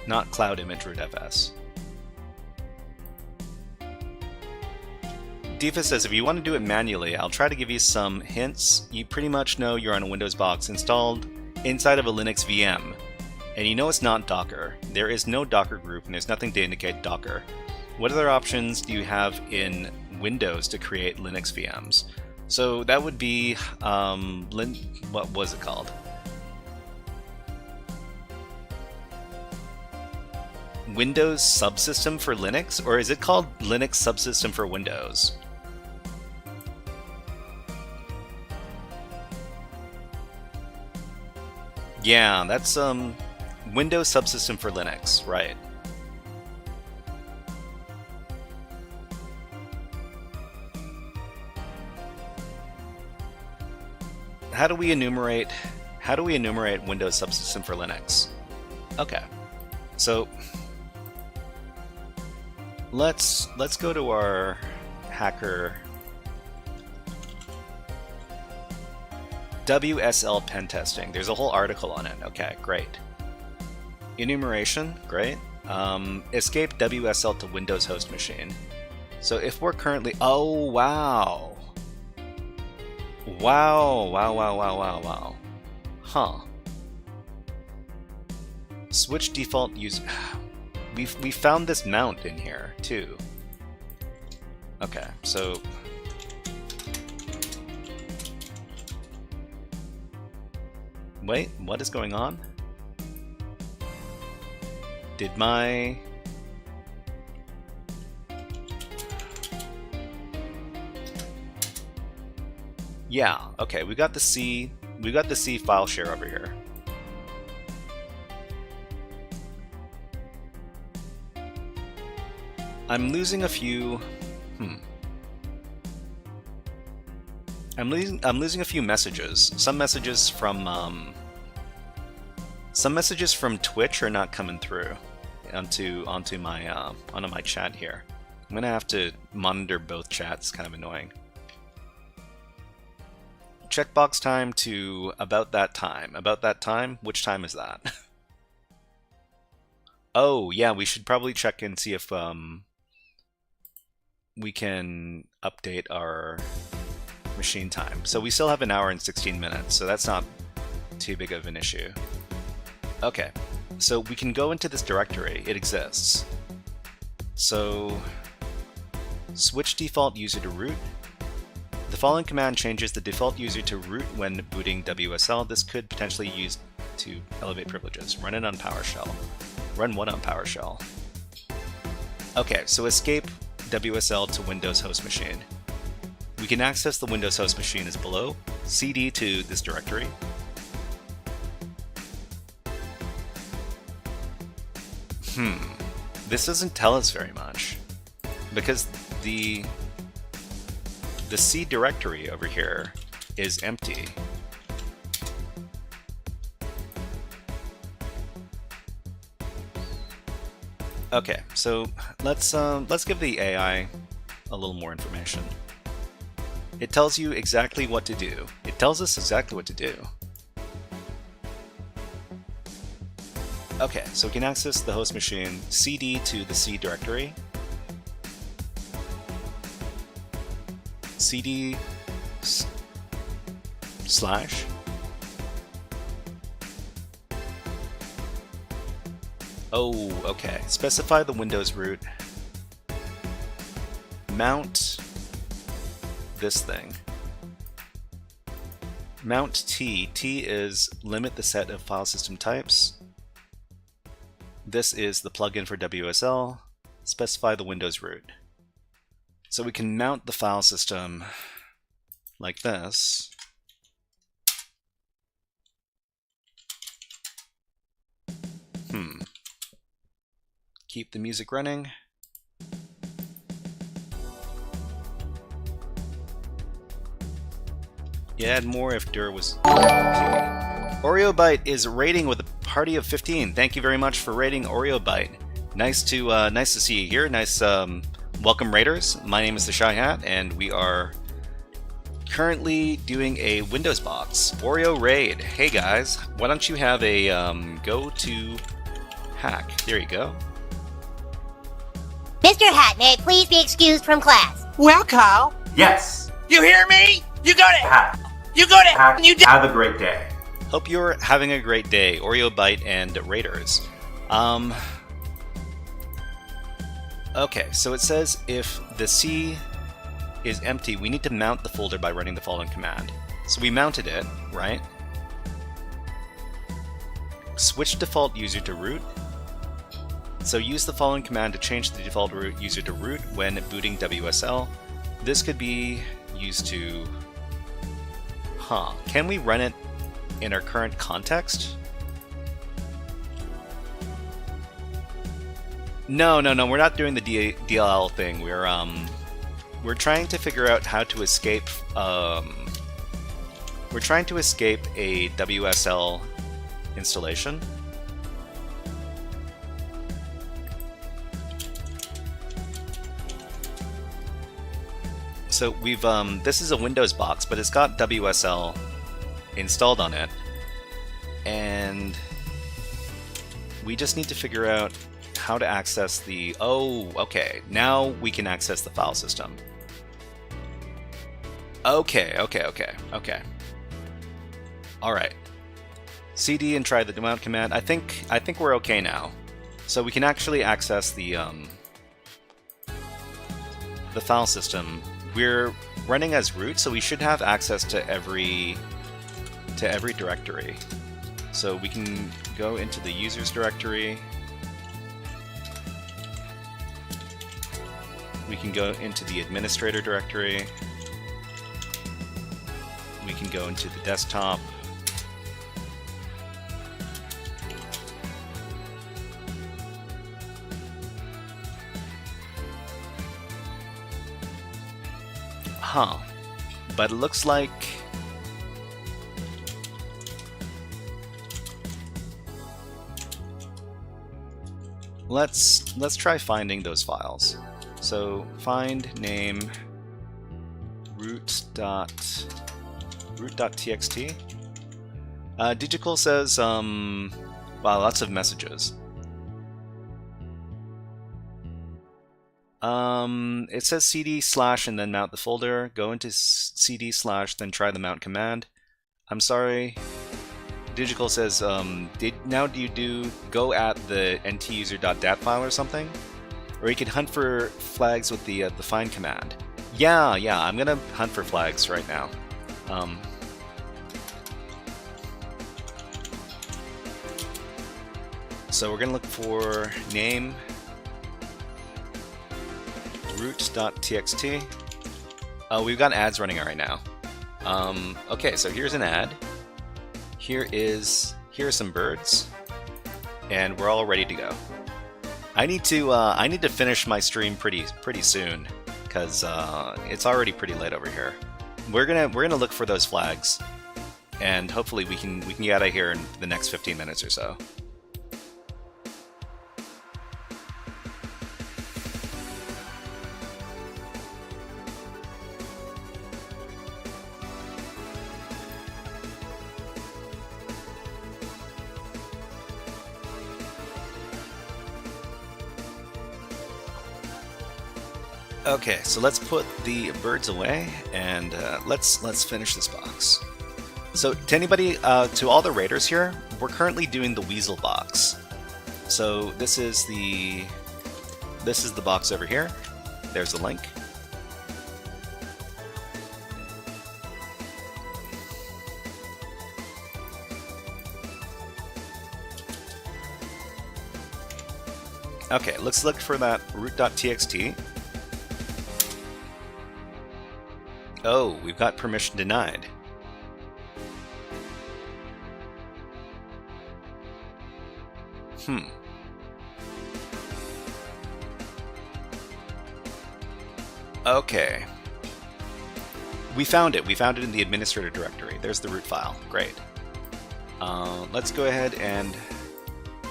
Not cloud image root fs. Diva says, if you want to do it manually, I'll try to give you some hints. You pretty much know you're on a Windows box installed inside of a Linux VM, and you know it's not Docker. There is no Docker group, and there's nothing to indicate Docker. What other options do you have in Windows to create Linux VMs? So that would be, what was it called? Windows Subsystem for Linux? Or is it called Linux Subsystem for Windows? Yeah, that's Windows Subsystem for Linux, right. How do we enumerate Windows Subsystem for Linux? Okay. So let's go to our hacker WSL pen testing. There's a whole article on it. Okay, great. Enumeration, great. Escape WSL to Windows host machine. So if we're currently, oh wow. Wow. Huh. Switch default user. We found this mount in here too. Okay, so wait, what is going on? Did my yeah, okay, we got the C file share over here. I'm losing a few I'm losing a few messages. Some messages from Twitch are not coming through onto my chat here. I'm gonna have to monitor both chats. Kind of annoying. Checkbox time to about that time. About that time? Which time is that? Oh yeah, we should probably check and see if we can update our machine time. So we still have an hour and 16 minutes, so that's not too big of an issue. Okay, so we can go into this directory. It exists. So switch default user to root. The following command changes the default user to root when booting WSL. This could potentially be used to elevate privileges. Run it on PowerShell. Run what on PowerShell? Okay, so escape WSL to Windows host machine. We can access the Windows host machine as below. CD to this directory. This doesn't tell us very much, because the C directory over here is empty. Okay, so let's give the AI a little more information. It tells you exactly what to do. It tells us exactly what to do. Okay, so we can access the host machine, CD to the C directory, CD slash oh, okay. Specify the Windows root. Mount this thing. Mount T. T is limit the set of file system types. This is the plugin for WSL. Specify the Windows root. So we can mount the file system like this. Keep the music running. Yeah, add more if dir was okay. Oreo Byte is raiding with a party of 15. Thank you very much for raiding, Oreo Byte. Nice to see you here. Nice welcome raiders. My name is the Shy Hat, and we are currently doing a Windows box Oreo raid. Hey guys, why don't you have a go to hack? There you go. Mr. Hat, may I please be excused from class? Well, Carl. Yes. You hear me? You go to Hack. You go to Hack. You Have a great day. Hope you're having a great day, Oreo Byte and Raiders. Okay, so it says if the C is empty, we need to mount the folder by running the following command. So we mounted it, right? Switch default user to root. So use the following command to change the default root user to root when booting WSL. This could be used to... Can we run it in our current context? No, we're not doing the DLL thing. We're trying to figure out how to escape. We're trying to escape a WSL installation. So we've this is a Windows box, but it's got WSL installed on it, and we just need to figure out how to access the... Oh, okay. Now we can access the file system. Okay. All right. CD and try the mount command. I think we're okay now. So we can actually access the file system. We're running as root, so we should have access to every directory. So we can go into the users directory. We can go into the administrator directory. We can go into the desktop. But it looks like let's try finding those files. So find name root.txt. Digital says wow, lots of messages. It says cd/ and then mount the folder. Go into cd/ then try the mount command. I'm sorry. Digital says, do you do go at the ntuser.dat file or something? Or you could hunt for flags with the find command. Yeah, I'm gonna hunt for flags right now. So we're gonna look for name root.txt. Oh, we've got ads running right now. Okay, so here's an ad. Here are some birds, and we're all ready to go. I need to finish my stream pretty soon, because it's already pretty late over here. We're gonna look for those flags, and hopefully we can get out of here in the next 15 minutes or so. Okay, so let's put the birds away, and let's finish this box. So to anybody, to all the raiders here, we're currently doing the Weasel box. So this is the box over here. There's the link. Okay, let's look for that root.txt. Oh, we've got permission denied. Okay. We found it. We found it in the administrator directory. There's the root file. Great. Let's go ahead and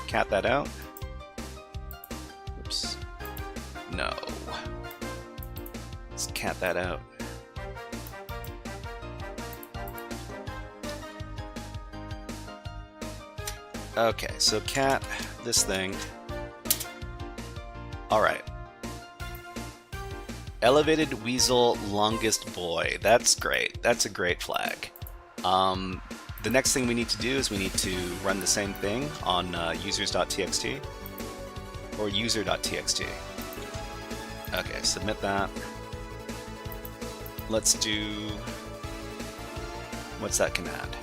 cat that out. Oops. No. Let's cat that out. Okay, so cat this thing. Alright. Elevated Weasel longest boy. That's great. That's a great flag. The next thing we need to do is we need to run the same thing on users.txt or user.txt. Okay, submit that. Let's do... What's that command?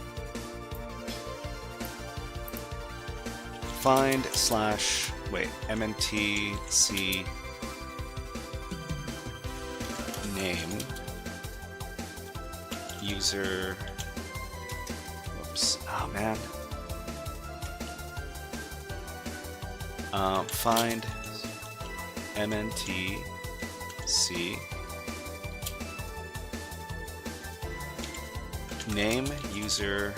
Find slash... Wait, mntc name user... Whoops. Oh, man. Find mntc name user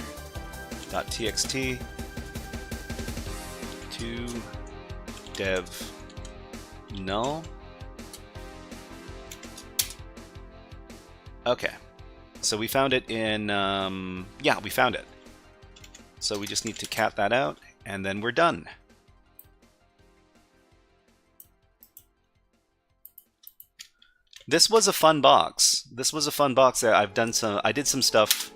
.txt to dev null. Okay, so we found it in yeah, we found it. So we just need to cat that out and then we're done. This was a fun box. This was a fun box. I did some stuff.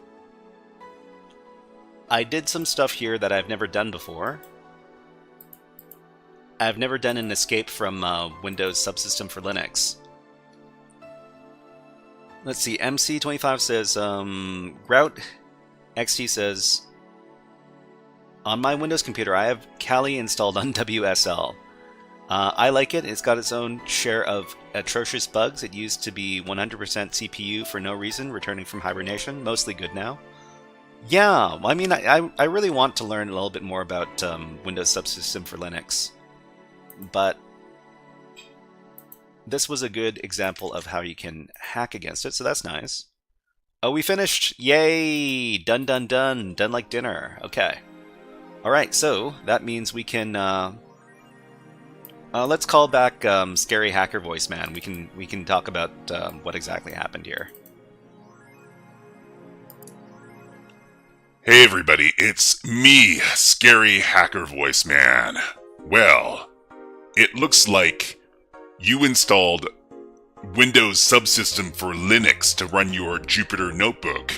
I did some stuff here that I've never done before. I've never done an escape from Windows Subsystem for Linux. Let's see. MC25 says, Grout XT says, on my Windows computer, I have Kali installed on WSL. I like it. It's got its own share of atrocious bugs. It used to be 100% CPU for no reason, returning from hibernation. Mostly good now. Yeah, I mean, I really want to learn a little bit more about Windows Subsystem for Linux. But this was a good example of how you can hack against it, so that's nice. Oh, we finished! Yay! Done, done, done. Done like dinner. Okay. Alright, so that means we can... let's call back Scary Hacker Voice Man. We can talk about what exactly happened here. Hey everybody, it's me, Scary Hacker Voice Man. Well, it looks like you installed Windows Subsystem for Linux to run your Jupyter notebook.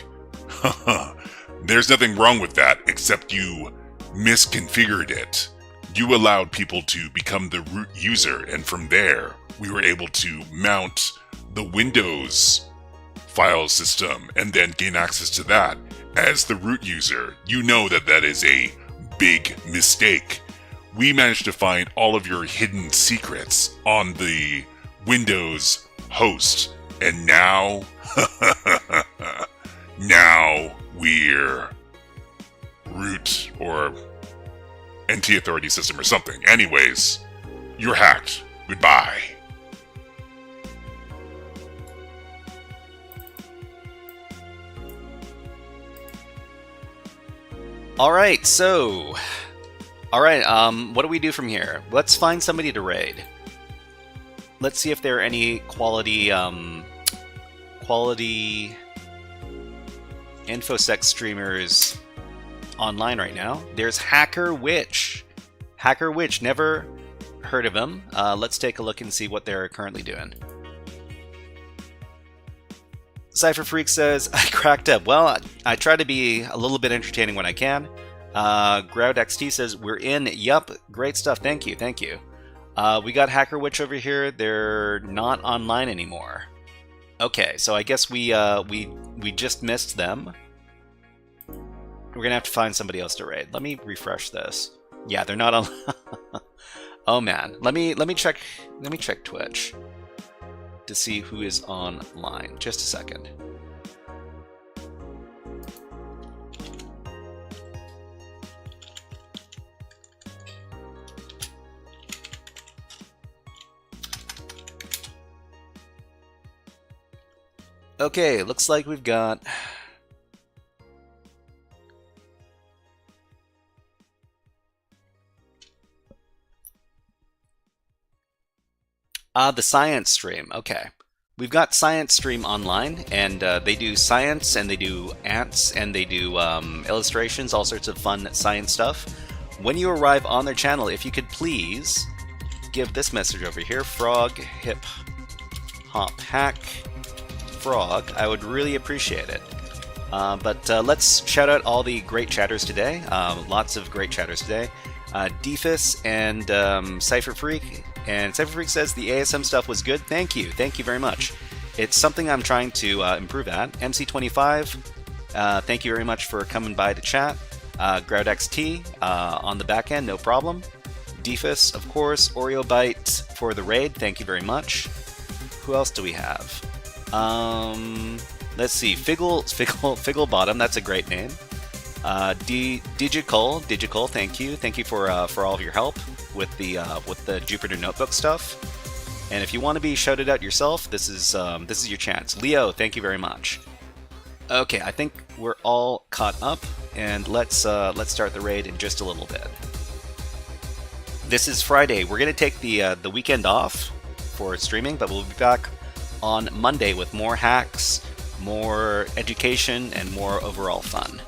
There's nothing wrong with that, except you misconfigured it. You allowed people to become the root user, and from there, we were able to mount the Windows file system and then gain access to that as the root user. You know that that is a big mistake. We managed to find all of your hidden secrets on the Windows host, and now, now we're root or NT authority system or something. Anyways, you're hacked. Goodbye. Alright, so... Alright, what do we do from here? Let's find somebody to raid. Let's see if there are any quality InfoSec streamers online right now. There's Hacker Witch. Hacker Witch, never heard of him. Let's take a look and see what they're currently doing. Cypher Freak says, I cracked up. Well, I try to be a little bit entertaining when I can. Grout XT says, we're in. Yup, great stuff. Thank you, thank you. We got Hacker Witch over here. They're not online anymore. Okay, so I guess we just missed them. We're gonna have to find somebody else to raid. Let me refresh this. Yeah, they're not on. Oh man, let me check Twitch to see who is online. Just a second. Okay, looks like we've got the science stream. Okay. We've got Science Stream online, and they do science, and they do ants, and they do illustrations, all sorts of fun science stuff. When you arrive on their channel, if you could please give this message over here, frog hip hop hack frog, I would really appreciate it. But let's shout out all the great chatters today. Lots of great chatters today. Defus and Cypher Freak And Cypherfreak says the ASM stuff was good. Thank you very much. It's something I'm trying to improve at. MC25, thank you very much for coming by to chat. GroudXT on the back end, no problem. Defus, of course. Oreo Bite for the raid, thank you very much. Who else do we have? Let's see, Figgle Bottom, that's a great name. Digical, thank you for all of your help with the Jupyter Notebook stuff. And if you want to be shouted out yourself, this is your chance. Leo, thank you very much. Okay, I think we're all caught up, and let's start the raid in just a little bit. This is Friday. We're gonna take the weekend off for streaming, but we'll be back on Monday with more hacks, more education, and more overall fun.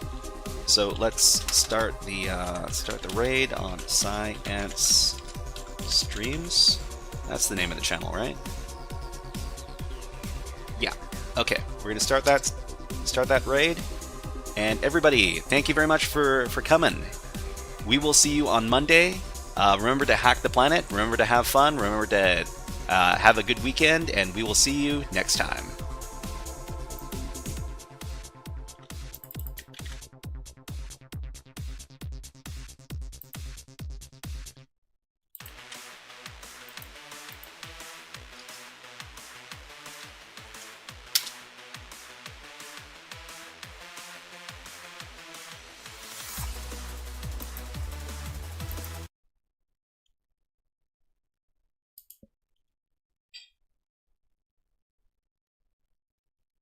So let's start the raid on Science Streams. That's the name of the channel, right? Yeah. Okay, we're gonna start that raid. And everybody, thank you very much for coming. We will see you on Monday. Remember to hack the planet. Remember to have fun. Remember to have a good weekend, and we will see you next time.